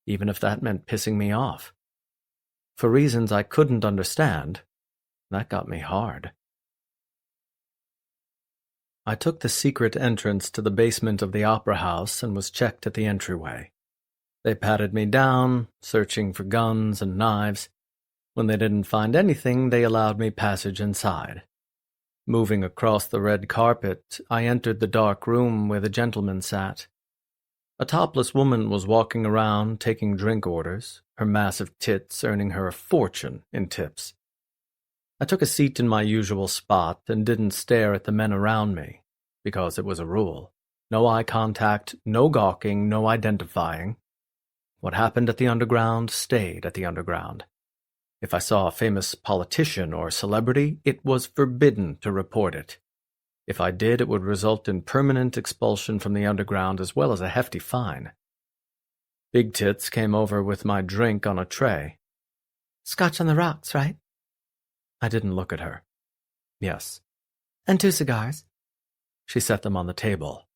Speaker 1: even if that meant pissing me off. For reasons I couldn't understand, that got me hard. I took the secret entrance to the basement of the opera house and was checked at the entryway. They patted me down, searching for guns and knives. When they didn't find anything, they allowed me passage inside. Moving across the red carpet, I entered the dark room where the gentleman sat. A topless woman was walking around taking drink orders, her massive tits earning her a fortune in tips. I took a seat in my usual spot and didn't stare at the men around me, because it was a rule. No eye contact, no gawking, no identifying. What happened at the underground stayed at the underground. If I saw a famous politician or celebrity, it was forbidden to report it. If I did, it would result in permanent expulsion from the underground as well as a hefty fine. Big Tits came over with my drink on a tray.
Speaker 5: Scotch on the rocks, right?
Speaker 1: I didn't look at her. Yes.
Speaker 5: And 2 cigars?
Speaker 1: She set them on the table.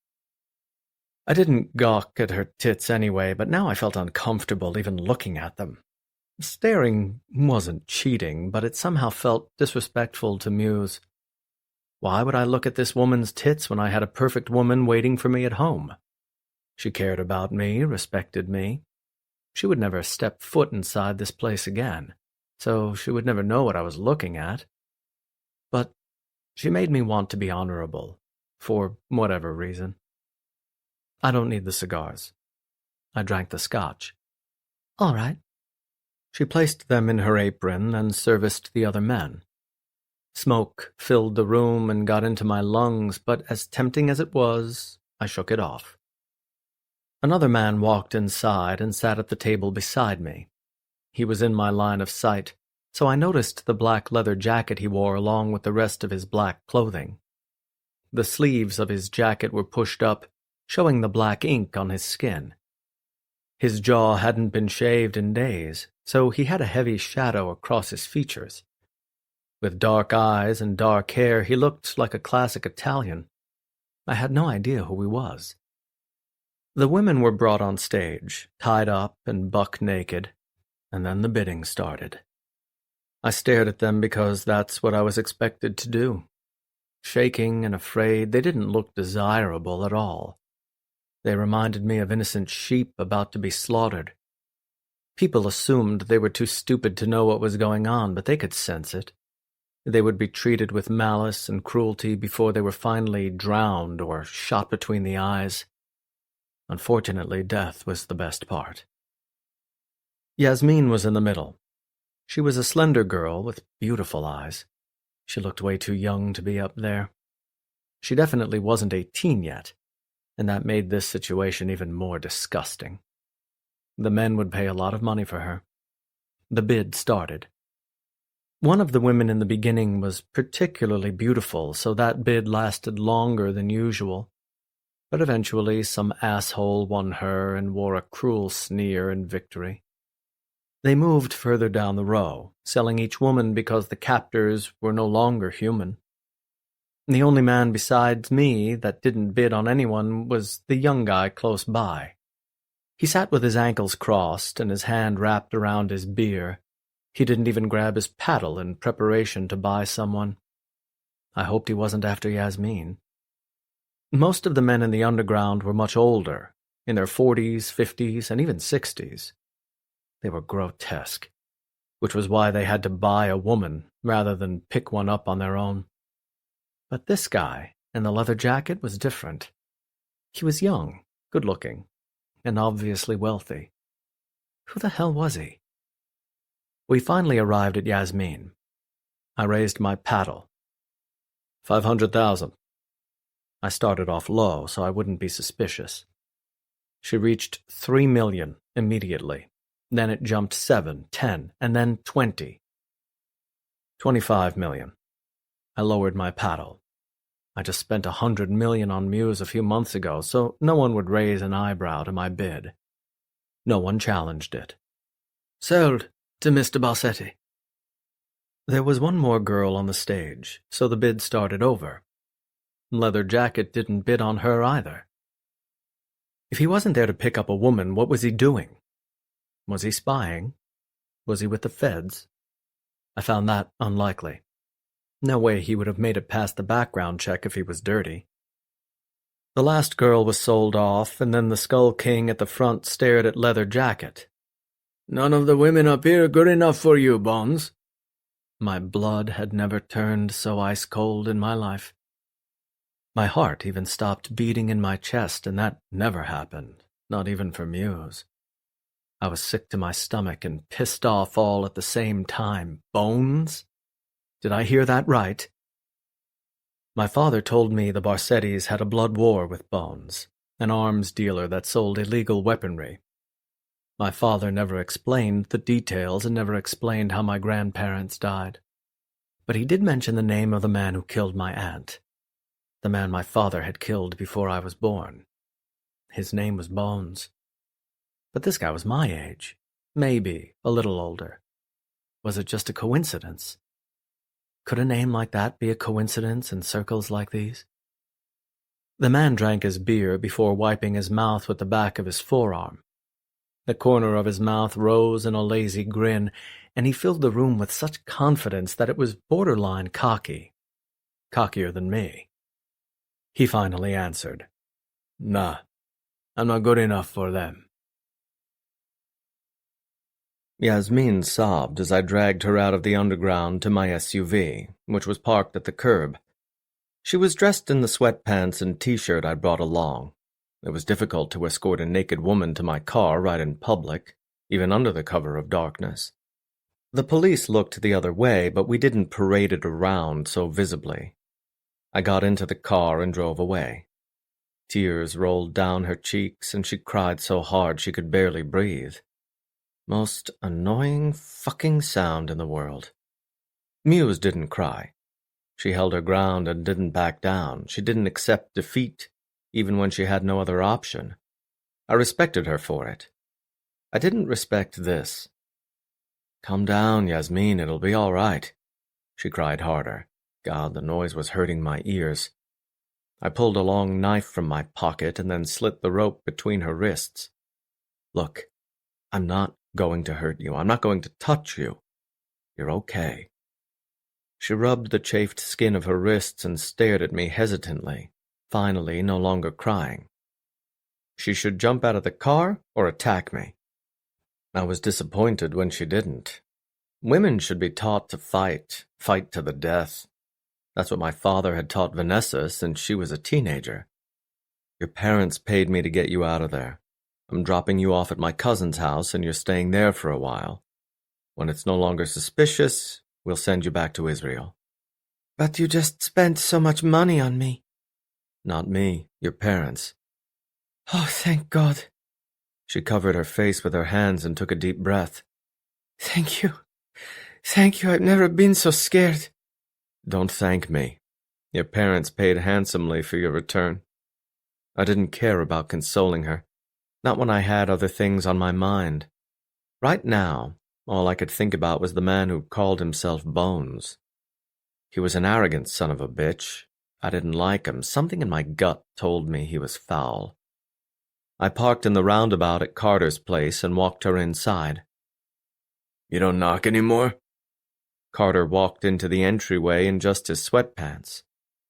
Speaker 1: I didn't gawk at her tits anyway, but now I felt uncomfortable even looking at them. Staring wasn't cheating, but it somehow felt disrespectful to Muse. Why would I look at this woman's tits when I had a perfect woman waiting for me at home? She cared about me, respected me. She would never step foot inside this place again, so she would never know what I was looking at. But she made me want to be honorable, for whatever reason. I don't need the cigars. I drank the scotch.
Speaker 5: All right.
Speaker 1: She placed them in her apron and serviced the other men. Smoke filled the room and got into my lungs, but as tempting as it was, I shook it off. Another man walked inside and sat at the table beside me. He was in my line of sight, so I noticed the black leather jacket he wore along with the rest of his black clothing. The sleeves of his jacket were pushed up, showing the black ink on his skin. His jaw hadn't been shaved in days, so he had a heavy shadow across his features. With dark eyes and dark hair, he looked like a classic Italian. I had no idea who he was. The women were brought on stage, tied up and buck naked, and then the bidding started. I stared at them because that's what I was expected to do. Shaking and afraid, they didn't look desirable at all. They reminded me of innocent sheep about to be slaughtered. People assumed they were too stupid to know what was going on, but they could sense it. They would be treated with malice and cruelty before they were finally drowned or shot between the eyes. Unfortunately, death was the best part. Yasmin was in the middle. She was a slender girl with beautiful eyes. She looked way too young to be up there. She definitely wasn't 18 yet, and that made this situation even more disgusting. The men would pay a lot of money for her. The bid started. One of the women in the beginning was particularly beautiful, so that bid lasted longer than usual. But eventually some asshole won her and wore a cruel sneer in victory. They moved further down the row, selling each woman because the captors were no longer human. The only man besides me that didn't bid on anyone was the young guy close by. He sat with his ankles crossed and his hand wrapped around his beer. He didn't even grab his paddle in preparation to buy someone. I hoped he wasn't after Yasmin. Most of the men in the underground were much older, in their 40s, 50s, and even 60s. They were grotesque, which was why they had to buy a woman rather than pick one up on their own. But this guy in the leather jacket was different. He was young, good-looking, and obviously wealthy. Who the hell was he? We finally arrived at Yasmin. I raised my paddle. 500,000. I started off low so I wouldn't be suspicious. She reached 3 million immediately. Then it jumped 7, 10, and then 20. 25 million. I lowered my paddle. I just spent 100 million on Muse a few months ago, so no one would raise an eyebrow to my bid. No one challenged it.
Speaker 5: Sold to Mr. Bassetti.
Speaker 1: There was one more girl on the stage, so the bid started over. Leather Jacket didn't bid on her either. If he wasn't there to pick up a woman, what was he doing? Was he spying? Was he with the feds? I found that unlikely. No way he would have made it past the background check if he was dirty. The last girl was sold off, and then the Skull King at the front stared at Leather Jacket.
Speaker 4: "None of the women up here good enough for you, Bones."
Speaker 1: My blood had never turned so ice-cold in my life. My heart even stopped beating in my chest, and that never happened, not even for Muse. I was sick to my stomach and pissed off all at the same time. Bones? Did I hear that right? My father told me the Barsettis had a blood war with Bones, an arms dealer that sold illegal weaponry. My father never explained the details and never explained how my grandparents died. But he did mention the name of the man who killed my aunt, the man my father had killed before I was born. His name was Bones. But this guy was my age, maybe a little older. Was it just a coincidence? Could a name like that be a coincidence in circles like these? The man drank his beer before wiping his mouth with the back of his forearm. The corner of his mouth rose in a lazy grin, and he filled the room with such confidence that it was borderline cocky. Cockier than me. He finally answered, "Nah, I'm not good enough for them." Yasmin sobbed as I dragged her out of the underground to my SUV, which was parked at the curb. She was dressed in the sweatpants and t-shirt I brought along. It was difficult to escort a naked woman to my car right in public, even under the cover of darkness. The police looked the other way, but we didn't parade it around so visibly. I got into the car and drove away. Tears rolled down her cheeks, and she cried so hard she could barely breathe. Most annoying fucking sound in the world. Muse didn't cry. She held her ground and didn't back down. She didn't accept defeat, even when she had no other option. I respected her for it. I didn't respect this. "Calm down, Yasmin, it'll be all right." She cried harder. God, the noise was hurting my ears. I pulled a long knife from my pocket and then slit the rope between her wrists. "Look, I'm not going to hurt you. I'm not going to touch you. You're okay." She rubbed the chafed skin of her wrists and stared at me hesitantly, finally no longer crying. She should jump out of the car or attack me. I was disappointed when she didn't. Women should be taught to fight to the death. That's what my father had taught Vanessa since she was a teenager. Your parents paid me to get you out of there. I'm dropping you off at my cousin's house and you're staying there for a while. When it's no longer suspicious, we'll send you back to Israel.
Speaker 5: But you just spent so much money on me.
Speaker 1: Not me, your parents.
Speaker 5: Oh, thank God.
Speaker 1: She covered her face with her hands and took a deep breath.
Speaker 5: Thank you. Thank you, I've never been so scared.
Speaker 1: Don't thank me. Your parents paid handsomely for your return. I didn't care about consoling her, not when I had other things on my mind. Right now, all I could think about was the man who called himself Bones. He was an arrogant son of a bitch. I didn't like him. Something in my gut told me he was foul. I parked in the roundabout at Carter's place and walked her inside.
Speaker 4: You don't knock anymore?
Speaker 1: Carter walked into the entryway in just his sweatpants.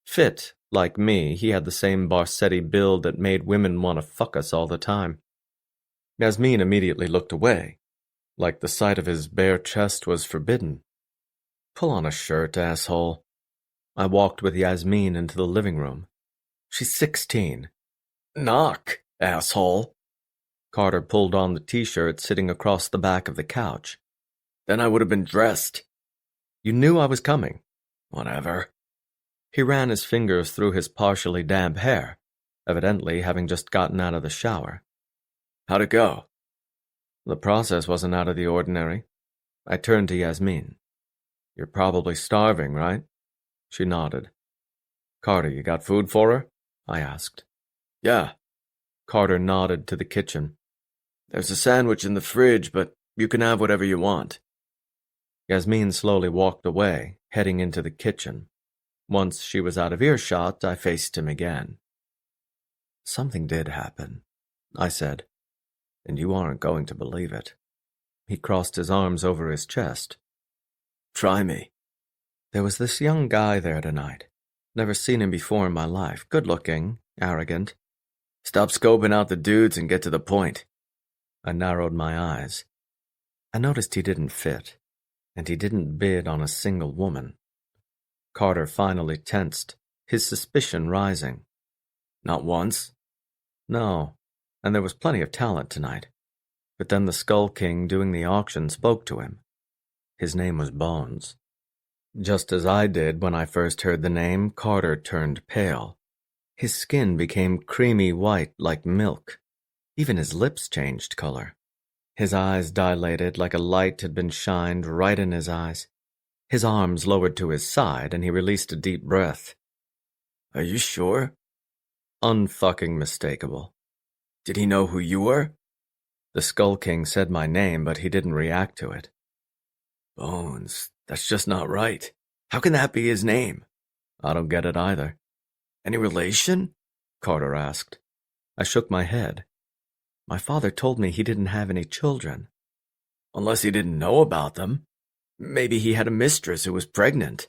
Speaker 1: Fit, like me, he had the same Barsetti build that made women want to fuck us all the time. Yasmin immediately looked away, like the sight of his bare chest was forbidden. Pull on a shirt, asshole. I walked with Yasmin into the living room. She's 16.
Speaker 4: Knock, asshole.
Speaker 1: Carter pulled on the t-shirt sitting across the back of the couch.
Speaker 4: Then I would have been dressed.
Speaker 1: You knew I was coming.
Speaker 4: Whatever.
Speaker 1: He ran his fingers through his partially damp hair, evidently having just gotten out of the shower.
Speaker 4: How'd it go?
Speaker 1: The process wasn't out of the ordinary. I turned to Yasmin. You're probably starving, right? She nodded. Carter, you got food for her? I asked.
Speaker 4: Yeah.
Speaker 1: Carter nodded to the kitchen.
Speaker 4: There's a sandwich in the fridge, but you can have whatever you want.
Speaker 1: Yasmin slowly walked away, heading into the kitchen. Once she was out of earshot, I faced him again. Something did happen, I said, and you aren't going to believe it. He crossed his arms over his chest.
Speaker 4: Try me.
Speaker 1: There was this young guy there tonight. Never seen him before in my life. Good-looking, arrogant.
Speaker 4: Stop scoping out the dudes and get to the point.
Speaker 1: I narrowed my eyes. I noticed he didn't fit, and he didn't bid on a single woman. Carter finally tensed, his suspicion rising.
Speaker 4: Not once?
Speaker 1: No, and there was plenty of talent tonight. But then the Skull King doing the auction spoke to him. His name was Bones. Just as I did when I first heard the name, Carter turned pale. His skin became creamy white like milk. Even his lips changed color. His eyes dilated like a light had been shined right in his eyes. His arms lowered to his side, and he released a deep breath.
Speaker 4: Are you sure?
Speaker 1: Unfucking mistakable.
Speaker 4: Did he know who you were?
Speaker 1: The Skull King said my name, but he didn't react to it.
Speaker 4: Bones, that's just not right. How can that be his name?
Speaker 1: I don't get it either.
Speaker 4: Any relation?
Speaker 1: Carter asked. I shook my head. My father told me he didn't have any children.
Speaker 4: Unless he didn't know about them. Maybe he had a mistress who was pregnant.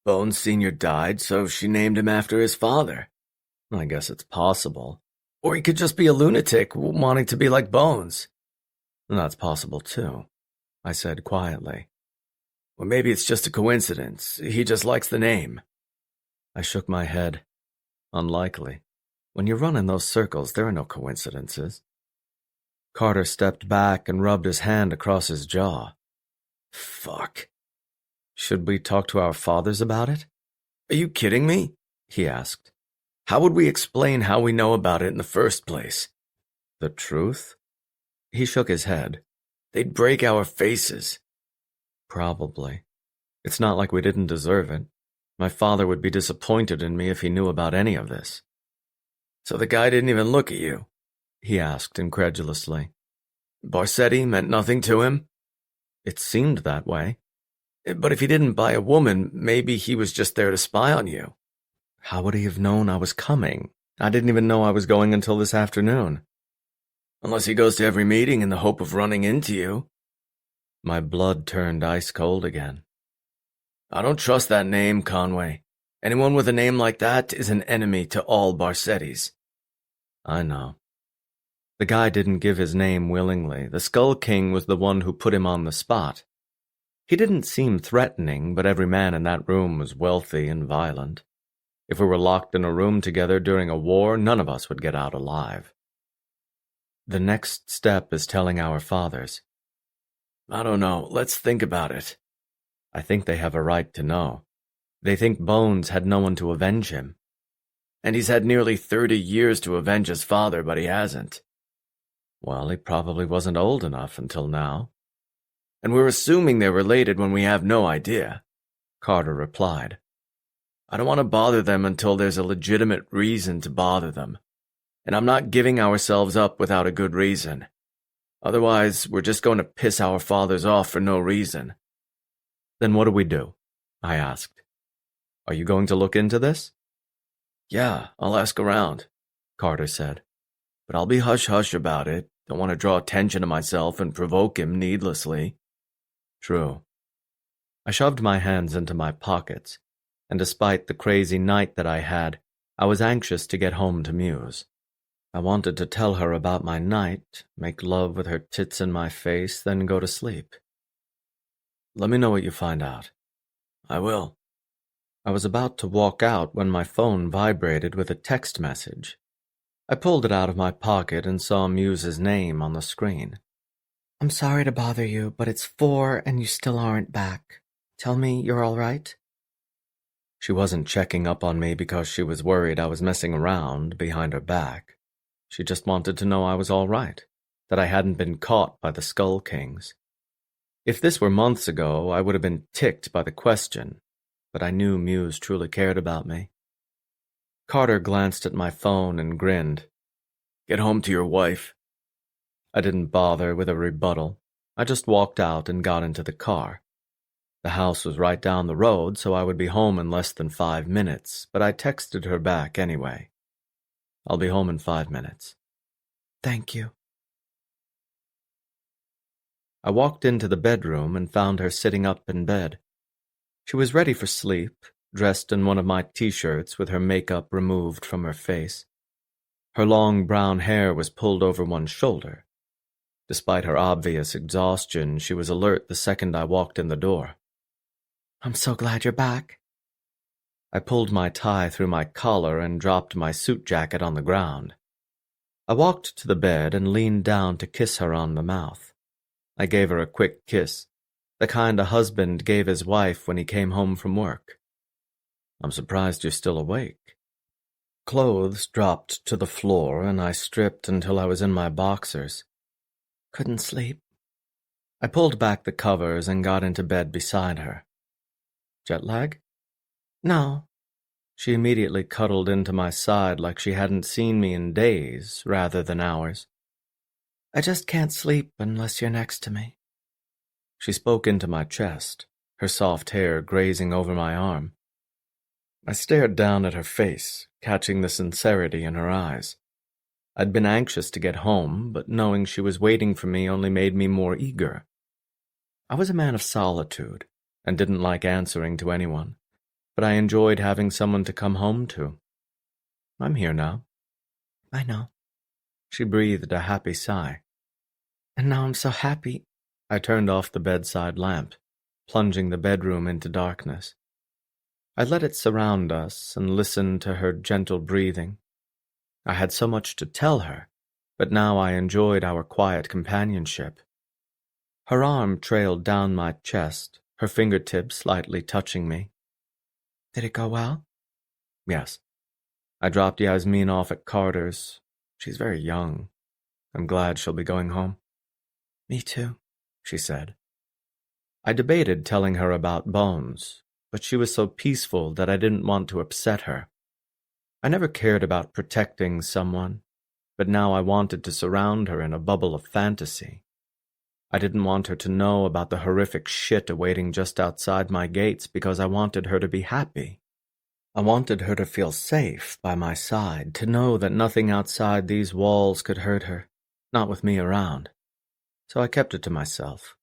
Speaker 4: Bones Sr. died, so she named him after his father.
Speaker 1: I guess it's possible.
Speaker 4: Or he could just be a lunatic wanting to be like Bones.
Speaker 1: That's possible, too, I said quietly.
Speaker 4: Or maybe it's just a coincidence. He just likes the name.
Speaker 1: I shook my head. Unlikely. When you run in those circles, there are no coincidences. Carter stepped back and rubbed his hand across his jaw.
Speaker 4: Fuck.
Speaker 1: Should we talk to our fathers about it?
Speaker 4: Are you kidding me?
Speaker 1: He asked.
Speaker 4: How would we explain how we know about it in the first place?
Speaker 1: The truth? He shook his head.
Speaker 4: They'd break our faces.
Speaker 1: Probably. It's not like we didn't deserve it. My father would be disappointed in me if he knew about any of this.
Speaker 4: So the guy didn't even look at you?
Speaker 1: He asked incredulously.
Speaker 4: Barsetti meant nothing to him?
Speaker 1: It seemed that way.
Speaker 4: But if he didn't buy a woman, maybe he was just there to spy on you.
Speaker 1: How would he have known I was coming? I didn't even know I was going until this afternoon.
Speaker 4: Unless he goes to every meeting in the hope of running into you.
Speaker 1: My blood turned ice cold again.
Speaker 4: I don't trust that name, Conway. Anyone with a name like that is an enemy to all Barsettis.
Speaker 1: I know. The guy didn't give his name willingly. The Skull King was the one who put him on the spot. He didn't seem threatening, but every man in that room was wealthy and violent. If we were locked in a room together during a war, none of us would get out alive. The next step is telling our fathers.
Speaker 4: I don't know. Let's think about it.
Speaker 1: I think they have a right to know. They think Bones had no one to avenge him.
Speaker 4: And he's had nearly 30 years to avenge his father, but he hasn't.
Speaker 1: Well, he probably wasn't old enough until now.
Speaker 4: And we're assuming they're related when we have no idea,
Speaker 1: Carter replied.
Speaker 4: I don't want to bother them until there's a legitimate reason to bother them. And I'm not giving ourselves up without a good reason. Otherwise, we're just going to piss our fathers off for no reason.
Speaker 1: Then what do we do? I asked. Are you going to look into this?
Speaker 4: Yeah, I'll ask around,
Speaker 1: Carter said.
Speaker 4: But I'll be hush-hush about it. Don't want to draw attention to myself and provoke him needlessly.
Speaker 1: True. I shoved my hands into my pockets, and despite the crazy night that I had, I was anxious to get home to Muse. I wanted to tell her about my night, make love with her tits in my face, then go to sleep. Let me know what you find out.
Speaker 4: I will.
Speaker 1: I was about to walk out when my phone vibrated with a text message. I pulled it out of my pocket and saw Muse's name on the screen.
Speaker 5: I'm sorry to bother you, but it's 4 and you still aren't back. Tell me you're all right?
Speaker 1: She wasn't checking up on me because she was worried I was messing around behind her back. She just wanted to know I was all right, that I hadn't been caught by the Skull Kings. If this were months ago, I would have been ticked by the question, but I knew Muse truly cared about me. Carter glanced at my phone and grinned.
Speaker 4: Get home to your wife.
Speaker 1: I didn't bother with a rebuttal. I just walked out and got into the car. The house was right down the road, so I would be home in less than 5 minutes, but I texted her back anyway. I'll be home in 5 minutes.
Speaker 5: Thank you.
Speaker 1: I walked into the bedroom and found her sitting up in bed. She was ready for sleep, dressed in one of my t-shirts with her makeup removed from her face. Her long brown hair was pulled over one shoulder. Despite her obvious exhaustion, she was alert the second I walked in the door.
Speaker 5: I'm so glad you're back.
Speaker 1: I pulled my tie through my collar and dropped my suit jacket on the ground. I walked to the bed and leaned down to kiss her on the mouth. I gave her a quick kiss, the kind a husband gave his wife when he came home from work. I'm surprised you're still awake. Clothes dropped to the floor, and I stripped until I was in my boxers.
Speaker 5: Couldn't sleep.
Speaker 1: I pulled back the covers and got into bed beside her. Jet lag?
Speaker 5: No.
Speaker 1: She immediately cuddled into my side like she hadn't seen me in days rather than hours.
Speaker 5: I just can't sleep unless you're next to me.
Speaker 1: She spoke into my chest, her soft hair grazing over my arm. I stared down at her face, catching the sincerity in her eyes. I'd been anxious to get home, but knowing she was waiting for me only made me more eager. I was a man of solitude and didn't like answering to anyone, but I enjoyed having someone to come home to. I'm here now.
Speaker 5: I know.
Speaker 1: She breathed a happy sigh.
Speaker 5: And now I'm so happy.
Speaker 1: I turned off the bedside lamp, plunging the bedroom into darkness. I let it surround us and listened to her gentle breathing. I had so much to tell her, but now I enjoyed our quiet companionship. Her arm trailed down my chest, her fingertips slightly touching me.
Speaker 5: Did it go well?
Speaker 1: Yes. I dropped Yasmin off at Carter's. She's very young. I'm glad she'll be going home.
Speaker 5: Me too,
Speaker 1: she said. I debated telling her about Bones, but she was so peaceful that I didn't want to upset her. I never cared about protecting someone, but now I wanted to surround her in a bubble of fantasy. I didn't want her to know about the horrific shit awaiting just outside my gates because I wanted her to be happy. I wanted her to feel safe by my side, to know that nothing outside these walls could hurt her, not with me around. So I kept it to myself.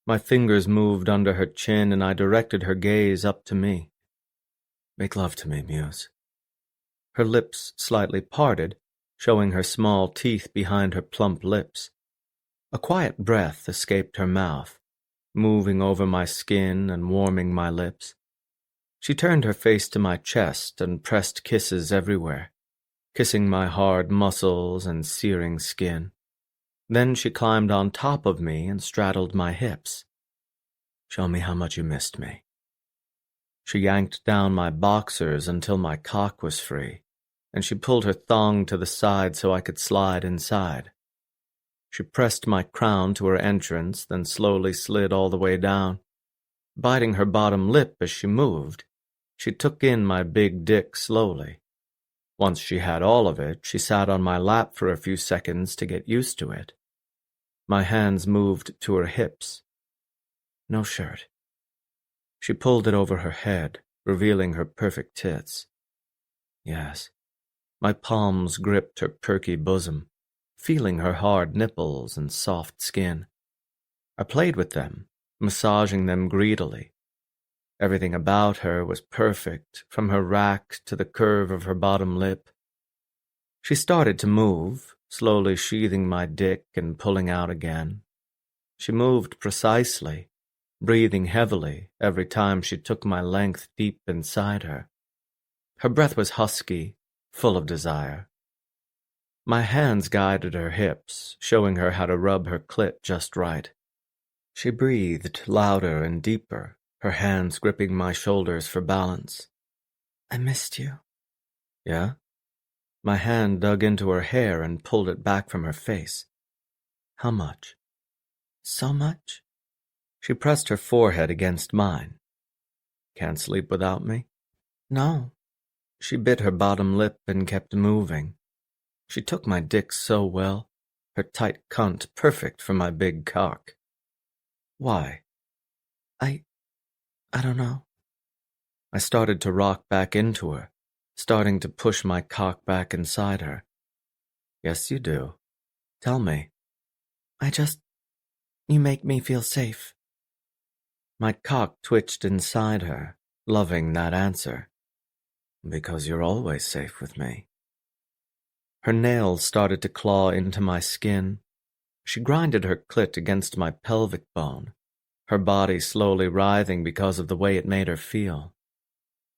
Speaker 1: My fingers moved under her chin and I directed her gaze up to me. Make love to me, Muse. Her lips slightly parted, showing her small teeth behind her plump lips. A quiet breath escaped her mouth, moving over my skin and warming my lips. She turned her face to my chest and pressed kisses everywhere, kissing my hard muscles and searing skin. Then she climbed on top of me and straddled my hips. "Show me how much you missed me." She yanked down my boxers until my cock was free, and she pulled her thong to the side so I could slide inside. She pressed my crown to her entrance, then slowly slid all the way down. Biting her bottom lip as she moved, she took in my big dick slowly. Once she had all of it, she sat on my lap for a few seconds to get used to it. My hands moved to her hips. "No shirt." She pulled it over her head, revealing her perfect tits. Yes. My palms gripped her perky bosom, feeling her hard nipples and soft skin. I played with them, massaging them greedily. Everything about her was perfect, from her rack to the curve of her bottom lip. She started to move, slowly sheathing my dick and pulling out again. She moved precisely, breathing heavily every time she took my length deep inside her. Her breath was husky, full of desire. My hands guided her hips, showing her how to rub her clit just right. She breathed louder and deeper, her hands gripping my shoulders for balance.
Speaker 5: "I missed you."
Speaker 1: "Yeah?" My hand dug into her hair and pulled it back from her face. "How much?"
Speaker 5: "So much."
Speaker 1: She pressed her forehead against mine. "Can't sleep without me?"
Speaker 5: "No."
Speaker 1: She bit her bottom lip and kept moving. She took my dick so well, her tight cunt perfect for my big cock. "Why?"
Speaker 5: I don't know."
Speaker 1: I started to rock back into her, starting to push my cock back inside her. "Yes, you do. Tell me."
Speaker 5: You make me feel safe."
Speaker 1: My cock twitched inside her, loving that answer. "Because you're always safe with me." Her nails started to claw into my skin. She grinded her clit against my pelvic bone, her body slowly writhing because of the way it made her feel.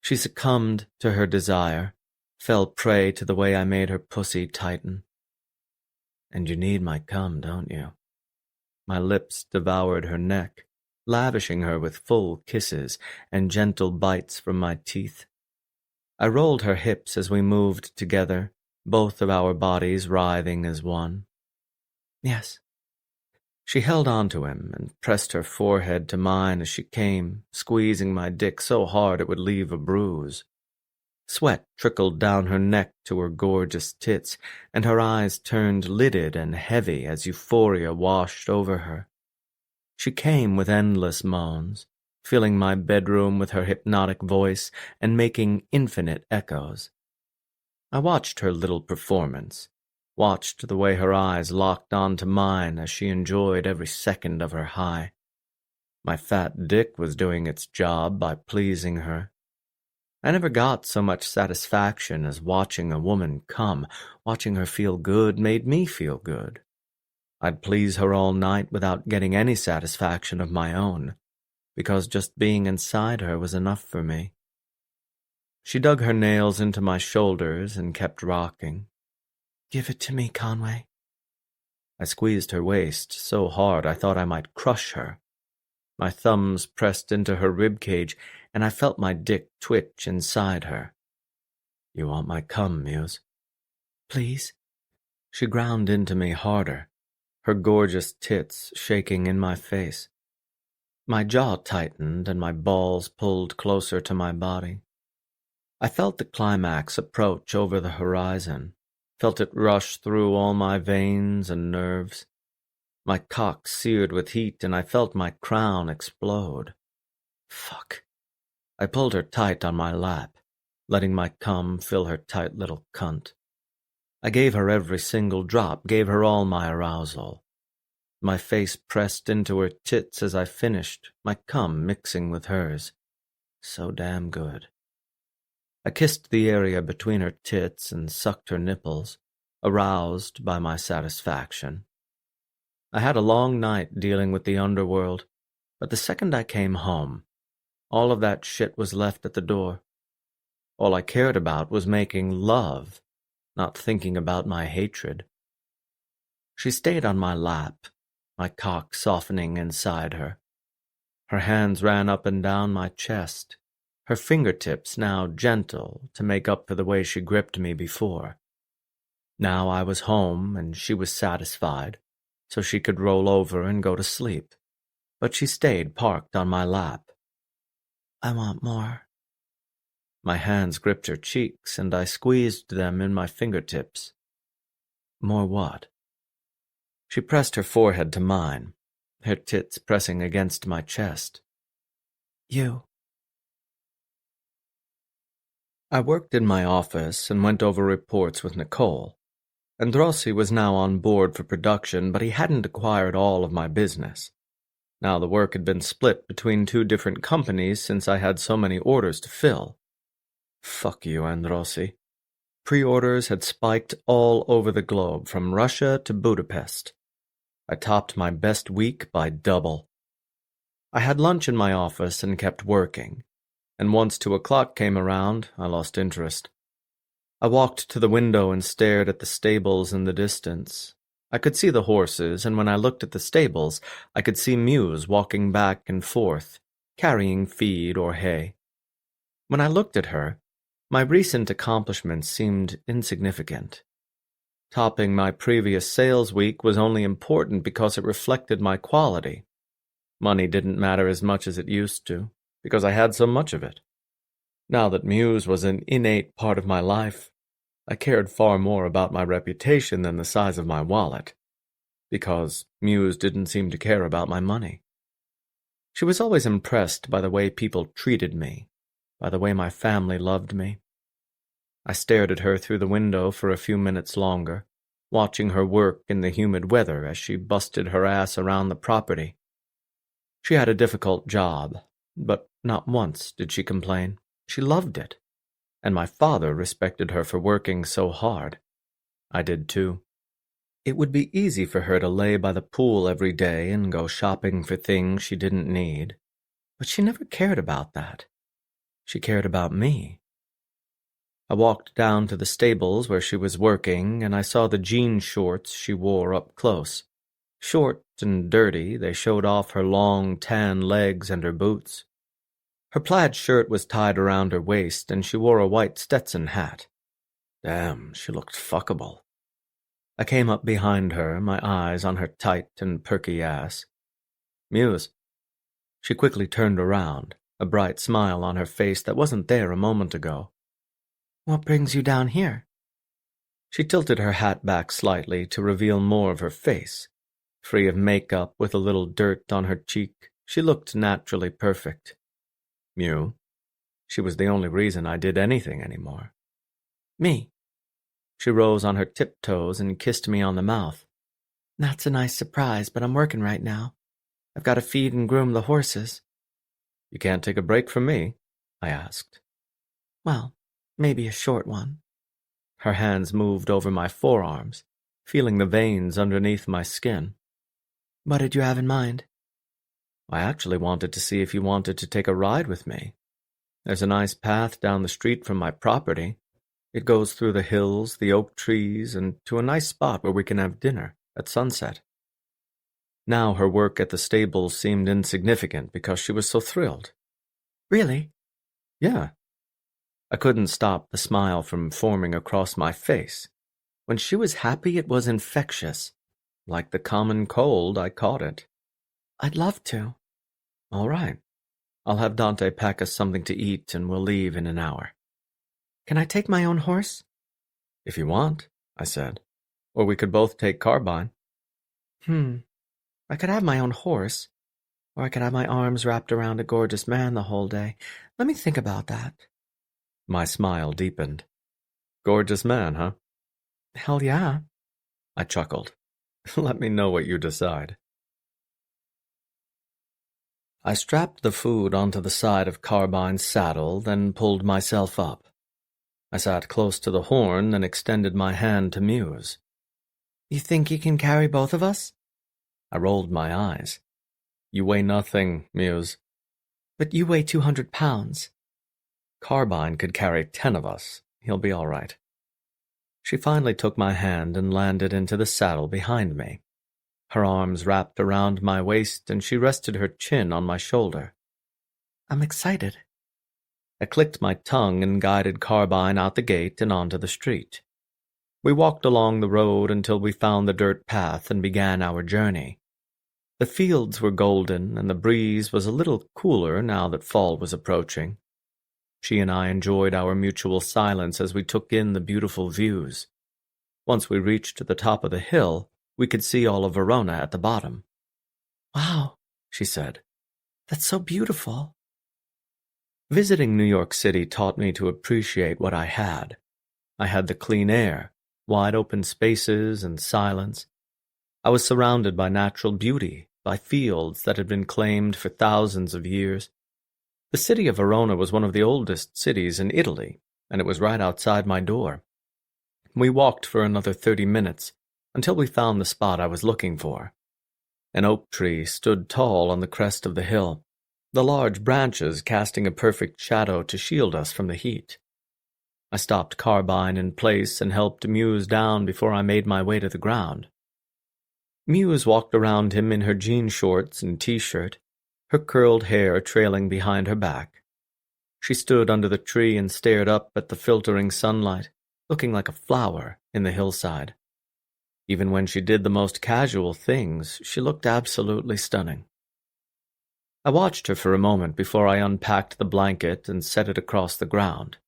Speaker 1: She succumbed to her desire, fell prey to the way I made her pussy tighten. "And you need my cum, don't you?" My lips devoured her neck, lavishing her with full kisses and gentle bites from my teeth. I rolled her hips as we moved together, both of our bodies writhing as one.
Speaker 5: "Yes."
Speaker 1: She held onto him and pressed her forehead to mine as she came, squeezing my dick so hard it would leave a bruise. Sweat trickled down her neck to her gorgeous tits, and her eyes turned lidded and heavy as euphoria washed over her. She came with endless moans, filling my bedroom with her hypnotic voice and making infinite echoes. I watched her little performance, watched the way her eyes locked onto mine as she enjoyed every second of her high. My fat dick was doing its job by pleasing her. I never got so much satisfaction as watching a woman come. Watching her feel good made me feel good. I'd please her all night without getting any satisfaction of my own, because just being inside her was enough for me. She dug her nails into my shoulders and kept rocking.
Speaker 5: "Give it to me, Conway."
Speaker 1: I squeezed her waist so hard I thought I might crush her. My thumbs pressed into her ribcage, and I felt my dick twitch inside her. "You want my cum, Muse?"
Speaker 5: "Please."
Speaker 1: She ground into me harder, her gorgeous tits shaking in my face. My jaw tightened and my balls pulled closer to my body. I felt the climax approach over the horizon, felt it rush through all my veins and nerves. My cock seared with heat, and I felt my crown explode. Fuck. I pulled her tight on my lap, letting my cum fill her tight little cunt. I gave her every single drop, gave her all my arousal. My face pressed into her tits as I finished, my cum mixing with hers. So damn good. I kissed the area between her tits and sucked her nipples, aroused by my satisfaction. I had a long night dealing with the underworld, But the second I came home, all of that shit was left at the door. All I cared about was making love, not thinking about my hatred. She stayed on my lap, my cock softening inside her. Her hands ran up and down my chest, her fingertips now gentle to make up for the way she gripped me before. Now I was home and she was satisfied, so she could roll over and go to sleep. But she stayed parked on my lap.
Speaker 5: I want more.
Speaker 1: My hands gripped her cheeks and I squeezed them in my fingertips. More what? She pressed her forehead to mine, her tits pressing against my chest.
Speaker 5: You.
Speaker 1: I worked in my office and went over reports with Nicole. Androssi was now on board for production, but he hadn't acquired all of my business. Now the work had been split between 2 different companies since I had so many orders to fill. Fuck you, Androssi. Pre-orders had spiked all over the globe, from Russia to Budapest. I topped my best week by double. I had lunch in my office and kept working, and once 2 o'clock came around, I lost interest. I walked to the window and stared at the stables in the distance. I could see the horses, and when I looked at the stables, I could see Muse walking back and forth, carrying feed or hay. When I looked at her, my recent accomplishments seemed insignificant. Topping my previous sales week was only important because it reflected my quality. Money didn't matter as much as it used to, because I had so much of it. Now that Muse was an innate part of my life, I cared far more about my reputation than the size of my wallet, because Muse didn't seem to care about my money. She was always impressed by the way people treated me, by the way my family loved me. I stared at her through the window for a few minutes longer, watching her work in the humid weather as she busted her ass around the property. She had a difficult job, but not once did she complain. She loved it, and my father respected her for working so hard. I did too. It would be easy for her to lay by the pool every day and go shopping for things she didn't need, but she never cared about that. She cared about me. I walked down to the stables where she was working, and I saw the jean shorts she wore up close. Short and dirty, they showed off her long, tan legs and her boots. Her plaid shirt was tied around her waist, and she wore a white Stetson hat. Damn, she looked fuckable. I came up behind her, my eyes on her tight and perky ass. Muse. She quickly turned around, a bright smile on her face that wasn't there a moment ago.
Speaker 5: What brings you down here?
Speaker 1: She tilted her hat back slightly to reveal more of her face. Free of makeup, with a little dirt on her cheek, she looked naturally perfect. Mew. She was the only reason I did anything anymore.
Speaker 5: Me.
Speaker 1: She rose on her tiptoes and kissed me on the mouth.
Speaker 5: That's a nice surprise, but I'm working right now. I've got to feed and groom the horses.
Speaker 1: You can't take a break from me? I asked.
Speaker 5: Well, maybe a short one.
Speaker 1: Her hands moved over my forearms, feeling the veins underneath my skin.
Speaker 5: What did you have in mind?
Speaker 1: I actually wanted to see if you wanted to take a ride with me. There's a nice path down the street from my property. It goes through the hills, the oak trees, and to a nice spot where we can have dinner at sunset. Now her work at the stables seemed insignificant because she was so thrilled.
Speaker 5: Really?
Speaker 1: Yeah. I couldn't stop the smile from forming across my face. When she was happy, it was infectious. Like the common cold, I caught it.
Speaker 5: I'd love to.
Speaker 1: All right. I'll have Dante pack us something to eat and we'll leave in an hour.
Speaker 5: Can I take my own horse?
Speaker 1: If you want, I said. Or we could both take Carbine.
Speaker 5: I could have my own horse, or I could have my arms wrapped around a gorgeous man the whole day. Let me think about that.
Speaker 1: My smile deepened. Gorgeous man, huh?
Speaker 5: Hell yeah.
Speaker 1: I chuckled. Let me know what you decide. I strapped the food onto the side of Carbine's saddle, then pulled myself up. I sat close to the horn and extended my hand to Muse.
Speaker 5: You think you can carry both of us?
Speaker 1: I rolled my eyes. You weigh nothing, Muse.
Speaker 5: But you weigh 200 pounds.
Speaker 1: Carbine could carry 10 of us. He'll be all right. She finally took my hand and landed into the saddle behind me. Her arms wrapped around my waist, and she rested her chin on my shoulder.
Speaker 5: I'm excited.
Speaker 1: I clicked my tongue and guided Carbine out the gate and onto the street. We walked along the road until we found the dirt path and began our journey. The fields were golden, and the breeze was a little cooler now that fall was approaching. She and I enjoyed our mutual silence as we took in the beautiful views. Once we reached the top of the hill, we could see all of Verona at the bottom.
Speaker 5: Wow,
Speaker 1: she said.
Speaker 5: That's so beautiful.
Speaker 1: Visiting New York City taught me to appreciate what I had. I had the clean air, wide open spaces, and silence. I was surrounded by natural beauty, by fields that had been claimed for thousands of years. The city of Verona was one of the oldest cities in Italy, and it was right outside my door. We walked for another 30 minutes, until we found the spot I was looking for. An oak tree stood tall on the crest of the hill, the large branches casting a perfect shadow to shield us from the heat. I stopped Carbine in place and helped Muse down before I made my way to the ground. Muse walked around him in her jean shorts and t-shirt, her curled hair trailing behind her back. She stood under the tree and stared up at the filtering sunlight, looking like a flower in the hillside. Even when she did the most casual things, she looked absolutely stunning. I watched her for a moment before I unpacked the blanket and set it across the ground.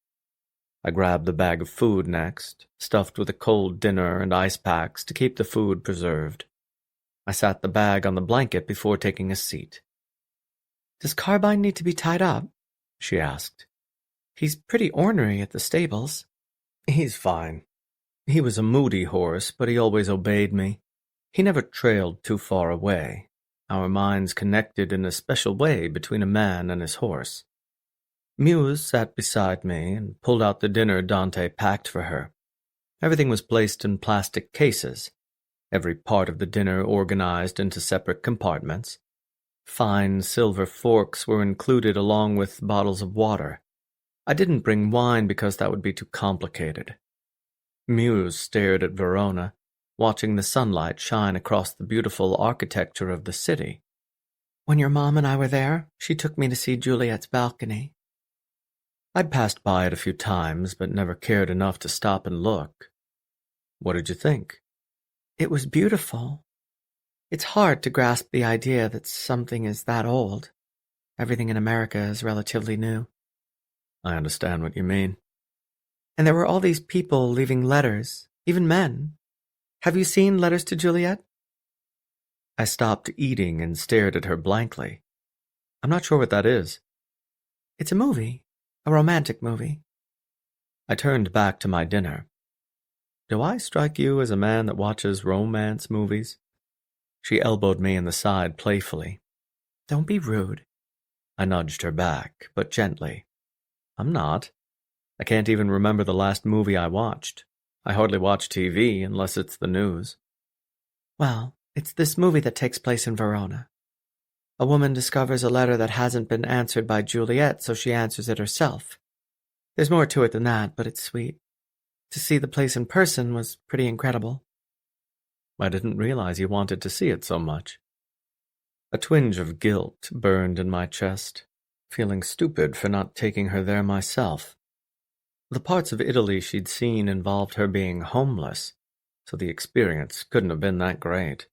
Speaker 1: I grabbed the bag of food next, stuffed with a cold dinner and ice packs to keep the food preserved. I sat the bag on the blanket before taking a seat.
Speaker 5: Does Carbine need to be tied up? She asked. He's pretty ornery at the stables.
Speaker 1: He's fine. He was a moody horse, but he always obeyed me. He never trailed too far away. Our minds connected in a special way between a man and his horse. Muse sat beside me and pulled out the dinner Dante packed for her. Everything was placed in plastic cases, every part of the dinner organized into separate compartments. Fine silver forks were included along with bottles of water. I didn't bring wine because that would be too complicated. Muse stared at Verona, watching the sunlight shine across the beautiful architecture of the city.
Speaker 5: When your mom and I were there, she took me to see Juliet's balcony.
Speaker 1: I'd passed by it a few times, but never cared enough to stop and look. What did you think?
Speaker 5: It was beautiful. It's hard to grasp the idea that something is that old. Everything in America is relatively new.
Speaker 1: I understand what you mean.
Speaker 5: And there were all these people leaving letters, even men. Have you seen Letters to Juliet?
Speaker 1: I stopped eating and stared at her blankly. I'm not sure what that is.
Speaker 5: It's a movie, a romantic movie.
Speaker 1: I turned back to my dinner. Do I strike you as a man that watches romance movies? She elbowed me in the side playfully.
Speaker 5: Don't be rude.
Speaker 1: I nudged her back, but gently. I'm not. I can't even remember the last movie I watched. I hardly watch TV unless it's the news.
Speaker 5: Well, it's this movie that takes place in Verona. A woman discovers a letter that hasn't been answered by Juliet, so she answers it herself. There's more to it than that, but it's sweet. To see the place in person was pretty incredible.
Speaker 1: I didn't realize you wanted to see it so much. A twinge of guilt burned in my chest, feeling stupid for not taking her there myself. The parts of Italy she'd seen involved her being homeless, so the experience couldn't have been that great.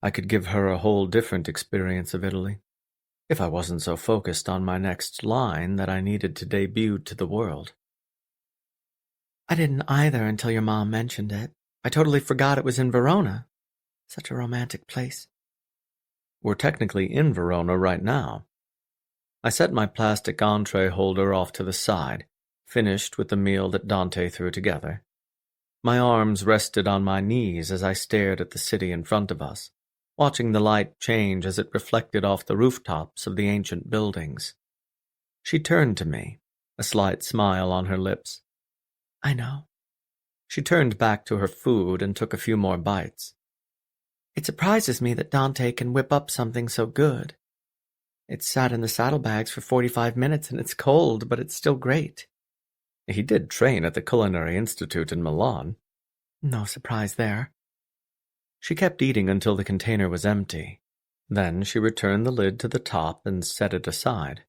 Speaker 1: I could give her a whole different experience of Italy, if I wasn't so focused on my next line that I needed to debut to the world.
Speaker 5: I didn't either until your mom mentioned it. I totally forgot it was in Verona. Such a romantic place.
Speaker 1: We're technically in Verona right now. I set my plastic entree holder off to the side, finished with the meal that Dante threw together. My arms rested on my knees as I stared at the city in front of us, watching the light change as it reflected off the rooftops of the ancient buildings. She turned to me, a slight smile on her lips.
Speaker 5: I know.
Speaker 1: She turned back to her food and took a few more bites.
Speaker 5: It surprises me that Dante can whip up something so good. It's sat in the saddlebags for 45 minutes and it's cold, but it's still great.
Speaker 1: He did train at the Culinary Institute in Milan.
Speaker 5: No surprise there.
Speaker 1: She kept eating until the container was empty. Then she returned the lid to the top and set it aside.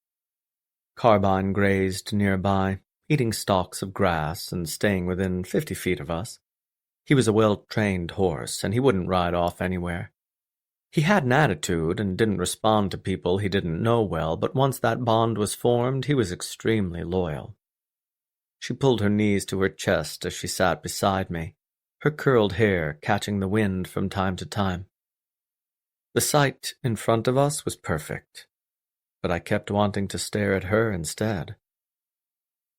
Speaker 1: Carbine grazed nearby, eating stalks of grass and staying within 50 feet of us. He was a well-trained horse, and he wouldn't ride off anywhere. He had an attitude and didn't respond to people he didn't know well, but once that bond was formed, he was extremely loyal. She pulled her knees to her chest as she sat beside me, her curled hair catching the wind from time to time. The sight in front of us was perfect, but I kept wanting to stare at her instead.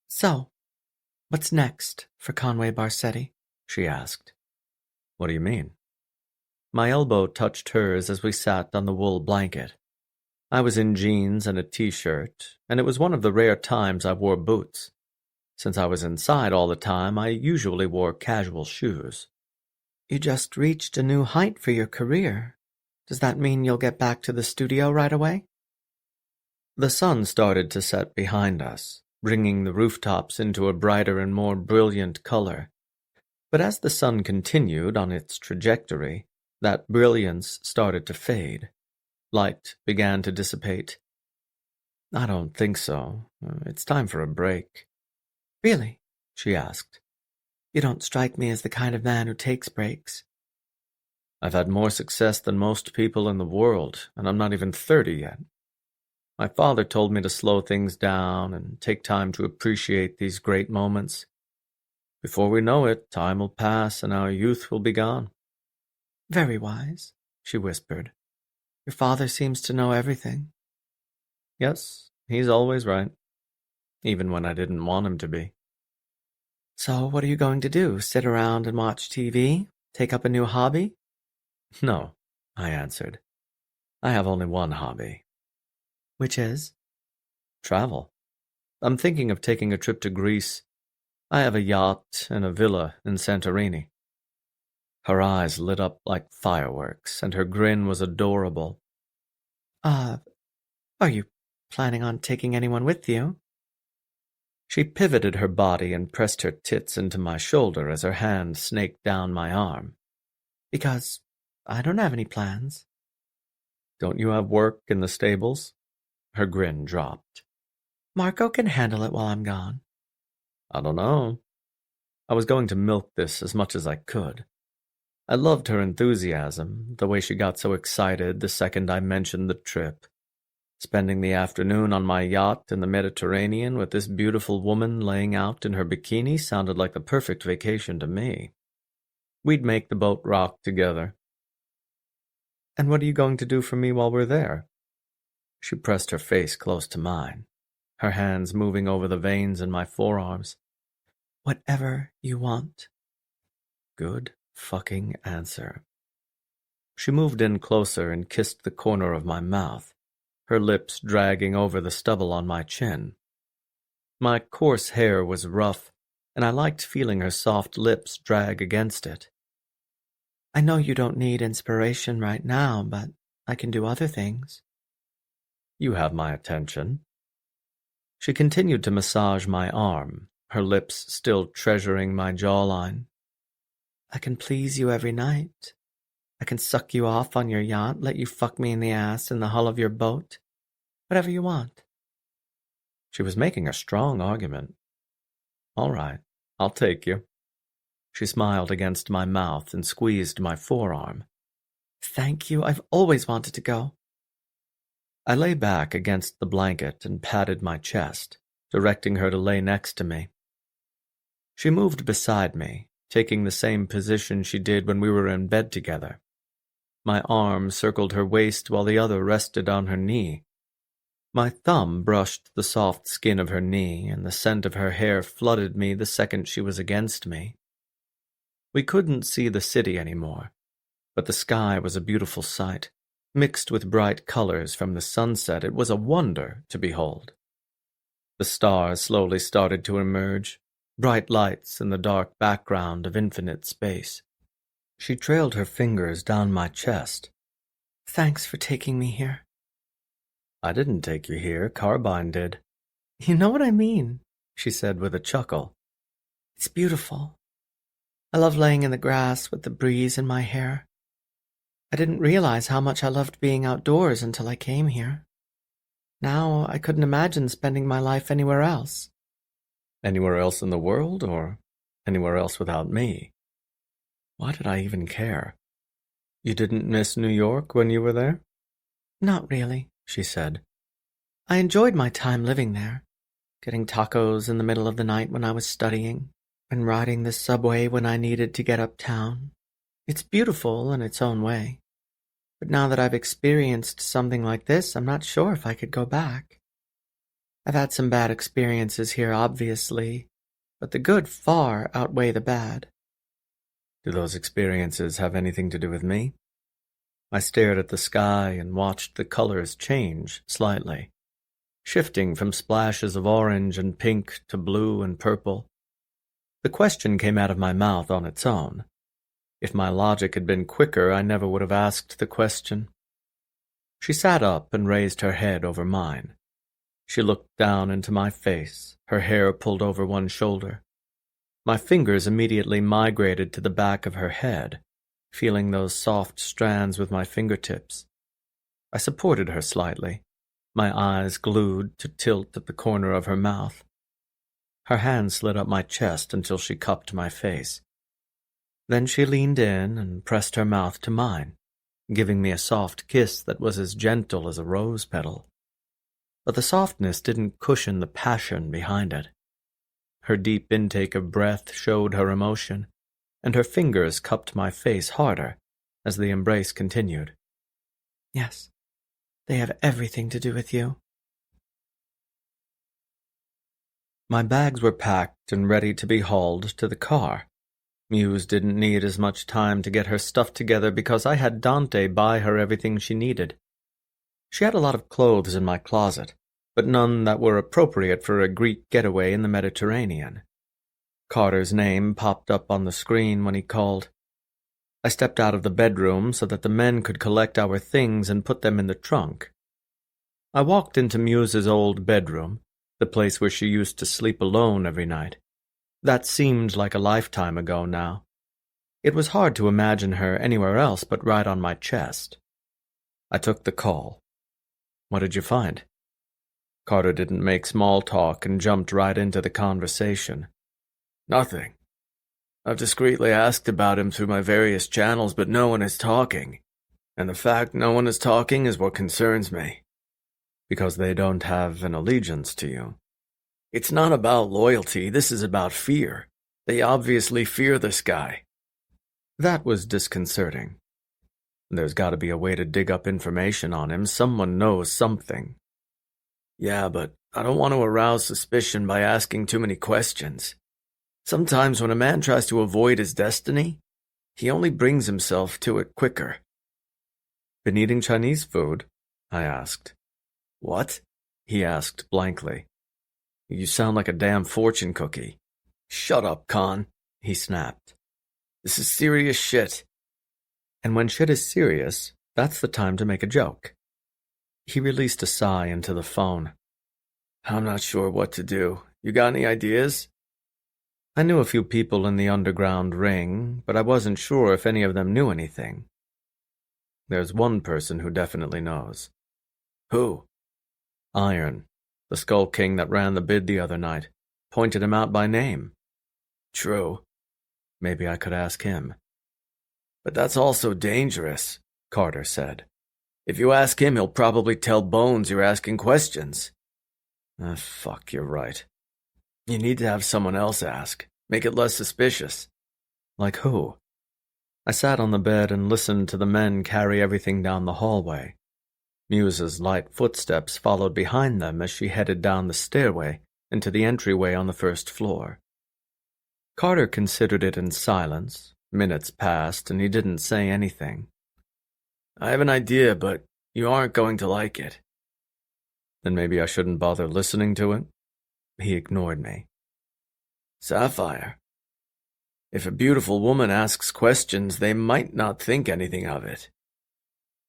Speaker 5: So, what's next for Conway Barsetti?
Speaker 1: She asked. What do you mean? My elbow touched hers as we sat on the wool blanket. I was in jeans and a t-shirt, and it was one of the rare times I wore boots. Since I was inside all the time, I usually wore casual shoes.
Speaker 5: You just reached a new height for your career. Does that mean you'll get back to the studio right away?
Speaker 1: The sun started to set behind us, bringing the rooftops into a brighter and more brilliant color. But as the sun continued on its trajectory, that brilliance started to fade. Light began to dissipate. I don't think so. It's time for a break.
Speaker 5: Really?
Speaker 1: She asked.
Speaker 5: You don't strike me as the kind of man who takes breaks.
Speaker 1: I've had more success than most people in the world, and I'm not even 30 yet. My father told me to slow things down and take time to appreciate these great moments. Before we know it, time will pass and our youth will be gone.
Speaker 5: Very wise, she whispered. Your father seems to know everything.
Speaker 1: Yes, he's always right, even when I didn't want him to be.
Speaker 5: So what are you going to do? Sit around and watch TV? Take up a new hobby?
Speaker 1: No, I answered. I have only one hobby.
Speaker 5: Which is?
Speaker 1: Travel. I'm thinking of taking a trip to Greece. I have a yacht and a villa in Santorini. Her eyes lit up like fireworks, and her grin was adorable.
Speaker 5: Are you planning on taking anyone with you?
Speaker 1: She pivoted her body and pressed her tits into my shoulder as her hand snaked down my arm.
Speaker 5: Because I don't have any plans.
Speaker 1: Don't you have work in the stables? Her grin dropped.
Speaker 5: Marco can handle it while I'm gone.
Speaker 1: I don't know. I was going to milk this as much as I could. I loved her enthusiasm, the way she got so excited the second I mentioned the trip. Spending the afternoon on my yacht in the Mediterranean with this beautiful woman laying out in her bikini sounded like the perfect vacation to me. We'd make the boat rock together. And what are you going to do for me while we're there? She pressed her face close to mine, her hands moving over the veins in my forearms.
Speaker 5: Whatever you want.
Speaker 1: Good fucking answer. She moved in closer and kissed the corner of my mouth, her lips dragging over the stubble on my chin. My coarse hair was rough, and I liked feeling her soft lips drag against it.
Speaker 5: I know you don't need inspiration right now, but I can do other things.
Speaker 1: You have my attention. She continued to massage my arm, her lips still treasuring my jawline.
Speaker 5: I can please you every night. I can suck you off on your yacht, let you fuck me in the ass in the hull of your boat. Whatever you want.
Speaker 1: She was making a strong argument. All right, I'll take you. She smiled against my mouth and squeezed my forearm.
Speaker 5: Thank you, I've always wanted to go.
Speaker 1: I lay back against the blanket and patted my chest, directing her to lay next to me. She moved beside me, taking the same position she did when we were in bed together. My arm circled her waist while the other rested on her knee. My thumb brushed the soft skin of her knee, and the scent of her hair flooded me the second she was against me. We couldn't see the city anymore, but the sky was a beautiful sight. Mixed with bright colors from the sunset, it was a wonder to behold. The stars slowly started to emerge, bright lights in the dark background of infinite space. She trailed her fingers down my chest.
Speaker 5: Thanks for taking me here.
Speaker 1: I didn't take you here, Carbine did.
Speaker 5: You know what I mean,
Speaker 1: she said with a chuckle.
Speaker 5: It's beautiful. I love laying in the grass with the breeze in my hair. I didn't realize how much I loved being outdoors until I came here. Now I couldn't imagine spending my life anywhere else.
Speaker 1: Anywhere else in the world, or anywhere else without me? Why did I even care? You didn't miss New York when you were there?
Speaker 5: Not really,
Speaker 1: she said.
Speaker 5: I enjoyed my time living there, getting tacos in the middle of the night when I was studying, and riding the subway when I needed to get uptown. It's beautiful in its own way. But now that I've experienced something like this, I'm not sure if I could go back. I've had some bad experiences here, obviously, but the good far outweigh the bad.
Speaker 1: Do those experiences have anything to do with me? I stared at the sky and watched the colors change slightly, shifting from splashes of orange and pink to blue and purple. The question came out of my mouth on its own. If my logic had been quicker, I never would have asked the question. She sat up and raised her head over mine. She looked down into my face, her hair pulled over one shoulder. My fingers immediately migrated to the back of her head, feeling those soft strands with my fingertips. I supported her slightly, my eyes glued to tilt at the corner of her mouth. Her hand slid up my chest until she cupped my face. Then she leaned in and pressed her mouth to mine, giving me a soft kiss that was as gentle as a rose petal. But the softness didn't cushion the passion behind it. Her deep intake of breath showed her emotion, and her fingers cupped my face harder as the embrace continued.
Speaker 5: Yes, they have everything to do with you.
Speaker 1: My bags were packed and ready to be hauled to the car. Muse didn't need as much time to get her stuff together because I had Dante buy her everything she needed. She had a lot of clothes in my closet, but none that were appropriate for a Greek getaway in the Mediterranean. Carter's name popped up on the screen when he called. I stepped out of the bedroom so that the men could collect our things and put them in the trunk. I walked into Muse's old bedroom, the place where she used to sleep alone every night. That seemed like a lifetime ago now. It was hard to imagine her anywhere else but right on my chest. I took the call. What did you find? Carter didn't make small talk and jumped right into the conversation.
Speaker 4: Nothing. I've discreetly asked about him through my various channels, but no one is talking. And the fact no one is talking is what concerns me.
Speaker 1: Because they don't have an allegiance to you.
Speaker 4: It's not about loyalty, this is about fear. They obviously fear this guy.
Speaker 1: That was disconcerting. There's got to be a way to dig up information on him. Someone knows something.
Speaker 4: Yeah, but I don't want to arouse suspicion by asking too many questions. Sometimes when a man tries to avoid his destiny, he only brings himself to it quicker.
Speaker 1: Been eating Chinese food? I asked.
Speaker 4: What?
Speaker 1: He asked blankly. You sound like a damn fortune cookie.
Speaker 4: Shut up, Khan, he snapped. This is serious shit.
Speaker 1: And when shit is serious, that's the time to make a joke. He released a sigh into the phone.
Speaker 4: I'm not sure what to do. You got any ideas?
Speaker 1: I knew a few people in the underground ring, but I wasn't sure if any of them knew anything. There's one person who definitely knows.
Speaker 4: Who?
Speaker 1: Iron, the Skull King that ran the bid the other night, pointed him out by name.
Speaker 4: True.
Speaker 1: Maybe I could ask him.
Speaker 4: But that's also dangerous, Carter said. If you ask him, he'll probably tell Bones you're asking questions.
Speaker 1: Fuck, you're right.
Speaker 4: You need to have someone else ask. Make it less suspicious.
Speaker 1: Like who? I sat on the bed and listened to the men carry everything down the hallway. Muse's light footsteps followed behind them as she headed down the stairway into the entryway on the first floor. Carter considered it in silence. Minutes passed, and he didn't say anything.
Speaker 4: I have an idea, but you aren't going to like it.
Speaker 1: Then maybe I shouldn't bother listening to it? He ignored me.
Speaker 4: Sapphire. If a beautiful woman asks questions, they might not think anything of it.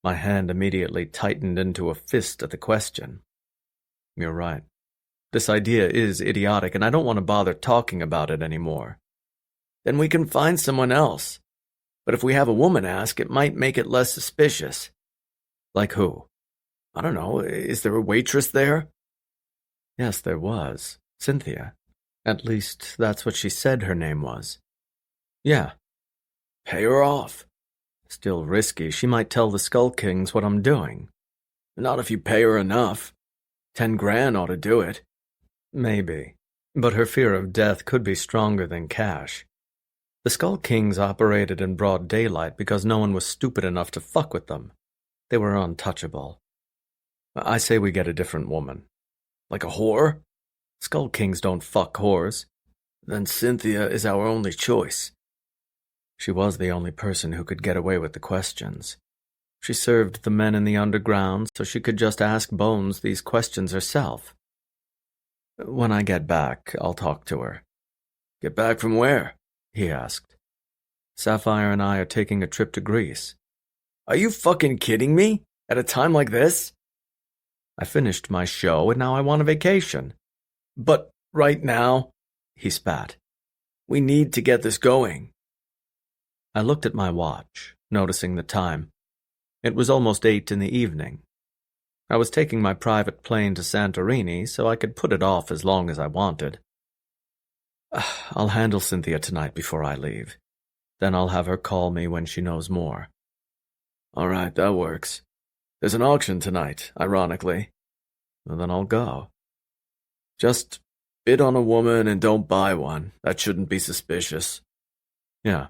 Speaker 1: My hand immediately tightened into a fist at the question. You're right. This idea is idiotic, and I don't want to bother talking about it anymore.
Speaker 4: Then we can find someone else. But if we have a woman ask, it might make it less suspicious.
Speaker 1: Like who?
Speaker 4: I don't know. Is there a waitress there?
Speaker 1: Yes, there was. Cynthia. At least, that's what she said her name was. Yeah.
Speaker 4: Pay her off.
Speaker 1: Still risky. She might tell the Skull Kings what I'm doing.
Speaker 4: Not if you pay her enough. 10 grand ought to do it.
Speaker 1: Maybe. But her fear of death could be stronger than cash. The Skull Kings operated in broad daylight because no one was stupid enough to fuck with them. They were untouchable. I say we get a different woman.
Speaker 4: Like a whore?
Speaker 1: Skull Kings don't fuck whores.
Speaker 4: Then Cynthia is our only choice.
Speaker 1: She was the only person who could get away with the questions. She served the men in the underground, so she could just ask Bones these questions herself. When I get back, I'll talk to her.
Speaker 4: Get back from where?
Speaker 1: He asked. Sapphire and I are taking a trip to Greece.
Speaker 4: Are you fucking kidding me? At a time like this?
Speaker 1: I finished my show and now I want a vacation.
Speaker 4: But right now,
Speaker 1: he spat.
Speaker 4: We need to get this going.
Speaker 1: I looked at my watch, noticing the time. It was almost 8 in the evening. I was taking my private plane to Santorini, so I could put it off as long as I wanted. I'll handle Cynthia tonight before I leave. Then I'll have her call me when she knows more.
Speaker 4: All right, that works. There's an auction tonight, ironically.
Speaker 1: Well, then I'll go.
Speaker 4: Just bid on a woman and don't buy one. That shouldn't be suspicious.
Speaker 1: Yeah.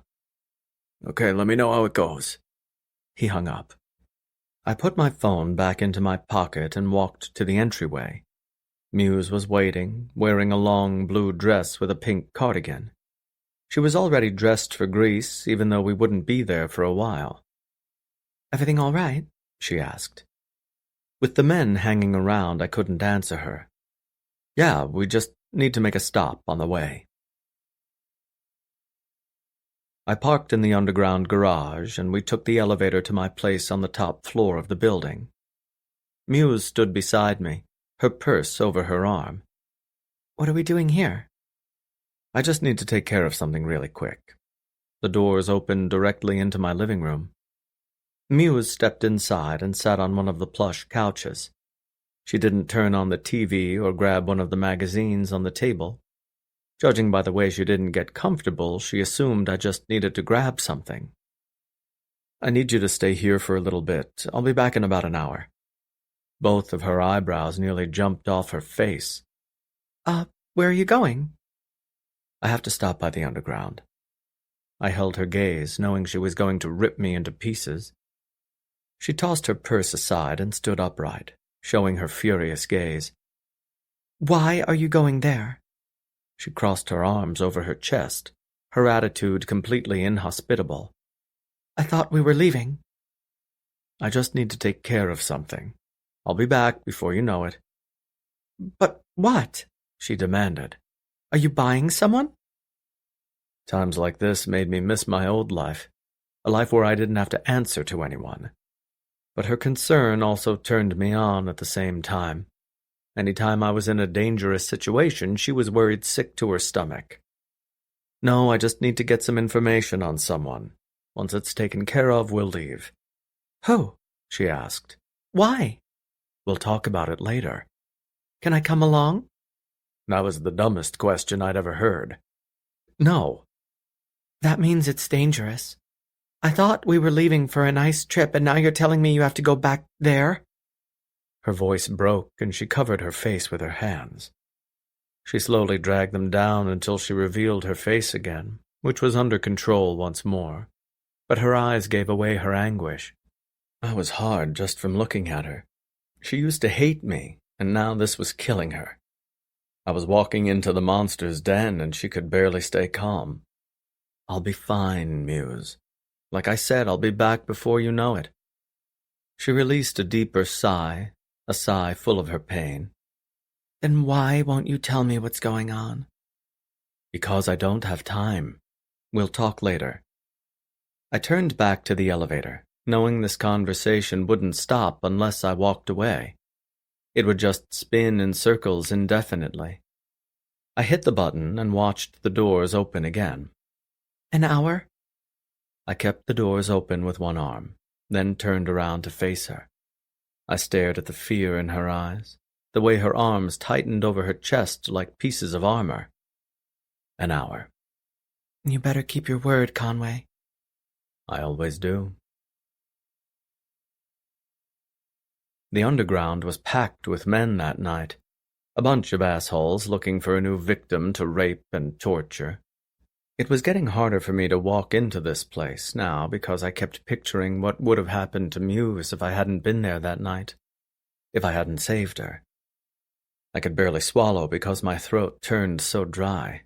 Speaker 4: Okay, let me know how it goes.
Speaker 1: He hung up. I put my phone back into my pocket and walked to the entryway. Muse was waiting, wearing a long blue dress with a pink cardigan. She was already dressed for Greece, even though we wouldn't be there for a while.
Speaker 5: Everything all right?
Speaker 1: She asked. With the men hanging around, I couldn't answer her. Yeah, we just need to make a stop on the way. I parked in the underground garage, and we took the elevator to my place on the top floor of the building. Muse stood beside me, her purse over her arm.
Speaker 5: What are we doing here?
Speaker 1: I just need to take care of something really quick. The doors opened directly into my living room. Muse stepped inside and sat on one of the plush couches. She didn't turn on the TV or grab one of the magazines on the table. Judging by the way she didn't get comfortable, she assumed I just needed to grab something. I need you to stay here for a little bit. I'll be back in about an hour. Both of her eyebrows nearly jumped off her face.
Speaker 5: Where are you going?
Speaker 1: I have to stop by the underground. I held her gaze, knowing she was going to rip me into pieces. She tossed her purse aside and stood upright, showing her furious gaze.
Speaker 5: Why are you going there?
Speaker 1: She crossed her arms over her chest, her attitude completely inhospitable.
Speaker 5: I thought we were leaving.
Speaker 1: I just need to take care of something. I'll be back before you know it.
Speaker 5: But what?
Speaker 1: She demanded.
Speaker 5: Are you buying someone?
Speaker 1: Times like this made me miss my old life, a life where I didn't have to answer to anyone. But her concern also turned me on at the same time. Any time I was in a dangerous situation, she was worried sick to her stomach. No, I just need to get some information on someone. Once it's taken care of, we'll leave.
Speaker 5: Who?
Speaker 1: She asked.
Speaker 5: Why?
Speaker 1: We'll talk about it later.
Speaker 5: Can I come along?
Speaker 1: That was the dumbest question I'd ever heard. No.
Speaker 5: That means it's dangerous. I thought we were leaving for a nice trip, and now you're telling me you have to go back there?
Speaker 1: Her voice broke, and she covered her face with her hands. She slowly dragged them down until she revealed her face again, which was under control once more. But her eyes gave away her anguish. I was hard just from looking at her. She used to hate me, and now this was killing her. I was walking into the monster's den, and she could barely stay calm. I'll be fine, Muse. Like I said, I'll be back before you know it. She released a deeper sigh, a sigh full of her pain.
Speaker 5: Then why won't you tell me what's going on?
Speaker 1: Because I don't have time. We'll talk later. I turned back to the elevator, knowing this conversation wouldn't stop unless I walked away. It would just spin in circles indefinitely. I hit the button and watched the doors open again.
Speaker 5: An hour?
Speaker 1: I kept the doors open with one arm, then turned around to face her. I stared at the fear in her eyes, the way her arms tightened over her chest like pieces of armor. An hour.
Speaker 5: You better keep your word, Conway.
Speaker 1: I always do. The underground was packed with men that night, a bunch of assholes looking for a new victim to rape and torture. It was getting harder for me to walk into this place now because I kept picturing what would have happened to Muse if I hadn't been there that night, if I hadn't saved her. I could barely swallow because my throat turned so dry.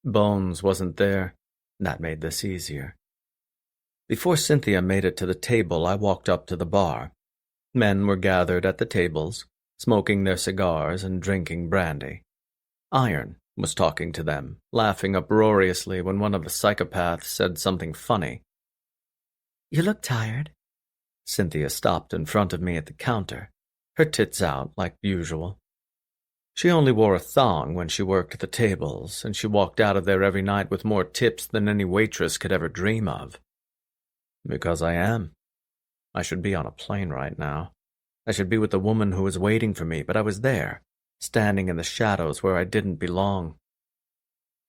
Speaker 1: Bones wasn't there. That made this easier. Before Cynthia made it to the table, I walked up to the bar. Men were gathered at the tables, smoking their cigars and drinking brandy. Iron was talking to them, laughing uproariously when one of the psychopaths said something funny.
Speaker 5: You look tired.
Speaker 1: Cynthia stopped in front of me at the counter, her tits out like usual. She only wore a thong when she worked the tables, and she walked out of there every night with more tips than any waitress could ever dream of. Because I am. I should be on a plane right now. I should be with the woman who was waiting for me, but I was there, standing in the shadows where I didn't belong.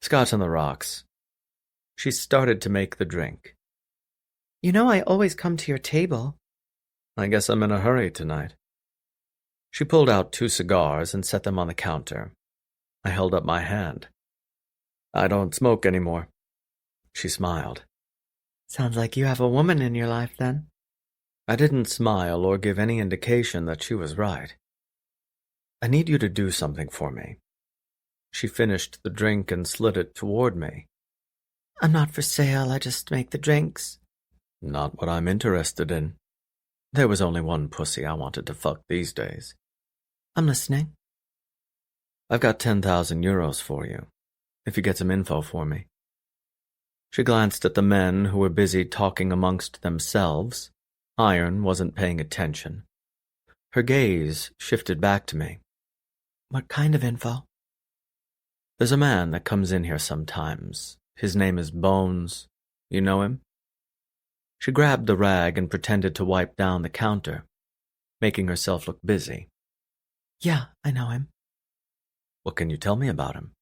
Speaker 1: Scotch on the rocks. She started to make the drink.
Speaker 5: You know I always come to your table.
Speaker 1: I guess I'm in a hurry tonight. She pulled out 2 cigars and set them on the counter. I held up my hand. I don't smoke anymore. She smiled.
Speaker 5: Sounds like you have a woman in your life, then.
Speaker 1: I didn't smile or give any indication that she was right. I need you to do something for me. She finished the drink and slid it toward me.
Speaker 5: I'm not for sale, I just make the drinks.
Speaker 1: Not what I'm interested in. There was only one pussy I wanted to fuck these days.
Speaker 5: I'm listening.
Speaker 1: I've got 10,000 euros for you, if you get some info for me. She glanced at the men who were busy talking amongst themselves. Iron wasn't paying attention. Her gaze shifted back to me.
Speaker 5: What kind of info?
Speaker 1: There's a man that comes in here sometimes. His name is Bones. You know him? She grabbed the rag and pretended to wipe down the counter, making herself look busy.
Speaker 5: Yeah, I know him.
Speaker 1: What can you tell me about him?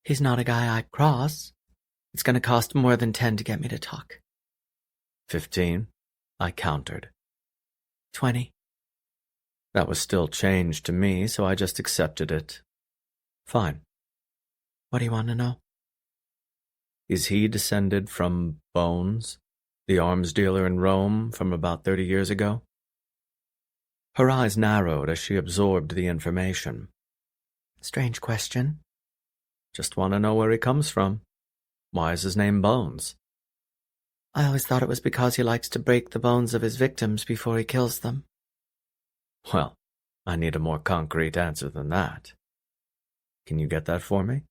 Speaker 5: He's not a guy I'd cross. It's going to cost more than 10 to get me to talk.
Speaker 1: 15, I countered.
Speaker 5: 20.
Speaker 1: That was still change to me, so I just accepted it. Fine.
Speaker 5: What do you want to know?
Speaker 1: Is he descended from Bones, the arms dealer in Rome from about 30 years ago? Her eyes narrowed as she absorbed the information.
Speaker 5: Strange question.
Speaker 1: Just want to know where he comes from. Why is his name Bones?
Speaker 5: I always thought it was because he likes to break the bones of his victims before he kills them.
Speaker 1: Well, I need a more concrete answer than that. Can you get that for me?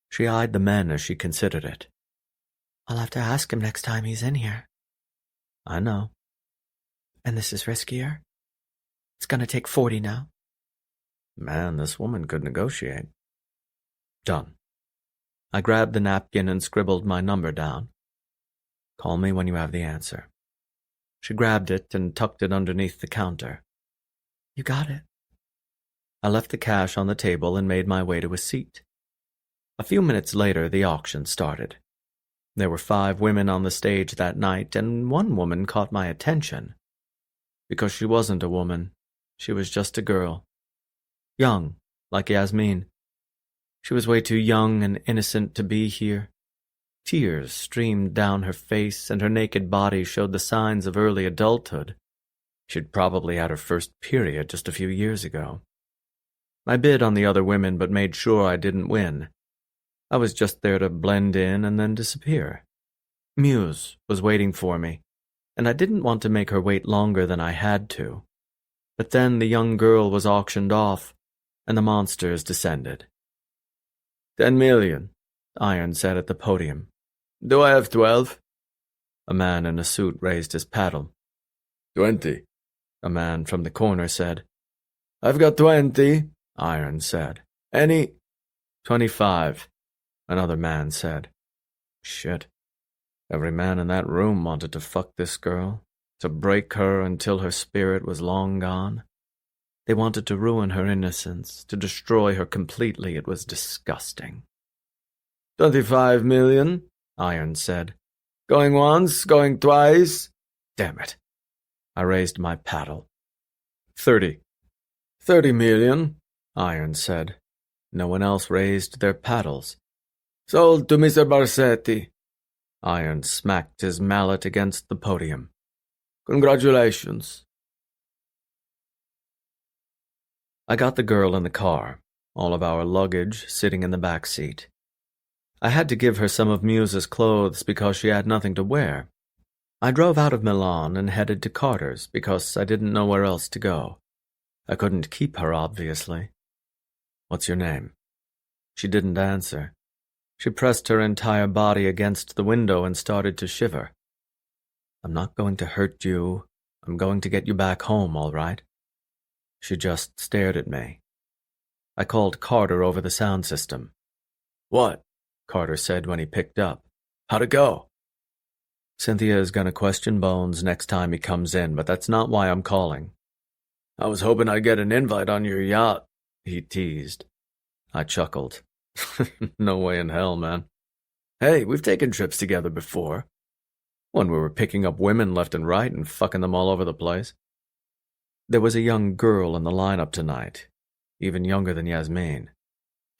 Speaker 1: She eyed the men as she considered it.
Speaker 5: I'll have to ask him next time he's in here.
Speaker 1: I know.
Speaker 5: And this is riskier. It's going to take 40 now.
Speaker 1: Man, this woman could negotiate. Done. I grabbed the napkin and scribbled my number down. Call me when you have the answer. She grabbed it and tucked it underneath the counter.
Speaker 5: You got it.
Speaker 1: I left the cash on the table and made my way to a seat. A few minutes later, the auction started. There were 5 women on the stage that night, and one woman caught my attention. Because she wasn't a woman, she was just a girl. Young, like Yasmin. She was way too young and innocent to be here. Tears streamed down her face, and her naked body showed the signs of early adulthood. She'd probably had her first period just a few years ago. I bid on the other women, but made sure I didn't win. I was just there to blend in and then disappear. Muse was waiting for me, and I didn't want to make her wait longer than I had to. But then the young girl was auctioned off, and the monsters descended. 10 million, Iron said at the podium.
Speaker 4: Do I have 12?
Speaker 1: A man in a suit raised his paddle.
Speaker 4: 20.
Speaker 1: A man from the corner said.
Speaker 4: I've got 20,
Speaker 1: Iron said.
Speaker 4: Any?
Speaker 1: 25, another man said. Shit. Every man in that room wanted to fuck this girl, to break her until her spirit was long gone. They wanted to ruin her innocence, to destroy her completely. It was disgusting.
Speaker 4: 25 million,
Speaker 1: Iron said.
Speaker 4: Going once, going twice.
Speaker 1: Damn it. I raised my paddle. 30.
Speaker 4: 30 million,
Speaker 1: Iron said. No one else raised their paddles.
Speaker 4: Sold to Mr. Barsetti.
Speaker 1: Iron smacked his mallet against the podium.
Speaker 4: Congratulations.
Speaker 1: I got the girl in the car, all of our luggage sitting in the back seat. I had to give her some of Muse's clothes because she had nothing to wear. I drove out of Milan and headed to Carter's because I didn't know where else to go. I couldn't keep her, obviously. What's your name? She didn't answer. She pressed her entire body against the window and started to shiver. I'm not going to hurt you. I'm going to get you back home, all right? She just stared at me. I called Carter over the sound system.
Speaker 4: What?
Speaker 1: Carter said when he picked up.
Speaker 4: How'd it go?
Speaker 1: Cynthia is going to question Bones next time he comes in, but that's not why I'm calling.
Speaker 4: I was hoping I'd get an invite on your yacht, he teased.
Speaker 1: I chuckled. No way in hell, man.
Speaker 4: Hey, we've taken trips together before.
Speaker 1: When we were picking up women left and right and fucking them all over the place. There was a young girl in the lineup tonight, even younger than Yasmin.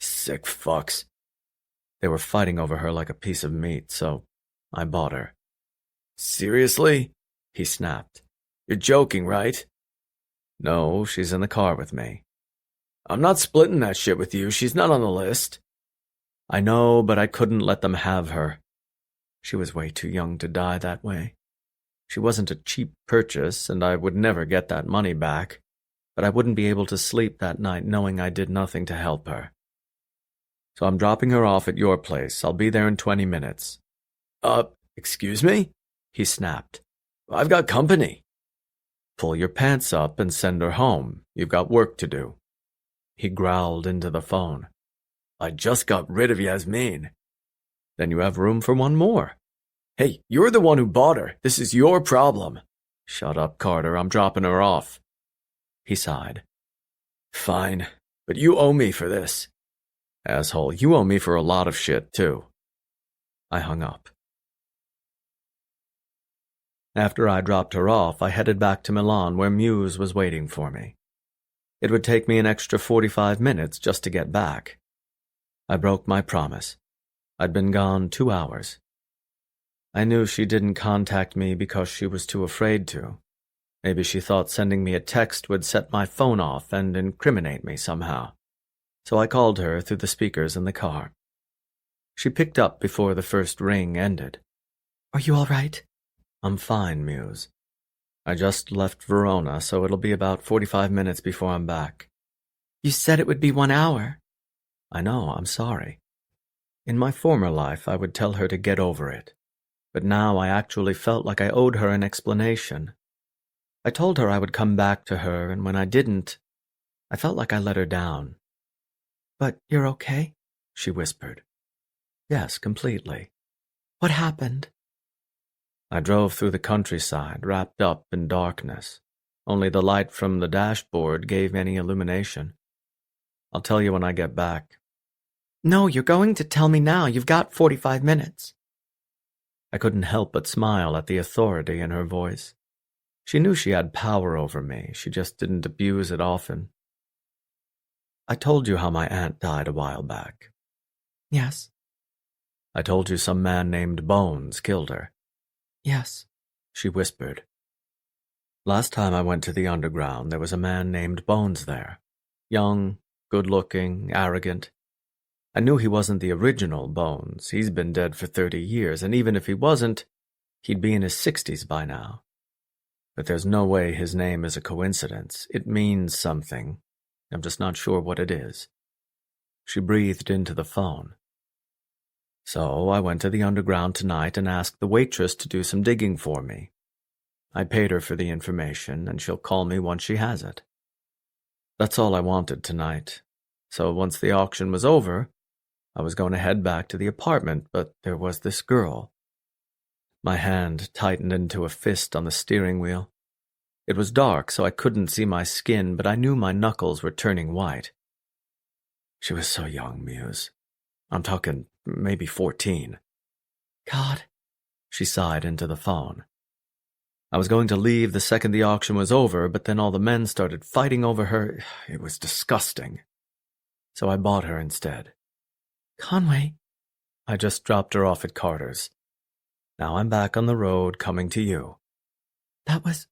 Speaker 4: Sick fucks.
Speaker 1: They were fighting over her like a piece of meat, so I bought her.
Speaker 4: Seriously?
Speaker 1: He snapped.
Speaker 4: You're joking, right?
Speaker 1: No, she's in the car with me.
Speaker 4: I'm not splitting that shit with you. She's not on the list.
Speaker 1: I know, but I couldn't let them have her. She was way too young to die that way. She wasn't a cheap purchase, and I would never get that money back, but I wouldn't be able to sleep that night knowing I did nothing to help her. So I'm dropping her off at your place. I'll be there in 20 minutes.
Speaker 4: Excuse me?
Speaker 1: He snapped.
Speaker 4: I've got company.
Speaker 1: Pull your pants up and send her home. You've got work to do. He growled into the phone.
Speaker 4: I just got rid of Yasmin.
Speaker 1: Then you have room for one more.
Speaker 4: Hey, you're the one who bought her. This is your problem.
Speaker 1: Shut up, Carter. I'm dropping her off. He sighed.
Speaker 4: Fine, but you owe me for this.
Speaker 1: Asshole, you owe me for a lot of shit, too. I hung up. After I dropped her off, I headed back to Milan where Muse was waiting for me. It would take me an extra 45 minutes just to get back. I broke my promise. I'd been gone 2 hours. I knew she didn't contact me because she was too afraid to. Maybe she thought sending me a text would set my phone off and incriminate me somehow. So I called her through the speakers in the car. She picked up before the first ring ended.
Speaker 5: Are you all right?
Speaker 1: I'm fine, Muse. I just left Verona, so it'll be about 45 minutes before I'm back.
Speaker 5: You said it would be 1 hour.
Speaker 1: I know, I'm sorry. In my former life, I would tell her to get over it. But now I actually felt like I owed her an explanation. I told her I would come back to her, and when I didn't, I felt like I let her down.
Speaker 5: But you're okay?
Speaker 1: She whispered. Yes, completely.
Speaker 5: What happened?
Speaker 1: I drove through the countryside, wrapped up in darkness. Only the light from the dashboard gave any illumination. I'll tell you when I get back.
Speaker 5: No, you're going to tell me now. You've got 45 minutes.
Speaker 1: I couldn't help but smile at the authority in her voice. She knew she had power over me. She just didn't abuse it often. I told you how my aunt died a while back.
Speaker 5: Yes.
Speaker 1: I told you some man named Bones killed her.
Speaker 5: Yes,
Speaker 1: she whispered. Last time I went to the underground, there was a man named Bones there. Young, good-looking, arrogant. I knew he wasn't the original Bones. He's been dead for 30 years, and even if he wasn't, he'd be in his 60s by now. But there's no way his name is a coincidence. It means something. I'm just not sure what it is. She breathed into the phone. So I went to the underground tonight and asked the waitress to do some digging for me. I paid her for the information, and she'll call me once she has it. That's all I wanted tonight. So once the auction was over, I was going to head back to the apartment, but there was this girl. My hand tightened into a fist on the steering wheel. It was dark, so I couldn't see my skin, but I knew my knuckles were turning white. She was so young, Muse. I'm talking maybe 14.
Speaker 5: God,
Speaker 1: She sighed into the phone. I was going to leave the second the auction was over, but then all the men started fighting over her. It was disgusting. So I bought her instead.
Speaker 5: Conway.
Speaker 1: I just dropped her off at Carter's. Now I'm back on the road coming to you.
Speaker 5: That was...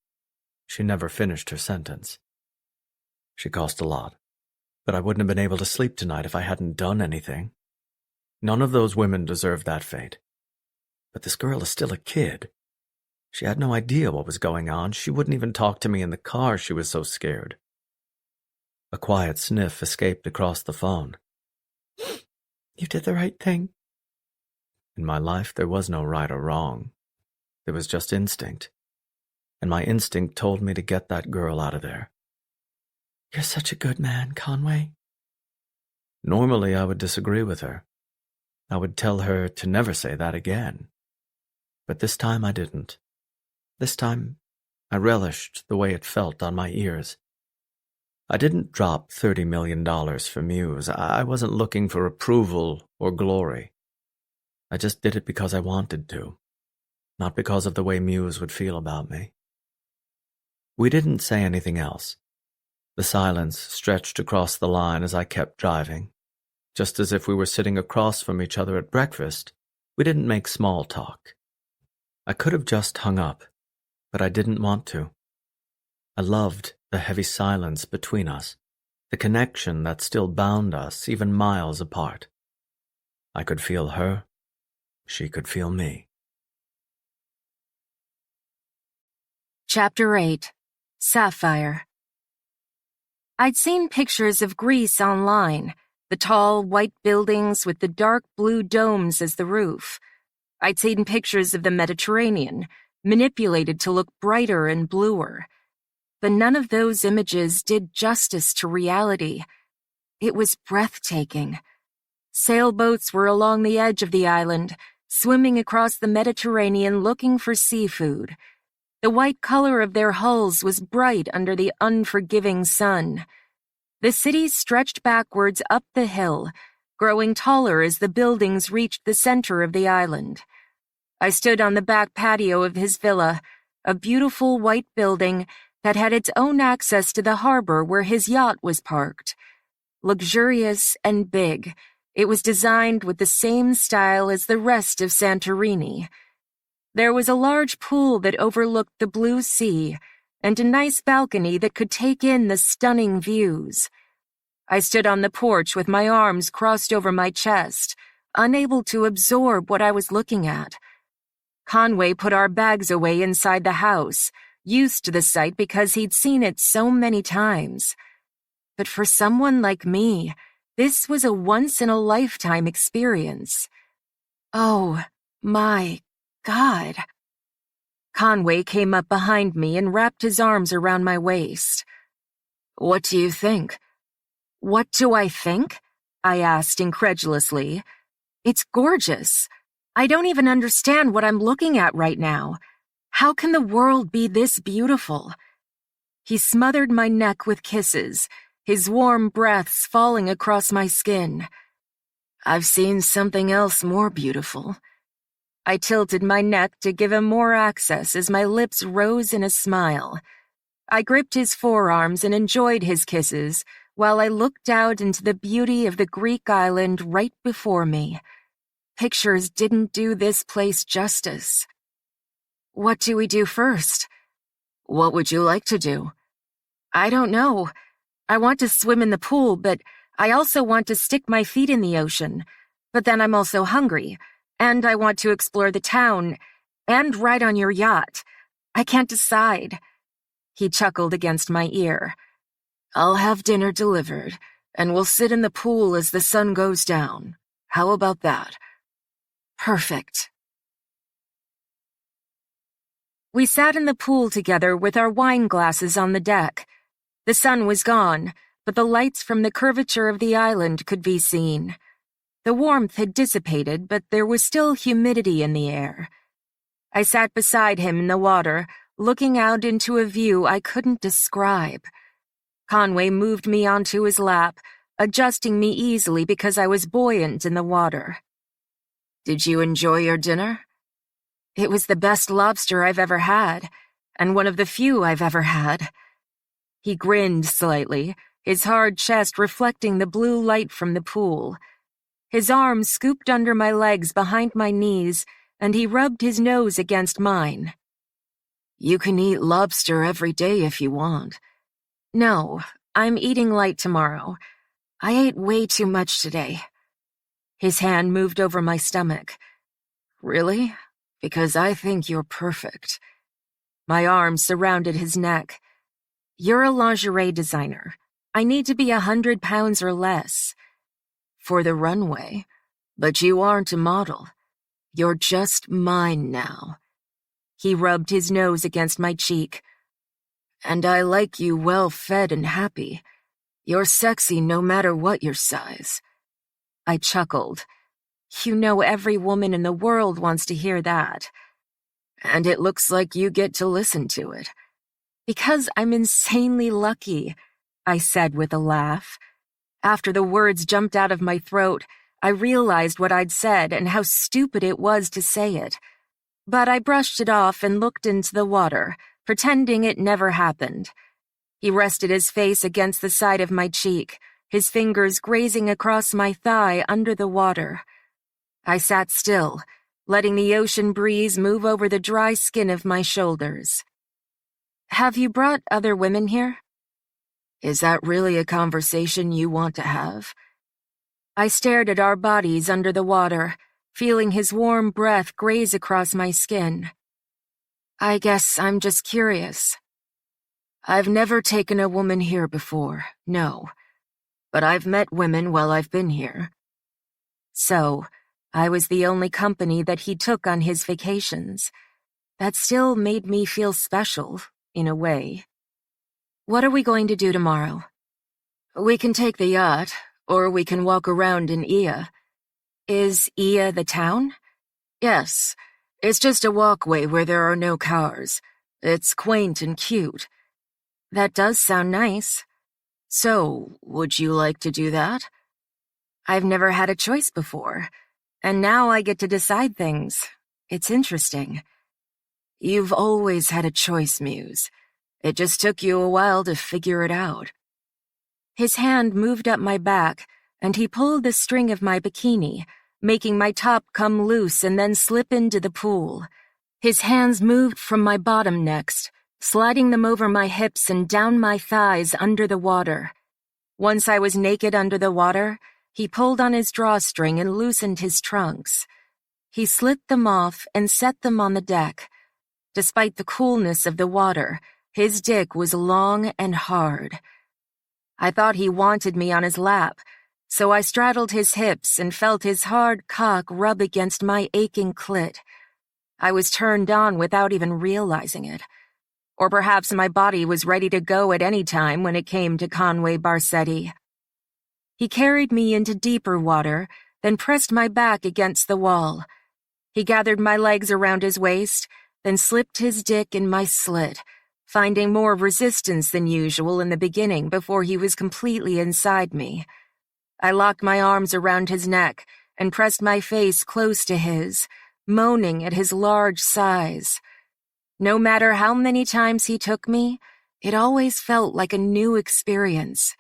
Speaker 1: She never finished her sentence. She cost a lot, but I wouldn't have been able to sleep tonight if I hadn't done anything. None of those women deserved that fate. But this girl is still a kid. She had no idea what was going on. She wouldn't even talk to me in the car. She was so scared. A quiet sniff escaped across the phone.
Speaker 5: You did the right thing.
Speaker 1: In my life, there was no right or wrong. There was just instinct. And my instinct told me to get that girl out of there.
Speaker 5: You're such a good man, Conway.
Speaker 1: Normally, I would disagree with her. I would tell her to never say that again. But this time I didn't. This time, I relished the way it felt on my ears. I didn't drop $30 million for Muse. I wasn't looking for approval or glory. I just did it because I wanted to, not because of the way Muse would feel about me. We didn't say anything else. The silence stretched across the line as I kept driving. Just as if we were sitting across from each other at breakfast, we didn't make small talk. I could have just hung up, but I didn't want to. I loved the heavy silence between us, the connection that still bound us even miles apart. I could feel her. She could feel me.
Speaker 2: Chapter 8. Sapphire. I'd seen pictures of Greece online, the tall, white buildings with the dark blue domes as the roof. I'd seen pictures of the Mediterranean, manipulated to look brighter and bluer. But none of those images did justice to reality. It was breathtaking. Sailboats were along the edge of the island, swimming across the Mediterranean looking for seafood. The white color of their hulls was bright under the unforgiving sun. The city stretched backwards up the hill, growing taller as the buildings reached the center of the island. I stood on the back patio of his villa, a beautiful white building that had its own access to the harbor where his yacht was parked. Luxurious and big, it was designed with the same style as the rest of Santorini. There was a large pool that overlooked the blue sea, and a nice balcony that could take in the stunning views. I stood on the porch with my arms crossed over my chest, unable to absorb what I was looking at. Conway put our bags away inside the house, used to the sight because he'd seen it so many times. But for someone like me, this was a once-in-a-lifetime experience. Oh, my God. Conway came up behind me and wrapped his arms around my waist. What do you think? What do I think? I asked incredulously. It's gorgeous. I don't even understand what I'm looking at right now. How can the world be this beautiful? He smothered my neck with kisses, his warm breaths falling across my skin. I've seen something else more beautiful. I tilted my neck to give him more access as my lips rose in a smile. I gripped his forearms and enjoyed his kisses while I looked out into the beauty of the Greek island right before me. Pictures didn't do this place justice. What do we do first? What would you like to do? I don't know. I want to swim in the pool, but I also want to stick my feet in the ocean. But then I'm also hungry, and I want to explore the town, and ride on your yacht. I can't decide. He chuckled against my ear. I'll have dinner delivered, and we'll sit in the pool as the sun goes down. How about that?
Speaker 3: Perfect.
Speaker 2: We sat in the pool together with our wine glasses on the deck. The sun was gone, but the lights from the curvature of the island could be seen. The warmth had dissipated, but there was still humidity in the air. I sat beside him in the water, looking out into a view I couldn't describe. Conway moved me onto his lap, adjusting me easily because I was buoyant in the water.
Speaker 3: Did you enjoy your dinner?
Speaker 2: It was the best lobster I've ever had, and one of the few I've ever had. He grinned slightly, his hard chest reflecting the blue light from the pool. His arms scooped under my legs behind my knees, and he rubbed his nose against mine.
Speaker 3: You can eat lobster every day if you want.
Speaker 2: No, I'm eating light tomorrow. I ate way too much today. His hand moved over my stomach.
Speaker 3: Really? Because I think you're perfect.
Speaker 2: My arms surrounded his neck. You're a lingerie designer. I need to be 100 pounds or less.
Speaker 3: For the runway. But you aren't a model. You're just mine now.
Speaker 2: He rubbed his nose against my cheek.
Speaker 3: And I like you well-fed and happy. You're sexy no matter what your size.
Speaker 2: I chuckled. You know every woman in the world wants to hear that.
Speaker 3: And it looks like you get to listen to it.
Speaker 2: Because I'm insanely lucky, I said with a laugh. After the words jumped out of my throat, I realized what I'd said and how stupid it was to say it. But I brushed it off and looked into the water, pretending it never happened. He rested his face against the side of my cheek, his fingers grazing across my thigh under the water. I sat still, letting the ocean breeze move over the dry skin of my shoulders. Have you brought other women here?
Speaker 3: Is that really a conversation you want to have?
Speaker 2: I stared at our bodies under the water, feeling his warm breath graze across my skin. I guess I'm just curious.
Speaker 3: I've never taken a woman here before, no. But I've met women while I've been here.
Speaker 2: So, I was the only company that he took on his vacations. That still made me feel special, in a way. What are we going to do tomorrow?
Speaker 3: We can take the yacht, or we can walk around in Ia.
Speaker 2: Is Ia the town?
Speaker 3: Yes. It's just a walkway where there are no cars. It's quaint and cute.
Speaker 2: That does sound nice.
Speaker 3: So, would you like to do that?
Speaker 2: I've never had a choice before, and now I get to decide things. It's interesting.
Speaker 3: You've always had a choice, Muse. It just took you a while to figure it out.
Speaker 2: His hand moved up my back, and he pulled the string of my bikini, making my top come loose and then slip into the pool. His hands moved from my bottom next, sliding them over my hips and down my thighs under the water. Once I was naked under the water, he pulled on his drawstring and loosened his trunks. He slit them off and set them on the deck. Despite the coolness of the water, his dick was long and hard. I thought he wanted me on his lap, so I straddled his hips and felt his hard cock rub against my aching clit. I was turned on without even realizing it. Or perhaps my body was ready to go at any time when it came to Conway Barsetti. He carried me into deeper water, then pressed my back against the wall. He gathered my legs around his waist, then slipped his dick in my slit, finding more resistance than usual in the beginning before he was completely inside me. I locked my arms around his neck and pressed my face close to his, moaning at his large size. No matter how many times he took me, it always felt like a new experience.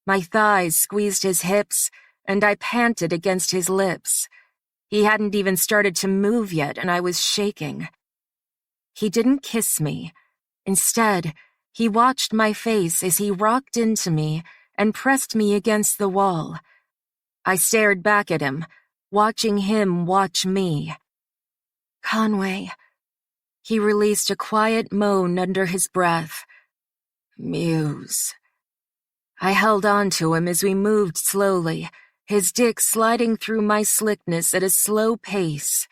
Speaker 2: My thighs squeezed his hips, and I panted against his lips. He hadn't even started to move yet, and I was shaking. He didn't kiss me. Instead, he watched my face as he rocked into me and pressed me against the wall. I stared back at him, watching him watch me.
Speaker 3: Conway.
Speaker 2: He released a quiet moan under his breath.
Speaker 3: Muse.
Speaker 2: I held on to him as we moved slowly, his dick sliding through my slickness at a slow pace.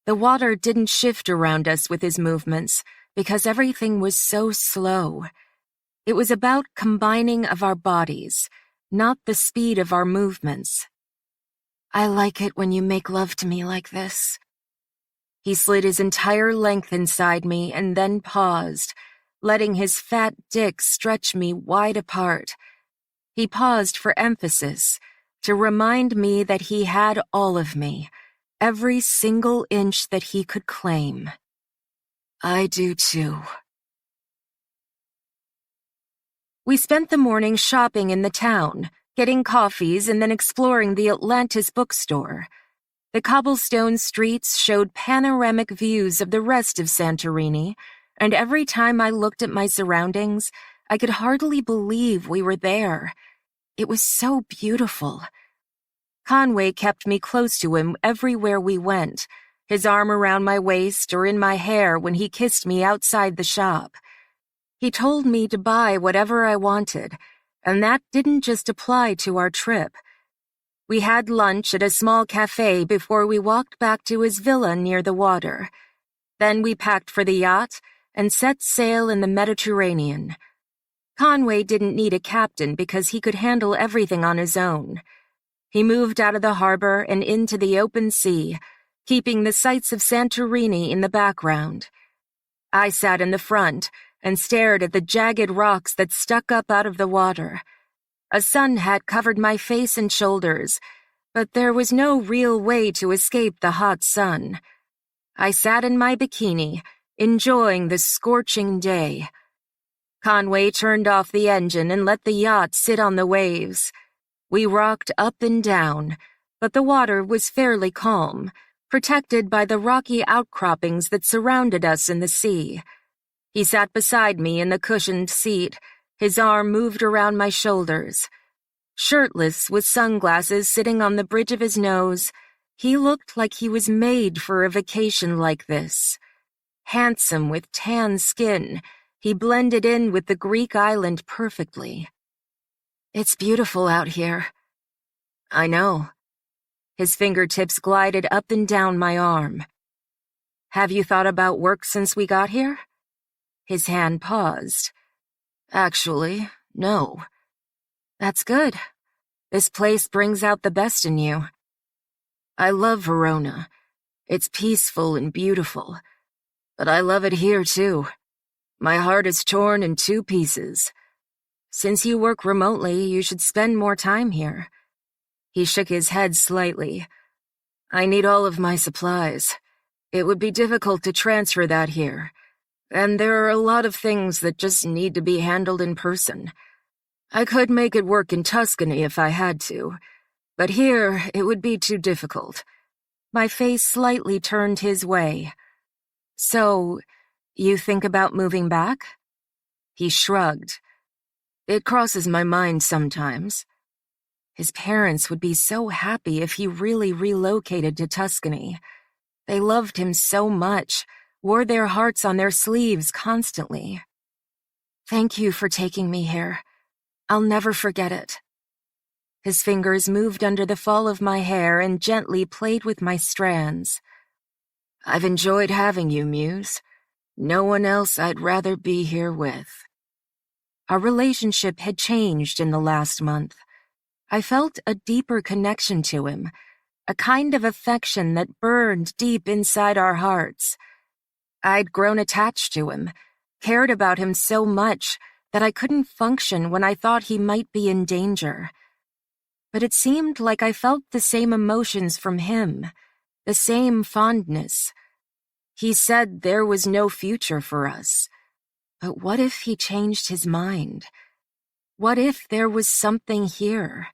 Speaker 2: The water didn't shift around us with his movements because everything was so slow. It was about combining of our bodies, not the speed of our movements. I like it when you make love to me like this. He slid his entire length inside me and then paused, letting his fat dick stretch me wide apart. He paused for emphasis, to remind me that he had all of me, every single inch that he could claim. I do too. We spent the morning shopping in the town, getting coffees and then exploring the Atlantis bookstore. The cobblestone streets showed panoramic views of the rest of Santorini, and every time I looked at my surroundings, I could hardly believe we were there. It was so beautiful. Conway kept me close to him everywhere we went, his arm around my waist or in my hair when he kissed me outside the shop. He told me to buy whatever I wanted, and that didn't just apply to our trip. We had lunch at a small cafe before we walked back to his villa near the water. Then we packed for the yacht and set sail in the Mediterranean. Conway didn't need a captain because he could handle everything on his own. He moved out of the harbor and into the open sea, keeping the sights of Santorini in the background. I sat in the front and stared at the jagged rocks that stuck up out of the water. A sun hat covered my face and shoulders, but there was no real way to escape the hot sun. I sat in my bikini, enjoying the scorching day. Conway turned off the engine and let the yacht sit on the waves. We rocked up and down, but the water was fairly calm, protected by the rocky outcroppings that surrounded us in the sea. He sat beside me in the cushioned seat, his arm moved around my shoulders. Shirtless, with sunglasses sitting on the bridge of his nose, he looked like he was made for a vacation like this. Handsome with tan skin, he blended in with the Greek island perfectly. It's beautiful out here. I know. His fingertips glided up and down my arm. Have you thought about work since we got here? His hand paused. Actually, no. That's good. This place brings out the best in you. I love Verona. It's peaceful and beautiful. But I love it here, too. My heart is torn in two pieces. Since you work remotely, you should spend more time here. He shook his head slightly. I need all of my supplies. It would be difficult to transfer that here. And there are a lot of things that just need to be handled in person. I could make it work in Tuscany if I had to, but here it would be too difficult. My face slightly turned his way. So, you think about moving back? He shrugged. It crosses my mind sometimes. His parents would be so happy if he really relocated to Tuscany. They loved him so much, wore their hearts on their sleeves constantly. Thank you for taking me here. I'll never forget it. His fingers moved under the fall of my hair and gently played with my strands. I've enjoyed having you, Muse. No one else I'd rather be here with. Our relationship had changed in the last month. I felt a deeper connection to him, a kind of affection that burned deep inside our hearts. I'd grown attached to him, cared about him so much that I couldn't function when I thought he might be in danger. But it seemed like I felt the same emotions from him, the same fondness. He said there was no future for us. But what if he changed his mind? What if there was something here?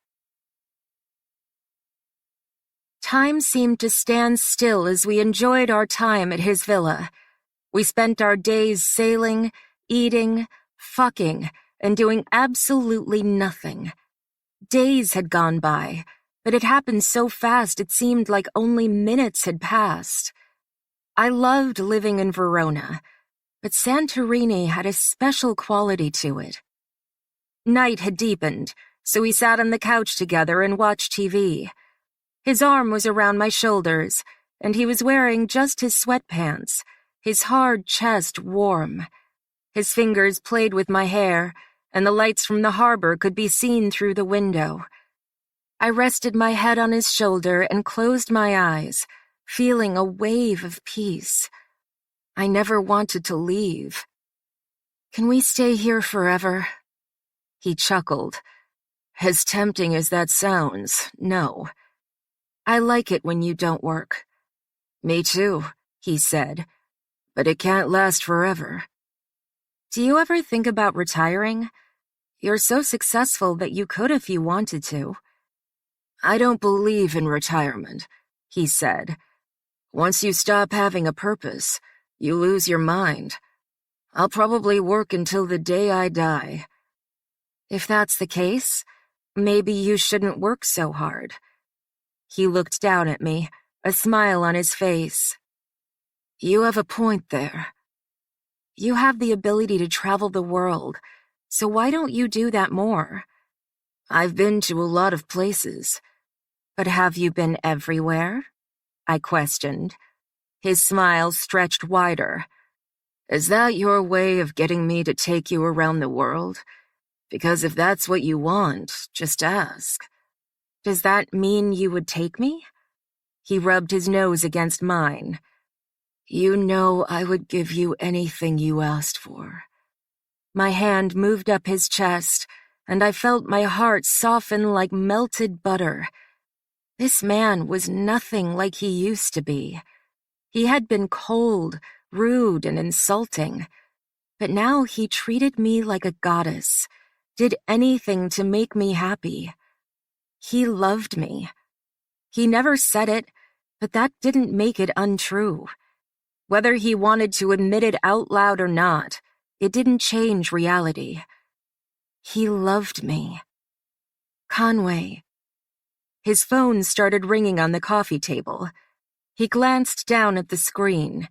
Speaker 2: Time seemed to stand still as we enjoyed our time at his villa. We spent our days sailing, eating, fucking, and doing absolutely nothing. Days had gone by, but it happened so fast it seemed like only minutes had passed. I loved living in Verona, but Santorini had a special quality to it. Night had deepened, so we sat on the couch together and watched TV. His arm was around my shoulders, and he was wearing just his sweatpants, his hard chest warm. His fingers played with my hair, and the lights from the harbor could be seen through the window. I rested my head on his shoulder and closed my eyes, feeling a wave of peace. I never wanted to leave. "Can we stay here forever?" He chuckled. "As tempting as that sounds, no. I like it when you don't work." "Me too," he said, "but it can't last forever." "Do you ever think about retiring? You're so successful that you could if you wanted to." "I don't believe in retirement," he said. "Once you stop having a purpose, you lose your mind. I'll probably work until the day I die." "If that's the case, maybe you shouldn't work so hard." He looked down at me, a smile on his face. "You have a point there. You have the ability to travel the world, so why don't you do that more?" "I've been to a lot of places." "But have you been everywhere?" I questioned. His smile stretched wider. "Is that your way of getting me to take you around the world? Because if that's what you want, just ask." "Does that mean you would take me?" He rubbed his nose against mine. "You know I would give you anything you asked for." My hand moved up his chest, and I felt my heart soften like melted butter. This man was nothing like he used to be. He had been cold, rude, and insulting. But now he treated me like a goddess, did anything to make me happy. He loved me. He never said it, but that didn't make it untrue. Whether he wanted to admit it out loud or not, it didn't change reality. He loved me. "Conway." His phone started ringing on the coffee table. He glanced down at the screen.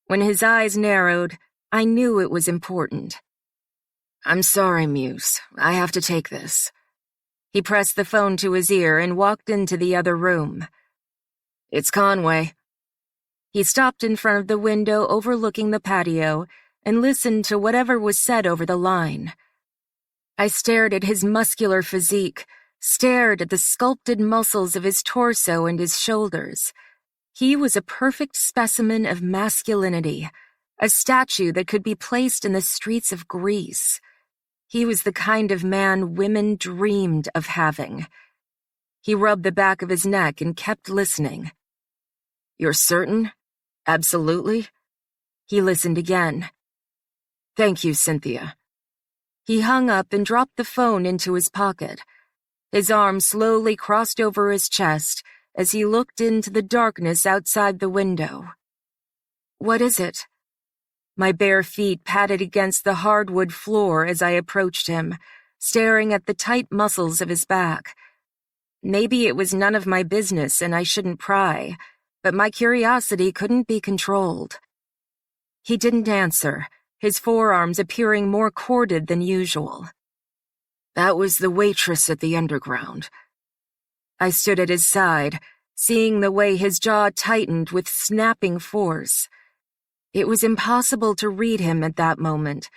Speaker 2: When his eyes narrowed, I knew it was important. "I'm sorry, Muse. I have to take this." He pressed the phone to his ear and walked into the other room. "It's Conway." He stopped in front of the window overlooking the patio and listened to whatever was said over the line. I stared at his muscular physique, stared at the sculpted muscles of his torso and his shoulders. He was a perfect specimen of masculinity, a statue that could be placed in the streets of Greece. He was the kind of man women dreamed of having. He rubbed the back of his neck and kept listening. "You're certain? Absolutely?" He listened again. "Thank you, Cynthia." He hung up and dropped the phone into his pocket. His arm slowly crossed over his chest as he looked into the darkness outside the window. "What is it?" My bare feet patted against the hardwood floor as I approached him, staring at the tight muscles of his back. Maybe it was none of my business and I shouldn't pry, but my curiosity couldn't be controlled. He didn't answer, his forearms appearing more corded than usual. "That was the waitress at the Underground." I stood at his side, seeing the way his jaw tightened with snapping force. It was impossible to read him at that moment,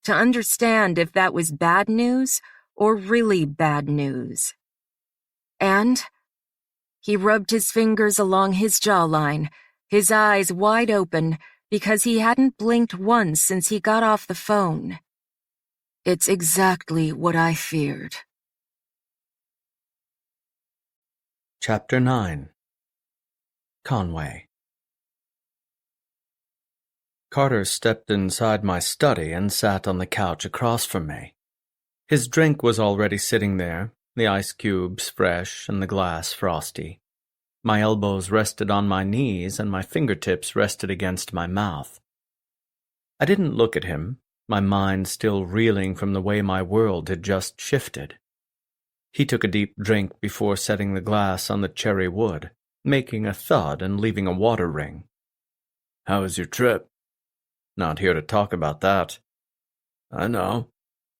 Speaker 2: to understand if that was bad news or really bad news. "And?" He rubbed his fingers along his jawline, his eyes wide open because he hadn't blinked once since he got off the phone. "It's exactly what I feared."
Speaker 1: Chapter 9. Conway. Carter stepped inside my study and sat on the couch across from me. His drink was already sitting there, the ice cubes fresh and the glass frosty. My elbows rested on my knees and my fingertips rested against my mouth. I didn't look at him, my mind still reeling from the way my world had just shifted. He took a deep drink before setting the glass on the cherry wood, making a thud and leaving a water ring.
Speaker 4: "How was your trip?"
Speaker 1: "Not here to talk about that."
Speaker 4: "I know.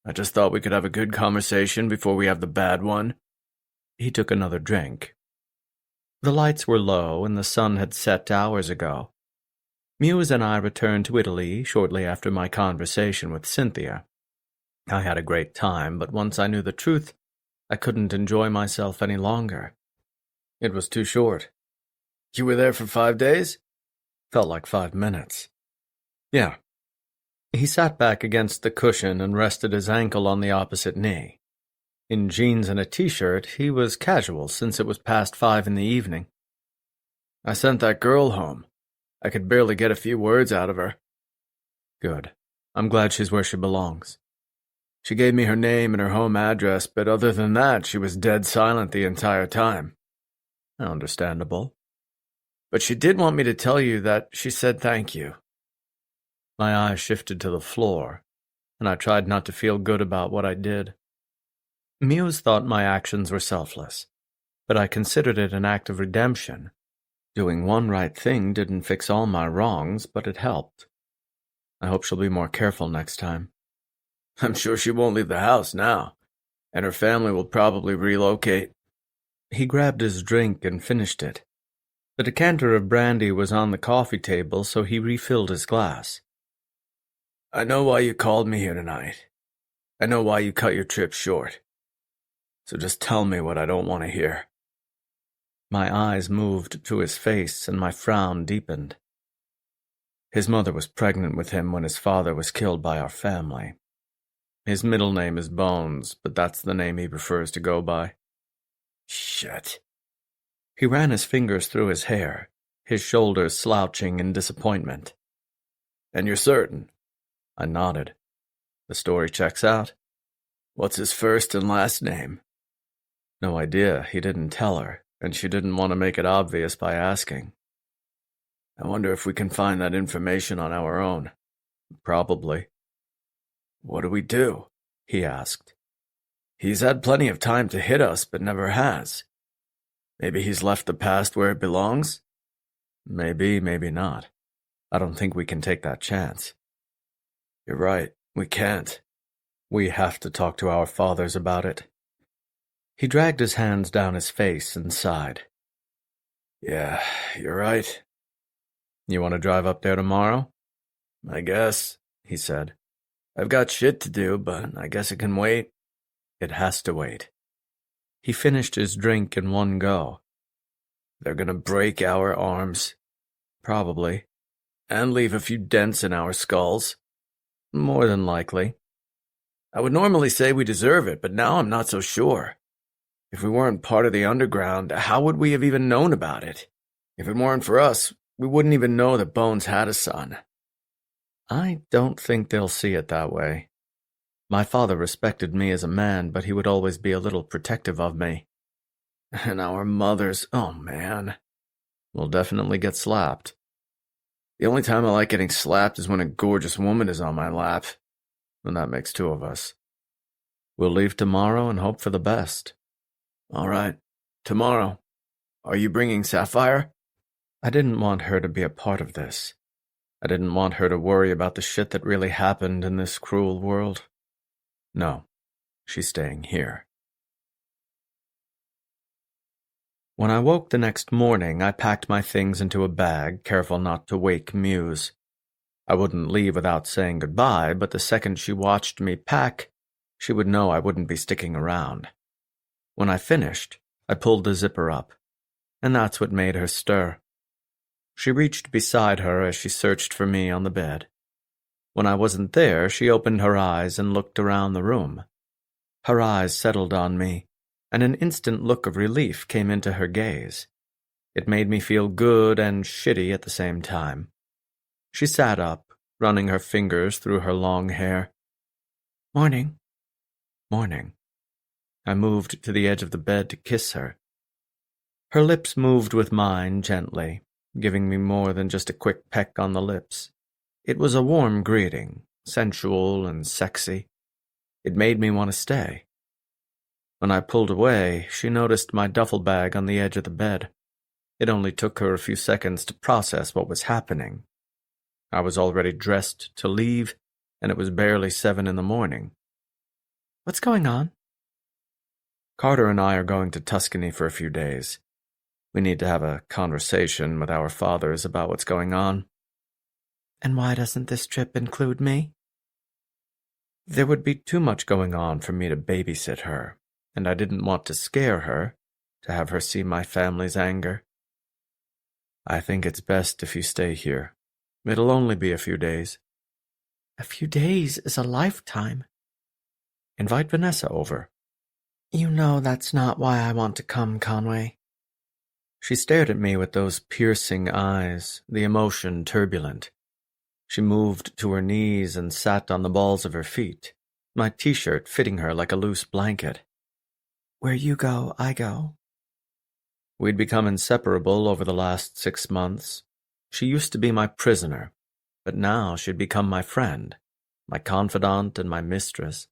Speaker 4: I just thought we could have a good conversation before we have the bad one.
Speaker 1: He took another drink. The lights were low and the sun had set hours ago. Muse and I returned to Italy shortly after my conversation with Cynthia. I had a great time, but once I knew the truth, I couldn't enjoy myself any longer. It was too short.
Speaker 4: You were there for 5 days?
Speaker 1: Felt like 5 minutes. Yeah. He sat back against the cushion and rested his ankle on the opposite knee. In jeans and a t-shirt, he was casual since it was past 5 in the evening.
Speaker 4: I sent that girl home. I could barely get a few words out of her.
Speaker 1: Good. I'm glad she's where she belongs.
Speaker 4: She gave me her name and her home address, but other than that, she was dead silent the entire time.
Speaker 1: Understandable.
Speaker 4: But she did want me to tell you that she said thank you.
Speaker 1: My eyes shifted to the floor, and I tried not to feel good about what I did. Muse thought my actions were selfless, but I considered it an act of redemption. Doing one right thing didn't fix all my wrongs, but it helped. I hope she'll be more careful next time.
Speaker 4: I'm sure she won't leave the house now, and her family will probably relocate.
Speaker 1: He grabbed his drink and finished it. The decanter of brandy was on the coffee table, so he refilled his glass.
Speaker 4: I know why you called me here tonight. I know why you cut your trip short. So just tell me what I don't want to hear.
Speaker 1: My eyes moved to his face, and my frown deepened. His mother was pregnant with him when his father was killed by our family. His middle name is Bones, but that's the name he prefers to go by.
Speaker 4: Shit.
Speaker 1: He ran his fingers through his hair, his shoulders slouching in disappointment.
Speaker 4: And you're certain?
Speaker 1: I nodded. The story checks out.
Speaker 4: What's his first and last name?
Speaker 1: No idea. He didn't tell her, and she didn't want to make it obvious by asking.
Speaker 4: I wonder if we can find that information on our own.
Speaker 1: Probably.
Speaker 4: What do we do?
Speaker 1: He asked.
Speaker 4: He's had plenty of time to hit us, but never has. Maybe he's left the past where it belongs?
Speaker 1: Maybe, maybe not. I don't think we can take that chance.
Speaker 4: You're right, we can't.
Speaker 1: We have to talk to our fathers about it. He dragged his hands down his face and sighed.
Speaker 4: Yeah, you're right.
Speaker 1: You want to drive up there tomorrow?
Speaker 4: I guess, he said. I've got shit to do, but I guess it can wait.
Speaker 1: It has to wait. He finished his drink in one go.
Speaker 4: They're gonna break our arms.
Speaker 1: Probably.
Speaker 4: And leave a few dents in our skulls.
Speaker 1: More than likely.
Speaker 4: I would normally say we deserve it, but now I'm not so sure. If we weren't part of the underground, how would we have even known about it? If it weren't for us, we wouldn't even know that Bones had a son.
Speaker 1: I don't think they'll see it that way. My father respected me as a man, but he would always be a little protective of me.
Speaker 4: And our mothers, oh man.
Speaker 1: We'll definitely get slapped.
Speaker 4: The only time I like getting slapped is when a gorgeous woman is on my lap.
Speaker 1: And that makes 2 of us. We'll leave tomorrow and hope for the best.
Speaker 4: All right, tomorrow. Are you bringing Sapphire?
Speaker 1: I didn't want her to be a part of this. I didn't want her to worry about the shit that really happened in this cruel world. No, she's staying here. When I woke the next morning, I packed my things into a bag, careful not to wake Muse. I wouldn't leave without saying goodbye, but the second she watched me pack, she would know I wouldn't be sticking around. When I finished, I pulled the zipper up, and that's what made her stir. She reached beside her as she searched for me on the bed. When I wasn't there, she opened her eyes and looked around the room. Her eyes settled on me, and an instant look of relief came into her gaze. It made me feel good and shitty at the same time. She sat up, running her fingers through her long hair. "Morning." "Morning." I moved to the edge of the bed to kiss her. Her lips moved with mine gently, giving me more than just a quick peck on the lips. It was a warm greeting, sensual and sexy. It made me want to stay. When I pulled away, she noticed my duffel bag on the edge of the bed. It only took her a few seconds to process what was happening. I was already dressed to leave, and it was barely 7 in the morning.
Speaker 5: What's going on?
Speaker 1: Carter and I are going to Tuscany for a few days. We need to have a conversation with our fathers about what's going on.
Speaker 5: And why doesn't this trip include me?
Speaker 1: There would be too much going on for me to babysit her, and I didn't want to scare her, to have her see my family's anger. I think it's best if you stay here. It'll only be a few days.
Speaker 5: A few days is a lifetime.
Speaker 1: Invite Vanessa over.
Speaker 5: You know that's not why I want to come, Conway.
Speaker 1: She stared at me with those piercing eyes, the emotion turbulent. She moved to her knees and sat on the balls of her feet, my t-shirt fitting her like a loose blanket.
Speaker 5: Where you go, I go.
Speaker 1: We'd become inseparable over the last 6 months. She used to be my prisoner, but now she'd become my friend, my confidant and my mistress.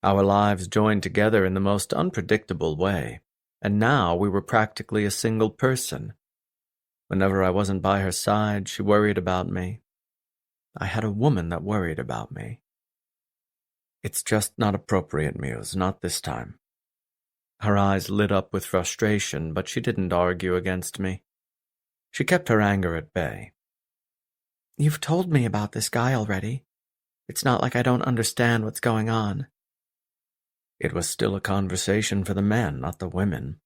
Speaker 1: Our lives joined together in the most unpredictable way, and now we were practically a single person. Whenever I wasn't by her side, she worried about me. I had a woman that worried about me. It's just not appropriate, Muse, not this time. Her eyes lit up with frustration, but she didn't argue against me. She kept her anger at bay.
Speaker 5: You've told me about this guy already. It's not like I don't understand what's going on.
Speaker 1: It was still a conversation for the men, not the women.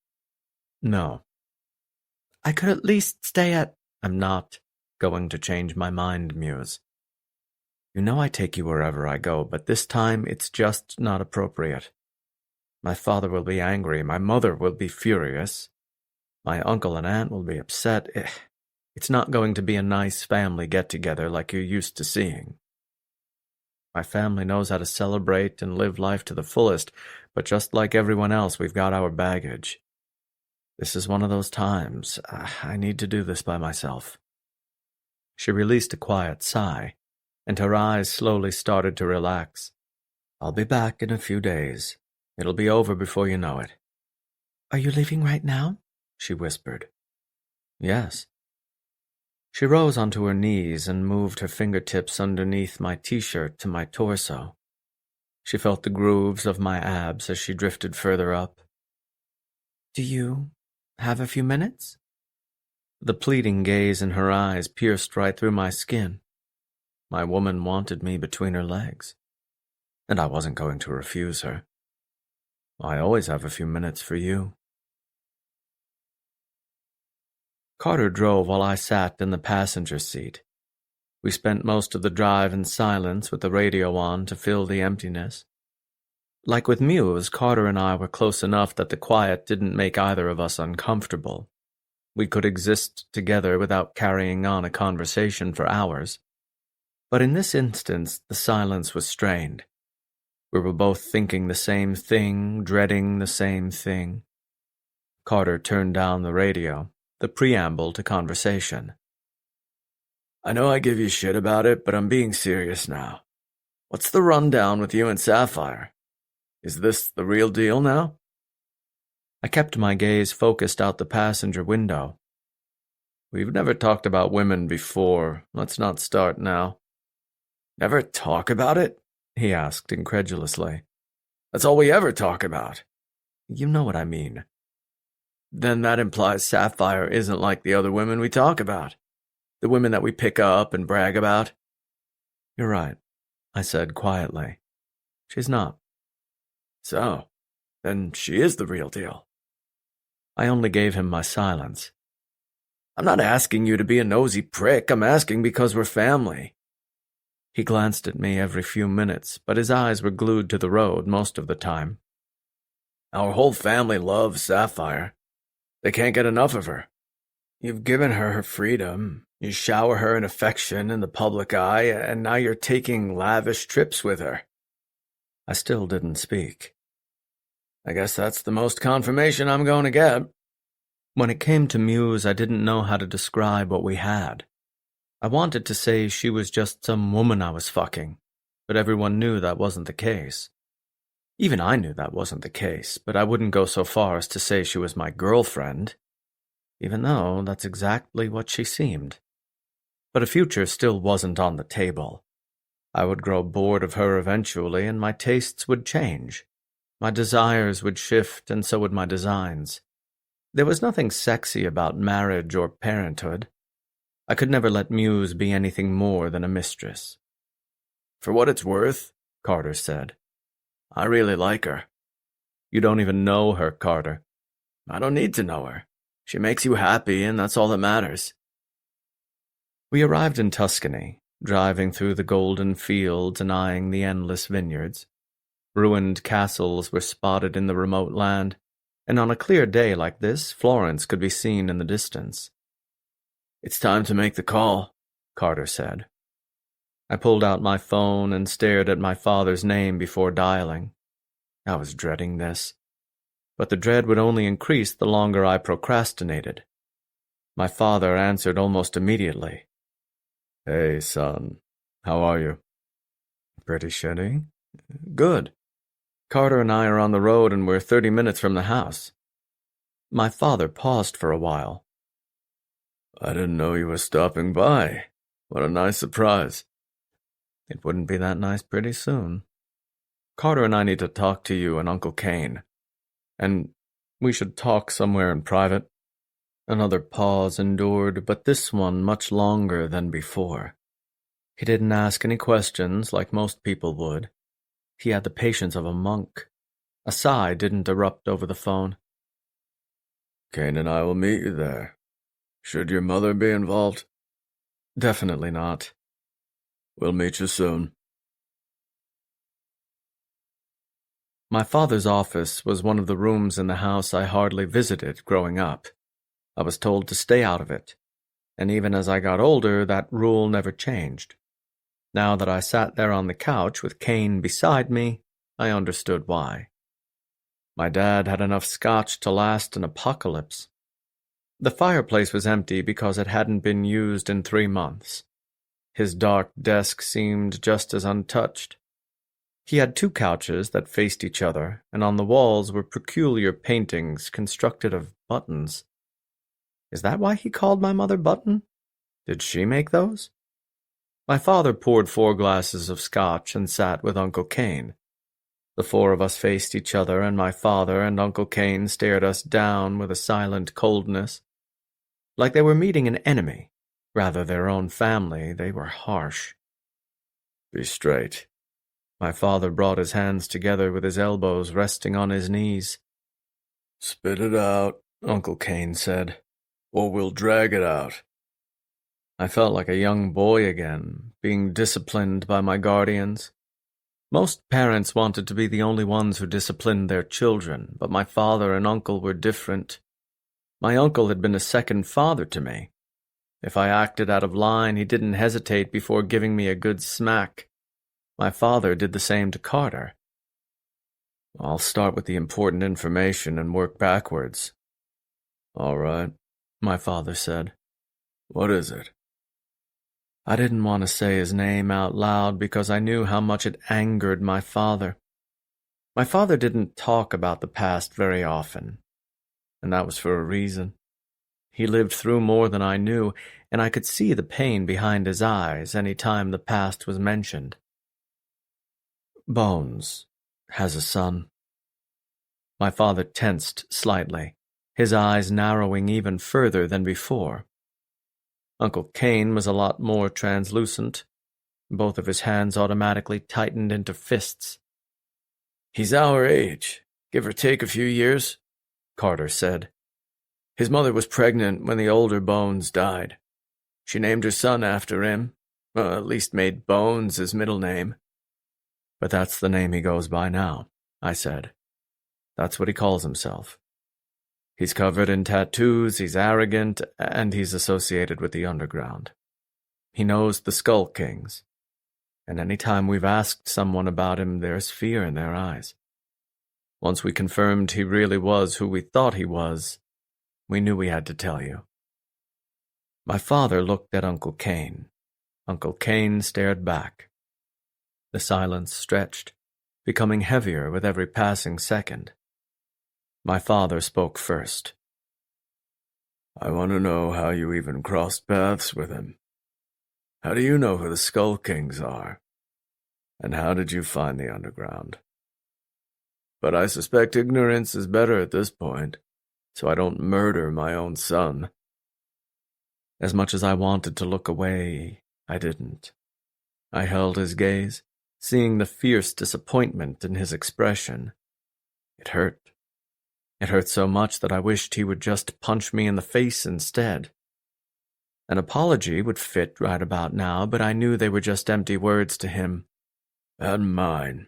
Speaker 1: No.
Speaker 5: I could at least stay at...
Speaker 1: I'm not going to change my mind, Muse. You know I take you wherever I go, but this time it's just not appropriate. My father will be angry, my mother will be furious, my uncle and aunt will be upset. It's not going to be a nice family get-together like you're used to seeing. My family knows how to celebrate and live life to the fullest, but just like everyone else, we've got our baggage. This is one of those times. I need to do this by myself. She released a quiet sigh, and her eyes slowly started to relax. I'll be back in a few days. It'll be over before you know it.
Speaker 5: Are you leaving right now?
Speaker 1: She whispered. Yes. She rose onto her knees and moved her fingertips underneath my t-shirt to my torso. She felt the grooves of my abs as she drifted further up.
Speaker 5: Do you have a few minutes?
Speaker 1: The pleading gaze in her eyes pierced right through my skin. My woman wanted me between her legs, and I wasn't going to refuse her. I always have a few minutes for you. Carter drove while I sat in the passenger seat. We spent most of the drive in silence with the radio on to fill the emptiness. Like with Muse, Carter and I were close enough that the quiet didn't make either of us uncomfortable. We could exist together without carrying on a conversation for hours. But in this instance, the silence was strained. We were both thinking the same thing, dreading the same thing. Carter turned down the radio, the preamble to conversation. I know I give you shit about it, but I'm being serious now. What's the rundown with you and Sapphire? Is this the real deal now? I kept my gaze focused out the passenger window. We've never talked about women before. Let's not start now. Never talk about it? He asked incredulously. That's all we ever talk about. You know what I mean. Then that implies Sapphire isn't like the other women we talk about. The women that we pick up and brag about. You're right, I said quietly. She's not. So, then she is the real deal. I only gave him my silence. I'm not asking you to be a nosy prick. I'm asking because we're family. He glanced at me every few minutes, but his eyes were glued to the road most of the time. Our whole family loves Sapphire. They can't get enough of her. You've given her her freedom. You shower her in affection in the public eye, and now you're taking lavish trips with her. I still didn't speak. I guess that's the most confirmation I'm going to get. When it came to Muse, I didn't know how to describe what we had. I wanted to say she was just some woman I was fucking, but everyone knew that wasn't the case. Even I knew that wasn't the case, but I wouldn't go so far as to say she was my girlfriend, even though that's exactly what she seemed. But a future still wasn't on the table. I would grow bored of her eventually, and my tastes would change. My desires would shift, and so would my designs. There was nothing sexy about marriage or parenthood. I could never let Muse be anything more than a mistress.
Speaker 4: For what it's worth, Carter said, I really like her.
Speaker 1: You don't even know her, Carter.
Speaker 4: I don't need to know her. She makes you happy, and that's all that matters.
Speaker 1: We arrived in Tuscany, driving through the golden fields and eyeing the endless vineyards. Ruined castles were spotted in the remote land, and on a clear day like this, Florence could be seen in the distance.
Speaker 4: It's time to make the call, Carter said.
Speaker 1: I pulled out my phone and stared at my father's name before dialing. I was dreading this, but the dread would only increase the longer I procrastinated. My father answered almost immediately.
Speaker 4: Hey, son. How are you?
Speaker 1: Pretty shitty.
Speaker 4: Good.
Speaker 1: Carter and I are on the road and we're 30 minutes from the house. My father paused for a while.
Speaker 4: I didn't know you were stopping by. What a nice surprise.
Speaker 1: It wouldn't be that nice pretty soon. Carter and I need to talk to you and Uncle Kane. And we should talk somewhere in private. Another pause endured, but this one much longer than before. He didn't ask any questions like most people would. He had the patience of a monk. A sigh didn't erupt over the phone.
Speaker 4: Kane and I will meet you there. Should your mother be involved?
Speaker 1: Definitely not.
Speaker 4: We'll meet you soon.
Speaker 1: My father's office was one of the rooms in the house I hardly visited growing up. I was told to stay out of it, and even as I got older, that rule never changed. Now that I sat there on the couch with Kane beside me, I understood why. My dad had enough scotch to last an apocalypse. The fireplace was empty because it hadn't been used in 3 months. His dark desk seemed just as untouched. He had 2 couches that faced each other, and on the walls were peculiar paintings constructed of buttons. Is that why he called my mother Button? Did she make those? My father poured 4 glasses of scotch and sat with Uncle Kane. The 4 of us faced each other, and my father and Uncle Kane stared us down with a silent coldness. Like they were meeting an enemy, rather their own family. They were harsh.
Speaker 4: Be straight.
Speaker 1: My father brought his hands together with his elbows resting on his knees.
Speaker 4: Spit it out, Uncle Kane said, or we'll drag it out.
Speaker 1: I felt like a young boy again, being disciplined by my guardians. Most parents wanted to be the only ones who disciplined their children, but my father and uncle were different. My uncle had been a second father to me. If I acted out of line, he didn't hesitate before giving me a good smack. My father did the same to Carter. I'll start with the important information and work backwards.
Speaker 4: All right,
Speaker 1: my father said.
Speaker 4: What is it?
Speaker 1: I didn't want to say his name out loud because I knew how much it angered my father. My father didn't talk about the past very often, and that was for a reason. He lived through more than I knew, and I could see the pain behind his eyes any time the past was mentioned. Bones has a son. My father tensed slightly, his eyes narrowing even further than before. Uncle Kane was a lot more translucent. Both of his hands automatically tightened into fists.
Speaker 4: He's our age, give or take a few years, Carter said. His mother was pregnant when the older Bones died. She named her son after him, at least made Bones his middle name.
Speaker 1: But that's the name he goes by now, I said. That's what he calls himself. He's covered in tattoos, he's arrogant, and he's associated with the underground. He knows the Skull Kings, and any time we've asked someone about him, there's fear in their eyes. Once we confirmed he really was who we thought he was, we knew we had to tell you. My father looked at Uncle Kane. Uncle Kane stared back. The silence stretched, becoming heavier with every passing second. My father spoke first.
Speaker 4: I want to know how you even crossed paths with him. How do you know who the Skull Kings are? And how did you find the underground? But I suspect ignorance is better at this point, so I don't murder my own son.
Speaker 1: As much as I wanted to look away, I didn't. I held his gaze, seeing the fierce disappointment in his expression. It hurt. It hurt so much that I wished he would just punch me in the face instead. An apology would fit right about now, but I knew they were just empty words to him.
Speaker 4: And mine,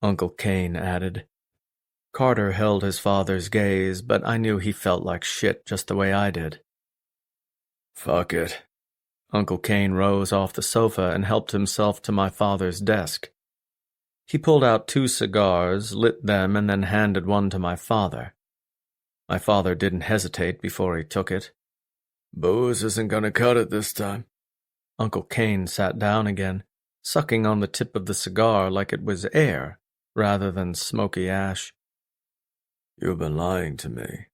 Speaker 1: Uncle Cain added. Carter held his father's gaze, but I knew he felt like shit just the way I did.
Speaker 4: Fuck it.
Speaker 1: Uncle Cain rose off the sofa and helped himself to my father's desk. He pulled out 2 cigars, lit them, and then handed one to my father. My father didn't hesitate before he took it.
Speaker 4: Booze isn't gonna cut it this time.
Speaker 1: Uncle Cain sat down again, sucking on the tip of the cigar like it was air rather than smoky ash.
Speaker 4: You've been lying to me.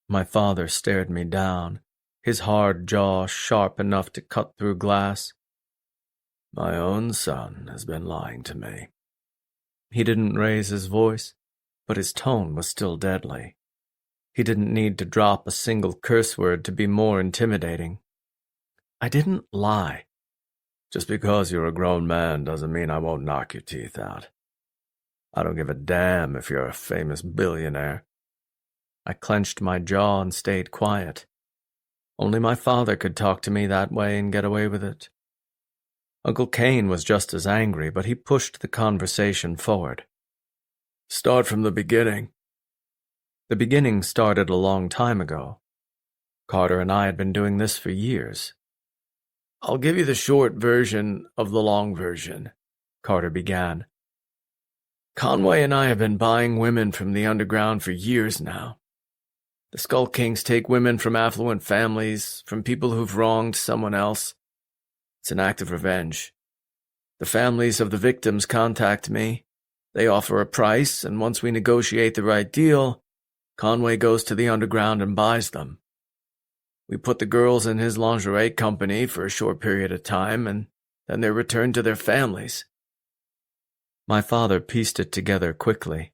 Speaker 1: My father stared me down, his hard jaw sharp enough to cut through glass.
Speaker 4: My own son has been lying to me.
Speaker 1: He didn't raise his voice, but his tone was still deadly. He didn't need to drop a single curse word to be more intimidating. I didn't lie.
Speaker 4: Just because you're a grown man doesn't mean I won't knock your teeth out. I don't give a damn if you're a famous billionaire.
Speaker 1: I clenched my jaw and stayed quiet. Only my father could talk to me that way and get away with it. Uncle Cain was just as angry, but he pushed the conversation forward.
Speaker 4: Start from the beginning.
Speaker 1: The beginning started a long time ago. Carter and I had been doing this for years.
Speaker 4: I'll give you the short version of the long version, Carter began. Conway and I have been buying women from the underground for years now. The Skull Kings take women from affluent families, from people who've wronged someone else. It's an act of revenge. The families of the victims contact me. They offer a price, and once we negotiate the right deal, Conway goes to the underground and buys them. We put the girls in his lingerie company for a short period of time, and then they're returned to their families.
Speaker 1: My father pieced it together quickly.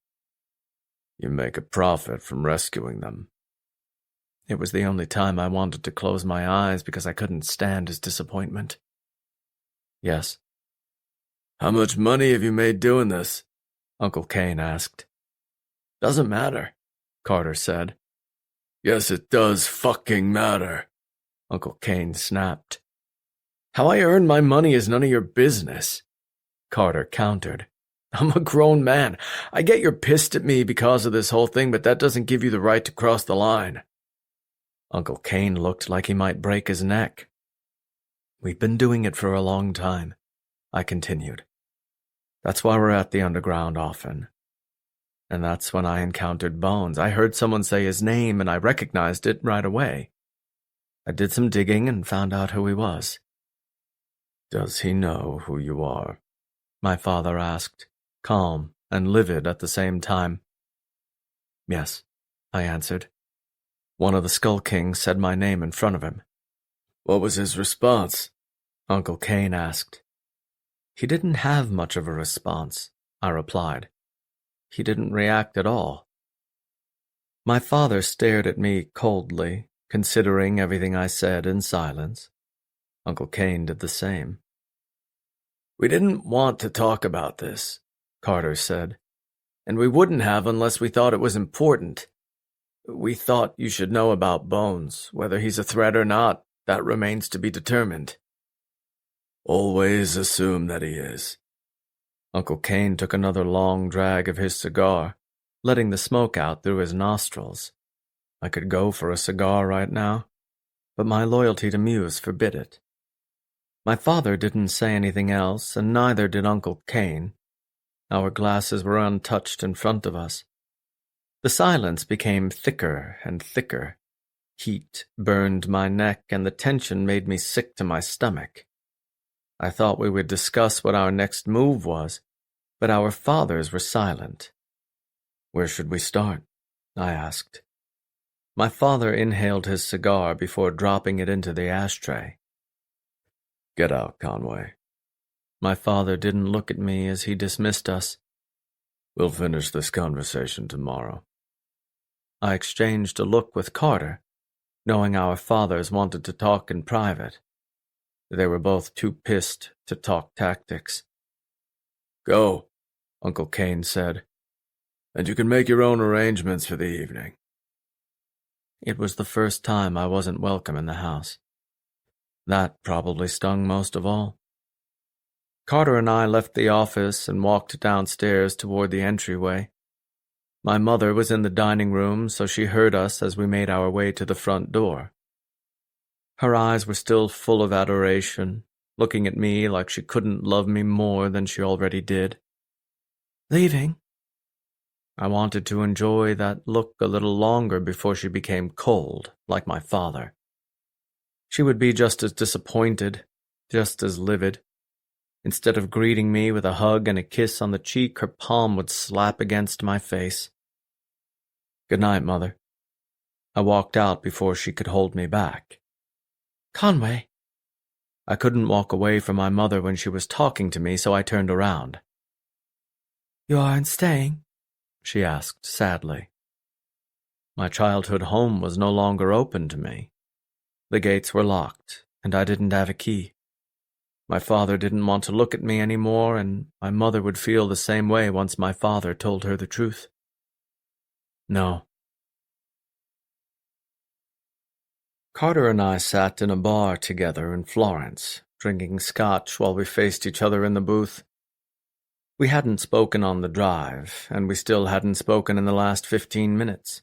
Speaker 4: You make a profit from rescuing them.
Speaker 1: It was the only time I wanted to close my eyes because I couldn't stand his disappointment. Yes.
Speaker 4: How much money have you made doing this?
Speaker 1: Uncle Cain asked.
Speaker 4: Doesn't matter, Carter said. Yes, it does fucking matter, Uncle Cain snapped. How I earn my money is none of your business, Carter countered. I'm a grown man. I get you're pissed at me because of this whole thing, but that doesn't give you the right to cross the line.
Speaker 1: Uncle Cain looked like he might break his neck. We've been doing it for a long time, I continued. That's why we're at the underground often. And that's when I encountered Bones. I heard someone say his name and I recognized it right away. I did some digging and found out who he was.
Speaker 4: Does he know who you are?
Speaker 1: My father asked, calm and livid at the same time. Yes, I answered. One of the Skull Kings said my name in front of him.
Speaker 4: What was his response?
Speaker 1: Uncle Cain asked. He didn't have much of a response, I replied. He didn't react at all. My father stared at me coldly, considering everything I said in silence. Uncle Cain did the same.
Speaker 4: We didn't want to talk about this, Carter said, and we wouldn't have unless we thought it was important. We thought you should know about Bones. Whether he's a threat or not, that remains to be determined. Always assume that he is.
Speaker 1: Uncle Cain took another long drag of his cigar, letting the smoke out through his nostrils. I could go for a cigar right now, but my loyalty to Muse forbid it. My father didn't say anything else, and neither did Uncle Cain. Our glasses were untouched in front of us. The silence became thicker and thicker. Heat burned my neck, and the tension made me sick to my stomach. I thought we would discuss what our next move was, but our fathers were silent. Where should we start? I asked. My father inhaled his cigar before dropping it into the ashtray.
Speaker 4: Get out, Conway.
Speaker 1: My father didn't look at me as he dismissed us.
Speaker 4: We'll finish this conversation tomorrow.
Speaker 1: I exchanged a look with Carter, knowing our fathers wanted to talk in private. They were both too pissed to talk tactics.
Speaker 4: Go, Uncle Kane said, and you can make your own arrangements for the evening.
Speaker 1: It was the first time I wasn't welcome in the house. That probably stung most of all. Carter and I left the office and walked downstairs toward the entryway. My mother was in the dining room, so she heard us as we made our way to the front door. Her eyes were still full of adoration, looking at me like she couldn't love me more than she already did.
Speaker 5: Leaving?
Speaker 1: I wanted to enjoy that look a little longer before she became cold, like my father. She would be just as disappointed, just as livid. Instead of greeting me with a hug and a kiss on the cheek, her palm would slap against my face. Good night, Mother. I walked out before she could hold me back.
Speaker 5: Conway.
Speaker 1: I couldn't walk away from my mother when she was talking to me, so I turned around.
Speaker 5: You aren't staying?
Speaker 1: She asked sadly. My childhood home was no longer open to me. The gates were locked, and I didn't have a key. My father didn't want to look at me anymore, and my mother would feel the same way once my father told her the truth. No. Carter and I sat in a bar together in Florence, drinking scotch while we faced each other in the booth. We hadn't spoken on the drive, and we still hadn't spoken in the last 15 minutes.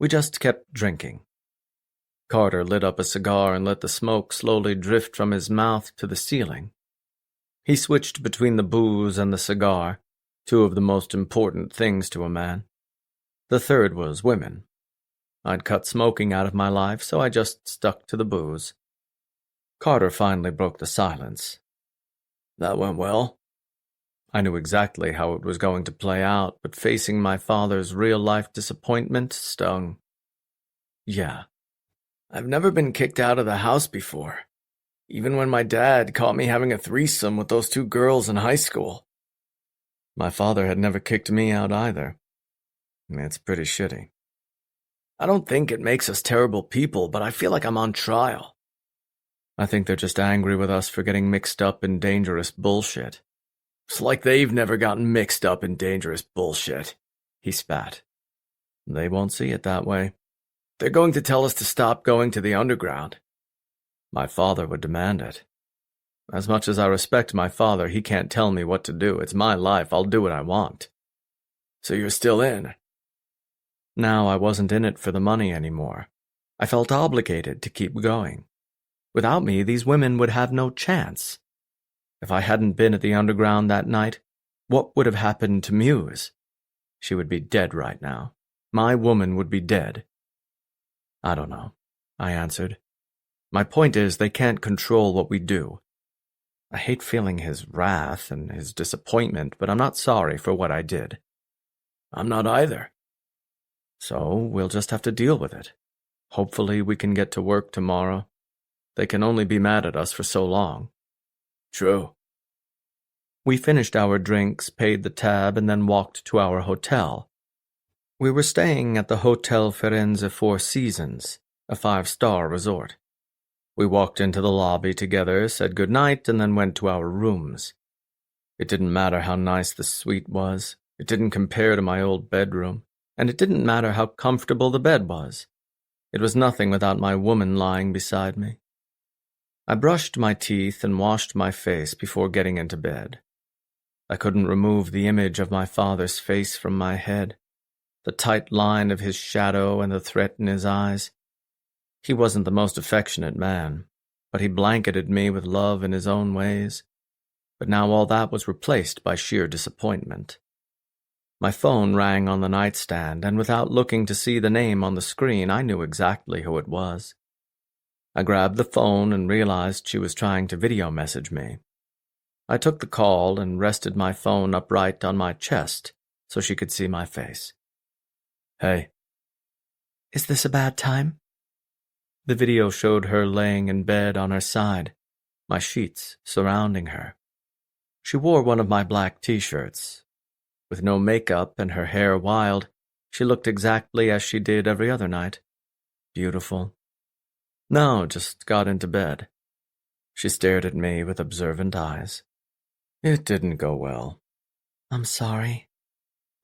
Speaker 1: We just kept drinking. Carter lit up a cigar and let the smoke slowly drift from his mouth to the ceiling. He switched between the booze and the cigar, two of the most important things to a man. The third was women. I'd cut smoking out of my life, so I just stuck to the booze. Carter finally broke the silence.
Speaker 4: That went well.
Speaker 1: I knew exactly how it was going to play out, but facing my father's real-life disappointment stung. Yeah.
Speaker 4: I've never been kicked out of the house before, even when my dad caught me having a threesome with those two girls in high school.
Speaker 1: My father had never kicked me out either. It's pretty shitty.
Speaker 4: I don't think it makes us terrible people, but I feel like I'm on trial.
Speaker 1: I think they're just angry with us for getting mixed up in dangerous bullshit.
Speaker 4: It's like they've never gotten mixed up in dangerous bullshit, he spat.
Speaker 1: They won't see it that way.
Speaker 4: They're going to tell us to stop going to the underground.
Speaker 1: My father would demand it. As much as I respect my father, he can't tell me what to do. It's my life. I'll do what I want.
Speaker 4: So you're still in?
Speaker 1: Now I wasn't in it for the money anymore. I felt obligated to keep going. Without me, these women would have no chance. If I hadn't been at the underground that night, what would have happened to Muse? She would be dead right now. My woman would be dead. I don't know, I answered. My point is, they can't control what we do. I hate feeling his wrath and his disappointment, but I'm not sorry for what I did.
Speaker 4: I'm not either.
Speaker 1: So we'll just have to deal with it. Hopefully we can get to work tomorrow. They can only be mad at us for so long.
Speaker 4: True.
Speaker 1: We finished our drinks, paid the tab, and then walked to our hotel. We were staying at the Hotel Firenze Four Seasons, a 5-star resort. We walked into the lobby together, said goodnight, and then went to our rooms. It didn't matter how nice the suite was. It didn't compare to my old bedroom, and it didn't matter how comfortable the bed was. It was nothing without my woman lying beside me. I brushed my teeth and washed my face before getting into bed. I couldn't remove the image of my father's face from my head, the tight line of his shadow and the threat in his eyes. He wasn't the most affectionate man, but he blanketed me with love in his own ways. But now all that was replaced by sheer disappointment. My phone rang on the nightstand, and without looking to see the name on the screen, I knew exactly who it was. I grabbed the phone and realized she was trying to video message me. I took the call and rested my phone upright on my chest so she could see my face. Hey.
Speaker 5: Is this a bad time?
Speaker 1: The video showed her laying in bed on her side, my sheets surrounding her. She wore one of my black t-shirts. With no makeup and her hair wild, she looked exactly as she did every other night. Beautiful. No, just got into bed. She stared at me with observant eyes. It didn't go well.
Speaker 5: I'm sorry.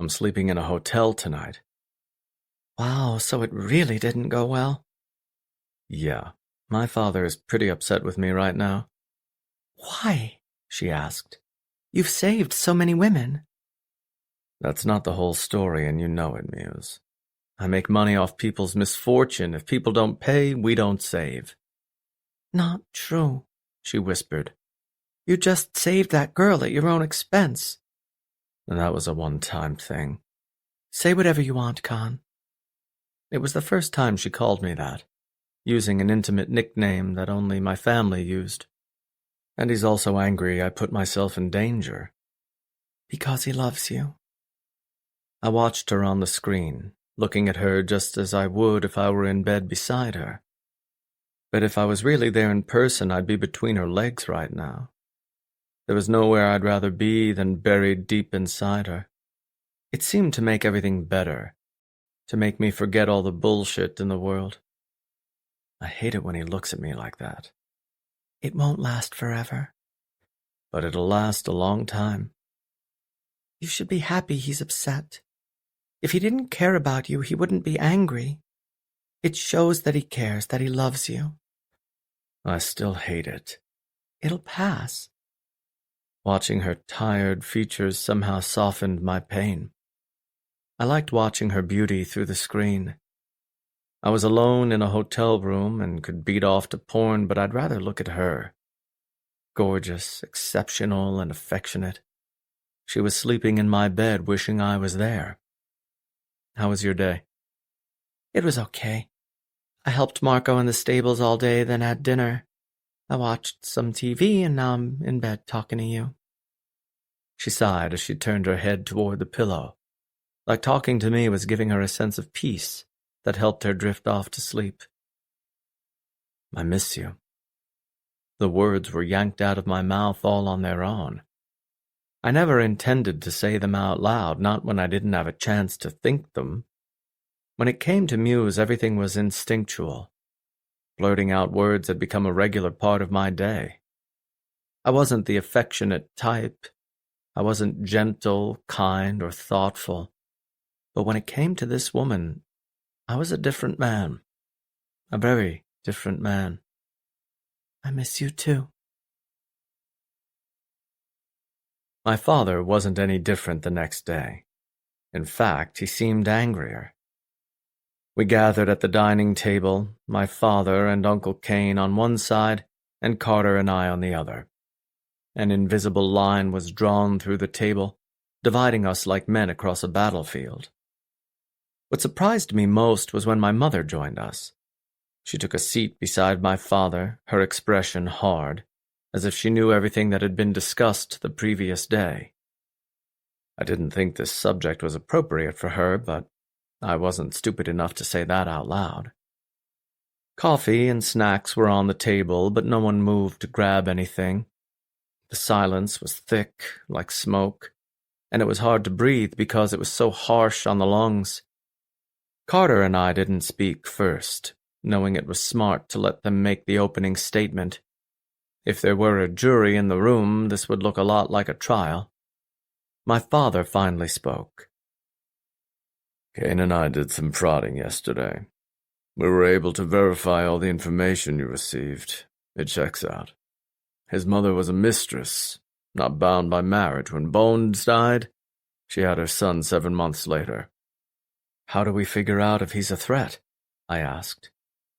Speaker 1: I'm sleeping in a hotel tonight.
Speaker 5: Wow, so it really didn't go well?
Speaker 1: Yeah, my father is pretty upset with me right now.
Speaker 5: Why? She asked. You've saved so many women.
Speaker 1: That's not the whole story, and you know it, Muse. I make money off people's misfortune. If people don't pay, we don't save.
Speaker 5: Not true, she whispered. You just saved that girl at your own expense.
Speaker 1: And that was a one-time thing.
Speaker 5: Say whatever you want, Khan.
Speaker 1: It was the first time she called me that, using an intimate nickname that only my family used. And he's also angry I put myself in danger.
Speaker 5: Because he loves you.
Speaker 1: I watched her on the screen, looking at her just as I would if I were in bed beside her. But if I was really there in person, I'd be between her legs right now. There was nowhere I'd rather be than buried deep inside her. It seemed to make everything better, to make me forget all the bullshit in the world. I hate it when he looks at me like that.
Speaker 5: It won't last forever.
Speaker 1: But it'll last a long time.
Speaker 5: You should be happy he's upset. If he didn't care about you, he wouldn't be angry. It shows that he cares, that he loves you.
Speaker 1: I still hate it.
Speaker 5: It'll pass.
Speaker 1: Watching her tired features somehow softened my pain. I liked watching her beauty through the screen. I was alone in a hotel room and could beat off to porn, but I'd rather look at her. Gorgeous, exceptional, and affectionate. She was sleeping in my bed, wishing I was there. How was your day?
Speaker 5: It was okay. I helped Marco in the stables all day, then had dinner. I watched some TV, and now I'm in bed talking to you.
Speaker 1: She sighed as she turned her head toward the pillow, like talking to me was giving her a sense of peace that helped her drift off to sleep. I miss you. The words were yanked out of my mouth all on their own. I never intended to say them out loud, not when I didn't have a chance to think them. When it came to Muse, everything was instinctual. Blurting out words had become a regular part of my day. I wasn't the affectionate type. I wasn't gentle, kind, or thoughtful. But when it came to this woman, I was a different man. A very different man.
Speaker 5: I miss you too.
Speaker 1: My father wasn't any different the next day. In fact, he seemed angrier. We gathered at the dining table, my father and Uncle Kane on one side, and Carter and I on the other. An invisible line was drawn through the table, dividing us like men across a battlefield. What surprised me most was when my mother joined us. She took a seat beside my father, her expression hard, as if she knew everything that had been discussed the previous day. I didn't think this subject was appropriate for her, but I wasn't stupid enough to say that out loud. Coffee and snacks were on the table, but no one moved to grab anything. The silence was thick, like smoke, and it was hard to breathe because it was so harsh on the lungs. Carter and I didn't speak first, knowing it was smart to let them make the opening statement. If there were a jury in the room, this would look a lot like a trial. My father finally spoke.
Speaker 4: Kane and I did some prodding yesterday. We were able to verify all the information you received. It checks out. His mother was a mistress, not bound by marriage. When Bones died, she had her son 7 months later.
Speaker 1: How do we figure out if he's a threat? I asked.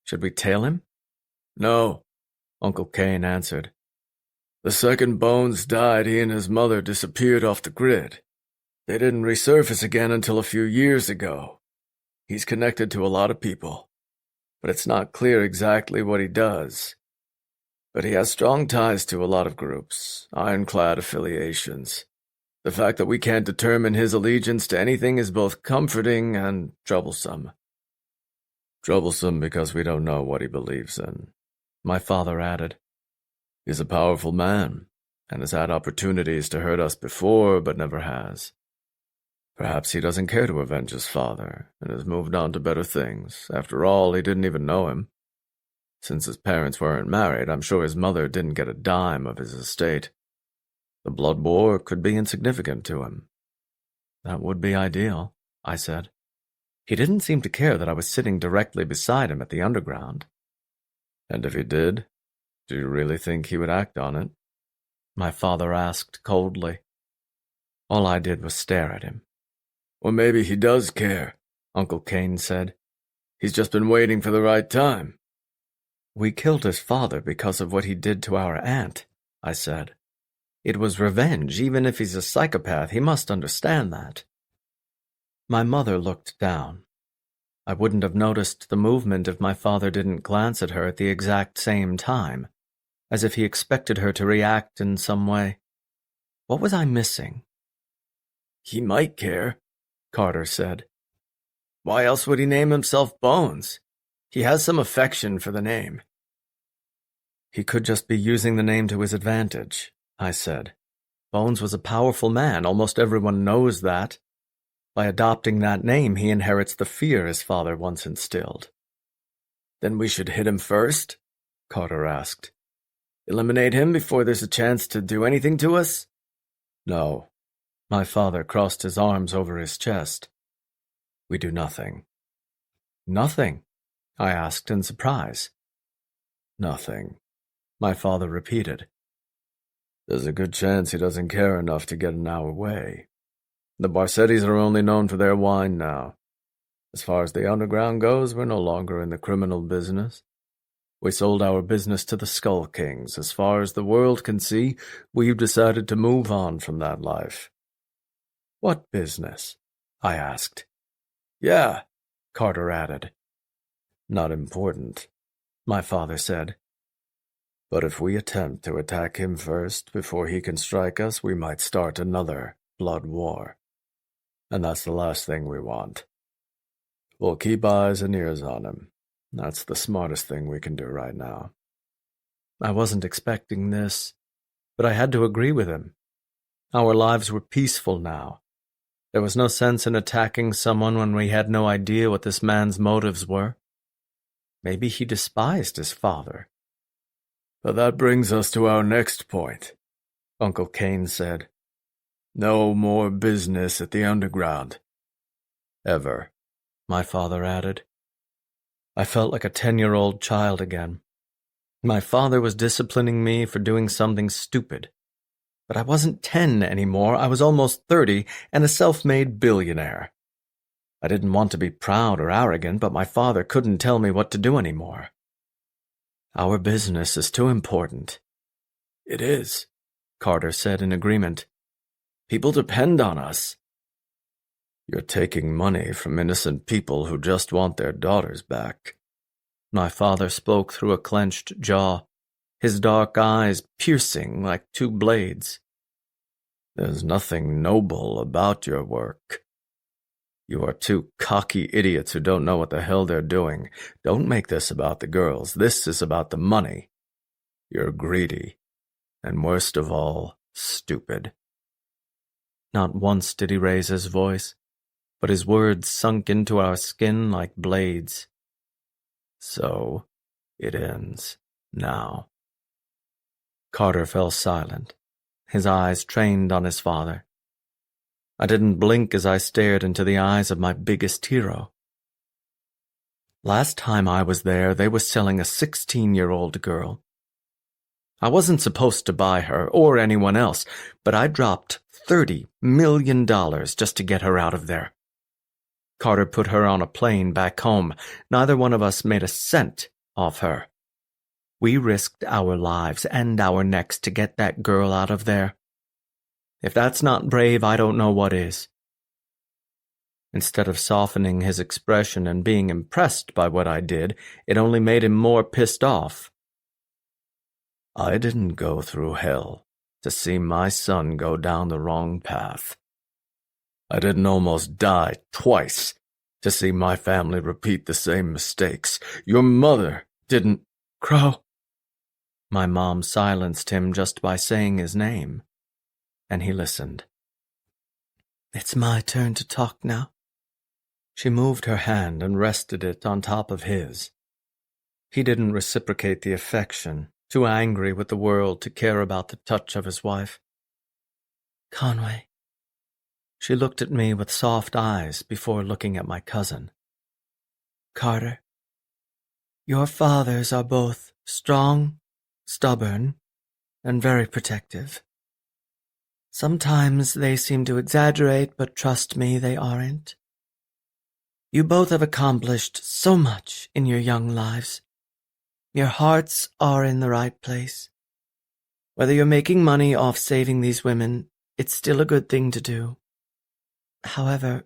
Speaker 1: Should we tail him?
Speaker 4: No,
Speaker 1: Uncle Kane answered.
Speaker 4: The second Bones died, he and his mother disappeared off the grid. They didn't resurface again until a few years ago. He's connected to a lot of people, but it's not clear exactly what he does. But he has strong ties to a lot of groups, ironclad affiliations. The fact that we can't determine his allegiance to anything is both comforting and troublesome. Troublesome because we don't know what he believes in, my father added. He's a powerful man, and has had opportunities to hurt us before, but never has. Perhaps he doesn't care to avenge his father, and has moved on to better things. After all, he didn't even know him. Since his parents weren't married, I'm sure his mother didn't get a dime of his estate. The blood war could be insignificant to him.
Speaker 1: That would be ideal, I said. He didn't seem to care that I was sitting directly beside him at the underground.
Speaker 4: And if he did, do you really think he would act on it?
Speaker 1: My father asked coldly. All I did was stare at him.
Speaker 4: Or maybe he does care, Uncle Cain said. He's just been waiting for the right time.
Speaker 1: We killed his father because of what he did to our aunt, I said. It was revenge. Even if he's a psychopath, he must understand that. My mother looked down. I wouldn't have noticed the movement if my father didn't glance at her at the exact same time, as if he expected her to react in some way. What was I missing?
Speaker 4: He might care, Carter said. Why else would he name himself Bones? He has some affection for the name.
Speaker 1: He could just be using the name to his advantage, I said. Bones was a powerful man. Almost everyone knows that. By adopting that name, he inherits the fear his father once instilled.
Speaker 4: Then we should hit him first? Carter asked. Eliminate him before there's a chance to do anything to us?
Speaker 1: No. My father crossed his arms over his chest. We do nothing. Nothing? I asked in surprise.
Speaker 4: Nothing,
Speaker 1: my father repeated.
Speaker 4: There's a good chance he doesn't care enough to get in our way. The Barsettis are only known for their wine now. As far as the underground goes, we're no longer in the criminal business. We sold our business to the Skull Kings. As far as the world can see, we've decided to move on from that life.
Speaker 1: What business? I asked.
Speaker 4: Yeah, Carter added. Not important,
Speaker 1: my father said.
Speaker 4: But if we attempt to attack him first before he can strike us, we might start another blood war. And that's the last thing we want. We'll keep eyes and ears on him. That's the smartest thing we can do right now.
Speaker 1: I wasn't expecting this, but I had to agree with him. Our lives were peaceful now. There was no sense in attacking someone when we had no idea what this man's motives were. Maybe he despised his father.
Speaker 4: But that brings us to our next point, Uncle Cain said. No more business at the underground. Ever,
Speaker 1: my father added. I felt like a 10-year-old child again. My father was disciplining me for doing something stupid. But I wasn't 10 anymore. I was almost 30 and a self-made billionaire. I didn't want to be proud or arrogant, but my father couldn't tell me what to do anymore. Our business is too important.
Speaker 4: It is, Carter said in agreement. People depend on us. You're taking money from innocent people who just want their daughters back.
Speaker 1: My father spoke through a clenched jaw, his dark eyes piercing like two blades.
Speaker 4: There's nothing noble about your work. You are two cocky idiots who don't know what the hell they're doing. Don't make this about the girls. This is about the money. You're greedy, and worst of all, stupid.
Speaker 1: Not once did he raise his voice, but his words sunk into our skin like blades.
Speaker 4: So, it ends now.
Speaker 1: Carter fell silent, his eyes trained on his father. I didn't blink as I stared into the eyes of my biggest hero. Last time I was there, they were selling a 16-year-old girl. I wasn't supposed to buy her, or anyone else, but I dropped $30 million just to get her out of there. Carter put her on a plane back home. Neither one of us made a cent off her. We risked our lives and our necks to get that girl out of there. If that's not brave, I don't know what is. Instead of softening his expression and being impressed by what I did, it only made him more pissed off.
Speaker 4: I didn't go through hell to see my son go down the wrong path. I didn't almost die twice to see my family repeat the same mistakes. Your mother didn't.
Speaker 1: Crow. My mom silenced him just by saying his name, and he listened.
Speaker 5: It's my turn to talk now.
Speaker 1: She moved her hand and rested it on top of his. He didn't reciprocate the affection, too angry with the world to care about the touch of his wife.
Speaker 5: Conway.
Speaker 1: She looked at me with soft eyes before looking at my cousin.
Speaker 5: Carter, your fathers are both strong, stubborn, and very protective. Sometimes they seem to exaggerate, but trust me, they aren't. You both have accomplished so much in your young lives. Your hearts are in the right place. Whether you're making money off saving these women, it's still a good thing to do. However,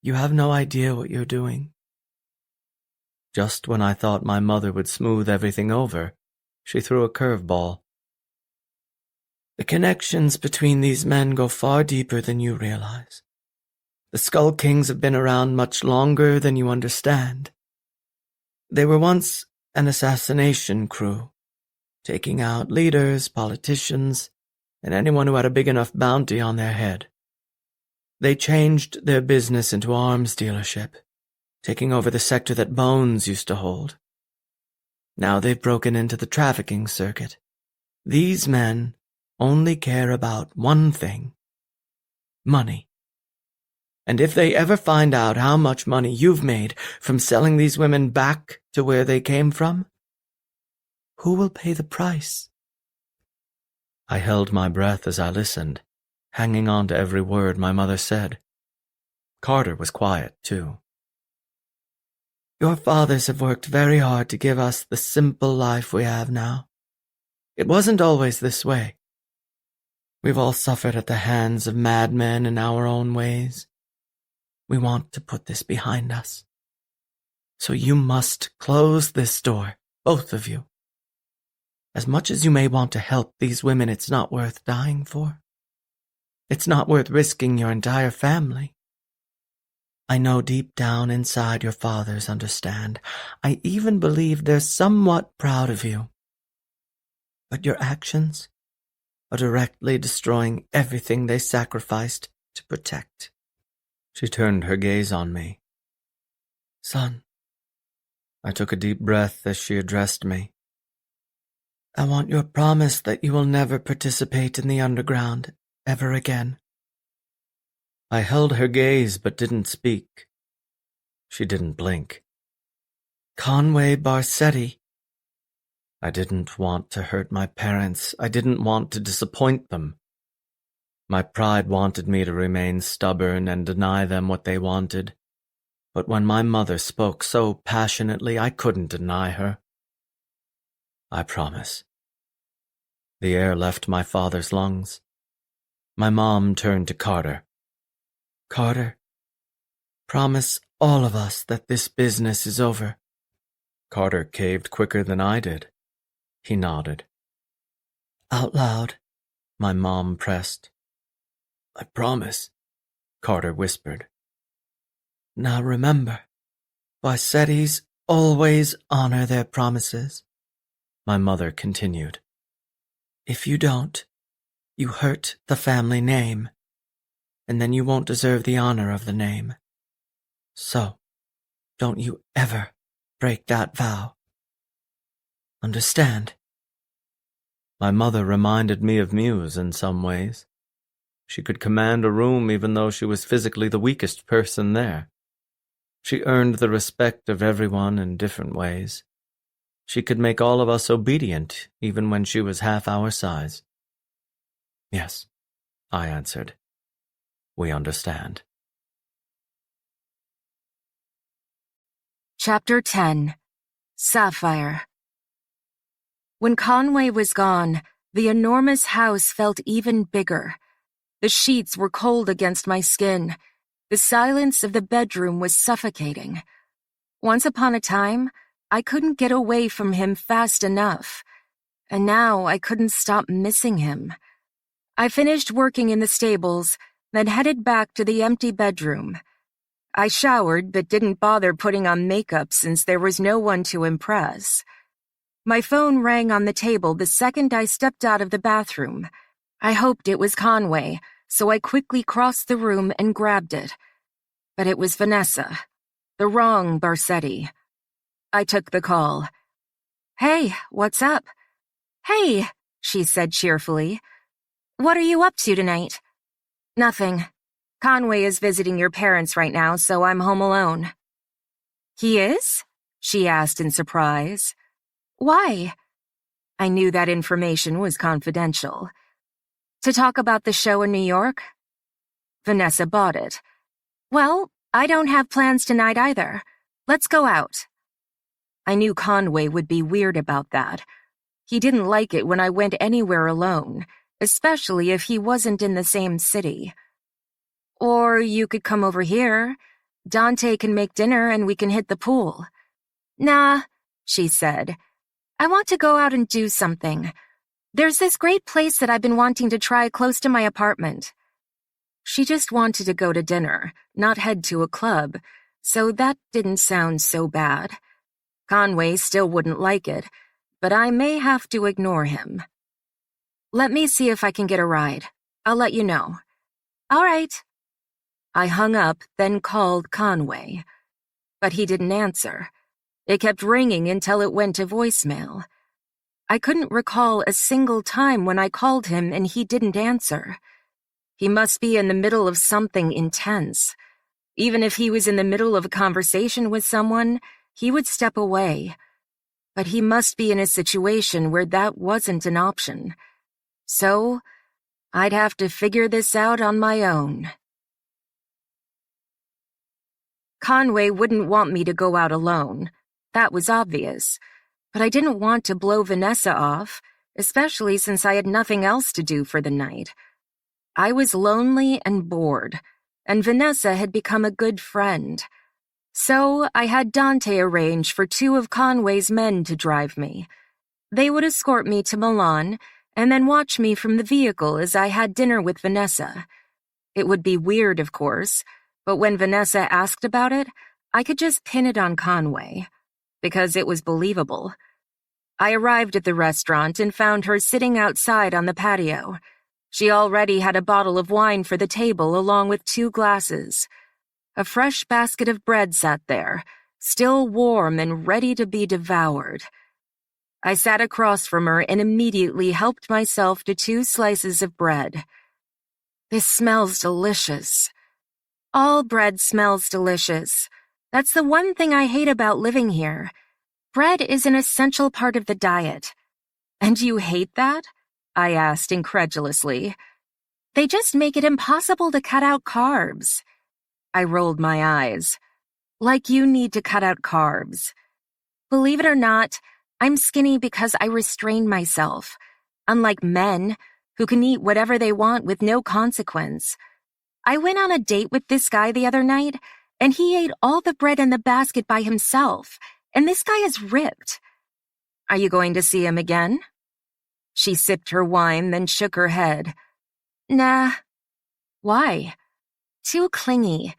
Speaker 5: you have no idea what you're doing.
Speaker 1: Just when I thought my mother would smooth everything over, she threw a curveball.
Speaker 5: The connections between these men go far deeper than you realize. The Skull Kings have been around much longer than you understand. They were once an assassination crew, taking out leaders, politicians, and anyone who had a big enough bounty on their head. They changed their business into arms dealership, taking over the sector that Bones used to hold. Now they've broken into the trafficking circuit. These men only care about one thing: money. And if they ever find out how much money you've made from selling these women back to where they came from, who will pay the price?
Speaker 1: I held my breath as I listened, hanging on to every word my mother said. Carter was quiet, too.
Speaker 5: Your fathers have worked very hard to give us the simple life we have now. It wasn't always this way. We've all suffered at the hands of madmen in our own ways. We want to put this behind us. So you must close this door, both of you. As much as you may want to help these women, it's not worth dying for. It's not worth risking your entire family. I know deep down inside your fathers understand. I even believe they're somewhat proud of you. But your actions are directly destroying everything they sacrificed to protect.
Speaker 1: She turned her gaze on me.
Speaker 5: Son.
Speaker 1: I took a deep breath as she addressed me.
Speaker 5: I want your promise that you will never participate in the underground ever again.
Speaker 1: I held her gaze but didn't speak. She didn't blink.
Speaker 5: Conway Barsetti.
Speaker 1: I didn't want to hurt my parents. I didn't want to disappoint them. My pride wanted me to remain stubborn and deny them what they wanted. But when my mother spoke so passionately, I couldn't deny her. I promise. The air left my father's lungs. My mom turned to Carter.
Speaker 5: Carter, promise all of us that this business is over.
Speaker 1: Carter caved quicker than I did. He nodded.
Speaker 5: Out loud,
Speaker 1: my mom pressed.
Speaker 4: I promise,
Speaker 1: Carter whispered.
Speaker 5: Now remember, Barsettis always honor their promises.
Speaker 1: My mother continued.
Speaker 5: If you don't, you hurt the family name, and then you won't deserve the honor of the name. So, don't you ever break that vow. Understand?
Speaker 1: My mother reminded me of Muse in some ways. She could command a room even though she was physically the weakest person there. She earned the respect of everyone in different ways. She could make all of us obedient even when she was half our size. Yes, I answered. We understand.
Speaker 2: Chapter 10. Sapphire. When Conway was gone, the enormous house felt even bigger. The sheets were cold against my skin. The silence of the bedroom was suffocating. Once upon a time, I couldn't get away from him fast enough, and now I couldn't stop missing him. I finished working in the stables, then headed back to the empty bedroom. I showered but didn't bother putting on makeup since there was no one to impress. My phone rang on the table the second I stepped out of the bathroom. I hoped it was Conway, so I quickly crossed the room and grabbed it. But it was Vanessa, the wrong Barsetti. I took the call. "Hey, what's up?" "Hey," she said cheerfully. "What are you up to tonight?" "Nothing. Conway is visiting your parents right now, so I'm home alone." "He is?" she asked in surprise. "Why?" I knew that information was confidential. "To talk about the show in New York?" Vanessa bought it. "Well, I don't have plans tonight either. Let's go out." I knew Conway would be weird about that. He didn't like it when I went anywhere alone, especially if he wasn't in the same city. "Or you could come over here. Dante can make dinner and we can hit the pool." "Nah," she said. "I want to go out and do something. There's this great place that I've been wanting to try close to my apartment." She just wanted to go to dinner, not head to a club, so that didn't sound so bad. Conway still wouldn't like it, but I may have to ignore him. "Let me see if I can get a ride. I'll let you know." "All right." I hung up, then called Conway. But he didn't answer. It kept ringing until it went to voicemail. I couldn't recall a single time when I called him and he didn't answer. He must be in the middle of something intense. Even if he was in the middle of a conversation with someone, he would step away. But he must be in a situation where that wasn't an option. So, I'd have to figure this out on my own. Conway wouldn't want me to go out alone. That was obvious. But I didn't want to blow Vanessa off, especially since I had nothing else to do for the night. I was lonely and bored, and Vanessa had become a good friend. So I had Dante arrange for 2 of Conway's men to drive me. They would escort me to Milan and then watch me from the vehicle as I had dinner with Vanessa. It would be weird, of course, but when Vanessa asked about it, I could just pin it on Conway, because it was believable. I arrived at the restaurant and found her sitting outside on the patio. She already had a bottle of wine for the table along with 2 glasses. A fresh basket of bread sat there, still warm and ready to be devoured. I sat across from her and immediately helped myself to 2 slices of bread. "This smells delicious." All bread smells delicious. That's the one thing I hate about living here. Bread is an essential part of the diet. "And you hate that?" I asked incredulously. "They just make it impossible to cut out carbs." I rolled my eyes. "Like you need to cut out carbs." "Believe it or not, I'm skinny because I restrain myself. Unlike men, who can eat whatever they want with no consequence. I went on a date with this guy the other night, and he ate all the bread in the basket by himself, and this guy is ripped." "Are you going to see him again?" She sipped her wine, then shook her head. "Nah." "Why?" "Too clingy.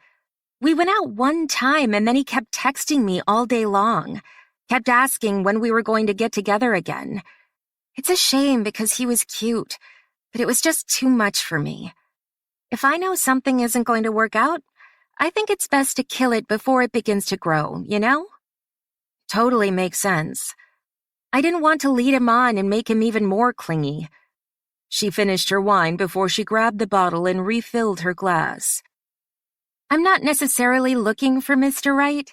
Speaker 2: We went out one time and then he kept texting me all day long. Kept asking when we were going to get together again. It's a shame because he was cute, but it was just too much for me. If I know something isn't going to work out, I think it's best to kill it before it begins to grow, you know?" "Totally makes sense." I didn't want to lead him on and make him even more clingy. She finished her wine before she grabbed the bottle and refilled her glass. "I'm not necessarily looking for Mr. Right,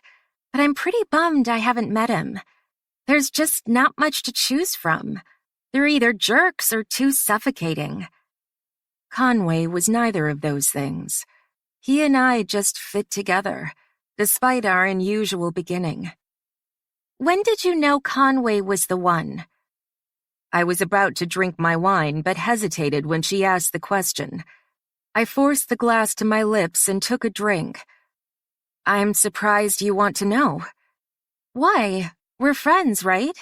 Speaker 2: but I'm pretty bummed I haven't met him. There's just not much to choose from. They're either jerks or too suffocating." Conway was neither of those things. He and I just fit together, despite our unusual beginning. "When did you know Conway was the one?" I was about to drink my wine, but hesitated when she asked the question. I forced the glass to my lips and took a drink. "I'm surprised you want to know." "Why? We're friends, right?"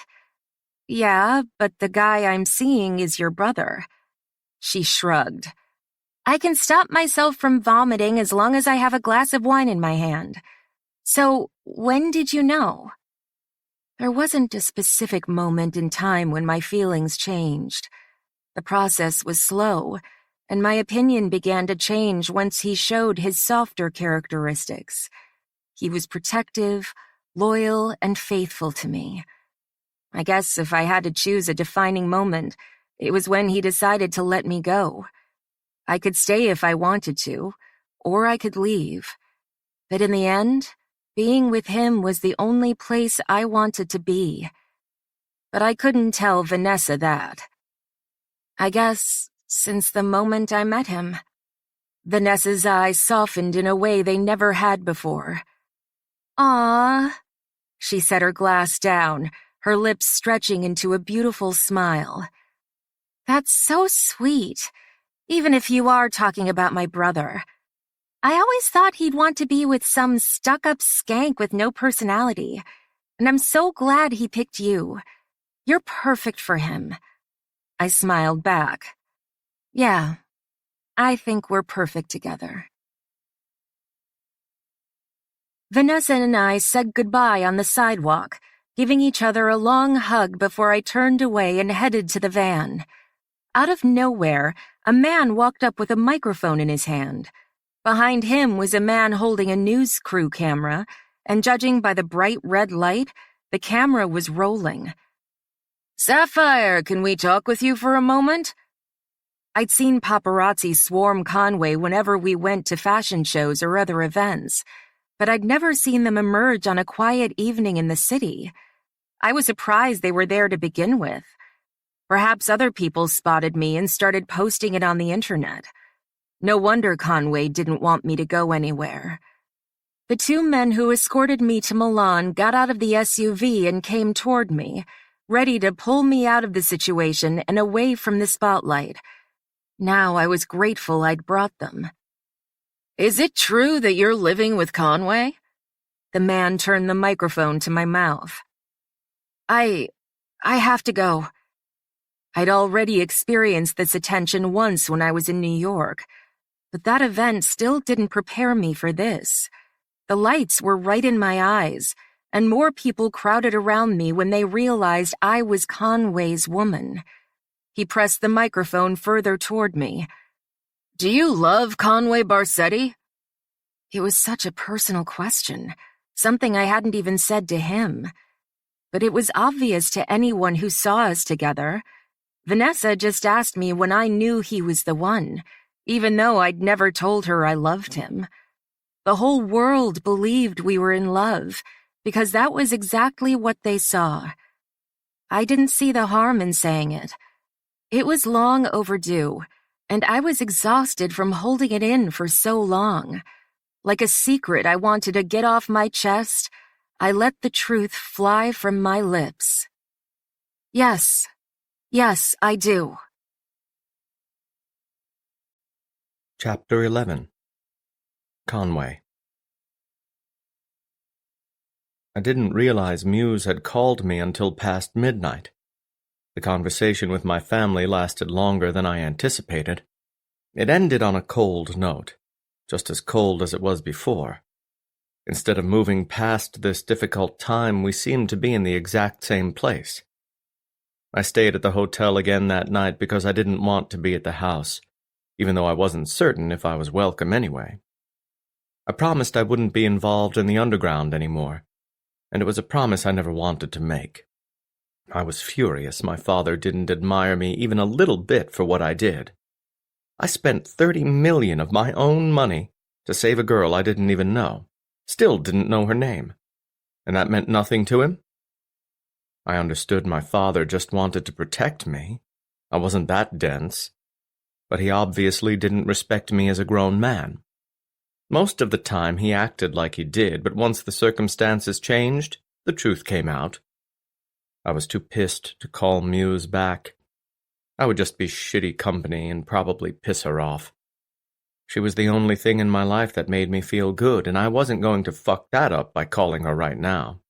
Speaker 2: "Yeah, but the guy I'm seeing is your brother." She shrugged. "I can stop myself from vomiting as long as I have a glass of wine in my hand. So, when did you know?" There wasn't a specific moment in time when my feelings changed. The process was slow, and my opinion began to change once he showed his softer characteristics. He was protective, loyal, and faithful to me. I guess if I had to choose a defining moment, it was when he decided to let me go. I could stay if I wanted to, or I could leave. But in the end, being with him was the only place I wanted to be. But I couldn't tell Vanessa that. I guess since the moment I met him. Vanessa's eyes softened in a way they never had before. "Aw," she set her glass down, her lips stretching into a beautiful smile. "That's so sweet, even if you are talking about my brother. I always thought he'd want to be with some stuck-up skank with no personality, and I'm so glad he picked you. You're perfect for him." I smiled back. "Yeah, I think we're perfect together." Vanessa and I said goodbye on the sidewalk, giving each other a long hug before I turned away and headed to the van. Out of nowhere, a man walked up with a microphone in his hand. Behind him was a man holding a news crew camera, and judging by the bright red light, the camera was rolling. "Sapphire, can we talk with you for a moment?" I'd seen paparazzi swarm Conway whenever we went to fashion shows or other events, but I'd never seen them emerge on a quiet evening in the city. I was surprised they were there to begin with. Perhaps other people spotted me and started posting it on the internet. No wonder Conway didn't want me to go anywhere. The two men who escorted me to Milan got out of the SUV and came toward me, ready to pull me out of the situation and away from the spotlight. Now I was grateful I'd brought them. "Is it true that you're living with Conway?" The man turned the microphone to my mouth. I have to go." I'd already experienced this attention once when I was in New York, but that event still didn't prepare me for this. The lights were right in my eyes, and more people crowded around me when they realized I was Conway's woman. He pressed the microphone further toward me. "Do you love Conway Barsetti?" It was such a personal question, something I hadn't even said to him. But it was obvious to anyone who saw us together. Vanessa just asked me when I knew he was the one, even though I'd never told her I loved him. The whole world believed we were in love, because that was exactly what they saw. I didn't see the harm in saying it. It was long overdue, and I was exhausted from holding it in for so long. Like a secret I wanted to get off my chest, I let the truth fly from my lips. Yes, I do.
Speaker 1: Chapter 11. Conway. I didn't realize Muse had called me until past midnight. The conversation with my family lasted longer than I anticipated. It ended on a cold note, just as cold as it was before. Instead of moving past this difficult time, we seemed to be in the exact same place. I stayed at the hotel again that night because I didn't want to be at the house, even though I wasn't certain if I was welcome anyway. I promised I wouldn't be involved in the underground anymore, and it was a promise I never wanted to make. I was furious my father didn't admire me even a little bit for what I did. I spent $30 million of my own money to save a girl I didn't even know, still didn't know her name, and that meant nothing to him? I understood my father just wanted to protect me. I wasn't that dense. But he obviously didn't respect me as a grown man. Most of the time he acted like he did, but once the circumstances changed, the truth came out. I was too pissed to call Muse back. I would just be shitty company and probably piss her off. She was the only thing in my life that made me feel good, and I wasn't going to fuck that up by calling her right now.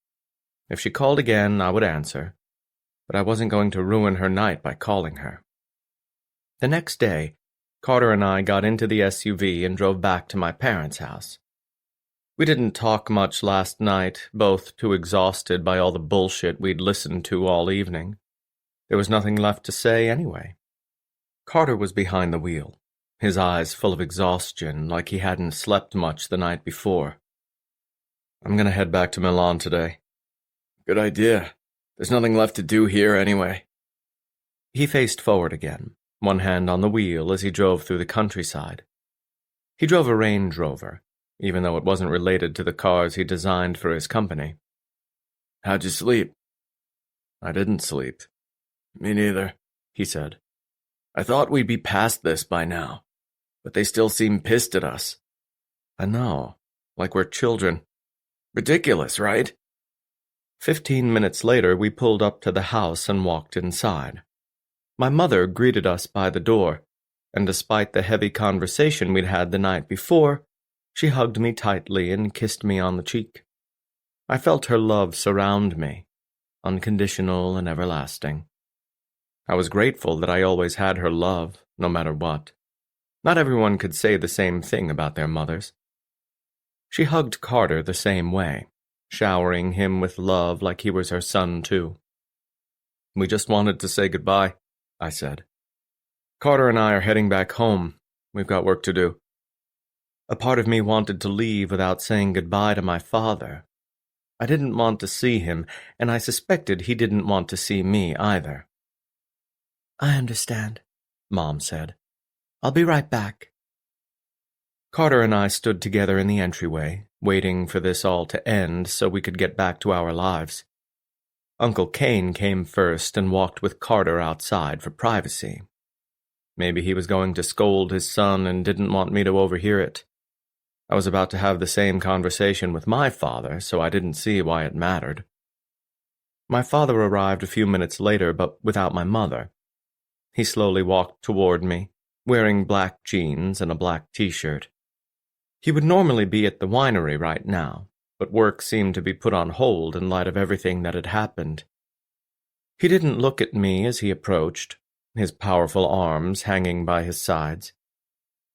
Speaker 1: If she called again, I would answer, but I wasn't going to ruin her night by calling her. The next day, Carter and I got into the SUV and drove back to my parents' house. We didn't talk much last night, both too exhausted by all the bullshit we'd listened to all evening. There was nothing left to say anyway. Carter was behind the wheel, his eyes full of exhaustion, like he hadn't slept much the night before. "I'm gonna head back to Milan today."
Speaker 4: Good idea. There's nothing left to do here anyway.
Speaker 1: He faced forward again, one hand on the wheel as he drove through the countryside. He drove a Range Rover, even though it wasn't related to the cars he designed for his company.
Speaker 4: How'd you sleep?
Speaker 1: "I didn't sleep."
Speaker 4: Me neither, he said. I thought we'd be past this by now, but they still seem pissed at us.
Speaker 1: "I know, like we're children."
Speaker 4: Ridiculous, right?
Speaker 1: 15 minutes later, we pulled up to the house and walked inside. My mother greeted us by the door, and despite the heavy conversation we'd had the night before, she hugged me tightly and kissed me on the cheek. I felt her love surround me, unconditional and everlasting. I was grateful that I always had her love, no matter what. Not everyone could say the same thing about their mothers. She hugged Carter the same way, showering him with love like he was her son too. "We just wanted to say goodbye," I said. "Carter and I are heading back home. We've got work to do." A part of me wanted to leave without saying goodbye to my father. I didn't want to see him, and I suspected he didn't want to see me either.
Speaker 5: "I understand," Mom said. "I'll be right back."
Speaker 1: Carter and I stood together in the entryway, waiting for this all to end so we could get back to our lives. Uncle Kane came first and walked with Carter outside for privacy. Maybe he was going to scold his son and didn't want me to overhear it. I was about to have the same conversation with my father, so I didn't see why it mattered. My father arrived a few minutes later, but without my mother. He slowly walked toward me, wearing black jeans and a black t-shirt. He would normally be at the winery right now, but work seemed to be put on hold in light of everything that had happened. He didn't look at me as he approached, his powerful arms hanging by his sides.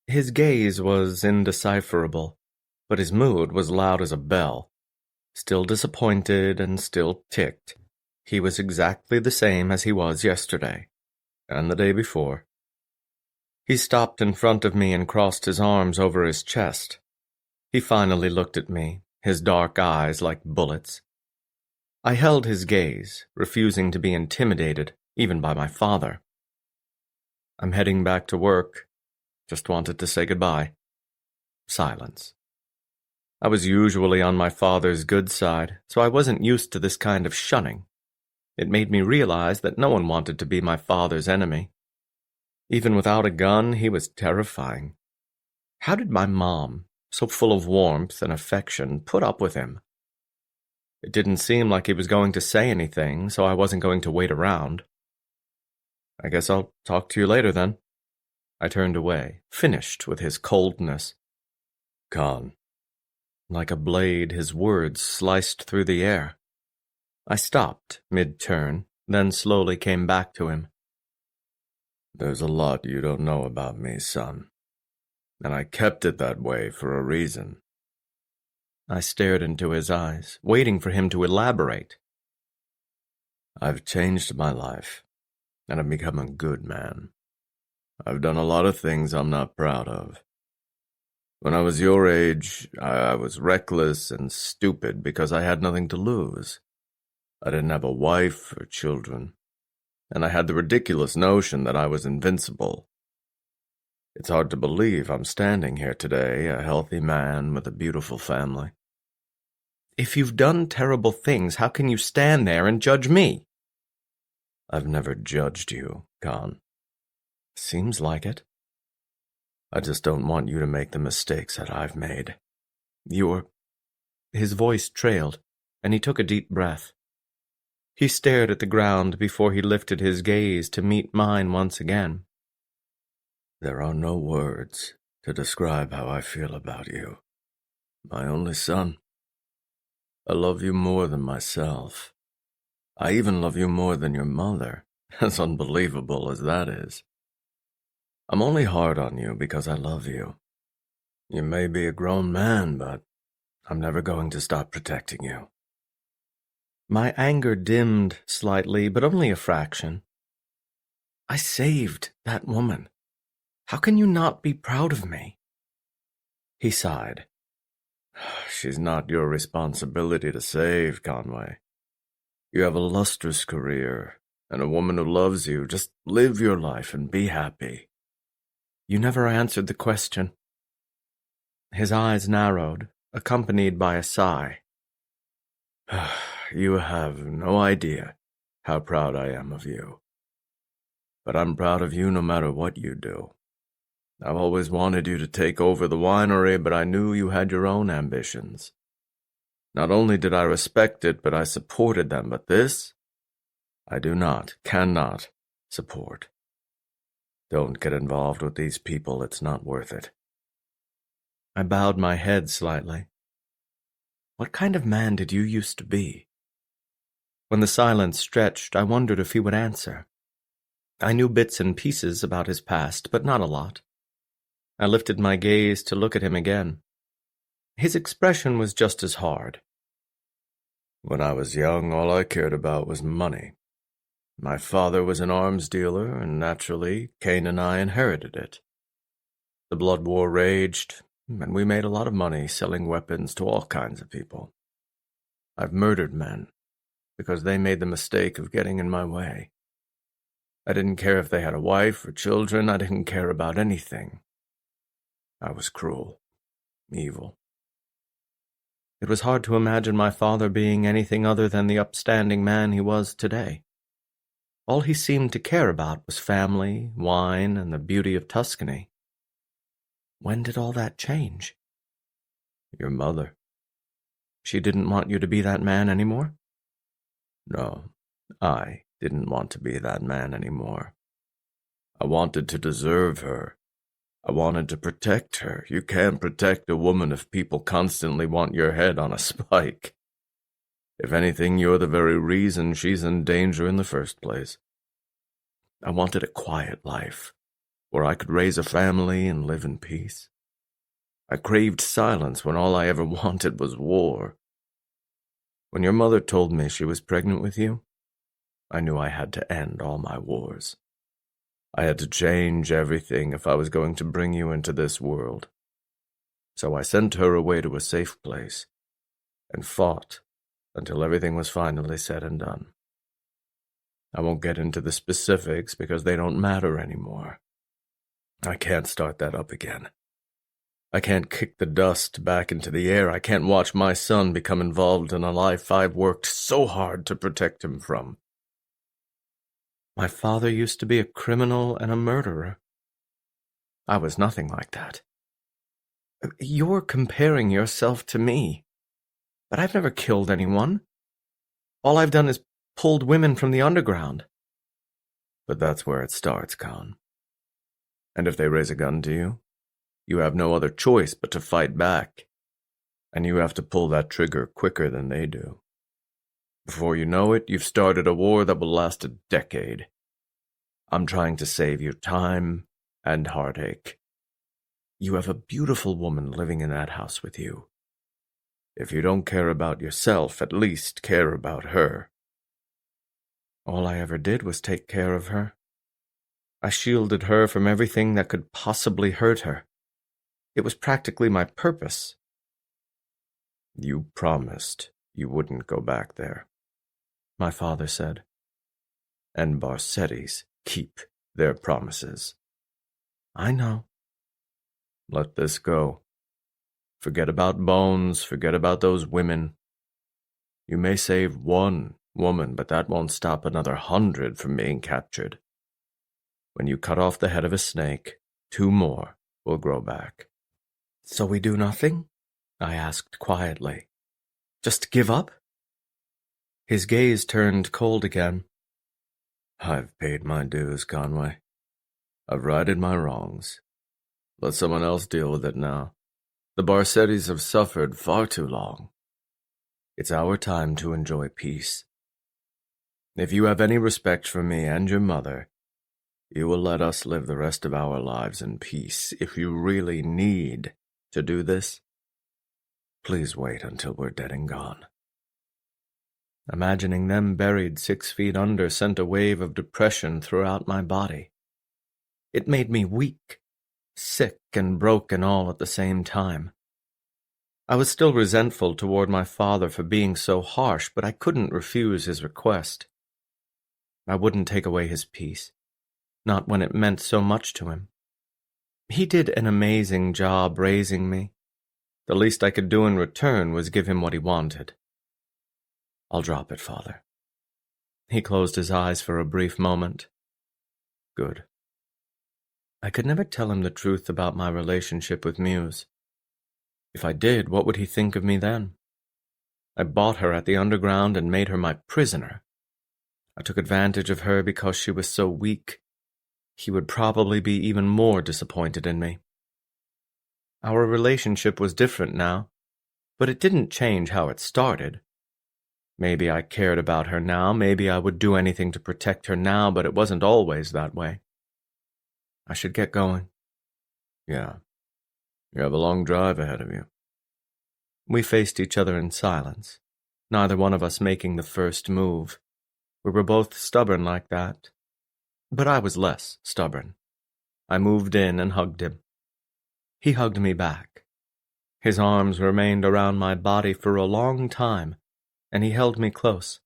Speaker 1: His gaze was indecipherable, but his mood was loud as a bell. Still disappointed and still ticked. He was exactly the same as he was yesterday, and the day before. He stopped in front of me and crossed his arms over his chest. He finally looked at me, his dark eyes like bullets. I held his gaze, refusing to be intimidated, even by my father. "I'm heading back to work. Just wanted to say goodbye." Silence. I was usually on my father's good side, so I wasn't used to this kind of shunning. It made me realize that no one wanted to be my father's enemy. Even without a gun, he was terrifying. How did my mom, so full of warmth and affection, put up with him? It didn't seem like he was going to say anything, so I wasn't going to wait around. "I guess I'll talk to you later, then." I turned away, finished with his coldness.
Speaker 4: "Con."
Speaker 1: Like a blade, his words sliced through the air. I stopped mid-turn, then slowly came back to him.
Speaker 4: "There's a lot you don't know about me, son. And I kept it that way for a reason."
Speaker 1: I stared into his eyes, waiting for him to elaborate.
Speaker 4: "I've changed my life, and I've become a good man. I've done a lot of things I'm not proud of. When I was your age, I was reckless and stupid because I had nothing to lose. I didn't have a wife or children, and I had the ridiculous notion that I was invincible. It's hard to believe I'm standing here today, a healthy man with a beautiful family."
Speaker 1: "If you've done terrible things, how can you stand there and judge me?"
Speaker 4: "I've never judged you, Con."
Speaker 1: "Seems like it."
Speaker 4: "I just don't want you to make the mistakes that I've made."
Speaker 1: "You're—" His voice trailed, and he took a deep breath. He stared at the ground before he lifted his gaze to meet mine once again.
Speaker 4: "There are no words to describe how I feel about you, my only son. I love you more than myself. I even love you more than your mother, as unbelievable as that is. I'm only hard on you because I love you. You may be a grown man, but
Speaker 1: I'm never going to stop protecting you.
Speaker 5: My anger dimmed slightly, but only a fraction. I saved that woman. How can you not be proud of me? He sighed.
Speaker 4: She's not your responsibility to save, Conway. You have a lustrous career, and a woman who loves you. Just live your life and be happy.
Speaker 5: You never answered the question. His eyes narrowed, accompanied by a sigh.
Speaker 4: You have no idea how proud I am of you. But I'm proud of you no matter what you do. I've always wanted you to take over the winery, but I knew you had your own ambitions. Not only did I respect it, but I supported them. But this, I cannot support. Don't get involved with these people. It's not worth it.
Speaker 5: I bowed my head slightly. What kind of man did you used to be? When the silence stretched, I wondered if he would answer. I knew bits and pieces about his past, but not a lot. I lifted my gaze to look at him again. His expression was just as hard.
Speaker 4: When I was young, all I cared about was money. My father was an arms dealer, and naturally, Kane and I inherited it. The blood war raged, and we made a lot of money selling weapons to all kinds of people. I've murdered men because they made the mistake of getting in my way. I didn't care if they had a wife or children. I didn't care about anything. I was cruel, evil.
Speaker 5: It was hard to imagine my father being anything other than the upstanding man he was today. All he seemed to care about was family, wine, and the beauty of Tuscany. When did all that change?
Speaker 4: Your mother.
Speaker 5: She didn't want you to be that man anymore?
Speaker 4: No, I didn't want to be that man anymore. I wanted to deserve her. I wanted to protect her. You can't protect a woman if people constantly want your head on a spike. If anything, you're the very reason she's in danger in the first place. I wanted a quiet life, where I could raise a family and live in peace. I craved silence when all I ever wanted was war. When your mother told me she was pregnant with you, I knew I had to end all my wars. I had to change everything if I was going to bring you into this world. So I sent her away to a safe place and fought until everything was finally said and done. I won't get into the specifics because they don't matter anymore. I can't start that up again. I can't kick the dust back into the air. I can't watch my son become involved in a life I've worked so hard to protect him from.
Speaker 5: My father used to be a criminal and a murderer. I was nothing like that. You're comparing yourself to me, but I've never killed anyone. All I've done is pulled women from the underground.
Speaker 4: But that's where it starts, Con. And if they raise a gun to you, you have no other choice but to fight back. And you have to pull that trigger quicker than they do. Before you know it, you've started a war that will last a decade. I'm trying to save you time and heartache. You have a beautiful woman living in that house with you. If you don't care about yourself, at least care about her.
Speaker 5: All I ever did was take care of her. I shielded her from everything that could possibly hurt her. It was practically my purpose.
Speaker 4: You promised you wouldn't go back there,
Speaker 5: my father said.
Speaker 4: And Barsettis keep their promises.
Speaker 5: I know.
Speaker 4: Let this go. Forget about Bones, forget about those women. You may save one woman, but that won't stop another 100 from being captured. When you cut off the head of a snake, 2 more will grow back.
Speaker 5: So we do nothing? I asked quietly. Just give up? His gaze turned cold again.
Speaker 4: I've paid my dues, Conway. I've righted my wrongs. Let someone else deal with it now. The Barsettis have suffered far too long. It's our time to enjoy peace. If you have any respect for me and your mother, you will let us live the rest of our lives in peace. If you really need to do this, Please wait until we're dead and gone.
Speaker 1: Imagining them buried 6 feet under sent a wave of depression throughout my body. It made me weak, sick, and broken all at the same time. I was still resentful toward my father for being so harsh, but I couldn't refuse his request. I wouldn't take away his peace, not when it meant so much to him. He did an amazing job raising me. The least I could do in return was give him what he wanted. I'll drop it, Father. He closed his eyes for a brief moment. Good. I could never tell him the truth about my relationship with Muse. If I did, what would he think of me then? I bought her at the underground and made her my prisoner. I took advantage of her because she was so weak. He would probably be even more disappointed in me. Our relationship was different now, but it didn't change how it started. Maybe I cared about her now, maybe I would do anything to protect her now, but it wasn't always that way. I should get going.
Speaker 4: Yeah. You have a long drive ahead of you.
Speaker 1: We faced each other in silence, neither one of us making the first move. We were both stubborn like that. But I was less stubborn. I moved in and hugged him. He hugged me back. His arms remained around my body for a long time, and he held me close.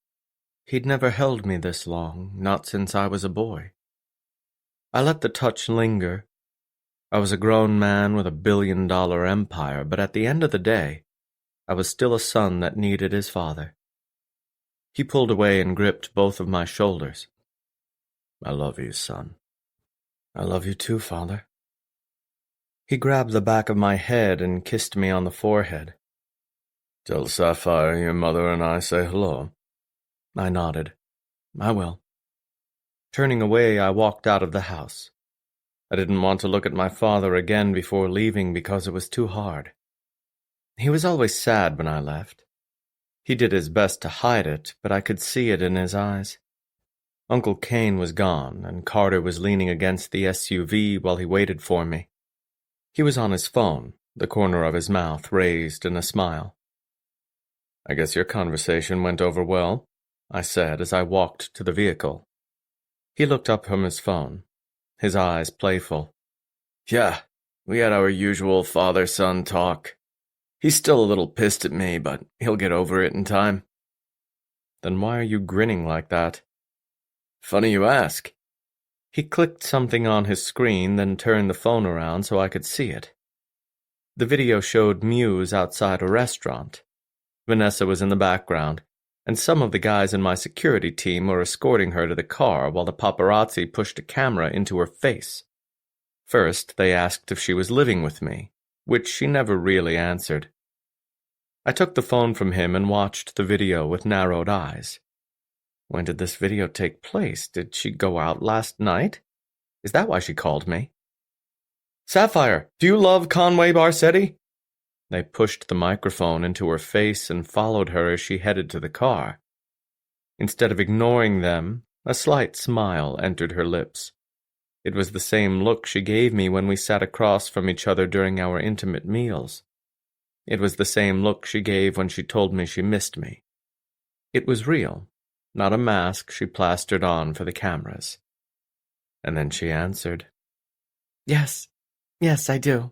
Speaker 1: He'd never held me this long, not since I was a boy. I let the touch linger. I was a grown man with a billion-dollar empire, but at the end of the day, I was still a son that needed his father. He pulled away and gripped both of my shoulders.
Speaker 4: I love you, son.
Speaker 1: I love you too, Father. He grabbed the back of my head and kissed me on the forehead.
Speaker 4: Tell Sapphire your mother and I say hello.
Speaker 1: I nodded. I will. Turning away, I walked out of the house. I didn't want to look at my father again before leaving because it was too hard. He was always sad when I left. He did his best to hide it, but I could see it in his eyes. Uncle Kane was gone, and Carter was leaning against the SUV while he waited for me. He was on his phone, the corner of his mouth raised in a smile.
Speaker 4: I guess your conversation went over well,
Speaker 1: I said as I walked to the vehicle. He looked up from his phone, his eyes playful.
Speaker 4: Yeah, we had our usual father-son talk. He's still a little pissed at me, but he'll get over it in time.
Speaker 1: Then why are you grinning like that?
Speaker 4: Funny you ask.
Speaker 1: He clicked something on his screen, then turned the phone around so I could see it. The video showed Muse outside a restaurant. Vanessa was in the background, and some of the guys in my security team were escorting her to the car while the paparazzi pushed a camera into her face. First, they asked if she was living with me, which she never really answered. I took the phone from him and watched the video with narrowed eyes. When did this video take place? Did she go out last night? Is that why she called me? Sapphire, do you love Conway Barsetti? They pushed the microphone into her face and followed her as she headed to the car. Instead of ignoring them, a slight smile entered her lips. It was the same look she gave me when we sat across from each other during our intimate meals. It was the same look she gave when she told me she missed me. It was real, not a mask she plastered on for the cameras. And then she answered,
Speaker 5: Yes, I do.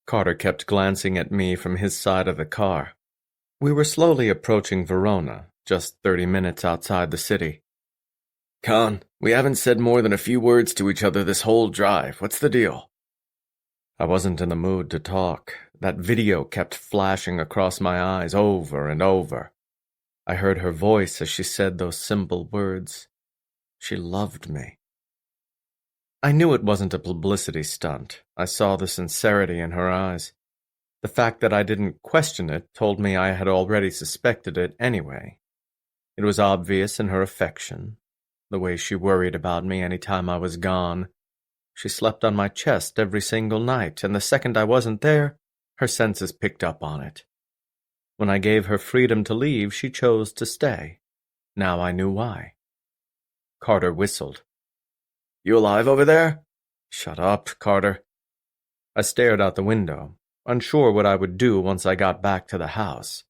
Speaker 1: Carter kept glancing at me from his side of the car. We were slowly approaching Verona, just 30 minutes outside the city.
Speaker 4: Con, we haven't said more than a few words to each other this whole drive. What's the deal?
Speaker 1: I wasn't in the mood to talk. That video kept flashing across my eyes over and over. I heard her voice as she said those simple words. She loved me. I knew it wasn't a publicity stunt. I saw the sincerity in her eyes. The fact that I didn't question it told me I had already suspected it anyway. It was obvious in her affection, the way she worried about me any time I was gone. She slept on my chest every single night, and the second I wasn't there, her senses picked up on it. When I gave her freedom to leave, she chose to stay. Now I knew why. Carter whistled.
Speaker 4: You alive over there?
Speaker 1: Shut up, Carter. I stared out the window, unsure what I would do once I got back to the house.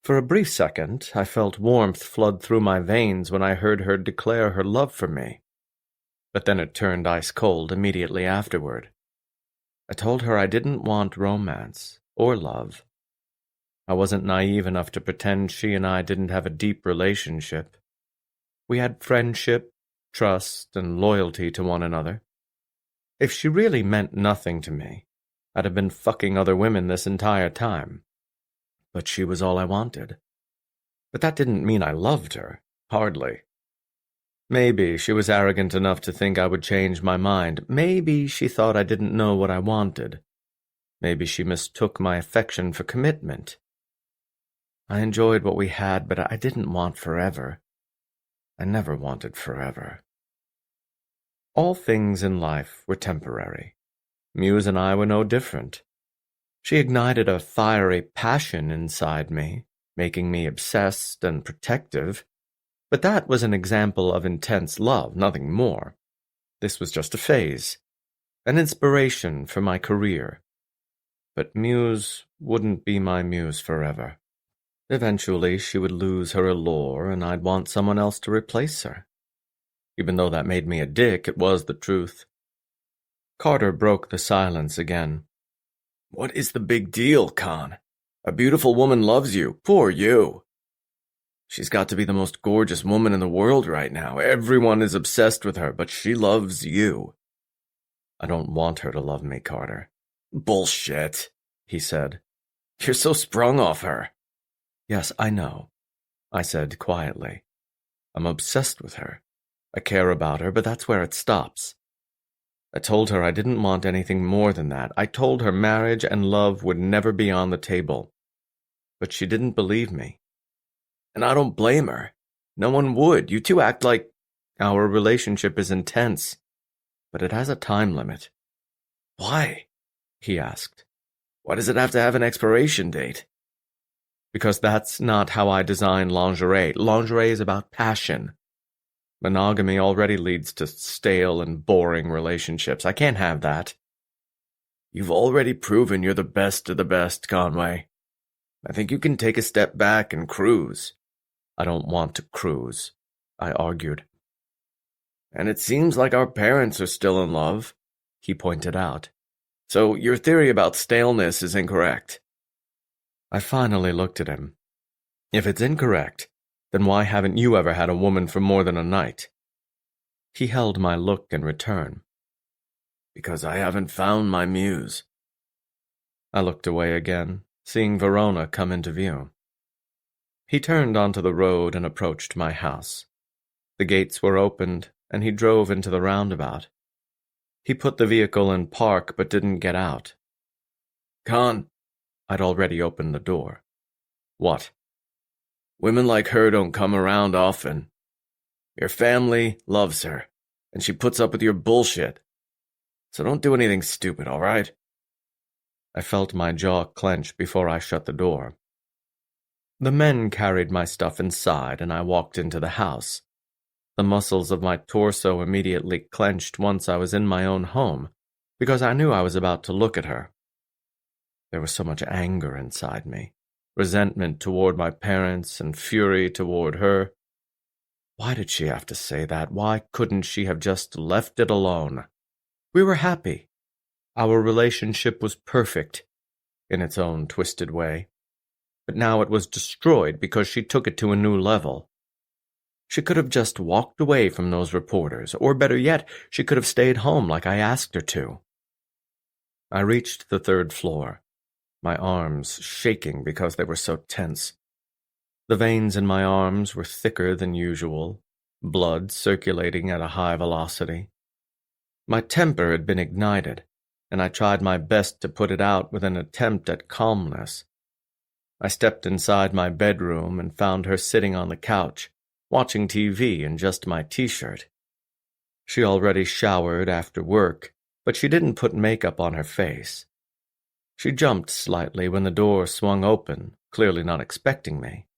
Speaker 1: For a brief second, I felt warmth flood through my veins when I heard her declare her love for me. But then it turned ice cold immediately afterward. I told her I didn't want romance or love. I wasn't naive enough to pretend she and I didn't have a deep relationship. We had friendship, trust, and loyalty to one another. If she really meant nothing to me, I'd have been fucking other women this entire time. But she was all I wanted. But that didn't mean I loved her. Hardly. Maybe she was arrogant enough to think I would change my mind. Maybe she thought I didn't know what I wanted. Maybe she mistook my affection for commitment. I enjoyed what we had, but I didn't want forever. I never wanted forever. All things in life were temporary. Muse and I were no different. She ignited a fiery passion inside me, making me obsessed and protective. But that was an example of intense love, nothing more. This was just a phase, an inspiration for my career. But Muse wouldn't be my Muse forever. Eventually, she would lose her allure, and I'd want someone else to replace her. Even though that made me a dick, it was the truth. Carter broke the silence again. "What is the big deal, Con? A beautiful woman loves you. Poor you. She's got to be the most gorgeous woman in the world right now. Everyone is obsessed with her, but she loves you." "I don't want her to love me, Carter." "Bullshit," he said. "You're so sprung off her." "Yes, I know," I said quietly. "I'm obsessed with her. I care about her, but that's where it stops." I told her I didn't want anything more than that. I told her marriage and love would never be on the table. But she didn't believe me. And I don't blame her. No one would. You two act like our relationship is intense. But it has a time limit. "Why?" he asked. "Why does it have to have an expiration date?" "Because that's not how I design lingerie. Lingerie is about passion. Monogamy already leads to stale and boring relationships. I can't have that." "You've already proven you're the best of the best, Conway. I think you can take a step back and cruise." "I don't want to cruise," I argued. "And it seems like our parents are still in love," he pointed out. "So your theory about staleness is incorrect." I finally looked at him. "If it's incorrect, then why haven't you ever had a woman for more than a night?" He held my look in return. "Because I haven't found my muse." I looked away again, seeing Verona come into view. He turned onto the road and approached my house. The gates were opened, and he drove into the roundabout. He put the vehicle in park but didn't get out. "Con," I'd already opened the door. "What?" "Women like her don't come around often. Your family loves her, and she puts up with your bullshit. So don't do anything stupid, all right?" I felt my jaw clench before I shut the door. The men carried my stuff inside, and I walked into the house. The muscles of my torso immediately clenched once I was in my own home, because I knew I was about to look at her. There was so much anger inside me, resentment toward my parents and fury toward her. Why did she have to say that? Why couldn't she have just left it alone? We were happy. Our relationship was perfect, in its own twisted way. But now it was destroyed because she took it to a new level. She could have just walked away from those reporters, or better yet, she could have stayed home like I asked her to. I reached the 3rd floor, my arms shaking because they were so tense. The veins in my arms were thicker than usual, blood circulating at a high velocity. My temper had been ignited, and I tried my best to put it out with an attempt at calmness. I stepped inside my bedroom and found her sitting on the couch, watching TV in just my t-shirt. She already showered after work, but she didn't put makeup on her face. She jumped slightly when the door swung open, clearly not expecting me.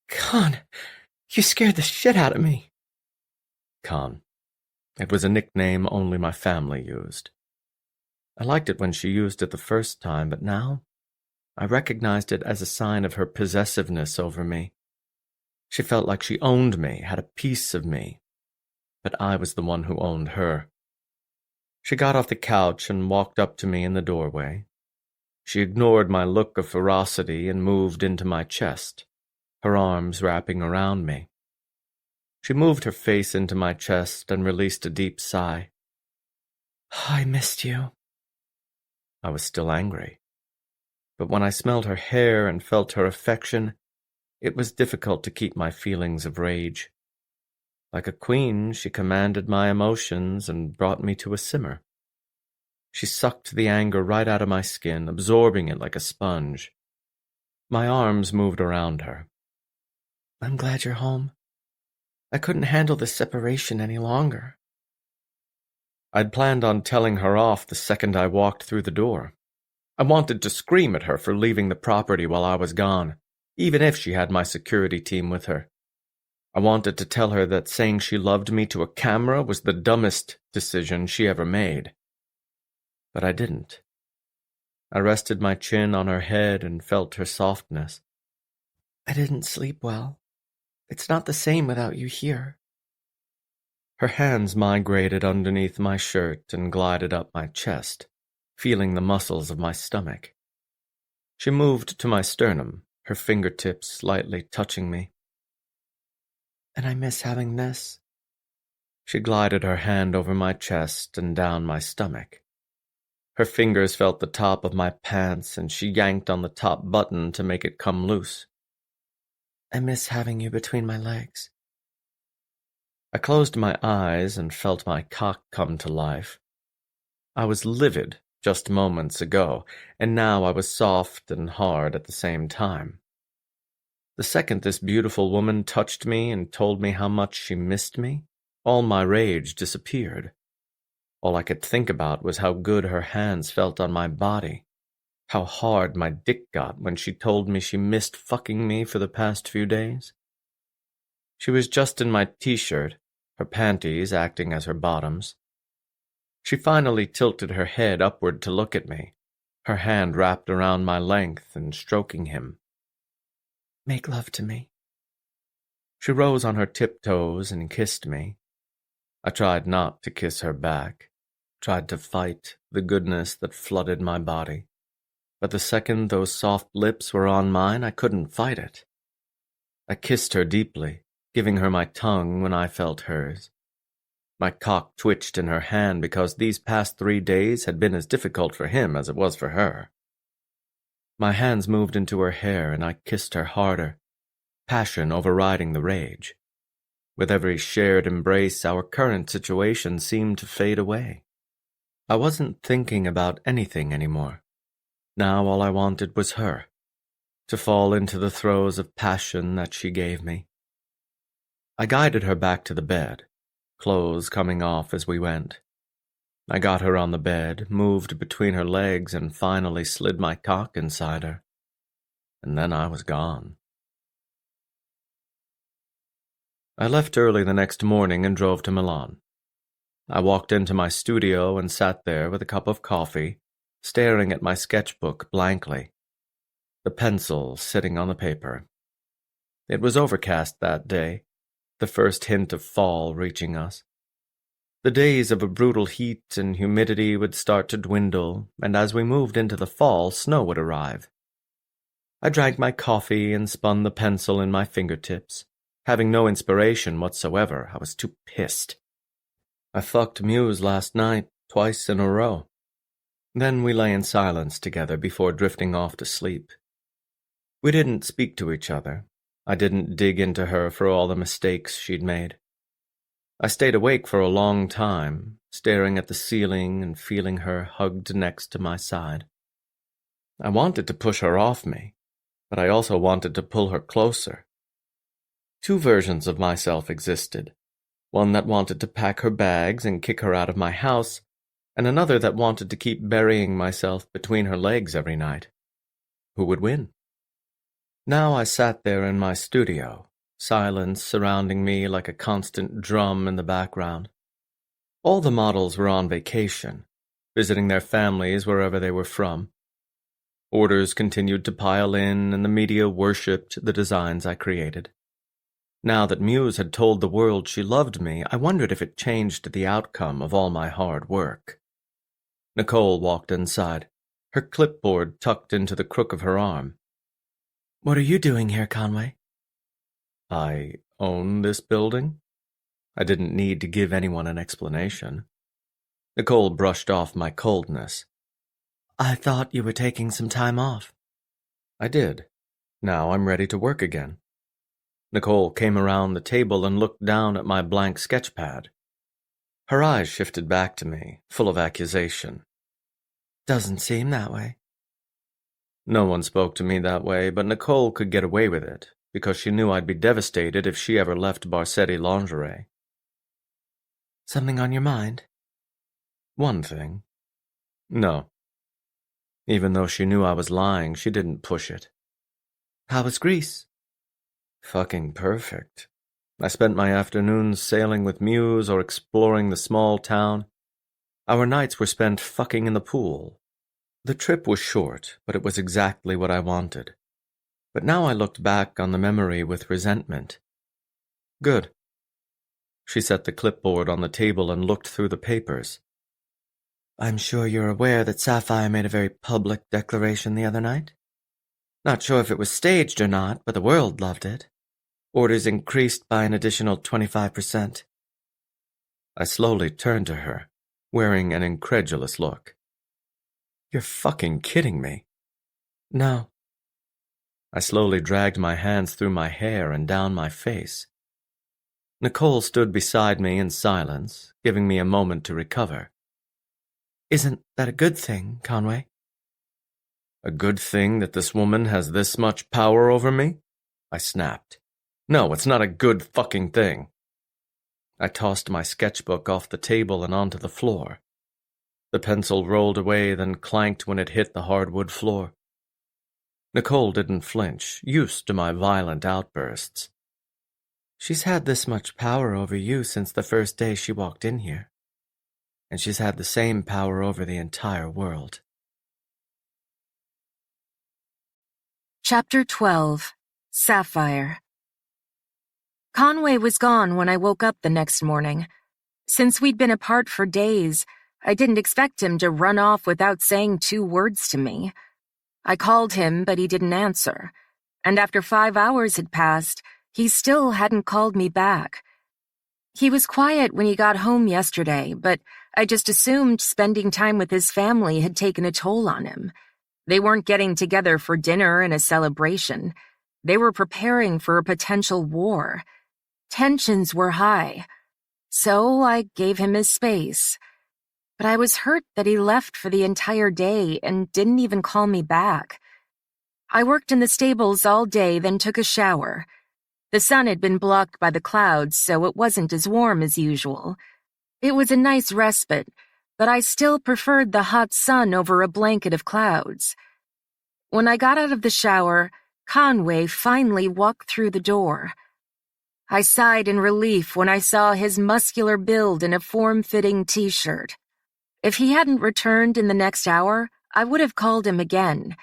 Speaker 5: "Con, you scared the shit out of me."
Speaker 1: Con. It was a nickname only my family used. I liked it when she used it the first time, but now I recognized it as a sign of her possessiveness over me. She felt like she owned me, had a piece of me, but I was the one who owned her. She got off the couch and walked up to me in the doorway. She ignored my look of ferocity and moved into my chest, her arms wrapping around me. She moved her face into my chest and released a deep sigh.
Speaker 5: I missed you.
Speaker 1: I was still angry, but when I smelled her hair and felt her affection, it was difficult to keep my feelings of rage. Like a queen, she commanded my emotions and brought me to a simmer. She sucked the anger right out of my skin, absorbing it like a sponge. My arms moved around her.
Speaker 5: I'm glad you're home. I couldn't handle this separation any longer.
Speaker 1: I'd planned on telling her off the second I walked through the door. I wanted to scream at her for leaving the property while I was gone, even if she had my security team with her. I wanted to tell her that saying she loved me to a camera was the dumbest decision she ever made. But I didn't. I rested my chin on her head and felt her softness.
Speaker 5: I didn't sleep well. It's not the same without you here.
Speaker 1: Her hands migrated underneath my shirt and glided up my chest, feeling the muscles of my stomach. She moved to my sternum, her fingertips lightly touching me.
Speaker 5: And I miss having this.
Speaker 1: She glided her hand over my chest and down my stomach. Her fingers felt the top of my pants, and she yanked on the top button to make it come loose.
Speaker 5: I miss having you between my legs.
Speaker 1: I closed my eyes and felt my cock come to life. I was livid just moments ago, and now I was soft and hard at the same time. The second this beautiful woman touched me and told me how much she missed me, all my rage disappeared. All I could think about was how good her hands felt on my body, how hard my dick got when she told me she missed fucking me for the past few days. She was just in my t-shirt, her panties acting as her bottoms. She finally tilted her head upward to look at me, her hand wrapped around my length and stroking him.
Speaker 5: Make love to me.
Speaker 1: She rose on her tiptoes and kissed me. I tried not to kiss her back, tried to fight the goodness that flooded my body. But the second those soft lips were on mine, I couldn't fight it. I kissed her deeply, giving her my tongue when I felt hers. My cock twitched in her hand because these past 3 days had been as difficult for him as it was for her. My hands moved into her hair and I kissed her harder, passion overriding the rage. With every shared embrace, our current situation seemed to fade away. I wasn't thinking about anything anymore. Now all I wanted was her, to fall into the throes of passion that she gave me. I guided her back to the bed, clothes coming off as we went. I got her on the bed, moved between her legs, and finally slid my cock inside her. And then I was gone. I left early the next morning and drove to Milan. I walked into my studio and sat there with a cup of coffee, staring at my sketchbook blankly, the pencil sitting on the paper. It was overcast that day, the first hint of fall reaching us. The days of a brutal heat and humidity would start to dwindle, and as we moved into the fall, snow would arrive. I drank my coffee and spun the pencil in my fingertips. Having no inspiration whatsoever, I was too pissed. I fucked Muse last night, twice in a row. Then we lay in silence together before drifting off to sleep. We didn't speak to each other. I didn't dig into her for all the mistakes she'd made. I stayed awake for a long time, staring at the ceiling and feeling her hugged next to my side. I wanted to push her off me, but I also wanted to pull her closer. 2 versions of myself existed, one that wanted to pack her bags and kick her out of my house, and another that wanted to keep burying myself between her legs every night. Who would win? Now I sat there in my studio, silence surrounding me like a constant drum in the background. All the models were on vacation, visiting their families wherever they were from. Orders continued to pile in, and the media worshipped the designs I created. Now that Muse had told the world she loved me, I wondered if it changed the outcome of all my hard work. Nicole walked inside, her clipboard tucked into the crook of her arm.
Speaker 5: "What are you doing here, Conway?"
Speaker 1: "I own this building?" I didn't need to give anyone an explanation. Nicole brushed off my coldness.
Speaker 5: "I thought you were taking some time off."
Speaker 1: I did. Now I'm ready to work again. Nicole came around the table and looked down at my blank sketch pad. Her eyes shifted back to me, full of accusation.
Speaker 5: "Doesn't seem that way."
Speaker 1: No one spoke to me that way, but Nicole could get away with it, because she knew I'd be devastated if she ever left Barsetti lingerie.
Speaker 5: "Something on your mind?"
Speaker 1: One thing. No. Even though she knew I was lying, she didn't push it.
Speaker 5: "How was Greece?"
Speaker 1: Fucking perfect. I spent my afternoons sailing with Muse or exploring the small town. Our nights were spent fucking in the pool. The trip was short, but it was exactly what I wanted. But now I looked back on the memory with resentment. Good. She set the clipboard on the table and looked through the papers.
Speaker 5: "I'm sure you're aware that Sapphire made a very public declaration the other night. Not sure if it was staged or not, but the world loved it. Orders increased by an additional 25%.
Speaker 1: I slowly turned to her, wearing an incredulous look. You're fucking kidding me.
Speaker 5: No.
Speaker 1: I slowly dragged my hands through my hair and down my face. Nicole stood beside me in silence, giving me a moment to recover.
Speaker 5: "Isn't that a good thing, Conway?"
Speaker 1: A good thing that this woman has this much power over me? I snapped. No, it's not a good fucking thing. I tossed my sketchbook off the table and onto the floor. The pencil rolled away, then clanked when it hit the hardwood floor. Nicole didn't flinch, used to my violent outbursts.
Speaker 5: "She's had this much power over you since the first day she walked in here. And she's had the same power over the entire world."
Speaker 2: Chapter 12. Sapphire. Conway was gone when I woke up the next morning. Since we'd been apart for days, I didn't expect him to run off without saying 2 words to me. I called him, but he didn't answer. And after 5 hours had passed, he still hadn't called me back. He was quiet when he got home yesterday, but I just assumed spending time with his family had taken a toll on him. They weren't getting together for dinner and a celebration. They were preparing for a potential war. Tensions were high. So I gave him his space. But I was hurt that he left for the entire day and didn't even call me back. I worked in the stables all day, then took a shower. The sun had been blocked by the clouds, so it wasn't as warm as usual. It was a nice respite, but I still preferred the hot sun over a blanket of clouds. When I got out of the shower, Conway finally walked through the door. I sighed in relief when I saw his muscular build in a form-fitting t-shirt. If he hadn't returned in the next hour, I would have called him again.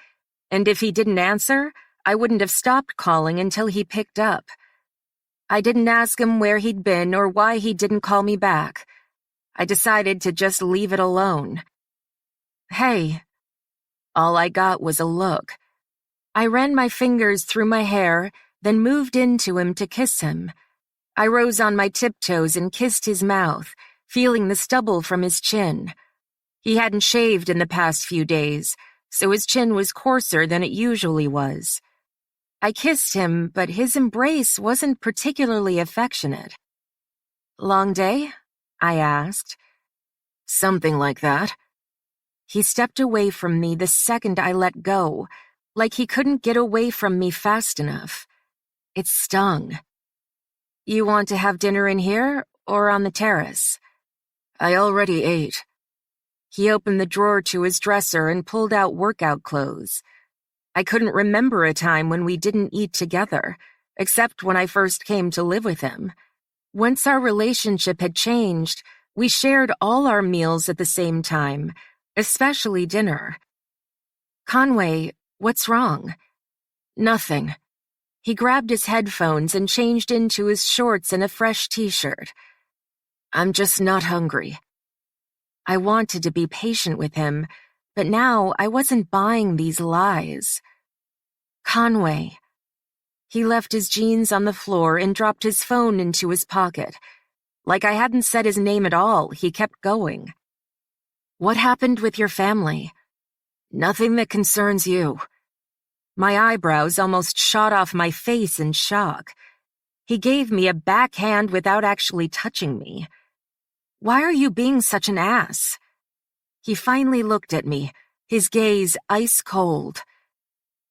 Speaker 2: And if he didn't answer, I wouldn't have stopped calling until he picked up. I didn't ask him where he'd been or why he didn't call me back. I decided to just leave it alone. "Hey." All I got was a look. I ran my fingers through my hair, then moved into him to kiss him. I rose on my tiptoes and kissed his mouth, feeling the stubble from his chin. He hadn't shaved in the past few days, so his chin was coarser than it usually was. I kissed him, but his embrace wasn't particularly affectionate. "Long day?" I asked. "Something like that." He stepped away from me the second I let go, like he couldn't get away from me fast enough. It stung. "You want to have dinner in here or on the terrace?" "I already ate." He opened the drawer to his dresser and pulled out workout clothes. I couldn't remember a time when we didn't eat together, except when I first came to live with him. Once our relationship had changed, we shared all our meals at the same time, especially dinner. Conway, what's wrong? Nothing. He grabbed his headphones and changed into his shorts and a fresh t-shirt. I'm just not hungry. I wanted to be patient with him, but now I wasn't buying these lies. Conway. He left his jeans on the floor and dropped his phone into his pocket. Like I hadn't said his name at all, he kept going. What happened with your family? Nothing that concerns you. My eyebrows almost shot off my face in shock. He gave me a backhand without actually touching me. Why are you being such an ass? He finally looked at me, his gaze ice cold.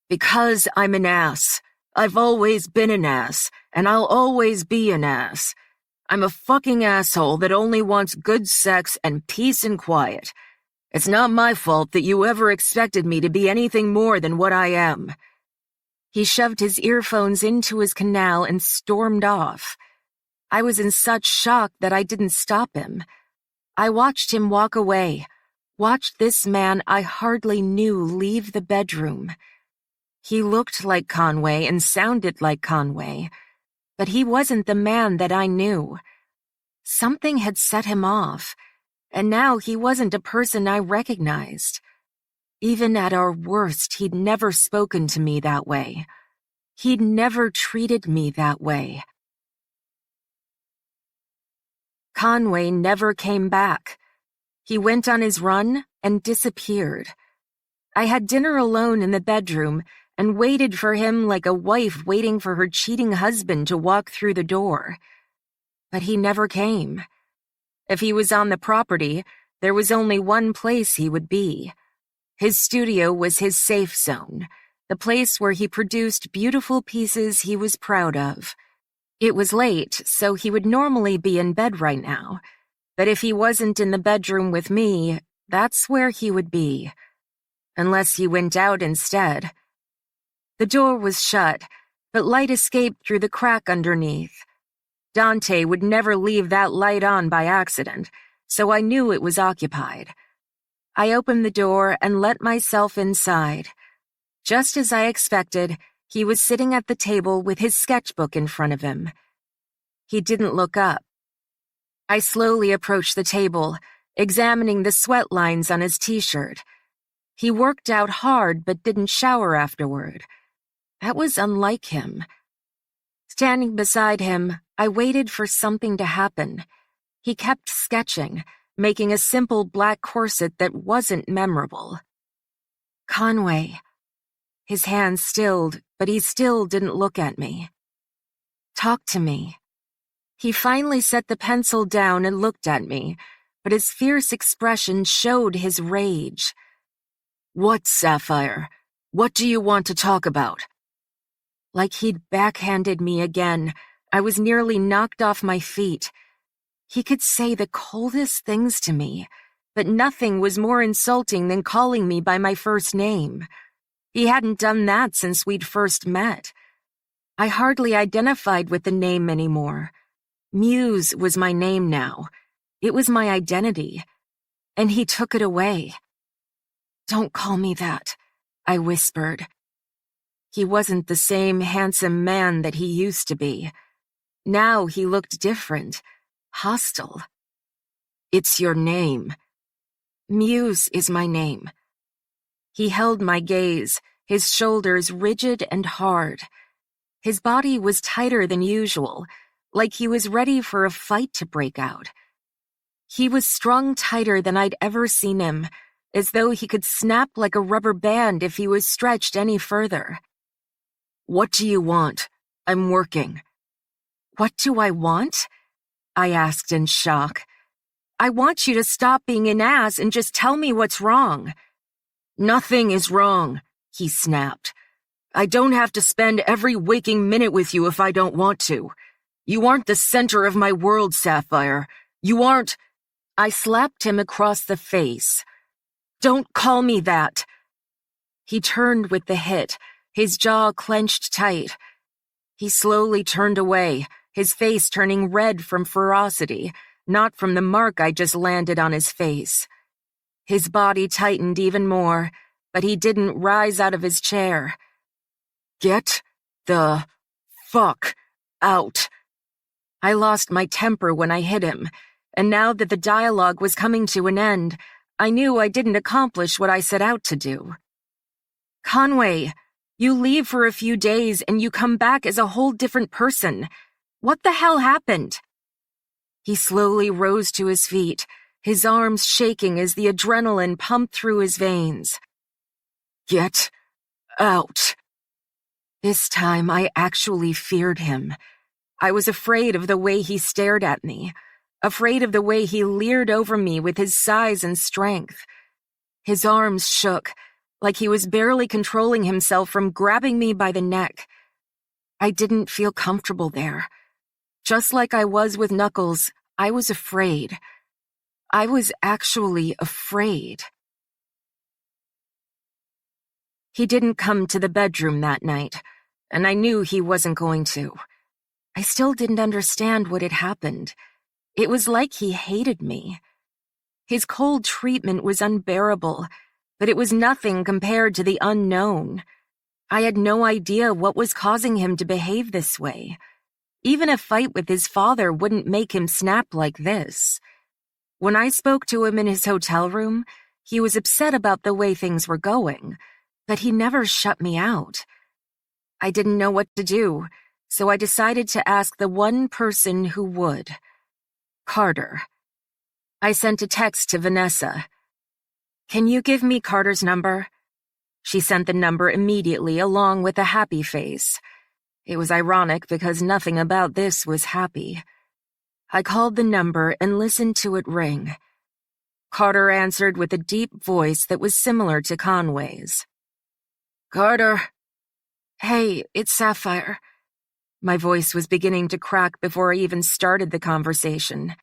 Speaker 2: Because I'm an ass. I've always been an ass, and I'll always be an ass. I'm a fucking asshole that only wants good sex and peace and quiet. It's not my fault that you ever expected me to be anything more than what I am. He shoved his earphones into his canal and stormed off. I was in such shock that I didn't stop him. I watched him walk away, watched this man I hardly knew leave the bedroom. He looked like Conway and sounded like Conway, but he wasn't the man that I knew. Something had set him off, and now he wasn't a person I recognized. Even at our worst, he'd never spoken to me that way. He'd never treated me that way. Conway never came back. He went on his run and disappeared. I had dinner alone in the bedroom and waited for him like a wife waiting for her cheating husband to walk through the door. But he never came. If he was on the property, there was only one place he would be. His studio was his safe zone, the place where he produced beautiful pieces he was proud of. It was late, so he would normally be in bed right now. But if he wasn't in the bedroom with me, that's where he would be. Unless he went out instead. The door was shut, but light escaped through the crack underneath. Dante would never leave that light on by accident, so I knew it was occupied. I opened the door and let myself inside. Just as I expected, he was sitting at the table with his sketchbook in front of him. He didn't look up. I slowly approached the table, examining the sweat lines on his t-shirt. He worked out hard but didn't shower afterward. That was unlike him. Standing beside him, I waited for something to happen. He kept sketching, making a simple black corset that wasn't memorable. Conway. His hands stilled, but he still didn't look at me. Talk to me. He finally set the pencil down and looked at me, but his fierce expression showed his rage. What, Sapphire? What do you want to talk about? Like he'd backhanded me again, I was nearly knocked off my feet. He could say the coldest things to me, but nothing was more insulting than calling me by my first name. He hadn't done that since we'd first met. I hardly identified with the name anymore. Muse was my name now. It was my identity. And he took it away. Don't call me that, I whispered. He wasn't the same handsome man that he used to be. Now he looked different, hostile. It's your name. Muse is my name. He held my gaze, his shoulders rigid and hard. His body was tighter than usual, like he was ready for a fight to break out. He was strung tighter than I'd ever seen him, as though he could snap like a rubber band if he was stretched any further. What do you want? I'm working. What do I want? I asked in shock. I want you to stop being an ass and just tell me what's wrong. Nothing is wrong, he snapped. I don't have to spend every waking minute with you if I don't want to. You aren't the center of my world, Sapphire. You aren't. I slapped him across the face. Don't call me that. He turned with the hit, his jaw clenched tight. He slowly turned away, his face turning red from ferocity, not from the mark I just landed on his face. His body tightened even more, but he didn't rise out of his chair. "Get the fuck out." I lost my temper when I hit him, and now that the dialogue was coming to an end, I knew I didn't accomplish what I set out to do. "Conway, you leave for a few days and you come back as a whole different person. What the hell happened?" He slowly rose to his feet, his arms shaking as the adrenaline pumped through his veins. "Get out." This time I actually feared him. I was afraid of the way he stared at me, afraid of the way he leered over me with his size and strength. His arms shook, like he was barely controlling himself from grabbing me by the neck. I didn't feel comfortable there. Just like I was with Knuckles, I was afraid. I was actually afraid. He didn't come to the bedroom that night, and I knew he wasn't going to. I still didn't understand what had happened. It was like he hated me. His cold treatment was unbearable, but it was nothing compared to the unknown. I had no idea what was causing him to behave this way. Even a fight with his father wouldn't make him snap like this. When I spoke to him in his hotel room, he was upset about the way things were going, but he never shut me out. I didn't know what to do, so I decided to ask the one person who would. Carter. I sent a text to Vanessa. "Can you give me Carter's number?" She sent the number immediately along with a happy face. It was ironic because nothing about this was happy. I called the number and listened to it ring. Carter answered with a deep voice that was similar to Conway's. "Carter." "Hey, it's Sapphire." My voice was beginning to crack before I even started the conversation.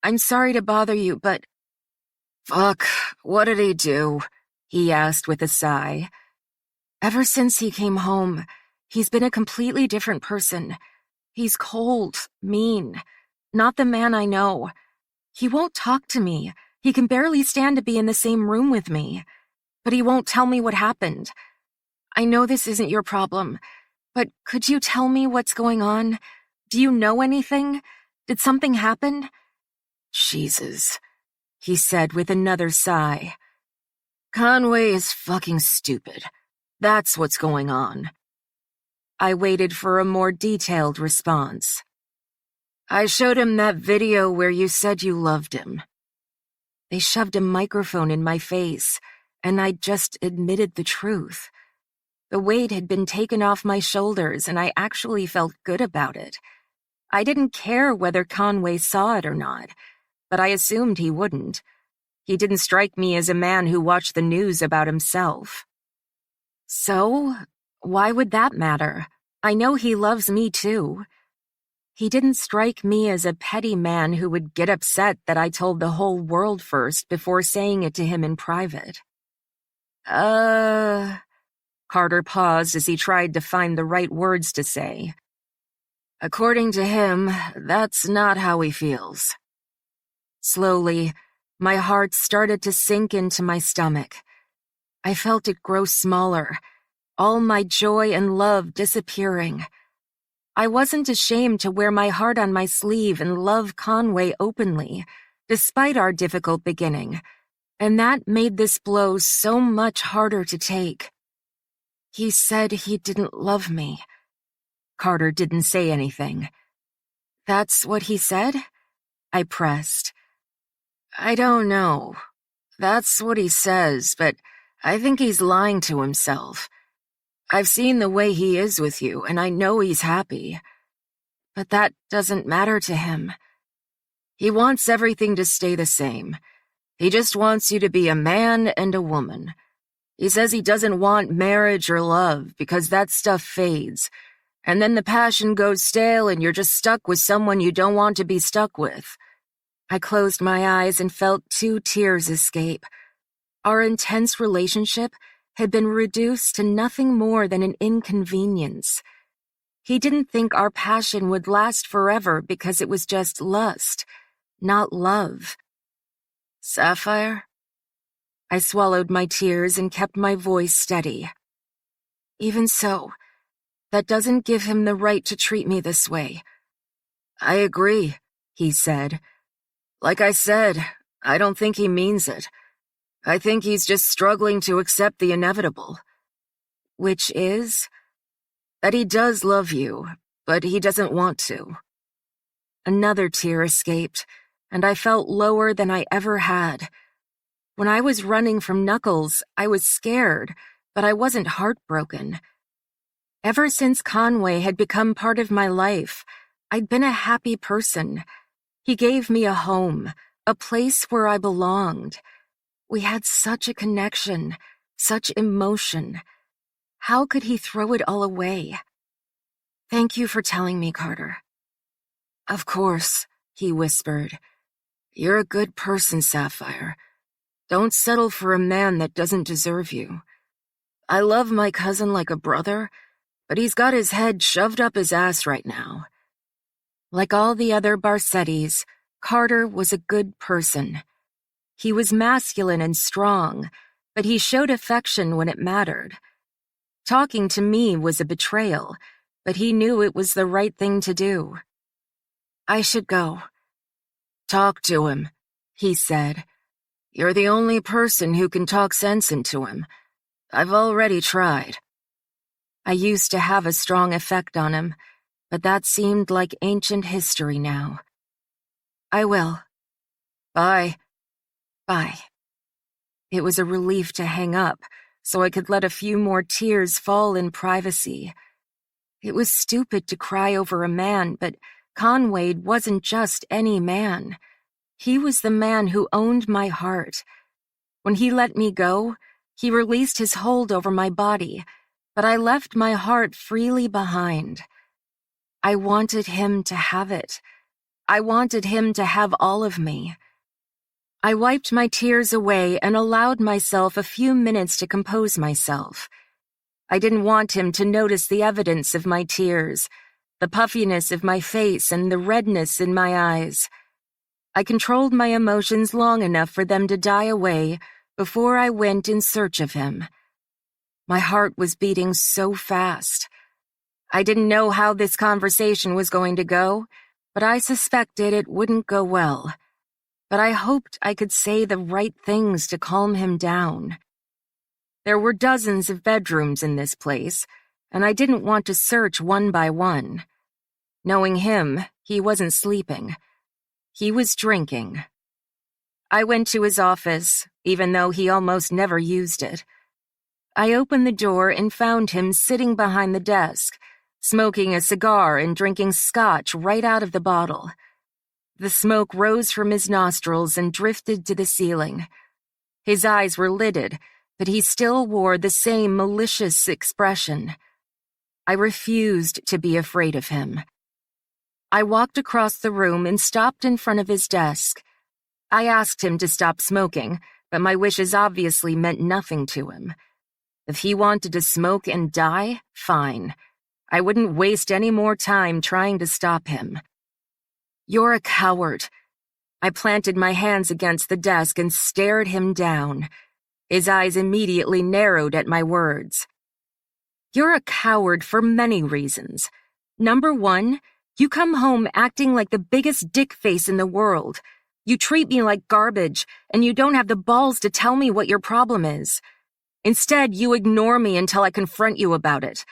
Speaker 2: "I'm sorry to bother you, but—" "Fuck, what did he do?" he asked with a sigh. "Ever since he came home, he's been a completely different person. He's cold, mean, not the man I know. He won't talk to me. He can barely stand to be in the same room with me. But he won't tell me what happened. I know this isn't your problem, but could you tell me what's going on? Do you know anything? Did something happen?" "Jesus," he said with another sigh. "Conway is fucking stupid. That's what's going on." I waited for a more detailed response. "I showed him that video where you said you loved him." They shoved a microphone in my face, and I just admitted the truth. The weight had been taken off my shoulders, and I actually felt good about it. I didn't care whether Conway saw it or not, but I assumed he wouldn't. He didn't strike me as a man who watched the news about himself. So, why would that matter? I know he loves me too. He didn't strike me as a petty man who would get upset that I told the whole world first before saying it to him in private. Carter paused as he tried to find the right words to say. "According to him, that's not how he feels." Slowly, my heart started to sink into my stomach. I felt it grow smaller, all my joy and love disappearing. I wasn't ashamed to wear my heart on my sleeve and love Conway openly, despite our difficult beginning, and that made this blow so much harder to take. "He said he didn't love me." Carter didn't say anything. "That's what he said?" I pressed. "I don't know. That's what he says, but I think he's lying to himself. I've seen the way he is with you, and I know he's happy. But that doesn't matter to him. He wants everything to stay the same. He just wants you to be a man and a woman. He says he doesn't want marriage or love because that stuff fades, and then the passion goes stale and you're just stuck with someone you don't want to be stuck with." I closed my eyes and felt 2 tears escape. Our intense relationship had been reduced to nothing more than an inconvenience. He didn't think our passion would last forever because it was just lust, not love. "Sapphire?" I swallowed my tears and kept my voice steady. Even so, that doesn't give him the right to treat me this way.
Speaker 3: I agree, he said. Like I said, I don't think he means it. I think he's just struggling to accept the inevitable.
Speaker 2: Which is?
Speaker 3: That he does love you, but he doesn't want to.
Speaker 2: Another tear escaped, and I felt lower than I ever had. When I was running from Knuckles, I was scared, but I wasn't heartbroken. Ever since Conway had become part of my life, I'd been a happy person. He gave me a home, a place where I belonged. We had such a connection, such emotion. How could he throw it all away? Thank you for telling me, Carter.
Speaker 3: Of course, he whispered. You're a good person, Sapphire. Don't settle for a man that doesn't deserve you. I love my cousin like a brother, but he's got his head shoved up his ass right now.
Speaker 2: Like all the other Barsettis, Carter was a good person. He was masculine and strong, but he showed affection when it mattered. Talking to me was a betrayal, but he knew it was the right thing to do. I should go.
Speaker 3: Talk to him, he said. You're the only person who can talk sense into him. I've already tried.
Speaker 2: I used to have a strong effect on him, but that seemed like ancient history now. I will.
Speaker 3: Bye.
Speaker 2: Bye. It was a relief to hang up, so I could let a few more tears fall in privacy. It was stupid to cry over a man, but Conway wasn't just any man. He was the man who owned my heart. When he let me go, he released his hold over my body, but I left my heart freely behind. I wanted him to have it. I wanted him to have all of me. I wiped my tears away and allowed myself a few minutes to compose myself. I didn't want him to notice the evidence of my tears, the puffiness of my face and the redness in my eyes. I controlled my emotions long enough for them to die away before I went in search of him. My heart was beating so fast. I didn't know how this conversation was going to go, but I suspected it wouldn't go well. But I hoped I could say the right things to calm him down. There were dozens of bedrooms in this place, and I didn't want to search one by one. Knowing him, he wasn't sleeping. He was drinking. I went to his office, even though he almost never used it. I opened the door and found him sitting behind the desk, smoking a cigar and drinking scotch right out of the bottle. The smoke rose from his nostrils and drifted to the ceiling. His eyes were lidded, but he still wore the same malicious expression. I refused to be afraid of him. I walked across the room and stopped in front of his desk. I asked him to stop smoking, but my wishes obviously meant nothing to him. If he wanted to smoke and die, fine. I wouldn't waste any more time trying to stop him. You're a coward. I planted my hands against the desk and stared him down. His eyes immediately narrowed at my words. You're a coward for many reasons. Number one, you come home acting like the biggest dick face in the world. You treat me like garbage, and you don't have the balls to tell me what your problem is. Instead, you ignore me until I confront you about it.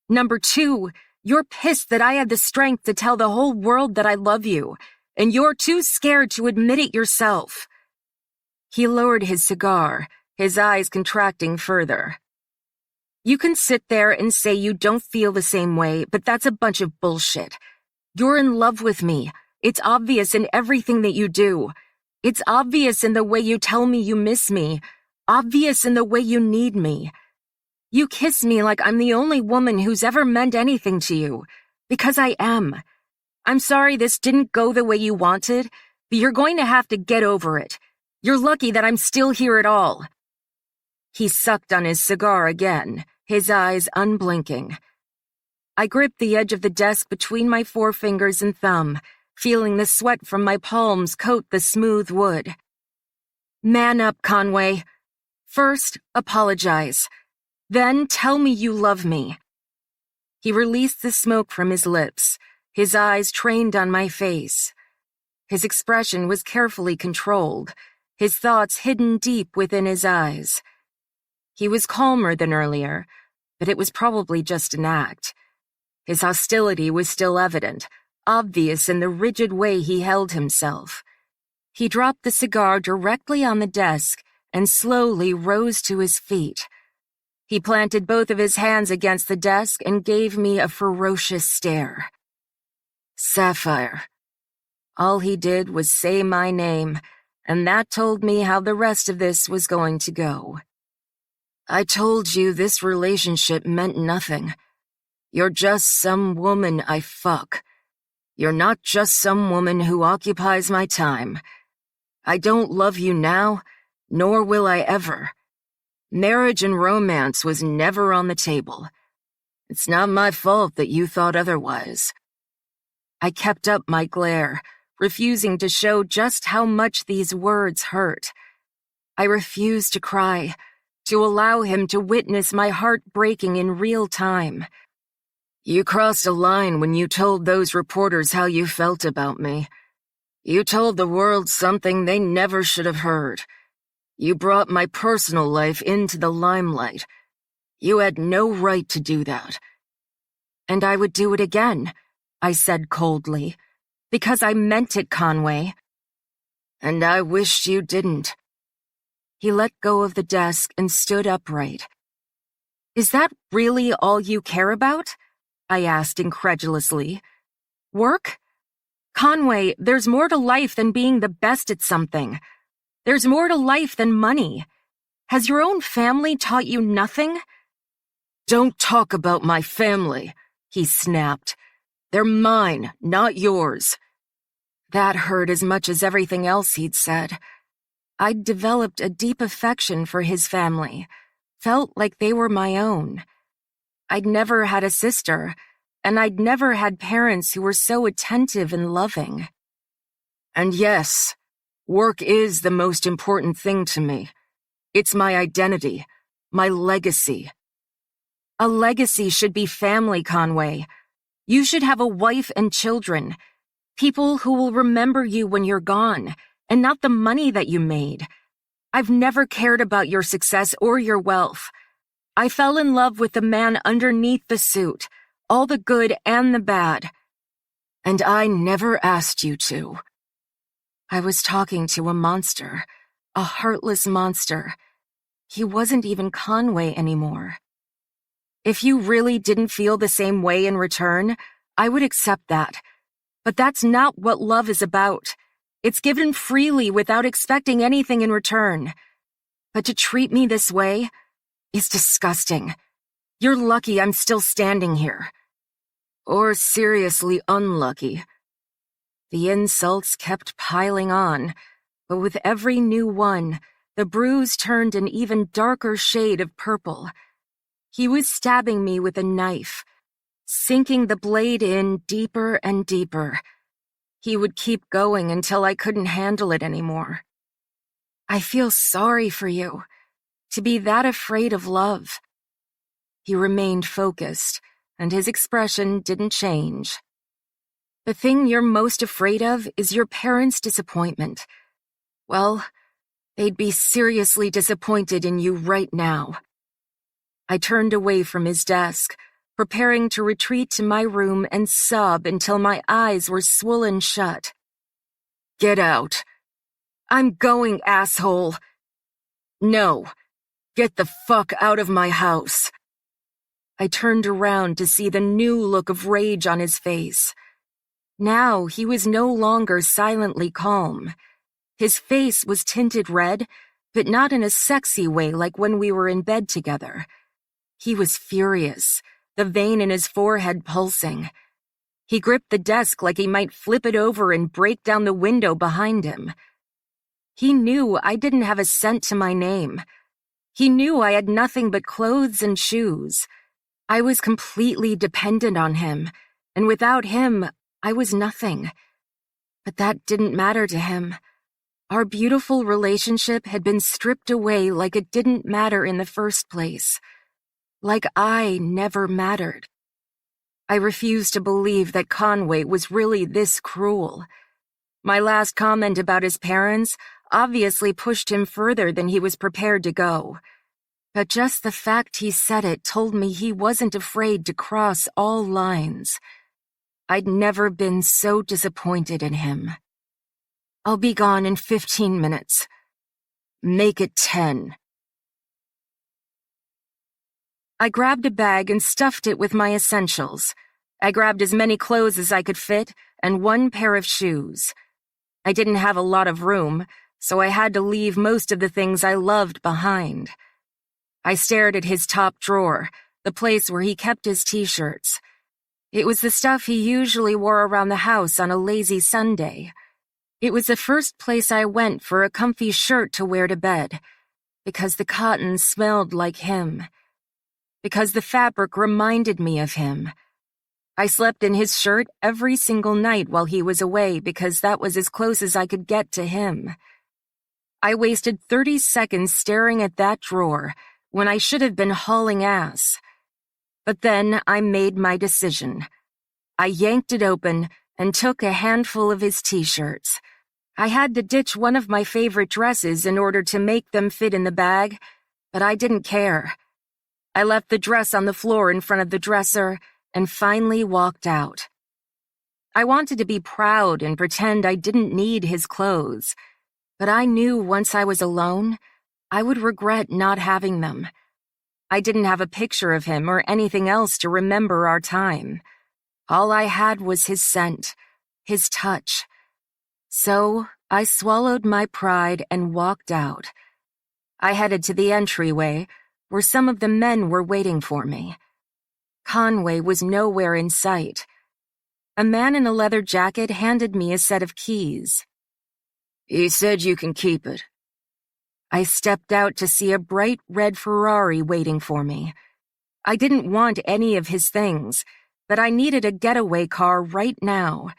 Speaker 2: Number two, you're pissed that I had the strength to tell the whole world that I love you, and you're too scared to admit it yourself. He lowered his cigar, his eyes contracting further. You can sit there and say you don't feel the same way, but that's a bunch of bullshit. You're in love with me. It's obvious in everything that you do. It's obvious in the way you tell me you miss me. Obvious in the way you need me. You kiss me like I'm the only woman who's ever meant anything to you. Because I am. I'm sorry this didn't go the way you wanted, but you're going to have to get over it. You're lucky that I'm still here at all. He sucked on his cigar again, his eyes unblinking. I gripped the edge of the desk between my forefingers and thumb, feeling the sweat from my palms coat the smooth wood. Man up, Conway. First, apologize. Then tell me you love me. He released the smoke from his lips, his eyes trained on my face. His expression was carefully controlled, his thoughts hidden deep within his eyes. He was calmer than earlier, but it was probably just an act. His hostility was still evident, obvious in the rigid way he held himself. He dropped the cigar directly on the desk and slowly rose to his feet. He planted both of his hands against the desk and gave me a ferocious stare. Sapphire. All he did was say my name, and that told me how the rest of this was going to go. I told you this relationship meant nothing. You're just some woman I fuck. You're not just some woman who occupies my time. I don't love you now, nor will I ever. Marriage and romance was never on the table. It's not my fault that you thought otherwise. I kept up my glare, refusing to show just how much these words hurt. I refused to cry, to allow him to witness my heart breaking in real time. You crossed a line when you told those reporters how you felt about me. You told the world something they never should have heard. You brought my personal life into the limelight. You had no right to do that. And I would do it again, I said coldly, because I meant it, Conway. And I wished you didn't. He let go of the desk and stood upright. Is that really all you care about? I asked incredulously. Work? Conway, there's more to life than being the best at something. There's more to life than money. Has your own family taught you nothing? Don't talk about my family, he snapped. They're mine, not yours. That hurt as much as everything else he'd said. I'd developed a deep affection for his family, felt like they were my own. I'd never had a sister, and I'd never had parents who were so attentive and loving. And yes, work is the most important thing to me. It's my identity, my legacy. A legacy should be family, Conway. You should have a wife and children, people who will remember you when you're gone, and not the money that you made. I've never cared about your success or your wealth. I fell in love with the man underneath the suit, all the good and the bad. And I never asked you to. I was talking to a monster, a heartless monster. He wasn't even Conway anymore. If you really didn't feel the same way in return, I would accept that. But that's not what love is about. It's given freely without expecting anything in return. But to treat me this way is disgusting. You're lucky I'm still standing here. Or seriously unlucky. The insults kept piling on, but with every new one, the bruise turned an even darker shade of purple. He was stabbing me with a knife, sinking the blade in deeper and deeper. He would keep going until I couldn't handle it anymore. I feel sorry for you, to be that afraid of love. He remained focused, and his expression didn't change. The thing you're most afraid of is your parents' disappointment. Well, they'd be seriously disappointed in you right now. I turned away from his desk, preparing to retreat to my room and sob until my eyes were swollen shut. Get out. I'm going, asshole. No. Get the fuck out of my house. I turned around to see the new look of rage on his face. Now he was no longer silently calm. His face was tinted red, but not in a sexy way like when we were in bed together. He was furious, the vein in his forehead pulsing. He gripped the desk like he might flip it over and break down the window behind him. He knew I didn't have a cent to my name. He knew I had nothing but clothes and shoes. I was completely dependent on him, and without him, I was nothing. But that didn't matter to him. Our beautiful relationship had been stripped away like it didn't matter in the first place. Like I never mattered. I refused to believe that Conway was really this cruel. My last comment about his parents obviously pushed him further than he was prepared to go. But just the fact he said it told me he wasn't afraid to cross all lines. I'd never been so disappointed in him. I'll be gone in 15 minutes. Make it 10. I grabbed a bag and stuffed it with my essentials. I grabbed as many clothes as I could fit and one pair of shoes. I didn't have a lot of room, so I had to leave most of the things I loved behind. I stared at his top drawer, the place where he kept his t-shirts. It was the stuff he usually wore around the house on a lazy Sunday. It was the first place I went for a comfy shirt to wear to bed, because the cotton smelled like him. Because the fabric reminded me of him. I slept in his shirt every single night while he was away because that was as close as I could get to him. I wasted 30 seconds staring at that drawer when I should have been hauling ass. But then I made my decision. I yanked it open and took a handful of his t-shirts. I had to ditch one of my favorite dresses in order to make them fit in the bag, but I didn't care. I left the dress on the floor in front of the dresser and finally walked out. I wanted to be proud and pretend I didn't need his clothes, but I knew once I was alone, I would regret not having them. I didn't have a picture of him or anything else to remember our time. All I had was his scent, his touch. So I swallowed my pride and walked out. I headed to the entryway, where some of the men were waiting for me. Conway was nowhere in sight. A man in a leather jacket handed me a set of keys.
Speaker 3: He said you can keep it.
Speaker 2: I stepped out to see a bright red Ferrari waiting for me. I didn't want any of his things, but I needed a getaway car right now.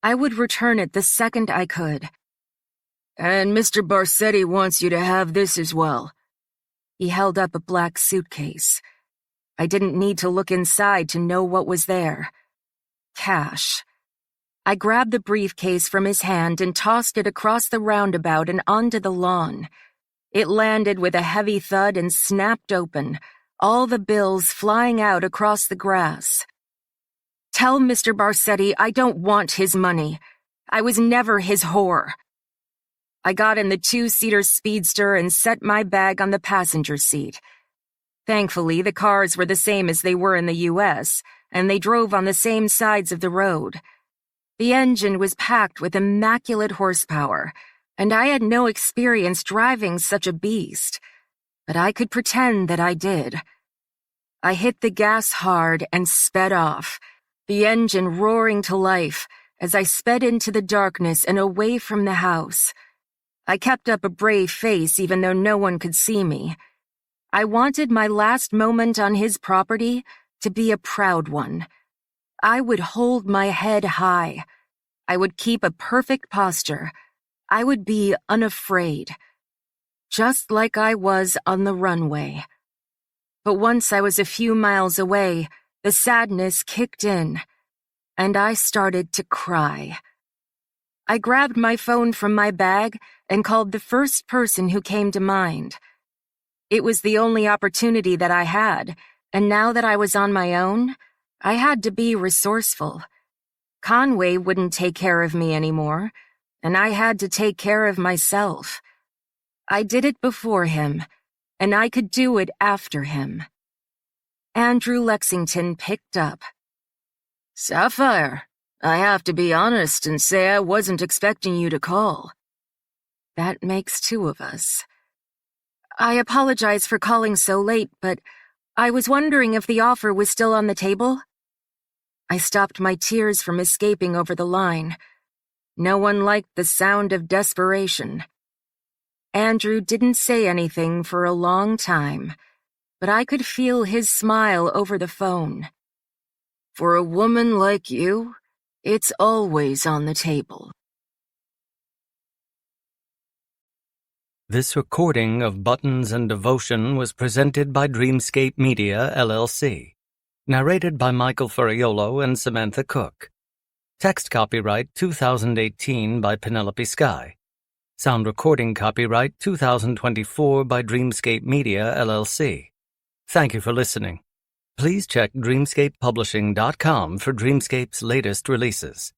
Speaker 2: I would return it the second I could.
Speaker 3: And Mr. Barsetti wants you to have this as well.
Speaker 2: He held up a black suitcase. I didn't need to look inside to know what was there. Cash. I grabbed the briefcase from his hand and tossed it across the roundabout and onto the lawn. It landed with a heavy thud and snapped open, all the bills flying out across the grass. Tell Mr. Barsetti I don't want his money. I was never his whore. I got in the 2-seater speedster and set my bag on the passenger seat. Thankfully, the cars were the same as they were in the U.S., and they drove on the same sides of the road. The engine was packed with immaculate horsepower, and I had no experience driving such a beast, but I could pretend that I did. I hit the gas hard and sped off, the engine roaring to life as I sped into the darkness and away from the house. I kept up a brave face even though no one could see me. I wanted my last moment on his property to be a proud one. I would hold my head high. I would keep a perfect posture. I would be unafraid. Just like I was on the runway. But once I was a few miles away, the sadness kicked in, and I started to cry. I grabbed my phone from my bag and called the first person who came to mind. It was the only opportunity that I had, and now that I was on my own, I had to be resourceful. Conway wouldn't take care of me anymore, and I had to take care of myself. I did it before him, and I could do it after him. Andrew Lexington picked up.
Speaker 3: Sapphire, I have to be honest and say I wasn't expecting you to call.
Speaker 2: That makes 2 of us. I apologize for calling so late, but I was wondering if the offer was still on the table. I stopped my tears from escaping over the line. No one liked the sound of desperation. Andrew didn't say anything for a long time, but I could feel his smile over the phone.
Speaker 3: For a woman like you, it's always on the table.
Speaker 1: This recording of Buttons and Devotion was presented by Dreamscape Media, LLC. Narrated by Michael Furiolo and Samantha Cook. Text copyright 2018 by Penelope Sky. Sound recording copyright 2024 by Dreamscape Media, LLC. Thank you for listening. Please check dreamscapepublishing.com for Dreamscape's latest releases.